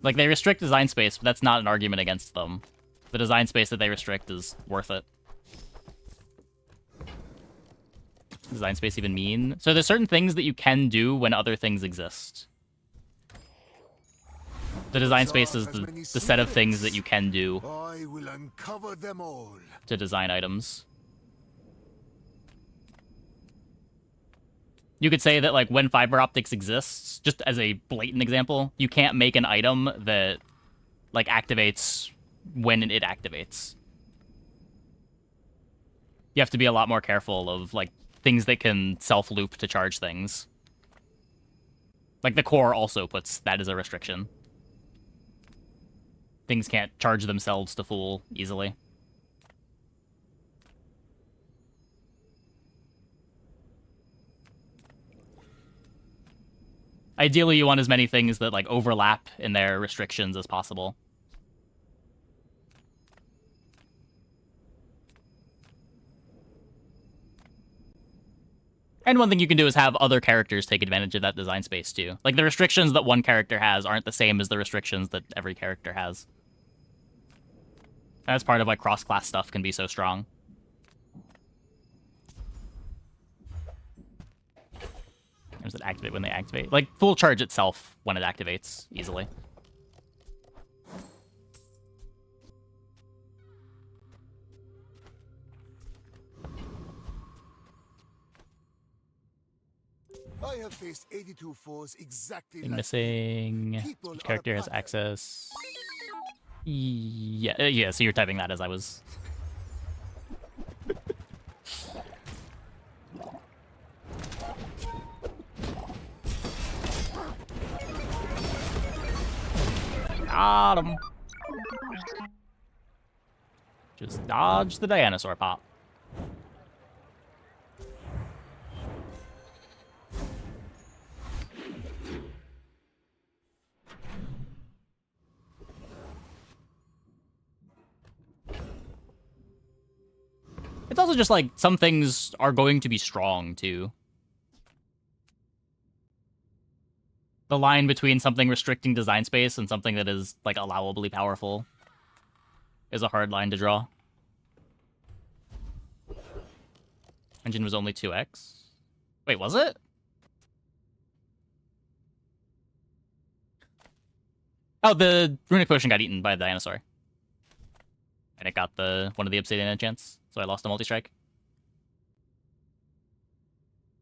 Like, they restrict design space, but that's not an argument against them. The design space that they restrict is worth it. Design space even mean? So there's certain things that you can do when other things exist. The design space is the set of things that you can do I will uncover them all. to design items. You could say that, like, when fiber optics exists, just as a blatant example, you can't make an item that, like, activates when it activates. You have to be a lot more careful of, like, things that can self-loop to charge things. Like, the core also puts that as a restriction. Things can't charge themselves to full easily. Ideally, you want as many things that, like, overlap in their restrictions as possible. And one thing you can do is have other characters take advantage of that design space, too. Like, the restrictions that one character has aren't the same as the restrictions that every character has. That's part of why cross-class stuff can be so strong. Does it activate when they activate? Like, full charge itself when it activates, easily. I have faced 82 foes exactly Thing like missing. People Each are character has access. Yeah, yeah, so you're typing that as I was... Got him. Just dodge the dinosaur pop. It's also just like some things are going to be strong too. The line between something restricting design space and something that is, like, allowably powerful is a hard line to draw. Engine was only 2x. Wait, was it? Oh, the runic potion got eaten by a dinosaur. And it got one of the obsidian enchants, so I lost a multi-strike.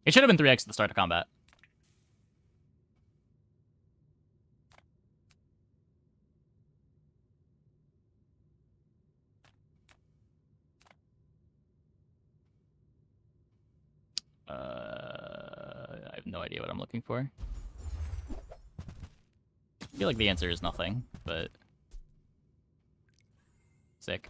It should have been 3x at the start of combat. I have no idea what I'm looking for. I feel like the answer is nothing, but... Sick.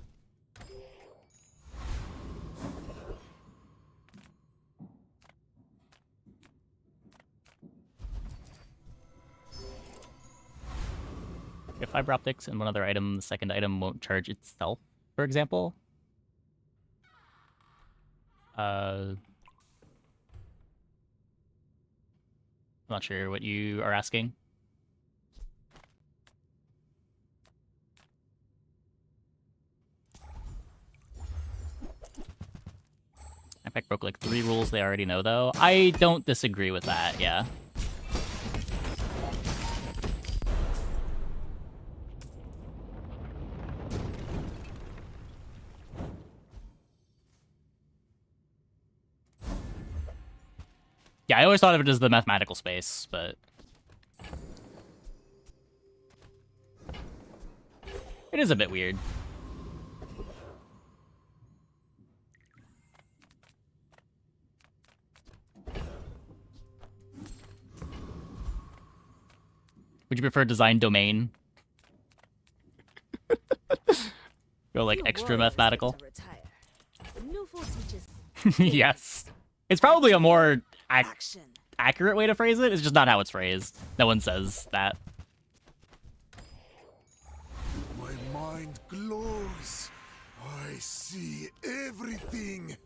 If fiber optics and one other item, the second item won't charge itself, for example. I'm not sure what you are asking. Impact broke like 3 rules they already know, though. I don't disagree with that, yeah. Yeah, I always thought of it as the mathematical space, but... It is a bit weird. Would you prefer design domain? Go like extra mathematical? Yes. It's probably a more accurate way to phrase it. It's just not how it's phrased. No one says that. My mind glows. I see everything.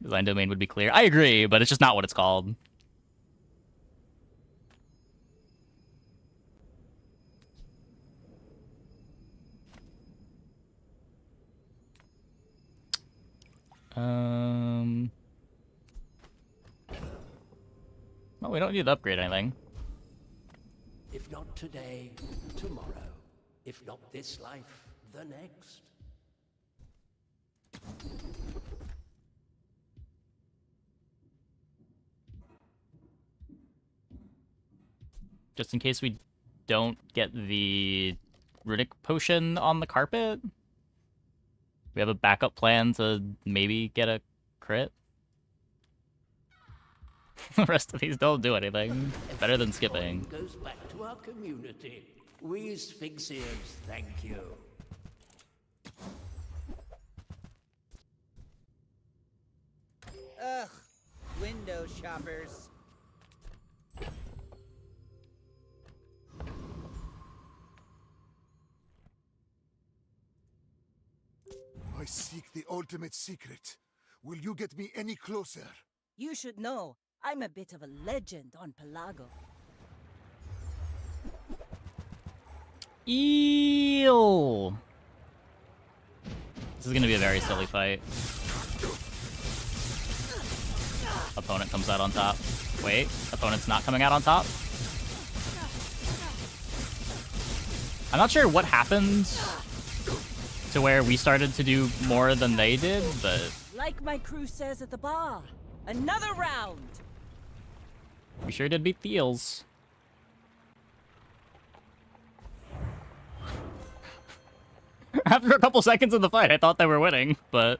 Design domain would be clear. I agree, but it's just not what it's called. Well, we don't need to upgrade anything. If not today, tomorrow. If not this life, the next. Just in case we don't get the runic potion on the carpet. We have a backup plan to maybe get a crit. The rest of these don't do anything. Better than skipping. Goes back to our community. We Sphinxians thank you. Ugh, window shoppers. I seek the ultimate secret. Will you get me any closer? You should know, I'm a bit of a legend on Pelago. Eel. This is gonna be a very silly fight. Opponent comes out on top. Wait, opponent's not coming out on top? I'm not sure what happened to where we started to do more than they did, but... Like my crew says at the bar, another round! We sure did beat the eels. After a couple seconds of the fight, I thought they were winning, but...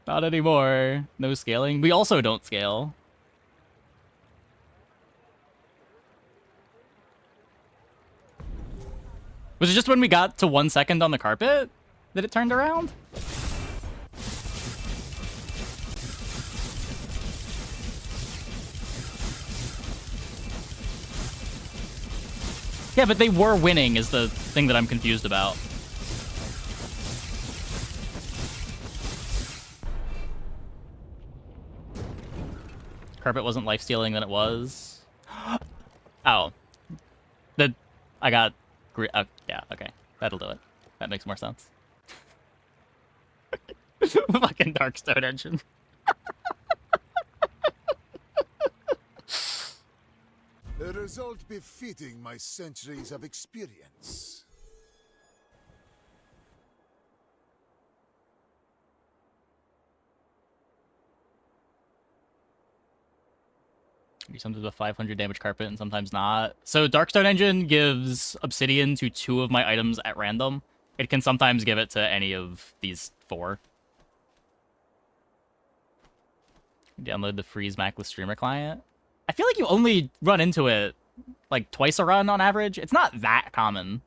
not anymore. No scaling. We also don't scale. Was it just when we got to 1 second on the carpet that it turned around? Yeah, but they were winning is the thing that I'm confused about. Carpet wasn't life-stealing than it was. Oh. I got... yeah, okay. That'll do it. That makes more sense. Fucking Darkstone engine. A result befitting my centuries of experience. Sometimes a 500 damage carpet and sometimes not. So Darkstone engine gives obsidian to 2 of my items at random. It can sometimes give it to any of these 4. Download the Freeze Macless Streamer client. I feel like you only run into it like twice a run on average. It's not that common.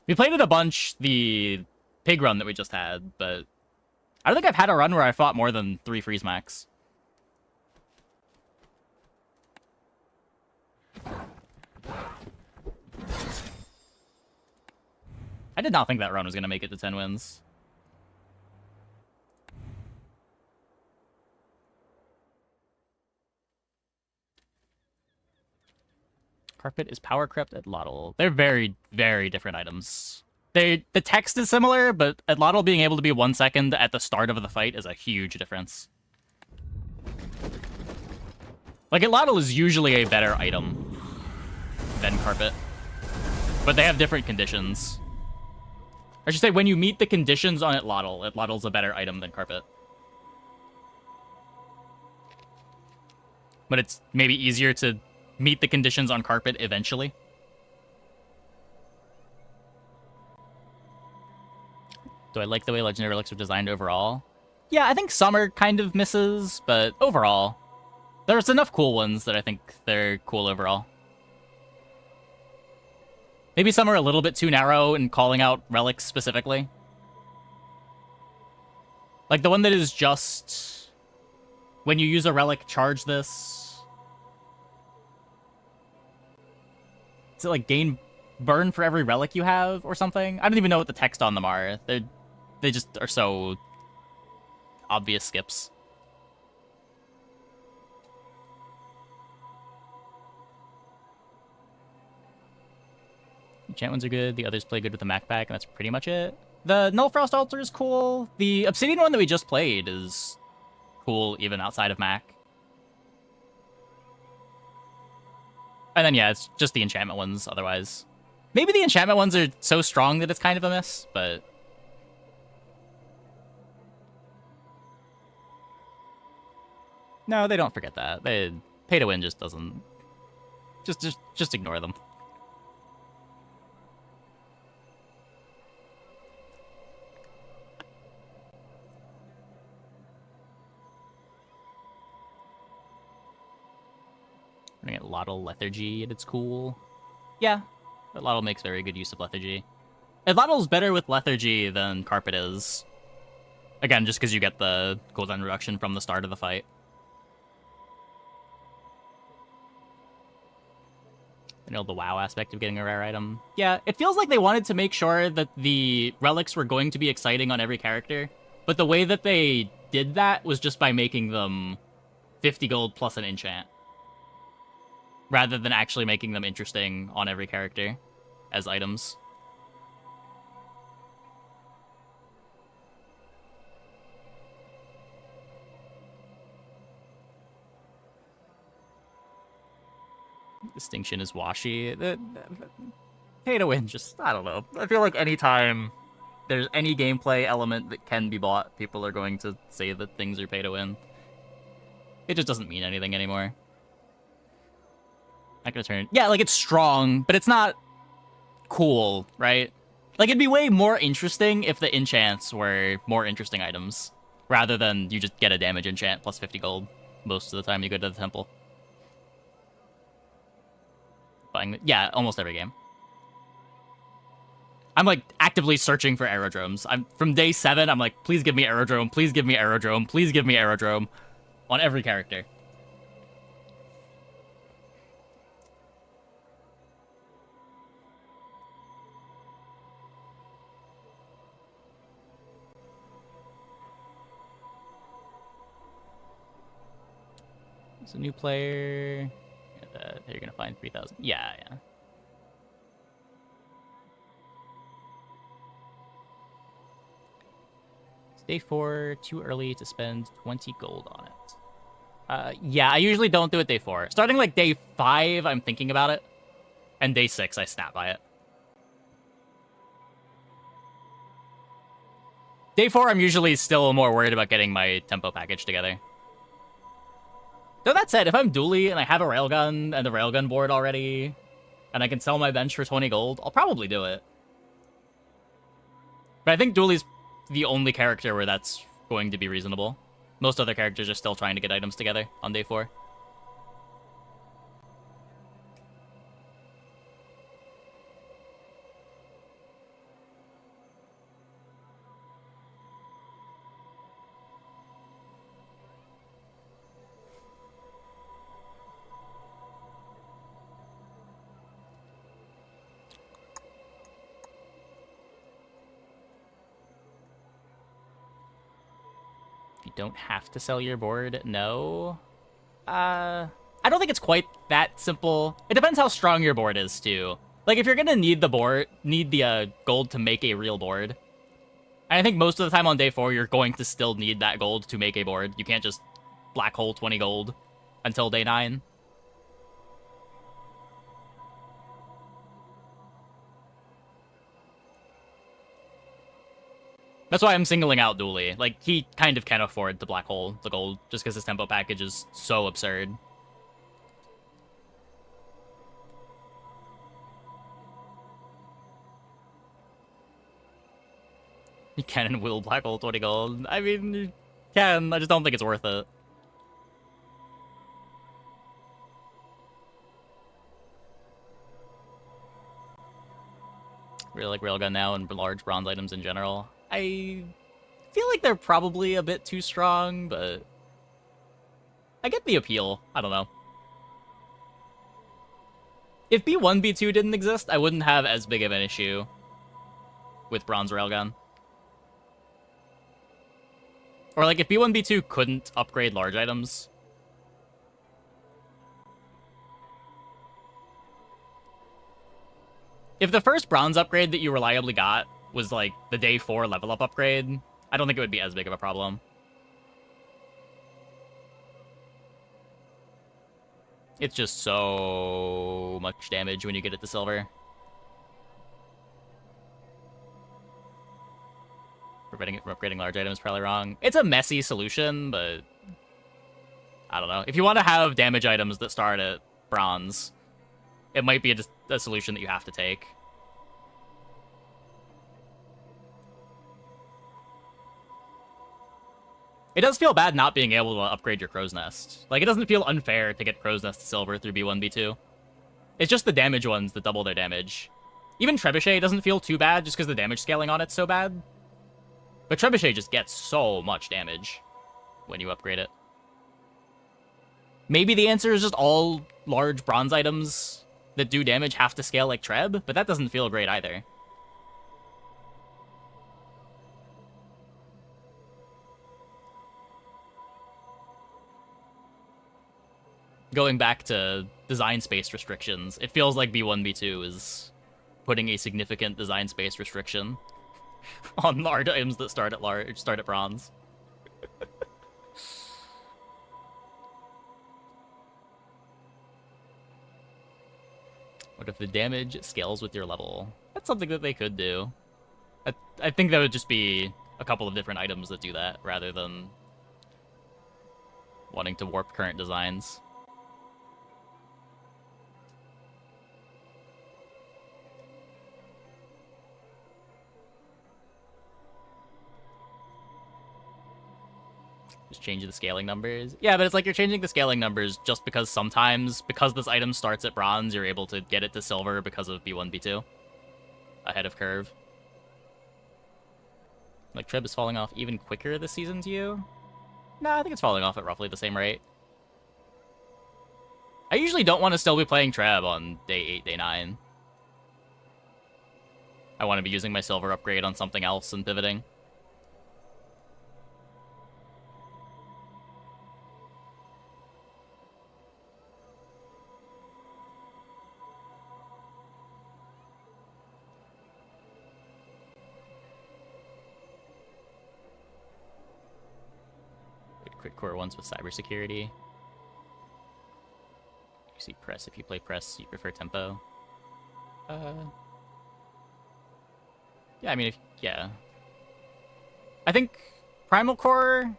We played it a bunch the pig run that we just had, but I don't think I've had a run where I fought more than 3 Freeze Max. I did not think that run was going to make it to 10 wins. Carpet is power crept at Lotl. They're very, very different items. The text is similar, but at Lotl being able to be 1 second at the start of the fight is a huge difference. Like, at Lotl is usually a better item than Carpet. But they have different conditions. I should say, when you meet the conditions on Atlotl's a better item than Carpet. but it's maybe easier to meet the conditions on carpet eventually. Do I like the way legendary relics are designed overall? Yeah, I think some are kind of misses, but overall, there's enough cool ones that I think they're cool overall. Maybe some are a little bit too narrow in calling out relics specifically. Like the one that is just, when you use a relic, charge this. Is it like gain burn for every relic you have or something? I don't even know what the text on them are. They just are so obvious skips. Enchant ones are good. The others play good with the Mac pack, and that's pretty much it. The Nullfrost Altar is cool. The Obsidian one that we just played is cool even outside of Mac. And then, yeah, it's just the enchantment ones otherwise. Maybe the enchantment ones are so strong that it's kind of a miss, but... No, they don't forget that. Pay to win just doesn't... Just ignore them. Running at Lottle Lethargy at its cool. Yeah, but Lottle makes very good use of Lethargy. And Lottle's better with Lethargy than Carpet is. Again, just because you get the cooldown reduction from the start of the fight. You know, the WoW aspect of getting a rare item. Yeah, it feels like they wanted to make sure that the relics were going to be exciting on every character. But the way that they did that was just by making them 50 gold plus an enchant. Rather than actually making them interesting on every character as items. Distinction is washy. Pay to win, just, I don't know. I feel like anytime there's any gameplay element that can be bought, people are going to say that things are pay to win. It just doesn't mean anything anymore. Not gonna turn... Yeah, like, it's strong, but it's not cool, right? Like, it'd be way more interesting if the enchants were more interesting items, rather than you just get a damage enchant plus 50 gold most of the time you go to the temple. Yeah, almost every game. I'm, like, actively searching for aerodromes. From day 7, I'm like, please give me aerodrome, please give me aerodrome, please give me aerodrome. On every character. It's a new player. You're gonna find 3,000. Yeah. It's day 4, too early to spend 20 gold on it. Yeah, I usually don't do it day 4. Starting like day 5, I'm thinking about it. And day 6, I snap by it. Day 4, I'm usually still more worried about getting my tempo package together. Though that said, if I'm dually and I have a railgun and the railgun board already, and I can sell my bench for 20 gold, I'll probably do it. But I think dually's the only character where that's going to be reasonable. Most other characters are still trying to get items together on day 4. You don't have to sell your board, no. I don't think it's quite that simple. It depends how strong your board is, too. Like, if you're gonna need the gold to make a real board, and I think most of the time on day 4, you're going to still need that gold to make a board. You can't just black hole 20 gold until day 9. That's why I'm singling out Dooley. Like, he kind of can afford to black hole the gold, just because his tempo package is so absurd. You can and will black hole 20 gold. I mean, you can. I just don't think it's worth it. Really like railgun now and large bronze items in general. I feel like they're probably a bit too strong, but I get the appeal. I don't know. If B1, B2 didn't exist, I wouldn't have as big of an issue with bronze railgun. Or like if B1, B2 couldn't upgrade large items. If the first bronze upgrade that you reliably got was like the day 4 level up upgrade, I don't think it would be as big of a problem. It's just so much damage when you get it to silver. Preventing it from upgrading large items is probably wrong. It's a messy solution, but I don't know. If you want to have damage items that start at bronze, it might be a solution that you have to take. It does feel bad not being able to upgrade your Crow's Nest. Like, it doesn't feel unfair to get Crow's Nest to silver through B1, B2. It's just the damage ones that double their damage. Even Trebuchet doesn't feel too bad just because the damage scaling on it's so bad. But Trebuchet just gets so much damage when you upgrade it. Maybe the answer is just all large bronze items that do damage have to scale like Treb, but that doesn't feel great either. Going back to design space restrictions, it feels like B1, B2 is putting a significant design space restriction on large items that start at bronze. What if the damage scales with your level? That's something that they could do. I think that would just be a couple of different items that do that, rather than wanting to warp current designs. Just changing the scaling numbers. Yeah, but it's like you're changing the scaling numbers just because sometimes, because this item starts at bronze, you're able to get it to silver because of B1, B2. Ahead of curve. Like, Treb is falling off even quicker this season to you? No, I think it's falling off at roughly the same rate. I usually don't want to still be playing Treb on day 8, day 9. I want to be using my silver upgrade on something else and pivoting. Crit core ones with cybersecurity. You see press. If you play press, you prefer tempo. Yeah, I mean, yeah. I think Primal Core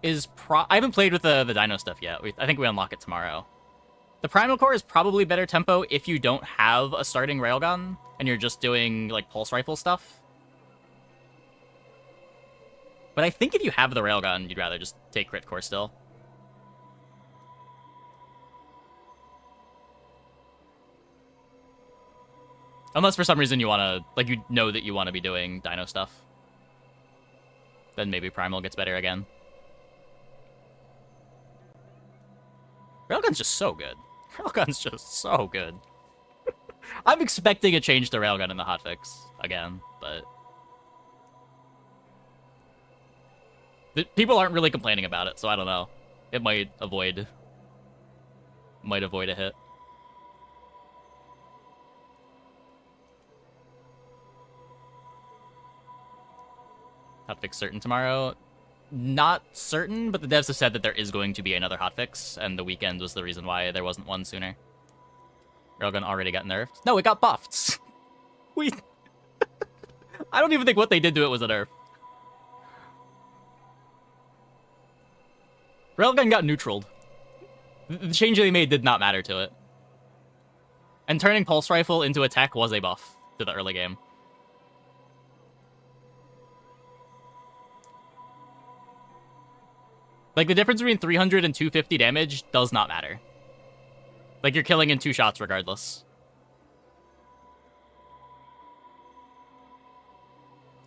is I haven't played with the Dino stuff yet. I think we unlock it tomorrow. The Primal Core is probably better tempo if you don't have a starting railgun and you're just doing, like, pulse rifle stuff. But I think if you have the railgun, you'd rather just take crit core still. Unless for some reason you want to, like, you know that you want to be doing dino stuff. Then maybe Primal gets better again. Railgun's just so good. Railgun's just so good. I'm expecting a change to Railgun in the hotfix again, but people aren't really complaining about it, so I don't know. It might avoid a hit. Hotfix certain tomorrow? Not certain, but the devs have said that there is going to be another hotfix, and the weekend was the reason why there wasn't one sooner. Railgun already got nerfed. No, it got buffed. I don't even think what they did to it was a nerf. Railgun got neutraled. The change they made did not matter to it. And turning Pulse Rifle into a tech was a buff to the early game. Like, the difference between 300 and 250 damage does not matter. Like, you're killing in 2 shots regardless.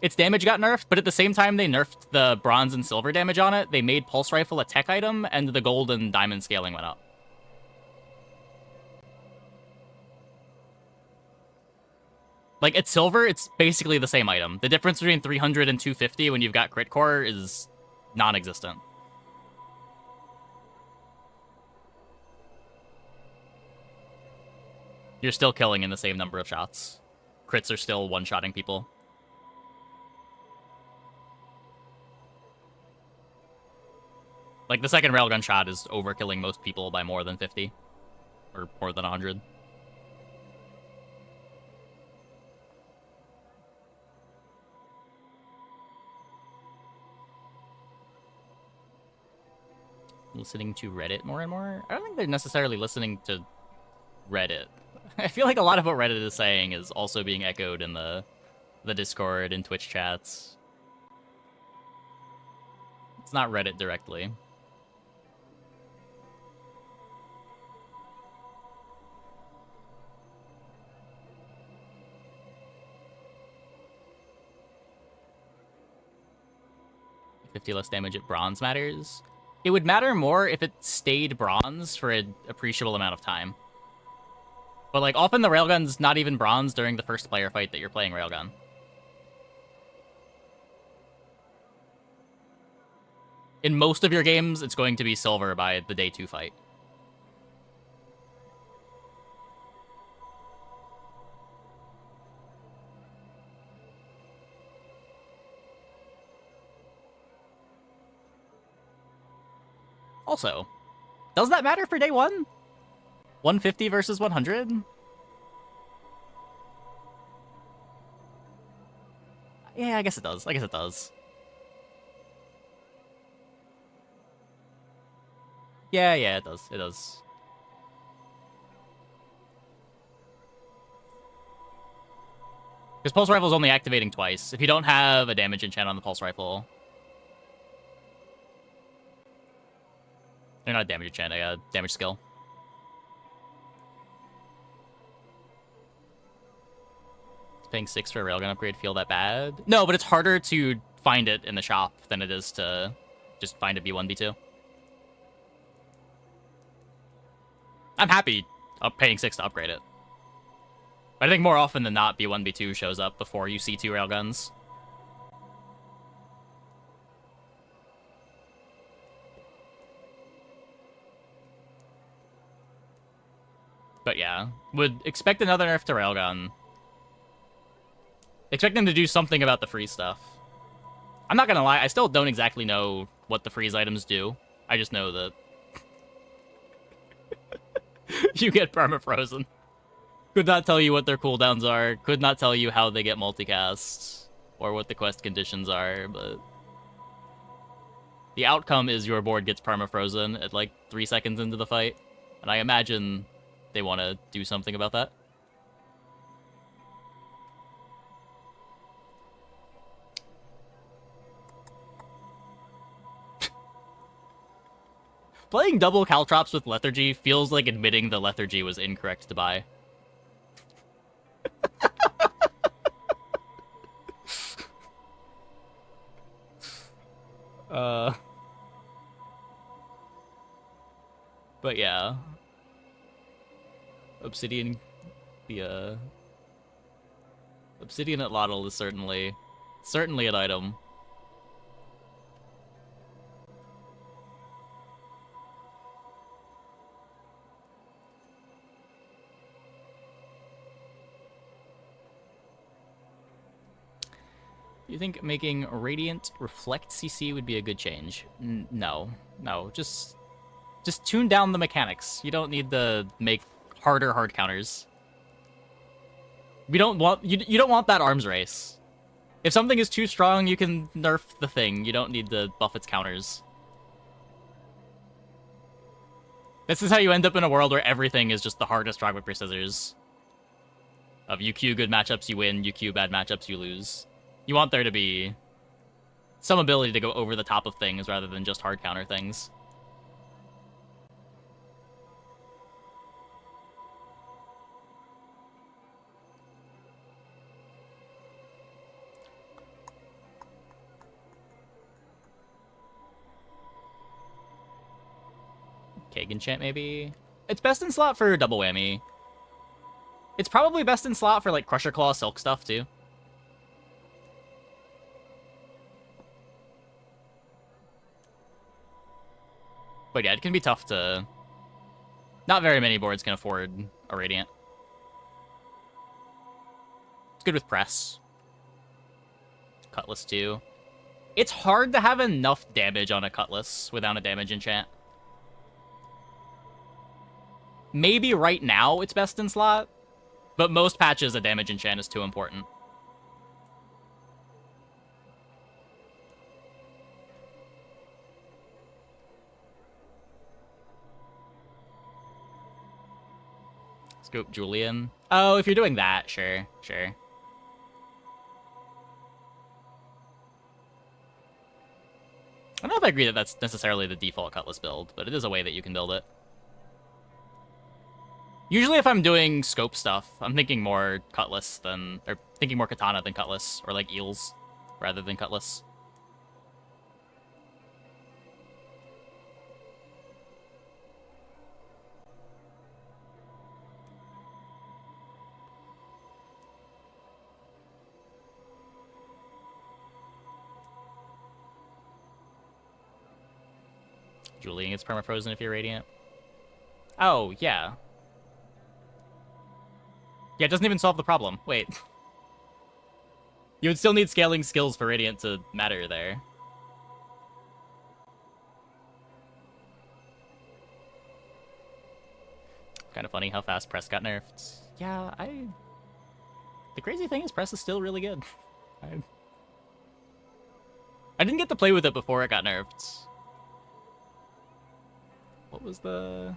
Its damage got nerfed, but at the same time they nerfed the bronze and silver damage on it, they made Pulse Rifle a tech item, and the gold and diamond scaling went up. Like, at silver, it's basically the same item. The difference between 300 and 250 when you've got crit core is non-existent. You're still killing in the same number of shots. Crits are still one-shotting people. Like, the second railgun shot is overkilling most people by more than 50. Or more than 100. Listening to Reddit more and more? I don't think they're necessarily listening to Reddit. I feel like a lot of what Reddit is saying is also being echoed in the Discord and Twitch chats. It's not Reddit directly. $50 less damage at bronze matters. It would matter more if it stayed bronze for an appreciable amount of time. But, like, often the railgun's not even bronze during the first player fight that you're playing railgun. In most of your games, it's going to be silver by the day 2 fight. Also, does that matter for day 1? 150 versus 100? Yeah, I guess it does. I guess it does. Yeah, it does. It does. Because Pulse Rifle is only activating twice. If you don't have a damage enchant on the Pulse Rifle... They're not a damage enchant, a damage skill. Does paying 6 for a railgun upgrade feel that bad? No, but it's harder to find it in the shop than it is to just find a B1, B2. I'm happy paying 6 to upgrade it. But I think more often than not, B1, B2 shows up before you see 2 railguns. But yeah, would expect another nerf to railgun. Expect them to do something about the freeze stuff. I'm not gonna lie, I still don't exactly know what the freeze items do. I just know that you get perma-frozen. Could not tell you what their cooldowns are. Could not tell you how they get multicast. Or what the quest conditions are, but... the outcome is your board gets perma-frozen at like 3 seconds into the fight. And I imagine they want to do something about that. Playing double caltrops with lethargy feels like admitting the lethargy was incorrect to buy. But yeah. Obsidian Obsidian at Lottle is certainly an item. You think making Radiant Reflect CC would be a good change? No. Just tune down the mechanics. You don't need to make harder hard counters. You don't want that arms race. If something is too strong, you can nerf the thing. You don't need to buff its counters. This is how you end up in a world where everything is just the hardest rock, paper, scissors. Of you queue good matchups, you win. You queue bad matchups, you lose. You want there to be some ability to go over the top of things rather than just hard counter things. Kagan chant, maybe? It's best in slot for double whammy. It's probably best in slot for, like, Crusher Claw Silk stuff, too. But yeah, it can be tough to... Not very many boards can afford a Radiant. It's good with press. Cutlass, too. It's hard to have enough damage on a Cutlass without a damage enchant. Maybe right now it's best in slot, but most patches a damage enchant is too important. Scope Julian. Oh, if you're doing that, sure, sure. I don't know if I agree that that's necessarily the default Cutlass build, but it is a way that you can build it. Usually if I'm doing scope stuff, I'm thinking more Cutlass than... Or thinking more Katana than Cutlass, or like Eels, rather than Cutlass. Julian gets permafrozen if you're Radiant. Oh, yeah. Yeah, it doesn't even solve the problem. Wait. You would still need scaling skills for Radiant to matter there. Kind of funny how fast press got nerfed. Yeah, The crazy thing is press is still really good. I didn't get to play with it before it got nerfed. What was the...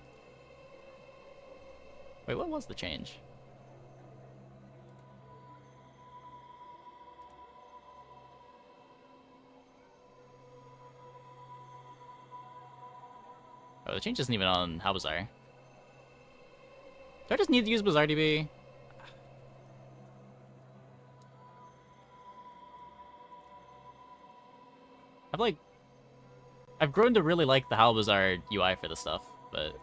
Wait, what was the change? Oh, the change isn't even on How Bizarre. Do I just need to use Bizarre DB? I've grown to really like the How Bizarre UI for this stuff, but...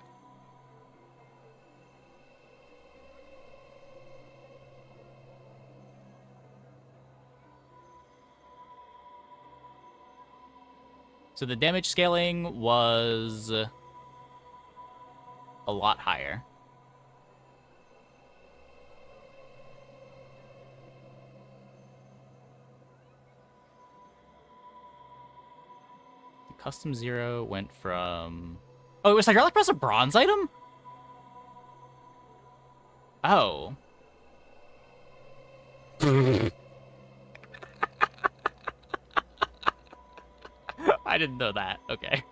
So the damage scaling was a lot higher. The custom 0 went from... Oh, was Hydraulic Press a bronze item? Oh. I didn't know that. Okay.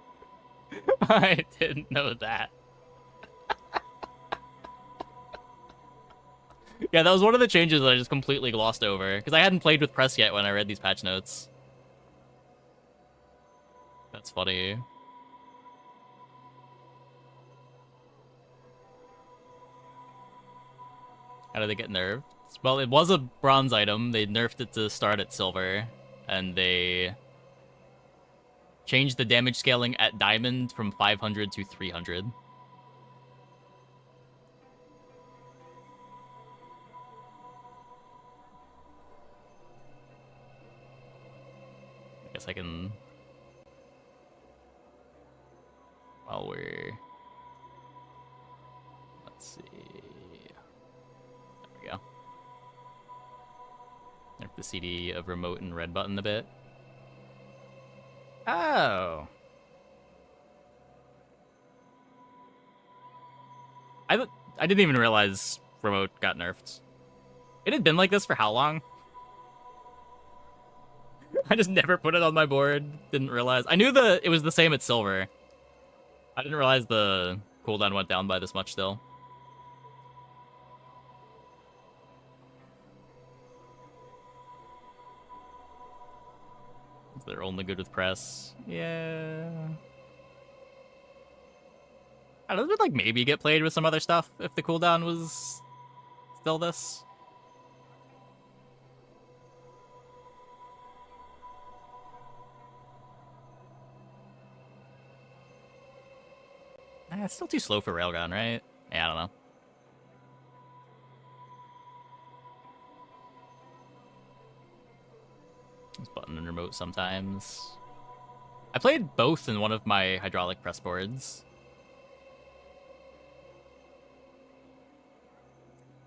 I didn't know that. Yeah, that was one of the changes that I just completely glossed over, because I hadn't played with press yet when I read these patch notes. That's funny. How did they get nerfed? Well, it was a bronze item. They nerfed it to start at silver, and they changed the damage scaling at diamond from 500 to 300. I guess I can... While we're... Let's see... There we go. Nerf the CD of remote and red button a bit. Oh. I didn't even realize remote got nerfed. It had been like this for how long? I just never put it on my board. Didn't realize. I knew it was the same at silver. I didn't realize the cooldown went down by this much still. They're only good with press. Yeah. I don't know, would like maybe get played with some other stuff if the cooldown was still this. It's still too slow for Railgun, right? Yeah, I don't know. It's button and remote sometimes. I played both in one of my hydraulic press boards.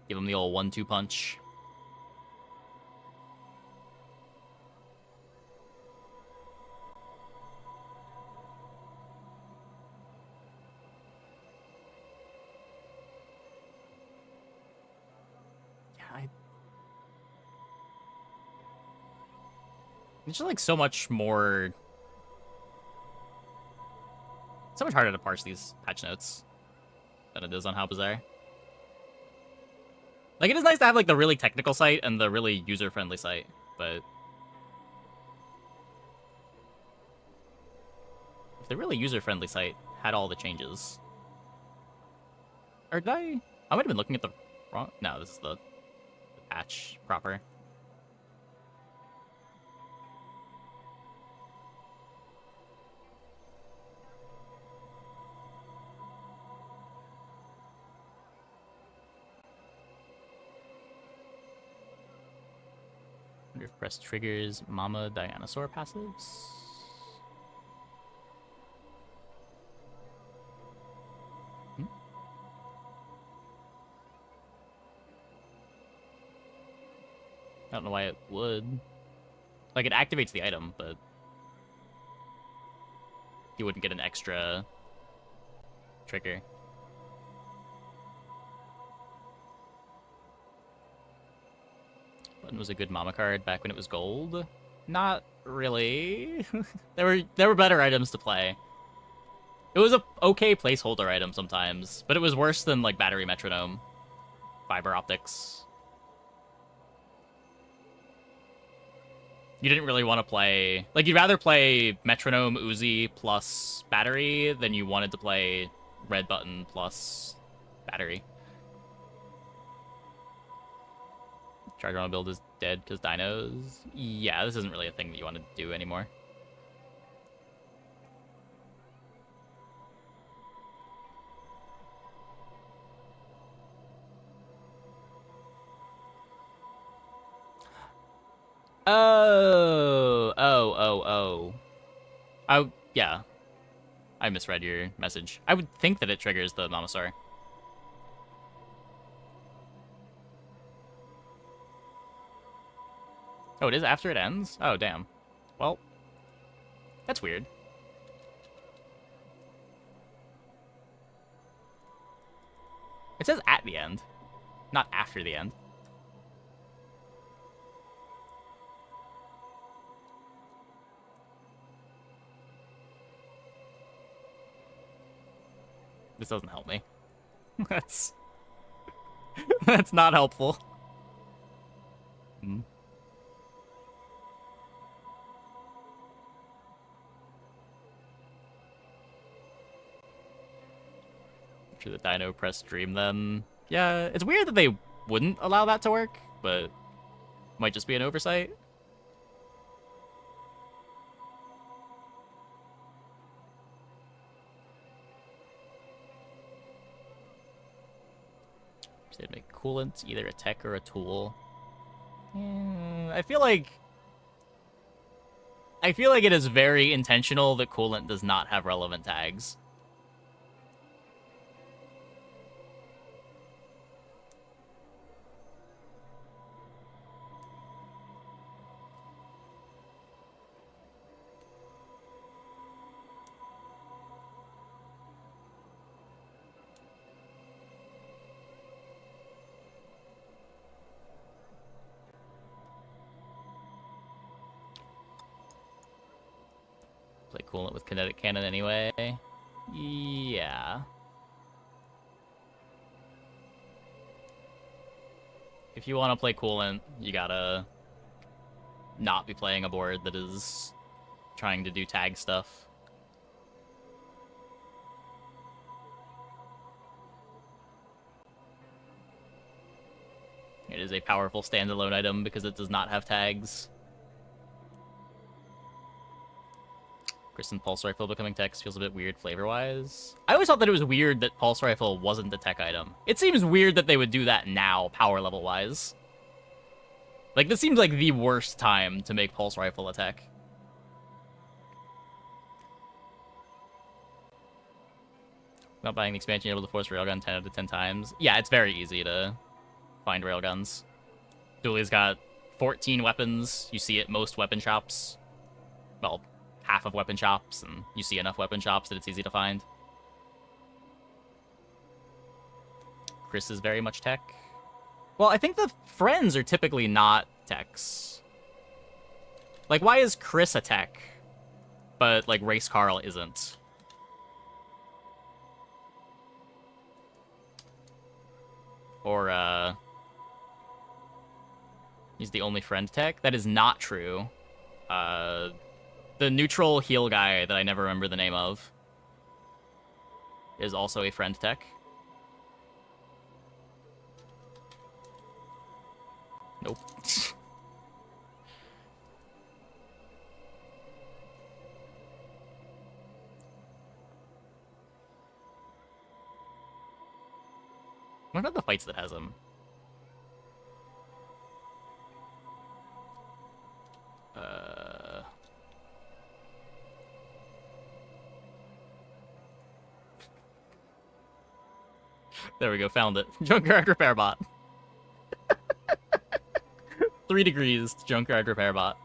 Give him the old 1-2 punch. It's just like so much more... So much harder to parse these patch notes than it is on How Bizarre. Like, it is nice to have like the really technical site and the really user-friendly site, but... if the really user-friendly site had all the changes... Or did I might have been looking at the wrong... No, this is the patch proper. Wonder if press triggers Mama Dinosaur passives. I don't know why it would. Like, it activates the item, but you wouldn't get an extra trigger. Button was a good Mama card back when it was gold. Not really. there were better items to play. It was a okay placeholder item sometimes, but it was worse than like Battery Metronome, Fiber Optics. You didn't really want to play... Like, you'd rather play Metronome Uzi plus Battery than you wanted to play Red Button plus Battery. Charger on build is dead because dinos. Yeah, this isn't really a thing that you want to do anymore. Yeah. I misread your message. I would think that it triggers the Mamasaur. Oh, it is after it ends? Oh, damn. Well, that's weird. It says at the end, not after the end. This doesn't help me. That's not helpful. Sure, the Dino Press stream then. Yeah, it's weird that they wouldn't allow that to work, but might just be an oversight. They'd make coolant either a tech or a tool. I feel like it is very intentional that coolant does not have relevant tags. Play coolant with kinetic cannon anyway. Yeah. If you want to play coolant, you gotta not be playing a board that is trying to do tag stuff. It is a powerful standalone item because it does not have tags. Kristen Pulse Rifle becoming text feels a bit weird flavor-wise. I always thought that it was weird that Pulse Rifle wasn't a tech item. It seems weird that they would do that now, power level-wise. Like, this seems like the worst time to make Pulse Rifle a tech. Not buying the expansion, able to force Railgun 10 out of 10 times. Yeah, it's very easy to find Railguns. Dooley's got 14 weapons. You see it most weapon shops. Well, half of weapon shops, and you see enough weapon shops that it's easy to find. Chris is very much tech. Well, I think the friends are typically not techs. Like, why is Chris a tech, but, like, Race Carl isn't? Or, he's the only friend tech? That is not true. The neutral heal guy that I never remember the name of is also a friend tech. Nope. What about the fights that has him? There we go, found it. Junkyard Repair Bot. 3 degrees, Junkyard Repair Bot.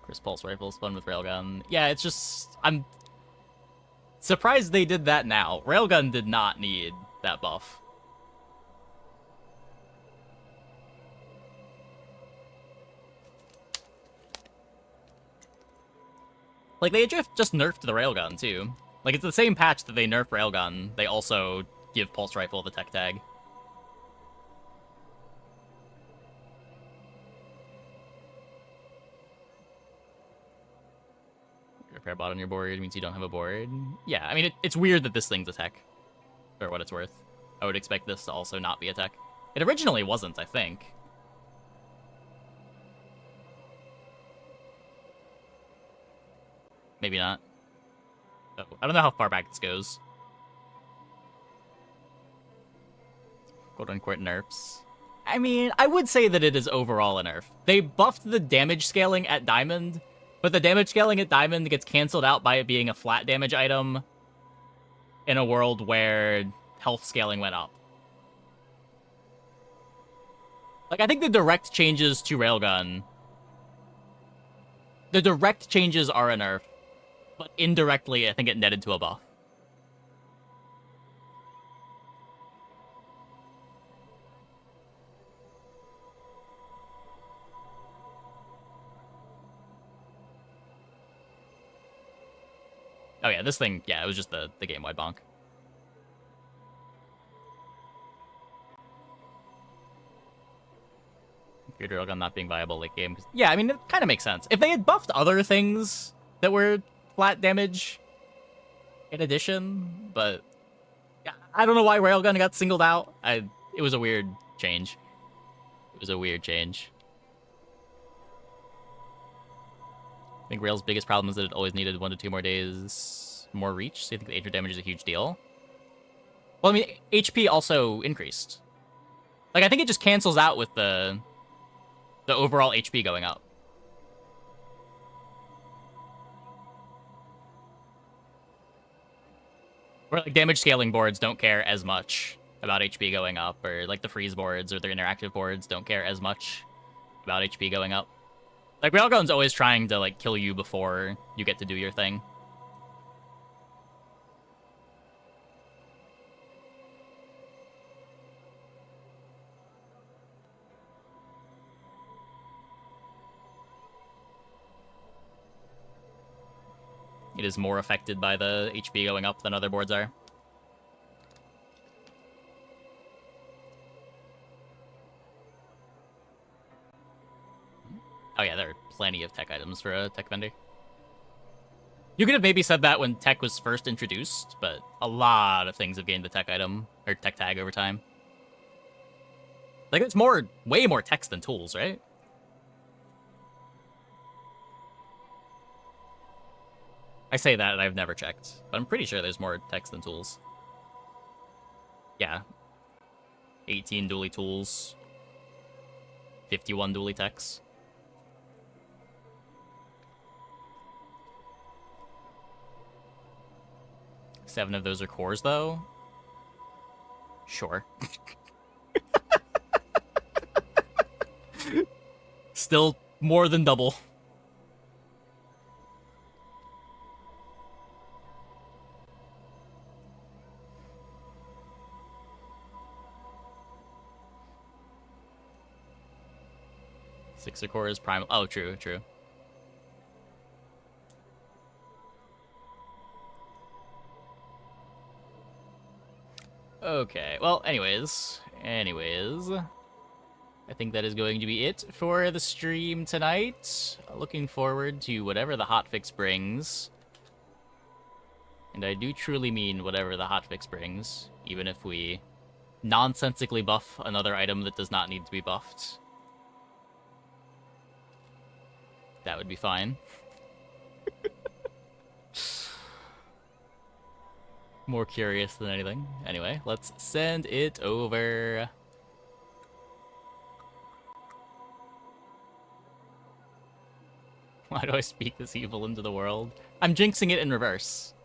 Chris Pulse Rifle's fun with Railgun. Yeah, it's just... I'm surprised they did that now. Railgun did not need that buff. Like, they just nerfed the Railgun, too. Like, it's the same patch that they nerf Railgun. They also give Pulse Rifle the tech tag. Repair bot on your board means you don't have a board. Yeah, I mean, it's weird that this thing's a tech, for what it's worth. I would expect this to also not be a tech. It originally wasn't, I think. Maybe not. Oh, I don't know how far back this goes. Quote-unquote nerfs. I mean, I would say that it is overall a nerf. They buffed the damage scaling at Diamond, but the damage scaling at Diamond gets canceled out by it being a flat damage item in a world where health scaling went up. Like, I think the direct changes to Railgun... The direct changes are a nerf, but indirectly, I think it netted to a buff. Oh yeah, this thing, yeah, it was just the game-wide bonk. Feared Railgun not being viable late game. Yeah, I mean, it kind of makes sense. If they had buffed other things that were flat damage in addition, but yeah, I don't know why Railgun got singled out. It was a weird change. It was a weird change. I think Rail's biggest problem is that it always needed 1 to 2 more days more reach, so you think the Aether damage is a huge deal? Well, I mean, HP also increased. Like, I think it just cancels out with the overall HP going up. Or, like, damage scaling boards don't care as much about HP going up, or, like, the freeze boards or the interactive boards don't care as much about HP going up. Like, Railgun's always trying to, like, kill you before you get to do your thing. It is more affected by the HP going up than other boards are. Oh yeah, there are plenty of tech items for a tech vendor. You could have maybe said that when tech was first introduced, but a lot of things have gained the tech item, or tech tag over time. Like, it's way more text than tools, right? I say that and I've never checked, but I'm pretty sure there's more text than tools. Yeah. 18 dually tools. 51 dually techs. Seven of those are cores, though. Sure. Still more than double. Sixer core is prime. Oh, true, true. Okay, well, anyways. I think that is going to be it for the stream tonight. Looking forward to whatever the hotfix brings. And I do truly mean whatever the hotfix brings, even if we nonsensically buff another item that does not need to be buffed. That would be fine. More curious than anything. Anyway, let's send it over. Why do I speak this evil into the world? I'm jinxing it in reverse.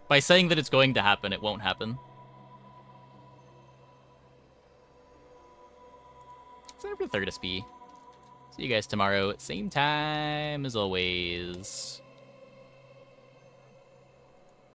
By saying that it's going to happen, it won't happen. It's over 3rd SP. See you guys tomorrow, same time as always.